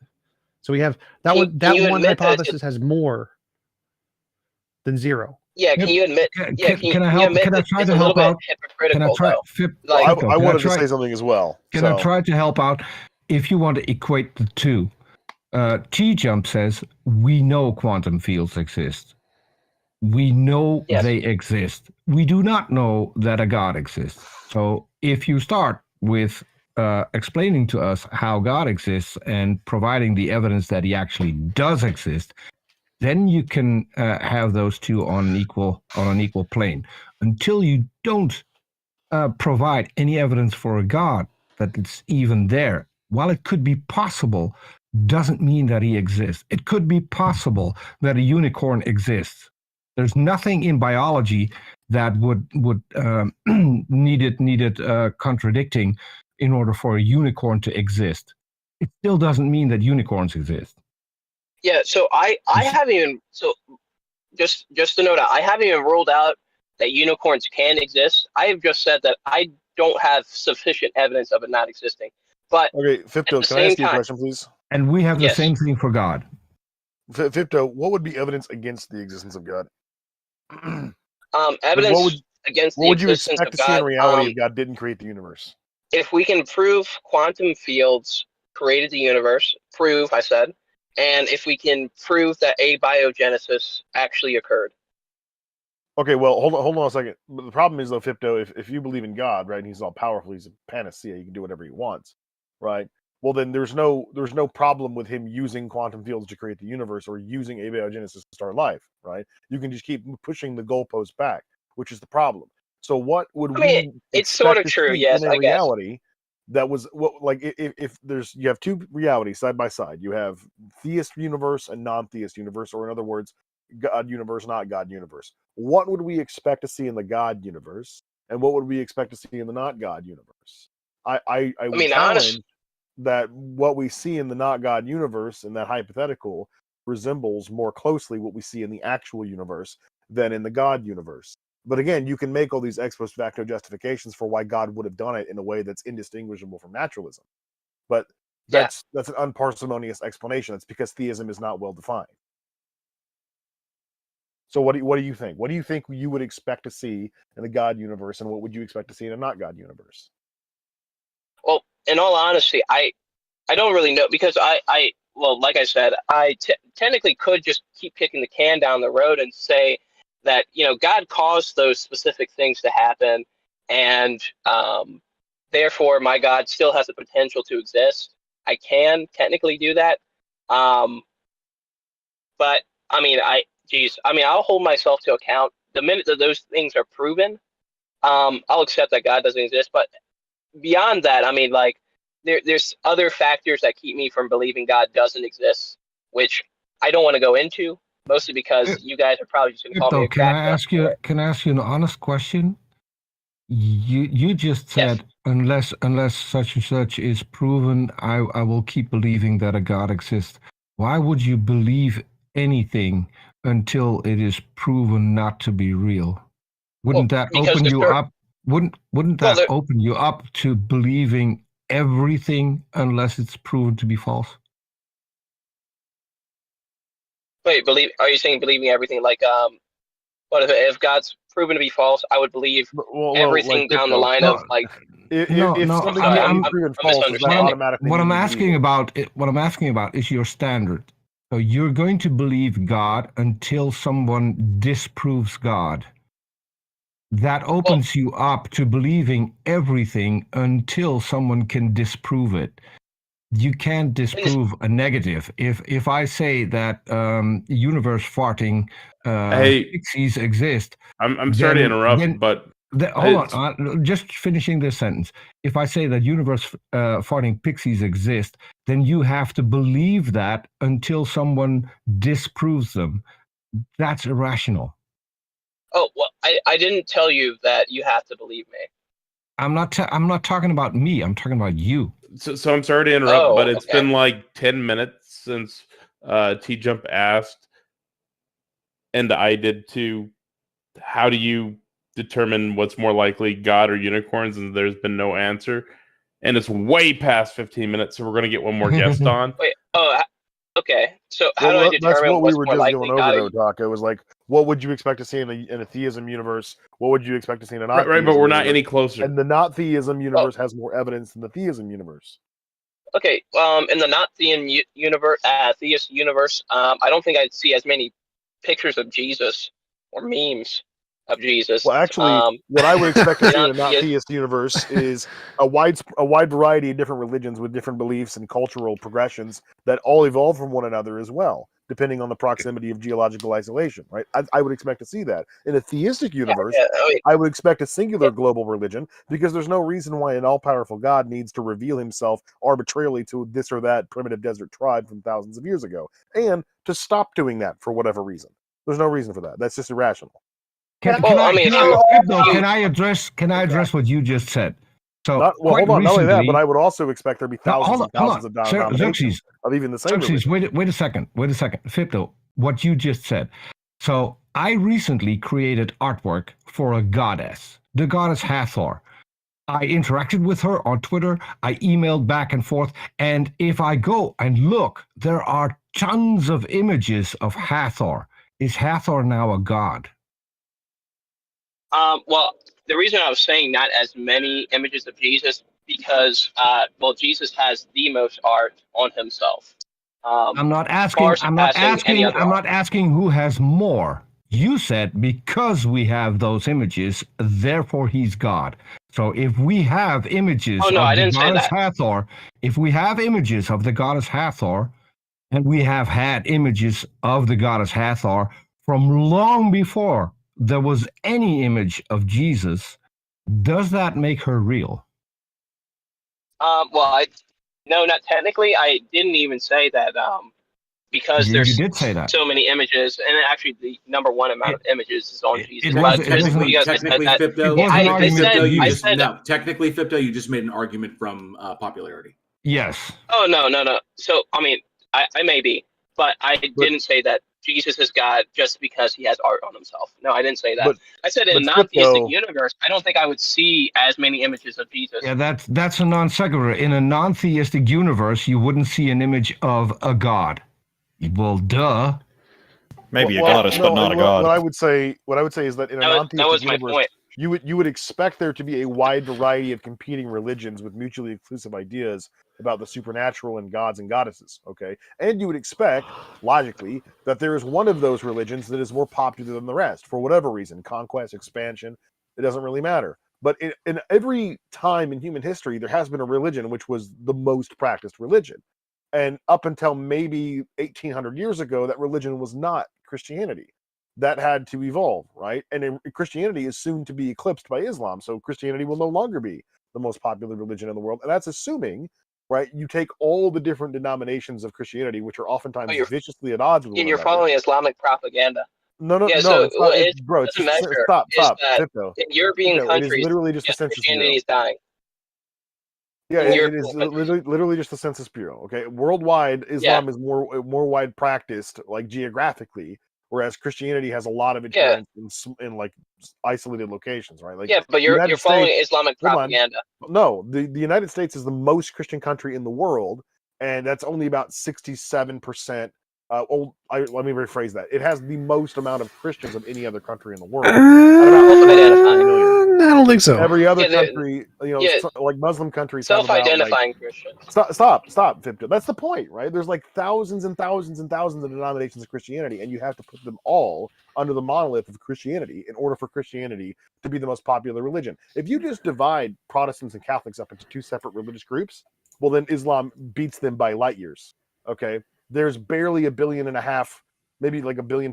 So we have that one hypothesis has more than zero. Yeah, can you admit? Can I help? Can I try to help out? Can I try? I wanted to say something as well. Can I try to help out? If you want to equate the two, TJumps says we know quantum fields exist. We know they exist. We do not know that a God exists. So if you start with explaining to us how God exists and providing the evidence that he actually does exist, then you can have those two on an equal plane. Until you don't provide any evidence for a God that it's even there, while it could be possible, doesn't mean that he exists. It could be possible that a unicorn exists. There's nothing in biology that would needed contradicting in order for a unicorn to exist. It still doesn't mean that unicorns exist. Yeah, so I haven't even just to note out, I haven't even ruled out that unicorns can exist. I have just said that I don't have sufficient evidence of it not existing. But okay, Fipto, can I ask you a question, please? And we have the same thing for God. Fipto, what would be evidence against the existence of God? Evidence against the existence of God. What would you expect to see in reality if God didn't create the universe? If we can prove quantum fields created the universe, I said, and if we can prove that abiogenesis actually occurred. Okay, well, hold on a second. But the problem is, though, Fipto, if you believe in God, right, and he's all powerful, he's a panacea, he can do whatever he wants, right? Well, then there's no problem with him using quantum fields to create the universe or using abiogenesis to start life, right? You can just keep pushing the goalpost back, which is the problem. So what would it's sort of true, yes, in a reality that was if you have two realities side by side, you have theist universe and non-theist universe, or in other words, God universe, not God universe. What would we expect to see in the God universe, and what would we expect to see in the not God universe? I would challenge that what we see in the not God universe in that hypothetical resembles more closely what we see in the actual universe than in the God universe. But again, you can make all these ex post facto justifications for why God would have done it in a way that's indistinguishable from naturalism. But that's an unparsimonious explanation. That's because theism is not well defined. So what do you think? What do you think you would expect to see in the God universe, and what would you expect to see in a not God universe? Well, in all honesty, I don't really know, because well, like I said, I technically could just keep kicking the can down the road and say that, God caused those specific things to happen, and therefore my God still has the potential to exist. I can technically do that. But I mean, I'll hold myself to account. The minute that those things are proven, I'll accept that God doesn't exist. But beyond that, I mean, like, there's other factors that keep me from believing God doesn't exist, which I don't want to go into, mostly because you guys are probably just going to call me a Can I crackpot ask for you? it. Can I ask you an honest question? You just said unless such and such is proven, I will keep believing that a God exists. Why would you believe anything until it is proven not to be real? Wouldn't that because open there's you cer- up? Wouldn't Well, that open you up to believing everything unless it's proven to be false? Wait, are you saying believing everything? Like, what if God's proven to be false? I would believe everything like down the Pipto, line of like. if something sorry, can I'm be proven I'm false, does that misunderstanding. automatically What I'm mean you believe it? what I'm asking about is your standard. So you're going to believe God until someone disproves God. That opens you up to believing everything until someone can disprove it. You can't disprove a negative. If I say that universe farting pixies exist, I'm sorry to interrupt, but hold on, just finishing this sentence. If I say that universe farting pixies exist, then you have to believe that until someone disproves them. That's irrational. Oh well, I didn't tell you that you have to believe me. I'm not talking about me. I'm talking about you. So I'm sorry to interrupt, but it's been like 10 minutes since TJump asked, and I did too. How do you determine what's more likely, God or unicorns? And there's been no answer. And it's way past 15 minutes, so we're going to get one more guest on. Wait. Oh, okay. So how do I That's determine what we what's were more just likely? going over, though, Doc. It was like, what would you expect to see in a theism universe? What would you expect to see in a not right, but we're not any closer. And the not theism universe has more evidence than the theism universe. Okay. In the not theist universe, I don't think I'd see as many pictures of Jesus or memes of Jesus. Well, actually, what I would expect to see in a not theist universe is a wide variety of different religions with different beliefs and cultural progressions that all evolve from one another as well, depending on the proximity of geological isolation, right? I would expect to see that. In a theistic universe, I would expect a singular global religion because there's no reason why an all-powerful God needs to reveal himself arbitrarily to this or that primitive desert tribe from thousands of years ago, and to stop doing that for whatever reason. There's no reason for that. That's just irrational. Can I address what you just said? So hold on. Not only that, but I would also expect there to be thousands and thousands of denominations of even the same. Wait a second. Fipto, what you just said. So I recently created artwork for a goddess, the goddess Hathor. I interacted with her on Twitter. I emailed back and forth. And if I go and look, there are tons of images of Hathor. Is Hathor now a god? Well, the reason I was saying not as many images of Jesus because, Jesus has the most art on himself. I'm not asking who has more. You said because we have those images, therefore he's God. So if we have images of the goddess Hathor, if we have images of the goddess Hathor, and we have had images of the goddess Hathor from long before there was any image of Jesus, does that make her real? No, not technically. I didn't even say that because you did say that. So many images, and actually the number one amount of images is on Jesus. Technically, Fipto, you just made an argument from popularity. Yes. Oh, no. So, I mean, I may be, but I didn't say that Jesus is God just because he has art on himself. No, I didn't say that. I said in a non-theistic universe, I don't think I would see as many images of Jesus. Yeah, that's a non sequitur. In a non-theistic universe, you wouldn't see an image of a god. Well, duh. Maybe a goddess, but not a god. What I would say is that in a non-theistic universe, you would expect there to be a wide variety of competing religions with mutually exclusive ideas about the supernatural and gods and goddesses, okay? And you would expect, logically, that there is one of those religions that is more popular than the rest, for whatever reason, conquest, expansion, it doesn't really matter. But in every time in human history, there has been a religion which was the most practiced religion. And up until maybe 1800 years ago, that religion was not Christianity. That had to evolve, right? And Christianity is soon to be eclipsed by Islam, so Christianity will no longer be the most popular religion in the world, and that's assuming, right? You take all the different denominations of Christianity, which are oftentimes viciously at odds with one And you're another. following Islamic propaganda. No, Yeah, it's so not, it bro. It's doesn't just measure stop, is that Fipto. in European Fipto, it is countries, literally just the yes, Census Christianity Bureau. is dying. Yeah, In it European is countries. literally just the Census Bureau. Okay, worldwide, Islam is more wide practiced, like geographically, whereas Christianity has a lot of adherents in like isolated locations, right? Like But the you're United following States, Islamic hold on. propaganda. No, the United States is the most Christian country in the world, and that's only about 67%. Let me rephrase that. It has the most amount of Christians of any other country in the world. I don't think so. Every other country, like Muslim countries, self-identifying Christians. Stop, Fipto. That's the point, right? There's like thousands and thousands and thousands of denominations of Christianity, and you have to put them all under the monolith of Christianity in order for Christianity to be the most popular religion. If you just divide Protestants and Catholics up into two separate religious groups, well, then Islam beats them by light years. Okay, there's barely 1.5 billion, maybe like 1.2 billion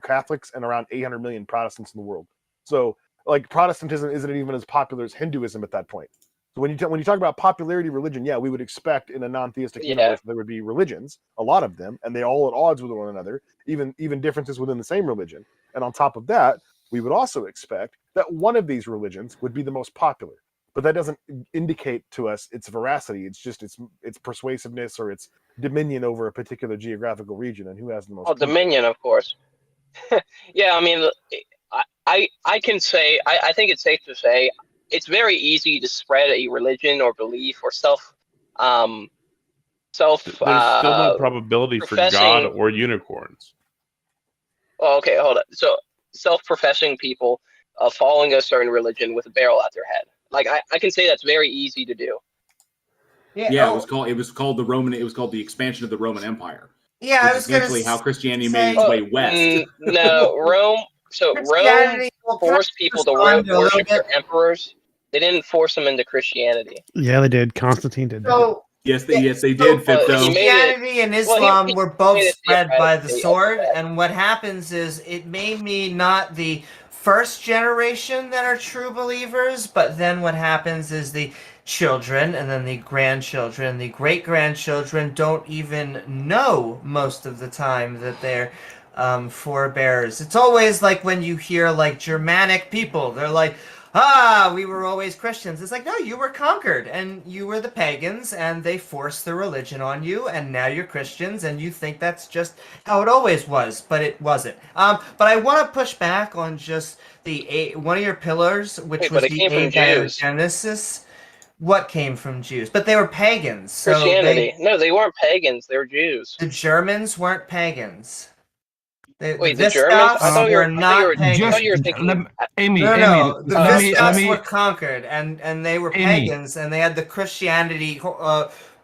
Catholics and around 800 million Protestants in the world. So, like, Protestantism isn't even as popular as Hinduism at that point. So when you talk about popularity of religion, yeah, we would expect in a non-theistic universe there would be religions, a lot of them, and they all at odds with one another, even differences within the same religion. And on top of that, we would also expect that one of these religions would be the most popular. But that doesn't indicate to us its veracity. It's just its persuasiveness or its dominion over a particular geographical region and who has the most. Oh, dominion, of course. Yeah, I mean, I can say, I think it's safe to say, it's very easy to spread a religion or belief or There's still no probability for God or unicorns. Oh, okay, hold on. So self-professing people following a certain religion with a barrel at their head. Like I can say that's very easy to do. Yeah, it was called the expansion of the Roman Empire. Yeah, I was going to how Christianity made its way west. No, Rome. So Rome forced people to worship their emperors. They didn't force them into Christianity. Yeah, they did. Constantine did. So, yes, they did. Christianity and Islam were both spread by the sword, and what happens is it may be not the first generation that are true believers, but then what happens is the children and then the grandchildren, the great-grandchildren don't even know most of the time that they're forebears. It's always like when you hear like Germanic people, they're like, we were always Christians. It's like, no, you were conquered and you were the pagans and they forced the religion on you and now you're Christians and you think that's just how it always was, but it wasn't. But I want to push back on just one of your pillars, which was the abiogenesis. What came from Jews? But they were pagans. So Christianity. No, they weren't pagans. They were Jews. The Germans weren't pagans. Wait, the Germans? I thought you were thinking. Amy, the Visigoths were conquered, and they were pagans, and they had the Christianity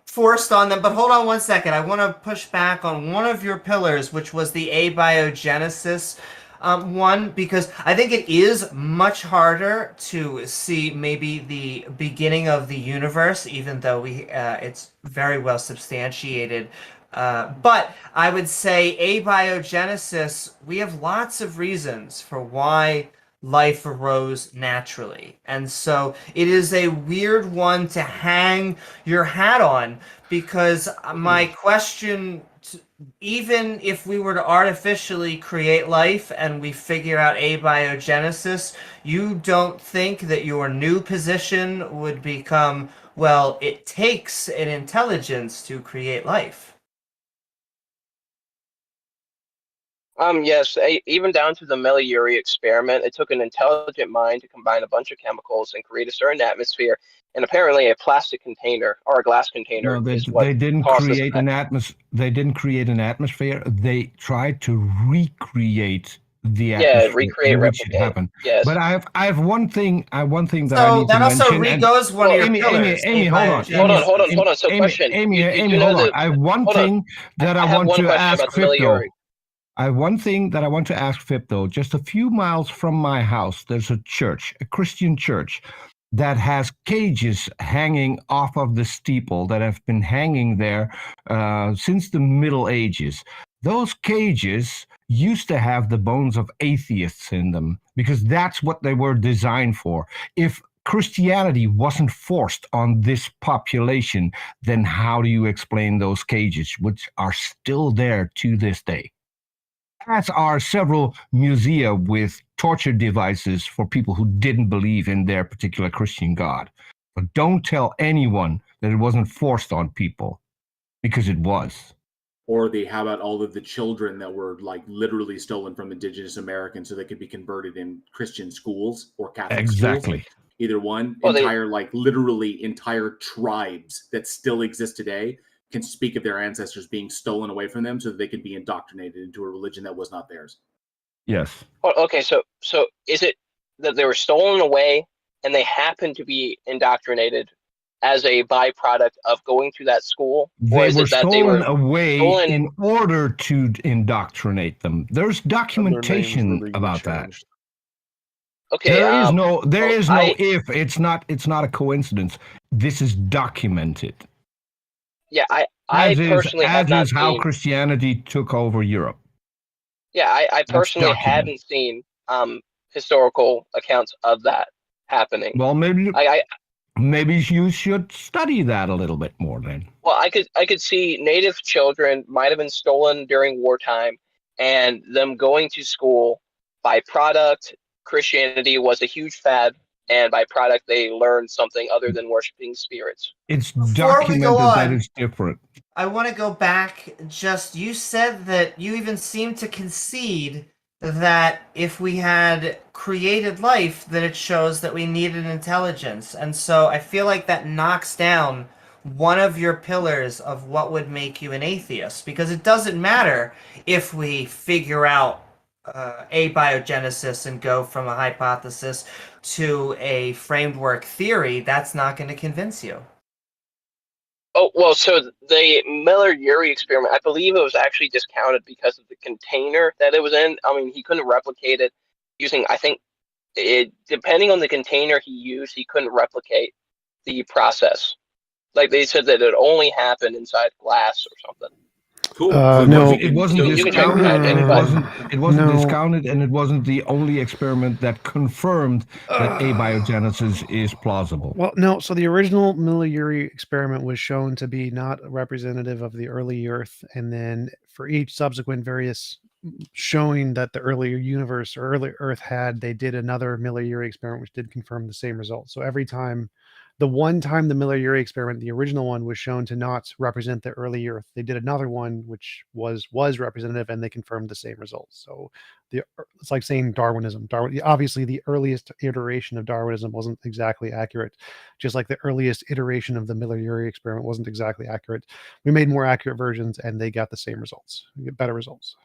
forced on them. But hold on one second. I want to push back on one of your pillars, which was the abiogenesis one, because I think it is much harder to see maybe the beginning of the universe, even though it's very well substantiated. But I would say abiogenesis, we have lots of reasons for why life arose naturally. And so it is a weird one to hang your hat on, because my question, even if we were to artificially create life and we figure out abiogenesis, you don't think that your new position would become, well, it takes an intelligence to create life? Yes, even down to the Meliuri experiment, it took an intelligent mind to combine a bunch of chemicals and create a certain atmosphere, and apparently a plastic container or a glass container. No, they didn't create an atmosphere. They didn't create an atmosphere. They tried to recreate the atmosphere in which it happened. Yes. But I have one thing. That I need to mention. So that also goes one of your pillars. Amy, hold on. Hold on. So question. Amy, hold on. I have one thing that I want to ask Fipto. I have one thing that I want to ask Fipto. Just a few miles from my house, there's a church, a Christian church, that has cages hanging off of the steeple that have been hanging there since the Middle Ages. Those cages used to have the bones of atheists in them because that's what they were designed for. If Christianity wasn't forced on this population, then how do you explain those cages, which are still there to this day? As are several musea with torture devices for people who didn't believe in their particular Christian God. But don't tell anyone that it wasn't forced on people, because it was. Or how about all of the children that were like literally stolen from indigenous Americans so they could be converted in Christian schools or Catholic schools? Either one. Literally entire tribes that still exist today can speak of their ancestors being stolen away from them so that they could be indoctrinated into a religion that was not theirs. Yes. Okay, so is it that they were stolen away and they happened to be indoctrinated as a byproduct of going to that school? Or They is were it that stolen they were away in order to indoctrinate them. There's documentation about that. Okay, there is no if. It's not a coincidence. This is documented. Yeah, I personally have not how seen. Christianity took over Europe. Yeah, I personally hadn't seen historical accounts of that happening. Well, maybe you should study that a little bit more then. Well, I could see native children might have been stolen during wartime, and them going to school. By product, Christianity was a huge fad, and by product, they learned something other than worshiping spirits. It's documented that it's different. I want to go back. You said that you even seemed to concede that if we had created life, that it shows that we needed intelligence. And so I feel like that knocks down one of your pillars of what would make you an atheist, because it doesn't matter if we figure out abiogenesis and go from a hypothesis to a framework theory. That's not going to convince you. Oh, well, so the Miller-Urey experiment, I believe it was actually discounted because of the container that it was in. I mean, he couldn't replicate it using, I think, depending on the container he used, he couldn't replicate the process. Like they said that it only happened inside glass or something. Cool. No, it wasn't discounted. It wasn't No. discounted, and it wasn't the only experiment that confirmed that abiogenesis is plausible. Well, no. So the original Miller-Urey experiment was shown to be not representative of the early Earth, and then for each subsequent various showing that the earlier universe or early Earth they did another Miller-Urey experiment, which did confirm the same result. So every time. The one time the Miller-Urey experiment, the original one, was shown to not represent the early Earth, they did another one which was representative, and they confirmed the same results. So it's like saying Darwinism. Obviously, the earliest iteration of Darwinism wasn't exactly accurate, just like the earliest iteration of the Miller-Urey experiment wasn't exactly accurate. We made more accurate versions, and they got the same results. We get better results.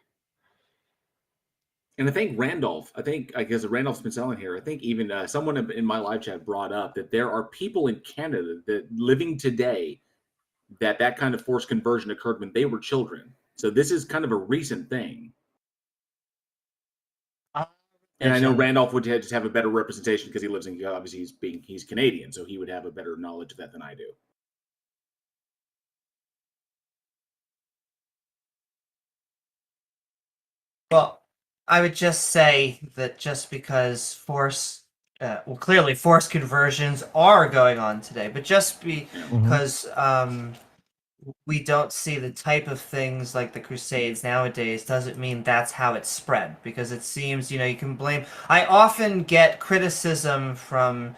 And I think because Randolph's been selling here, I think even someone in my live chat brought up that there are people in Canada that living today that kind of forced conversion occurred when they were children. So this is kind of a recent thing. And I know Randolph would just have a better representation because he lives in, obviously he's Canadian, so he would have a better knowledge of that than I do. Well, I would just say that just because clearly forced conversions are going on today, but just because we don't see the type of things like the Crusades nowadays doesn't mean that's how it spread, because it seems, you can blame. I often get criticism from,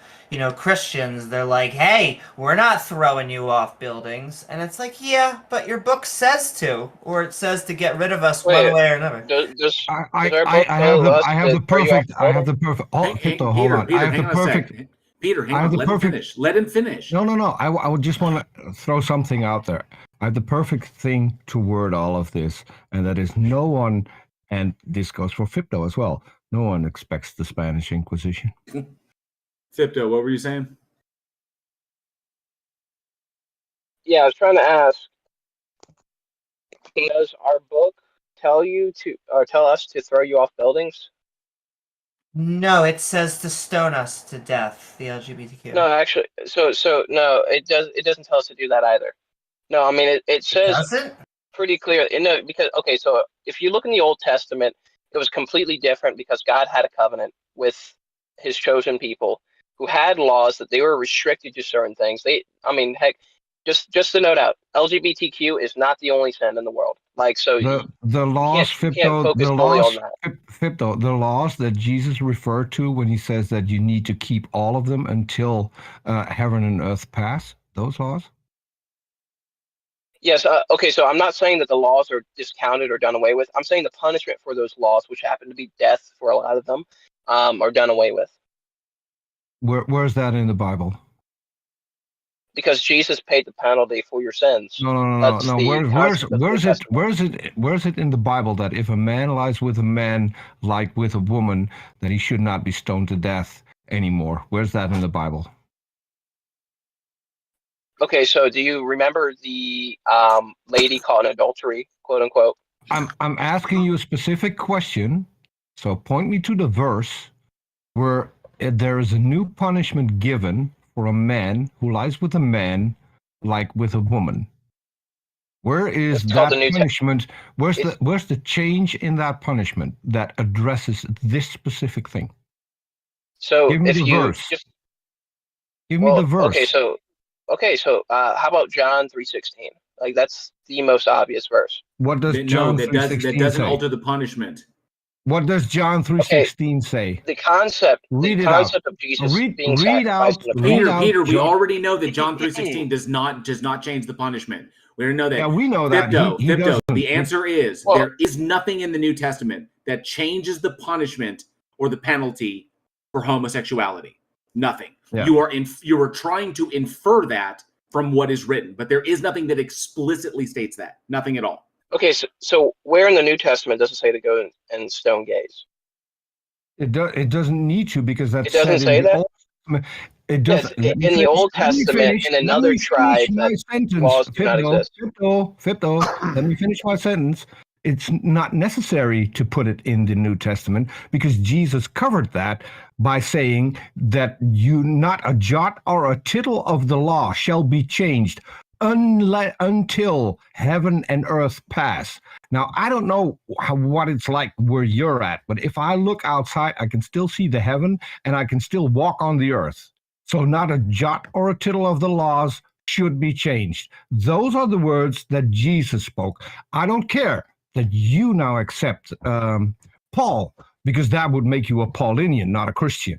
Christians. They're like, hey, we're not throwing you off buildings. And it's like, yeah, but your book says to, or it says to get rid of us one way or another. I have the perfect. Oh, Hito, hold on. I have the perfect. Peter, hang on. Let him finish. Let him finish. No. I would just want to throw something out there. I have the perfect thing to word all of this, and that is no one, and this goes for Fipto as well, no one expects the Spanish Inquisition. Fipto, what were you saying? Yeah, I was trying to ask, does our book tell us to throw you off buildings? No, it says to stone us to death, the LGBTQ. No, actually, so no, it doesn't tell us to do that either. No, I mean it says pretty clear. Because so if you look in the Old Testament, it was completely different because God had a covenant with his chosen people. who had laws that they were restricted to certain things. Heck, just to note out, LGBTQ is not the only sin in the world. Like, so the laws, you can't focus fully on that. The laws that Jesus referred to when he says that you need to keep all of them until heaven and earth pass, those laws? Yes. Okay. So I'm not saying that the laws are discounted or done away with. I'm saying the punishment for those laws, which happen to be death for a lot of them, are done away with. Where's that in the Bible? Because Jesus paid the penalty for your sins. No. Where's it in the Bible that if a man lies with a man like with a woman, that he should not be stoned to death anymore? Where's that in the Bible? Okay, so do you remember the lady caught in adultery, quote unquote? I'm asking you a specific question. So point me to the verse where there is a new punishment given for a man who lies with a man like with a woman. Where is that punishment? Where's the change in that punishment that addresses this specific thing? So give me the verse. Give me the verse. Okay, so how about John 3:16? Like, that's the most obvious verse. What does John 3:16 say? That doesn't alter the punishment. What does John 3:16 say? The concept of Jesus being sacrificed. Peter, we already know that John 3:16 does not change the punishment. We already know that. Yeah, we know that. Fipto, the answer is there is nothing in the New Testament that changes the punishment or the penalty for homosexuality. Nothing. Yeah. You are trying to infer that from what is written, but there is nothing that explicitly states that. Nothing at all. Okay, so where in the New Testament does it say to go and stone gays? It doesn't need to, because that's it doesn't say that. It does. Yes, in the Old Testament, in another tribe, laws do not exist. Fipto, let me finish my sentence. It's not necessary to put it in the New Testament, because Jesus covered that by saying that not a jot or a tittle of the law shall be changed until heaven and earth pass. Now, I don't know what it's like where you're at, but if I look outside, I can still see the heaven and I can still walk on the earth. So not a jot or a tittle of the laws should be changed. Those are the words that Jesus spoke. I don't care that you now accept Paul, because that would make you a Paulinian, not a Christian.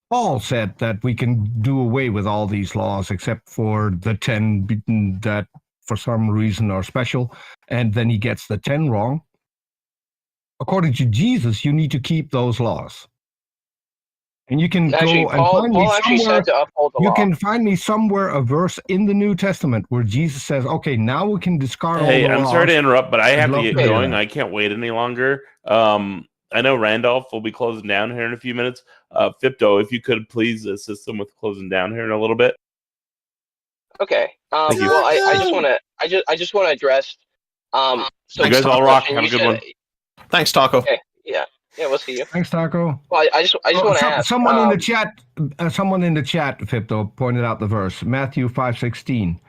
Paul said that we can do away with all these laws except for the 10 that for some reason are special, and then he gets the 10 wrong. According to Jesus, you need to keep those laws. And you can actually, go and find me somewhere. To uphold the you law. can find me somewhere a verse in the New Testament where Jesus says, "Okay, now we can discard all the laws." Hey, I'm sorry to interrupt, but I have to get going. That. I can't wait any longer. I know Randolph will be closing down here in a few minutes. Fipto, if you could please assist them with closing down here in a little bit. Okay. Well, I just want to address. So you guys all rock. Have a good one. Thanks, Taco. Okay. Yeah, we'll see you. Thanks, Taco. Well, I just want to ask. Someone in the chat, Fipto, pointed out the verse, Matthew 5:16.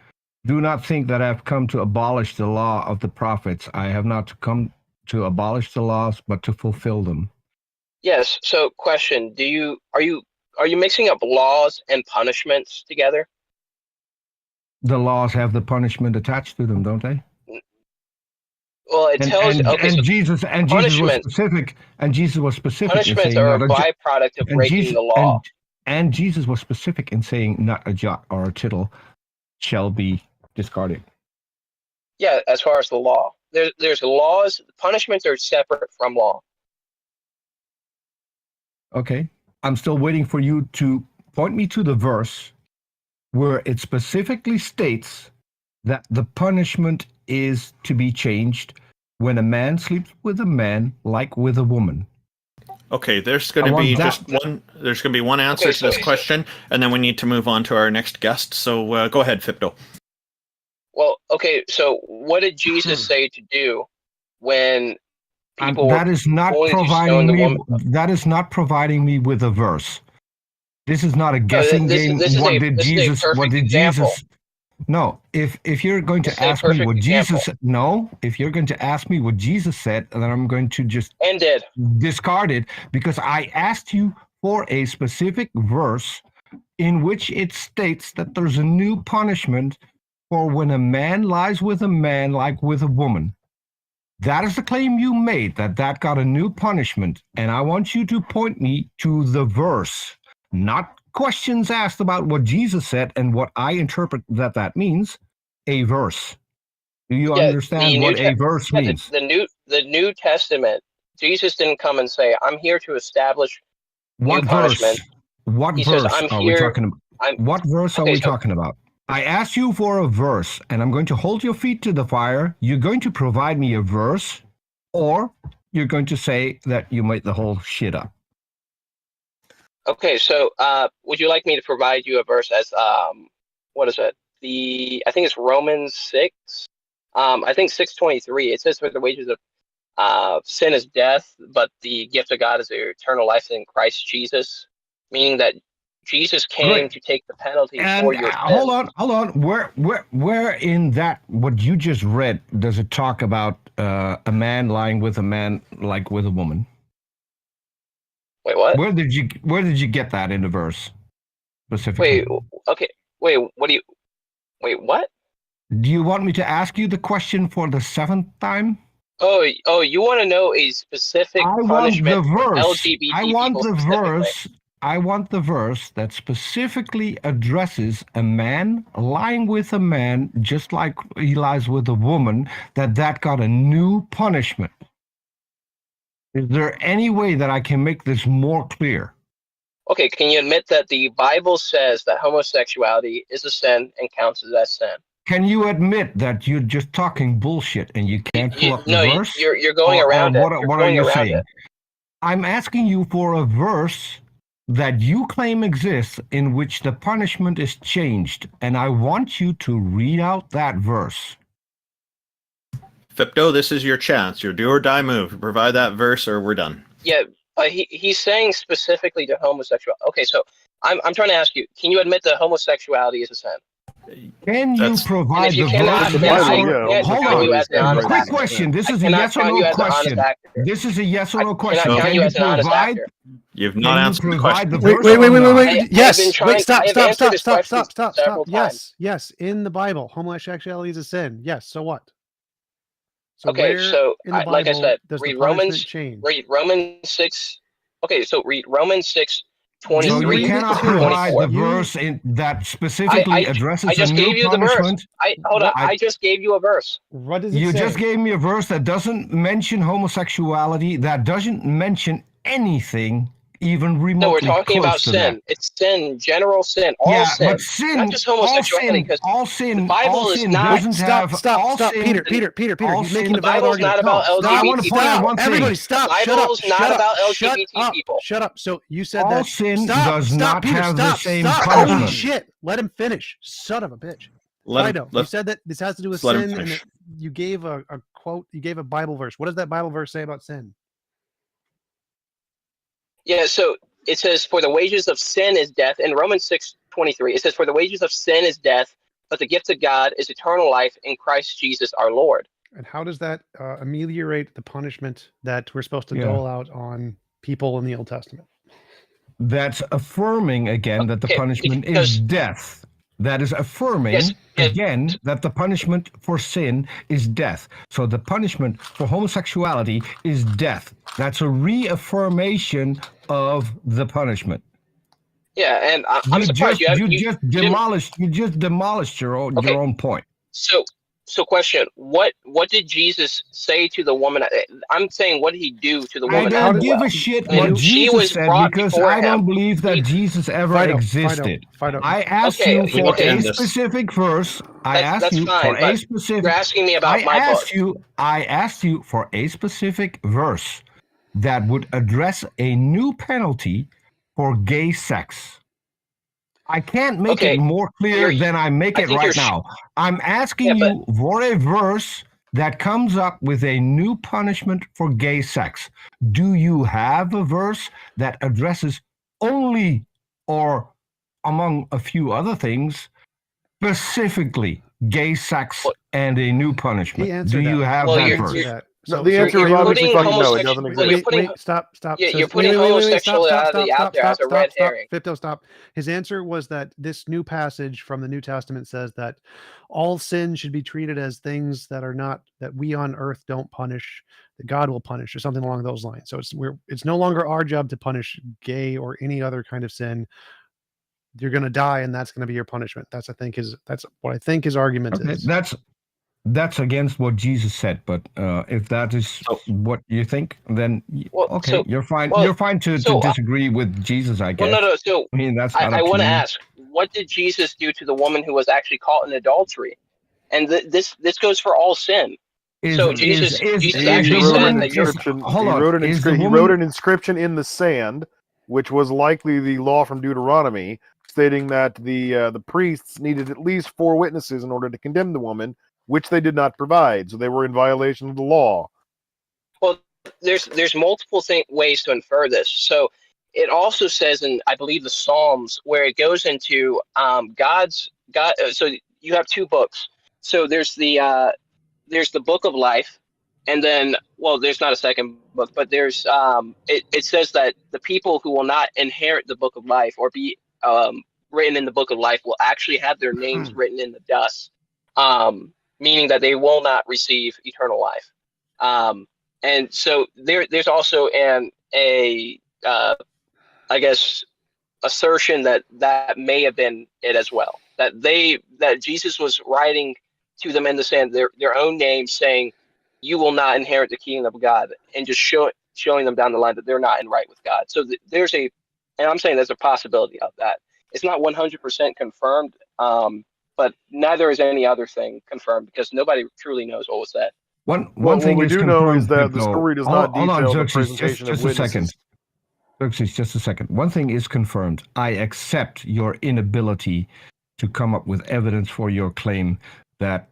Do not think that I have come to abolish the law of the prophets. I have not come to abolish the laws, but to fulfill them. Yes. So, question: are you mixing up laws and punishments together? The laws have the punishment attached to them, don't they? Well, it tells. Jesus was specific. Punishments are a byproduct of breaking the law. And Jesus was specific in saying, "Not a jot or a tittle shall be discarded." Yeah, as far as the law, there's laws. Punishments are separate from law. Okay, I'm still waiting for you to point me to the verse where it specifically states that the punishment is to be changed when a man sleeps with a man like with a woman. Okay, there's going to be There's going to be one answer to this question, and then we need to move on to our next guest. So go ahead, Fipto. Well, okay. So, what did Jesus say to do when people? That is not providing me. That is not providing me with a verse. This is not a guessing game. What did Jesus? No, if you're going to ask me what Jesus if you're going to ask me what Jesus said, then I'm going to just discard it, because I asked you for a specific verse in which it states that there's a new punishment for when a man lies with a man like with a woman. That is the claim you made, that got a new punishment. And I want you to point me to the verse, not questions asked about what Jesus said and what I interpret that means. A verse. Do you understand what a verse means? The New Testament, Jesus didn't come and say, I'm here to establish what new verse? punishment. What He verse says, I'm are here, we talking about? What verse are we talking about? I asked you for a verse, and I'm going to hold your feet to the fire. You're going to provide me a verse, or you're going to say that you made the whole shit up. Okay, so would you like me to provide you a verse as what is it? I think it's Romans 6. I think 6:23. It says, "For the wages of sin is death, but the gift of God is eternal life in Christ Jesus," meaning that Jesus came to take the penalty for your sin. Hold on. Where in that what you just read does it talk about a man lying with a man like with a woman? Wait, what? Where did you get that in the verse specifically? Wait, what? Do you want me to ask you the question for the 7th time? Oh, you want to know a specific punishment for LGBT I want people the specifically. verse. I want the verse that specifically addresses a man lying with a man, just like he lies with a woman, that got a new punishment. Is there any way that I can make this more clear? Okay, can you admit that the Bible says that homosexuality is a sin and counts as sin? Can you admit that you're just talking bullshit and you can't pull up the verse? You're going around it. What are you saying? I'm asking you for a verse that you claim exists in which the punishment is changed, and I want you to read out that verse. Fipto, this is your chance. Your do or die move. Provide that verse or we're done. Yeah, he's saying specifically to homosexuality. Okay, so I'm trying to ask you, can you admit that homosexuality is a sin? Can you provide the cannot, verse? Hold on. Quick actor. question. This is a yes or no question. This is a yes or no question. Can you provide? You've not answered the question. Wait. Yes. Wait, stop. Yes. Yes. In the Bible, homosexuality is a sin. Yes. So what? Okay, so like I said, read Romans 6. Okay, so read Romans 6:23. So you cannot provide the verse that specifically addresses I just a gave new you the verse. punishment. I just gave you a verse. What does it You say? just gave me a verse that doesn't mention homosexuality, that doesn't mention anything even remotely No, we're talking about close to sin. that. It's sin, general sin, all sin, but sin, not just homosexuality. Because the Bible is not. Stop, Peter. He's making a valid Bible's not argument. about LGBT I want to point out one thing. Everybody, stop. Bible's not about LGBT people. Shut up. So you said all that sin does not Peter, have the same Holy punishment. shit! Let him finish. Son of a bitch. Fido, you said that this has to do with let him sin, and finish. that you gave a quote. You gave a Bible verse. What does that Bible verse say about sin? Yeah, so it says, "For the wages of sin is death." In Romans 6:23, it says, "For the wages of sin is death, but the gift of God is eternal life in Christ Jesus our Lord." And how does that ameliorate the punishment that we're supposed to dole out on people in the Old Testament? That's affirming again that the punishment is death. That is affirming again that the punishment for sin is death. So the punishment for homosexuality is death. That's a reaffirmation of the punishment. Yeah, and I'm surprised you just demolished your own point. So question, what did Jesus say to the woman? I'm saying, what did he do to the woman? I don't give a shit what Jesus said, because I don't believe that Jesus ever existed. I asked you for a specific verse. I asked you for a specific. You're asking me about my book. I asked you for a specific verse that would address a new penalty for gay sex. I can't make it more clear than I make it right now. I'm asking you for a verse that comes up with a new punishment for gay sex. Do you have a verse that addresses only, or among a few other things, specifically gay sex and a new punishment? Do you have that verse? No, the answer is obviously fucking no. It doesn't exist. Wait, stop. Yeah, So you're putting homosexuality out there as a red herring. Fipto, stop. His answer was that this new passage from the New Testament says that all sin should be treated as things that are not, that we on earth don't punish, that God will punish, or something along those lines. So it's no longer our job to punish gay or any other kind of sin. You're going to die, and that's going to be your punishment. That's what I think his argument is. That's against what Jesus said, but if that is what you think, then you're fine. You're fine to disagree with Jesus, I guess. Well, no. So I mean, that's I want to ask, what did Jesus do to the woman who was actually caught in adultery? And this goes for all sin. Jesus actually said that he wrote an inscription in the sand, which was likely the law from Deuteronomy, stating that the priests needed at least 4 witnesses in order to condemn the woman, which they did not provide, so they were in violation of the law. Well, there's multiple ways to infer this. So it also says in, I believe, the Psalms, where it goes into God. So you have 2 books. So there's the book of life, and then, well, there's not a second book, but there's it says that the people who will not inherit the book of life or be written in the book of life will actually have their names written in the dust. Meaning that they will not receive eternal life. And so there's also I guess, assertion that may have been it as well. That Jesus was writing to them in the sand their own names, saying, "You will not inherit the kingdom of God," and just showing them down the line that they're not in right with God. So and I'm saying there's a possibility of that. It's not 100% confirmed. But neither is any other thing confirmed, because nobody truly knows what was said. One thing we do know is that the story does not detail the presentation of witnesses. Just a second. One thing is confirmed. I accept your inability to come up with evidence for your claim that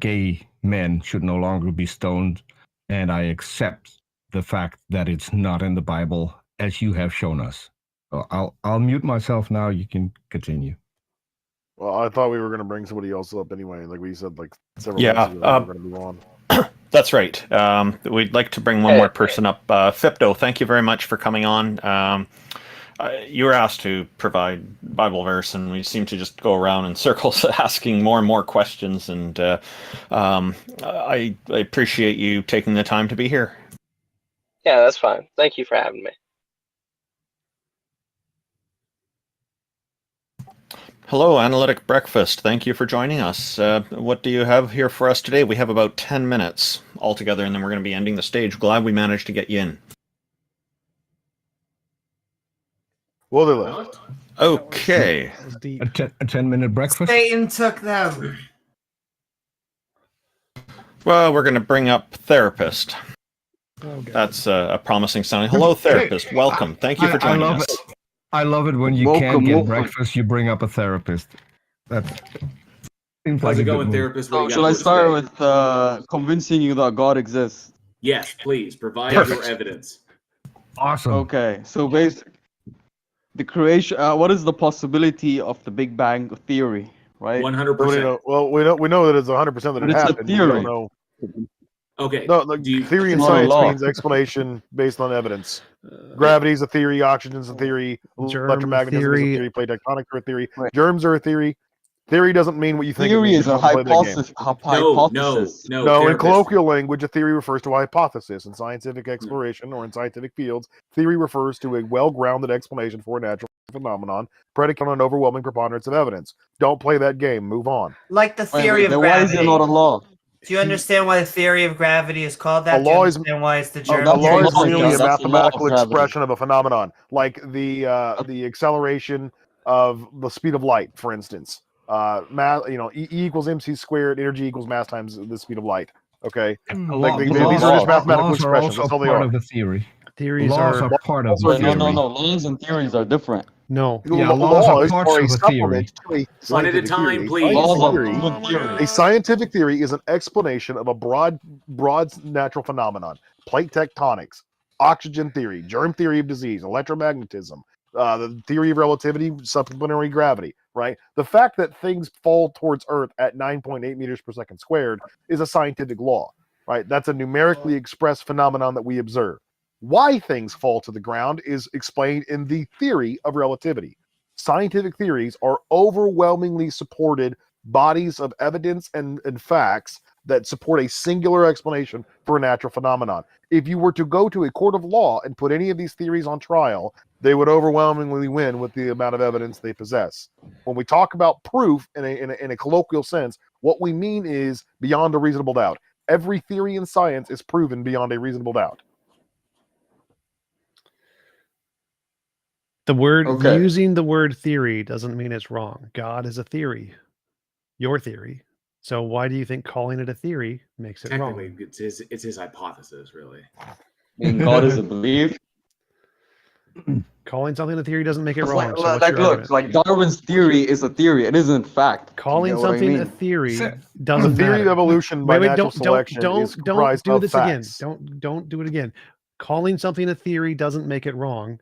gay men should no longer be stoned, and I accept the fact that it's not in the Bible, as you have shown us. So I'll mute myself now. You can continue. Well, I thought we were going to bring somebody else up anyway. Like we said, several minutes ago, we were going to move on. That's right. We'd like to bring one more person up. Fipto, thank you very much for coming on. You were asked to provide Bible verse, and we seem to just go around in circles asking more and more questions. And I appreciate you taking the time to be here. Yeah, that's fine. Thank you for having me. Hello, Analytic Breakfast. Thank you for joining us. What do you have here for us today? We have about 10 minutes altogether, and then we're going to be ending the stage. Glad we managed to get you in. Well, they left. Okay. A 10-minute breakfast? Satan took them. Well, we're going to bring up Therapist. That's a promising sounding. Hello, Therapist. Welcome. Thank you for joining us. I love it when you can't get breakfast, you bring up a therapist. That seems like a good move. Therapist? Shall I start with convincing you that God exists? Yes, please. Provide your evidence. Awesome. Okay, so basically, the creation. What is the possibility of the Big Bang theory? Right. 100%. Well, we know that it's 100% that it happened. It's a theory. We don't know. Okay. No, theory in science means explanation based on evidence. Gravity is a theory. Oxygen's a theory. Electromagnetism is a theory. Plate tectonics are a theory. Right. Germs are a theory. Theory doesn't mean what you think. Theory it means. is a hypothesis. No. In colloquial language, a theory refers to a hypothesis. In scientific exploration or in scientific fields, theory refers to a well-grounded explanation for a natural phenomenon predicated on an overwhelming preponderance of evidence. Don't play that game. Move on. Like the theory of gravity. Why is it not a law? Do you understand why the theory of gravity is called that? A law is why it's the germ? a law is merely a That's mathematical the law of expression of a phenomenon, like the acceleration of the speed of light, for instance. E equals mc squared. Energy equals mass times the speed of light. Okay, these are just mathematical expressions. That's all they are. Of the theory. Theories laws are part of the theory. No. Laws and theories are different. No. Yeah, laws are parts of a theory. One at a time, please. A scientific theory is an explanation of a broad natural phenomenon. Plate tectonics, oxygen theory, germ theory of disease, electromagnetism, the theory of relativity, supplementary gravity, right? The fact that things fall towards Earth at 9.8 meters per second squared is a scientific law, right? That's a numerically expressed phenomenon that we observe. Why things fall to the ground is explained in the theory of relativity. Scientific theories are overwhelmingly supported bodies of evidence and facts that support a singular explanation for a natural phenomenon. If you were to go to a court of law and put any of these theories on trial, they would overwhelmingly win with the amount of evidence they possess. When we talk about proof in a colloquial sense, what we mean is beyond a reasonable doubt. Every theory in science is proven beyond a reasonable doubt. Using the word theory doesn't mean it's wrong. God is a theory, your theory. So why do you think calling it a theory makes it wrong? Technically, it's his hypothesis, really. I mean, God is a belief. Calling something a theory doesn't make it wrong. So Like, look, like Darwin's theory is a theory. It isn't fact. Calling something a theory doesn't The theory matter. of evolution by natural selection don't is comprised do of this facts. again. Don't do it again. Calling something a theory doesn't make it wrong.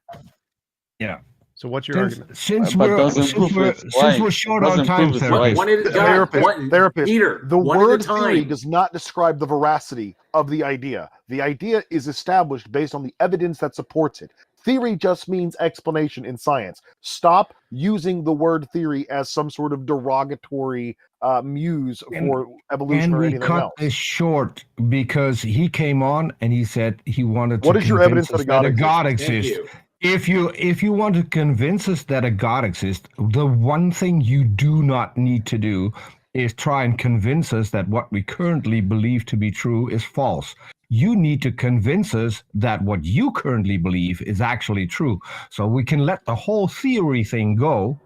Yeah. So what's your argument? Since we're short on time, Therapist, Peter, the one at a word theory time. does not describe the veracity of the idea. The idea is established based on the evidence that supports it. Theory just means explanation in science. Stop using the word theory as some sort of derogatory muse for evolution or anything And we cut else. this short because he came on and he said he wanted to What is your convince evidence us that a God exists. exists? Thank If you want to convince us that a God exists, the one thing you do not need to do is try and convince us that what we currently believe to be true is false. You need to convince us that what you currently believe is actually true. So we can let the whole theory thing go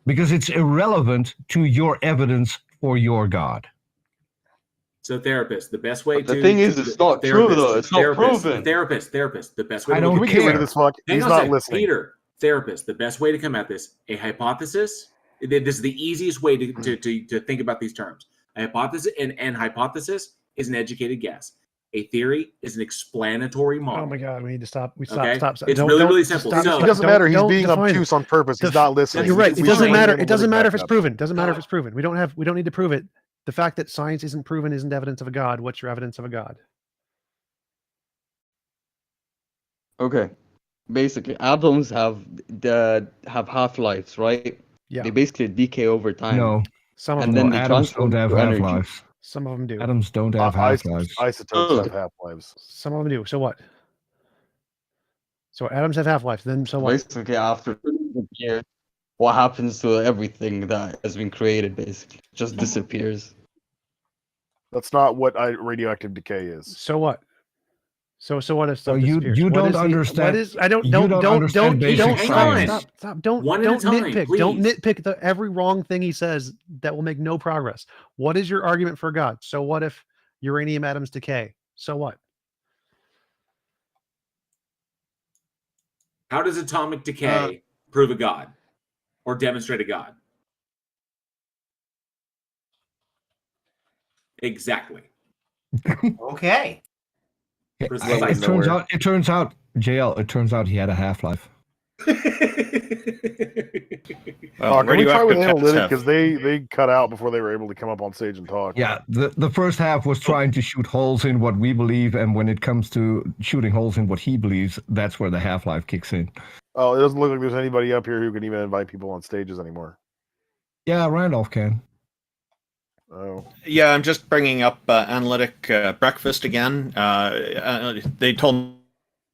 because it's irrelevant to your evidence for your God. So, therapist, the best way But the thing is, it's not true, though. It's not proven. Therapist, the best way I to don't look at care. Get rid of this fuck. Hang He's on a not second. listening. Peter, therapist, the best way to come at this, a hypothesis. This is the easiest way to think about these terms. A hypothesis and hypothesis is an educated guess. A theory is an explanatory model. Oh my God, we need to stop. Okay? Stop. It's really simple. Stop. So- It doesn't matter. He's Don't being define obtuse it. on purpose. He's not listening. You're right. He's It doesn't just matter. saying It doesn't matter if back it's up. proven. It doesn't matter if it's proven. We don't need to prove it. The fact that science isn't proven isn't evidence of a God. What's your evidence of a God? Okay, basically, atoms have half-lives, right? Yeah. They basically decay over time. No. Some of and them then they atoms transform don't have into energy. half-lives. Some of them do. Atoms don't have half-lives. Isotopes have half-lives. Some of them do. So what? So atoms have half-lives. Then so what? Basically, after years, what happens to everything that has been created? Basically, just disappears. That's not what radioactive decay is. So what? So what if So stuff disappears? you What don't is the- understand. What is? I don't. you Don't. Don't. understand Don't. basic Don't. science. Stop. Don't. One at a Don't time, nitpick. Don't please. nitpick every wrong thing he says. That will make no progress. What is your argument for God? So what if uranium atoms decay? So what? How does atomic decay prove a God or demonstrate a God? Exactly. Okay. Precisely. It turns out, JL. It turns out he had a half-life. Can we try with radioactive tests analytic have- because they cut out before they were able to come up on stage and talk. Yeah, the first half was trying to shoot holes in what we believe, and when it comes to shooting holes in what he believes, that's where the half-life kicks in. Oh, it doesn't look like there's anybody up here who can even invite people on stages anymore. Yeah, Randolph can. Oh. Yeah, I'm just bringing up Analytic Breakfast again. They told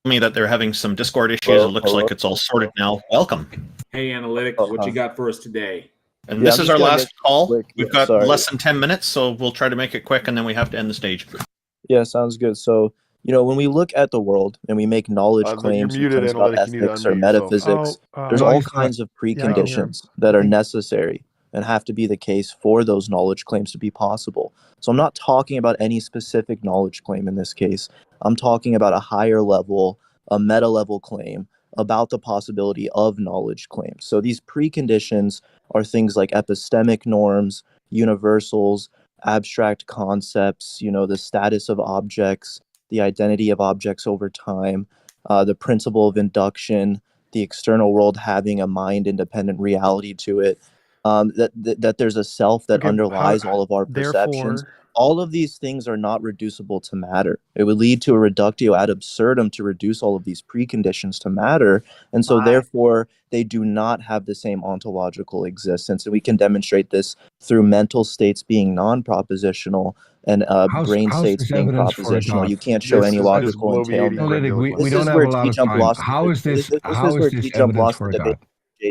me that they're having some Discord issues. It looks like it's all sorted now. Welcome. Hey, Analytic, what you got for us today? And Yeah, this I'm is just our gonna last make it call. quick. We've got Sorry. less than 10 minutes, so we'll try to make it quick, and then we have to end the stage. Yeah, sounds good. So, when we look at the world and we make knowledge You're claims in muted, terms about Analytic. You need to ethics or unmute yourself. metaphysics, there's no, all he's not. kinds of Yeah, I can hear him. preconditions that are necessary and have to be the case for those knowledge claims to be possible. So I'm not talking about any specific knowledge claim in this case. I'm talking about a higher level, a meta level claim about the possibility of knowledge claims. So these preconditions are things like epistemic norms, universals, abstract concepts, the status of objects, the identity of objects over time, the principle of induction, the external world having a mind-independent reality to it, that there's a self that underlies all of our perceptions. all of these things are not reducible to matter. It would lead to a reductio ad absurdum to reduce all of these preconditions to matter. And so therefore, they do not have the same ontological existence. And we can demonstrate this through mental states being non-propositional and brain states being propositional. You can't show any logical entailment. This is where TJump lost. This is where TJump lost the debate.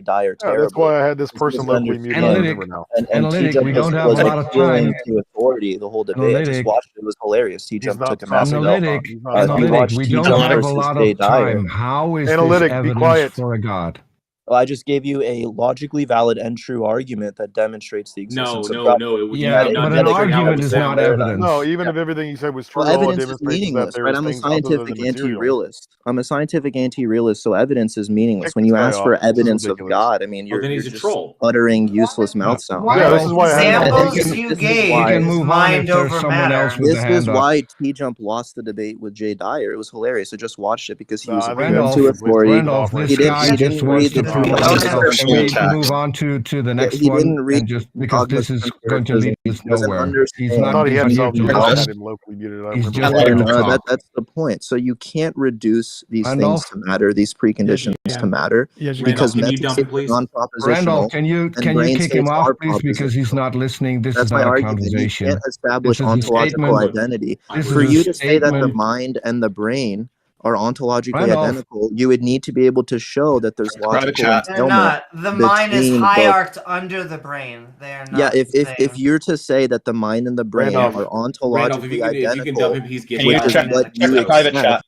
Dyer terribly. That's why I had this person locally muted. And TJump was appealing to authority the whole debate. I just watched it. It was hilarious. TJump took a massive Analytic, you watched we don't TJump have a versus lot Jay of Dyer. time. How is this evidence for a God? Well, I just gave you a logically valid and true argument that demonstrates the existence of God. But an argument is not evidence. No, even if everything you said was true, Well, all it evidence is demonstrates is that meaningless, there right? is I'm a things other than the scientific material. anti-realist. I'm a scientific anti-realist, so evidence is meaningless. When you ask for evidence of God, I mean, you're just uttering useless mouth sounds. This is why examples you gave is mind over matter. This is why TJump lost the debate with Jay Dyer. It was hilarious. I just watched it because he was appealing to authority. He didn't read the two. Can we move on to the next he one? didn't read And just because this is going to lead us nowhere. He's I not thought he had here to himself talk. He's just here to talk. That's the point. So you can't reduce these things to matter, these preconditions to matter, because mental states are non-propositional. Randolph, can you kick him off, please, because he's not listening? This is not a conversation. You can't establish ontological identity. For you to say that the mind and the brain are ontologically identical, you would need to be able to show that there's logical They're entailment. not. The mind is between hierarched under the brain. They are not. Yeah, if you're to say that the mind and the brain are ontologically identical, which is what you accept,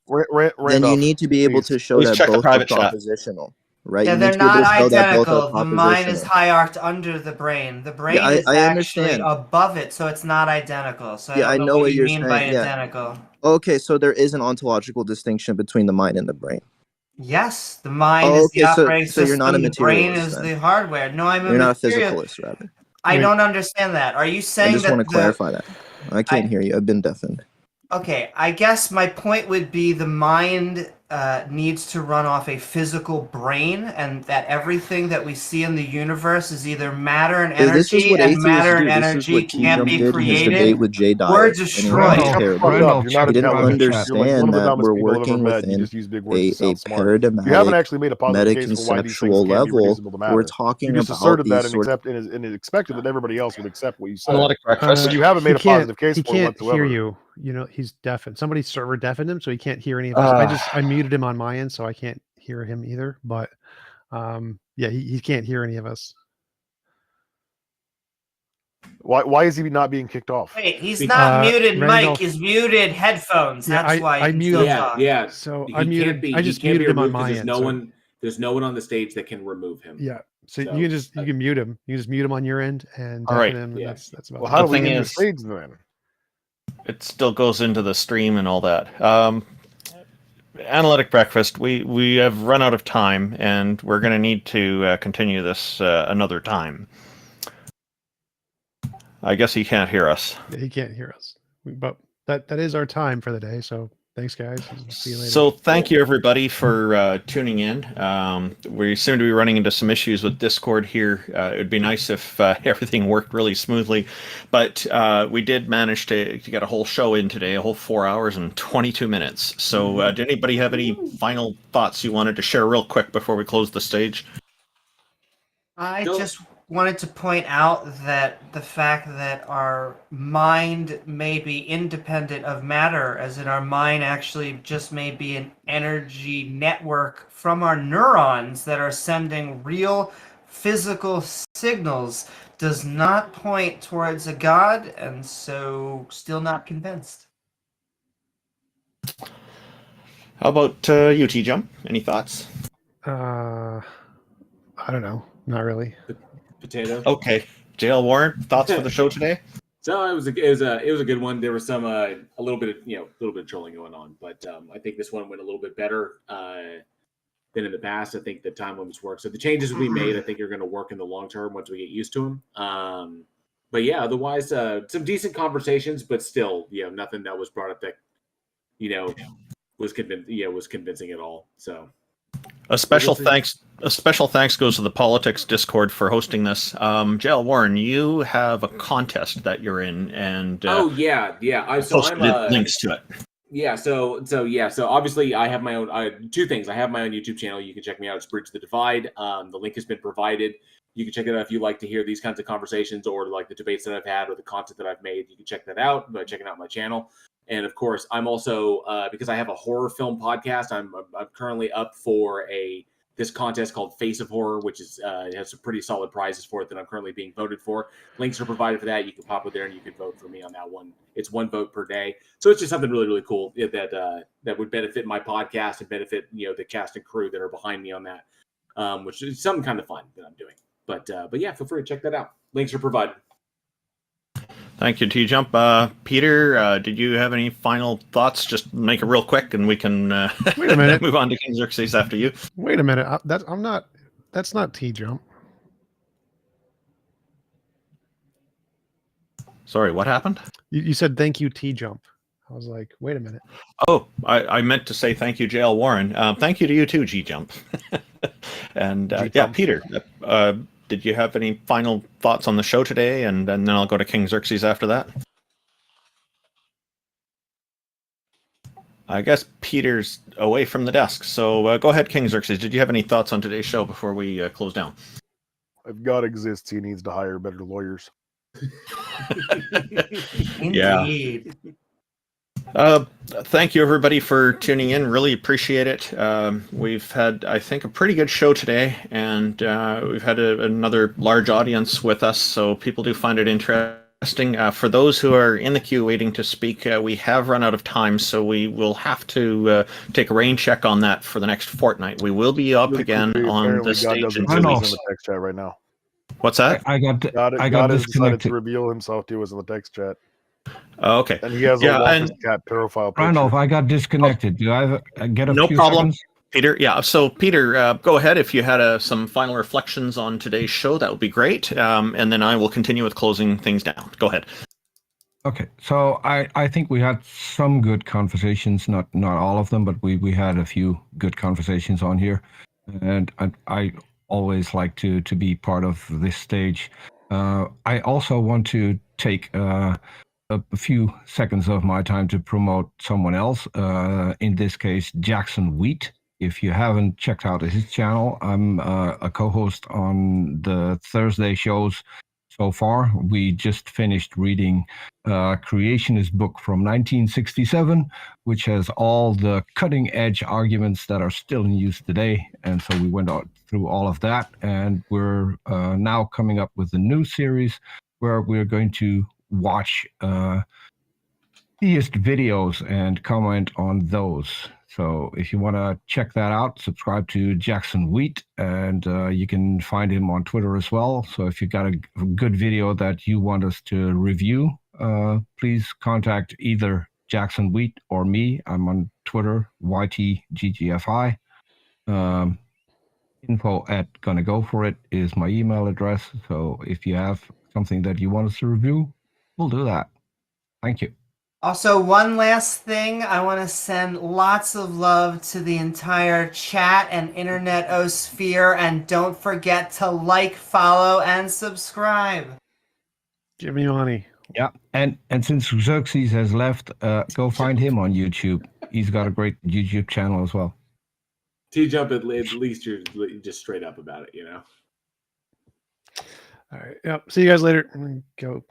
then you need to be able to show that both are propositional, right? Yeah, You they're need to be able not to show that both identical. are The mind is propositional. hierarched under the brain. The brain Yeah, is I actually understand. above it, so it's not identical. So Yeah, I I don't know what you you're mean saying. by Yeah. identical. Okay, so there is an ontological distinction between the mind and the brain. Yes, the mind is the Okay, operating so you're not a system. The brain materialist is then. the hardware. No, I'm a You're not a material. physicalist, rather. I don't understand that. Are you I saying just that want to clarify that. I can't hear you. I've been deafened. Okay, I guess my point would be the mind needs to run off a physical brain, and that everything that we see in the universe is either matter and This is energy, what and atheists matter do. and This is energy what can't TJump be did in his created. debate with Jay Dyer. We're And destroyed. he didn't understand that we're working within a paradigmatic, made a positive case for why these things metaconceptual can be level. reducible to matter. We're talking You just about asserted that these and sort and expected that everybody else would accept what you said. Analytic breakfast. But you haven't made a positive case He for it can't whatsoever. hear you. You know, he's deafened. Somebody's server deafened him, so he can't hear any of us. I muted him on my end, so I can't hear him either. But yeah, he can't hear any of us. Why is he not being kicked off? Wait, he's not muted. Randolph- Mike is muted headphones. Yeah, That's why I he can muted- still talk. Yeah. So He I muted. can't be. I just he can't muted be him on removed my because end. there's no so- one. There's no one on the stage that can remove him. Yeah. So, So, you can mute him. You can just mute him on your end and All right. deafen him. And Yeah. that's about Well, it. how do we thing end the is- stage then? It still goes into the stream and all that. Analytic breakfast. We have run out of time, and we're going to need to continue this another time. I guess he can't hear us. Yeah, he can't hear us. But that is our time for the day. So thanks, guys. See you later. So thank you everybody for tuning in. We seem to be running into some issues with Discord here. It would be nice if everything worked really smoothly, but we did manage to get a whole show in today, a whole 4 hours and 22 minutes. So did anybody have any final thoughts you wanted to share real quick before we close the stage? I just wanted to point out that the fact that our mind may be independent of matter, as in our mind actually just may be an energy network from our neurons that are sending real physical signals, does not point towards a god, and so still not convinced. How about you, TJump? Any thoughts? I don't know. Not really. Potato. Okay, JL Warren, thoughts for the show today? So it was a good one. There was some a little bit of trolling going on, but I think this one went a little bit better than in the past. I think the time limits work. So the changes we made, I think, are going to work in the long term once we get used to them. But yeah, otherwise, some decent conversations, but still, nothing that was brought up that was convincing at all. So A special thanks goes to the Politics Discord for hosting this. JL Warren, you have a contest that you're in, and yeah. I'm links to it. Yeah, so obviously I have my own two things. I have my own YouTube channel. You can check me out. It's Bridge the Divide. The link has been provided. You can check it out if you like to hear these kinds of conversations or like the debates that I've had or the content that I've made. You can check that out by checking out my channel. And of course, I'm also because I have a horror film podcast. I'm currently up for this contest called Face of Horror, which is has some pretty solid prizes for it that I'm currently being voted for. Links are provided for that. You can pop it there and you can vote for me on that one. It's 1 vote per day, so it's just something really, really cool that would benefit my podcast and benefit the cast and crew that are behind me on that, which is something kind of fun that I'm doing. But yeah, feel free to check that out. Links are provided. Thank you, TJump. Peter, did you have any final thoughts? Just make it real quick, and we can wait a minute. Move on to King Xerxes after you. Wait a minute. That's not TJump. Sorry, what happened? You said thank you, TJump. I was like, wait a minute. Oh, I meant to say thank you, JL Warren. Thank you to you too, G-Jump. And yeah, Peter, did you have any final thoughts on the show today? And then I'll go to King Xerxes after that. I guess Peter's away from the desk. So go ahead, King Xerxes. Did you have any thoughts on today's show before we close down? If God exists, he needs to hire better lawyers. Indeed. Thank you, everybody, for tuning in. Really appreciate it. We've had, I think, a pretty good show today, and we've had another large audience with us, so people do find it interesting. For those who are in the queue waiting to speak, we have run out of time, so we will have to take a rain check on that for the next fortnight. We will be up again on the stage in 2 weeks. In the text chat right now. What's that? God has decided to reveal himself to us in the text chat. Oh, okay. And he has a Walker's cat profile picture. Randolph, I got disconnected. Do I get a no few problem, seconds? Peter? Yeah. So, Peter, go ahead. If you had some final reflections on today's show, that would be great. And then I will continue with closing things down. Go ahead. Okay. So I think we had some good conversations. Not all of them, but we had a few good conversations on here, and I always like to be part of this stage. I also want to take a few seconds of my time to promote someone else, in this case, Jackson Wheat. If you haven't checked out his channel, I'm a co-host on the Thursday shows so far. We just finished reading Creationist book from 1967, which has all the cutting-edge arguments that are still in use today. And so we went through all of that, and we're now coming up with a new series where we're going to watch theist videos and comment on those. So if you want to check that out, subscribe to Jackson Wheat, and you can find him on Twitter as well. So if you've got a good video that you want us to review, please contact either Jackson Wheat or me. I'm on Twitter, YTGGFI. info@gonnagoforit is my email address. So if you have something that you want us to review, we'll do that. Thank you. Also, one last thing, I want to send lots of love to the entire chat and internet osphere, and don't forget to like, follow, and subscribe. Give me money. Yeah, and since Xerxes has left, go find him on YouTube. He's got a great YouTube channel as well. TJump, at least you're just straight up about it, All right. Yep. See you guys later. Go.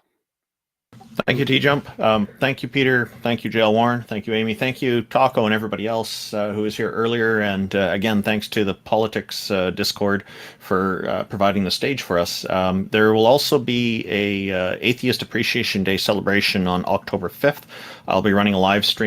Thank you, TJump. Thank you, Peter. Thank you, JL Warren. Thank you, Amy. Thank you, Taco, and everybody else who was here earlier. And again, thanks to the Politics Discord for providing the stage for us. There will also be a Atheist Appreciation Day celebration on October 5th. I'll be running a live stream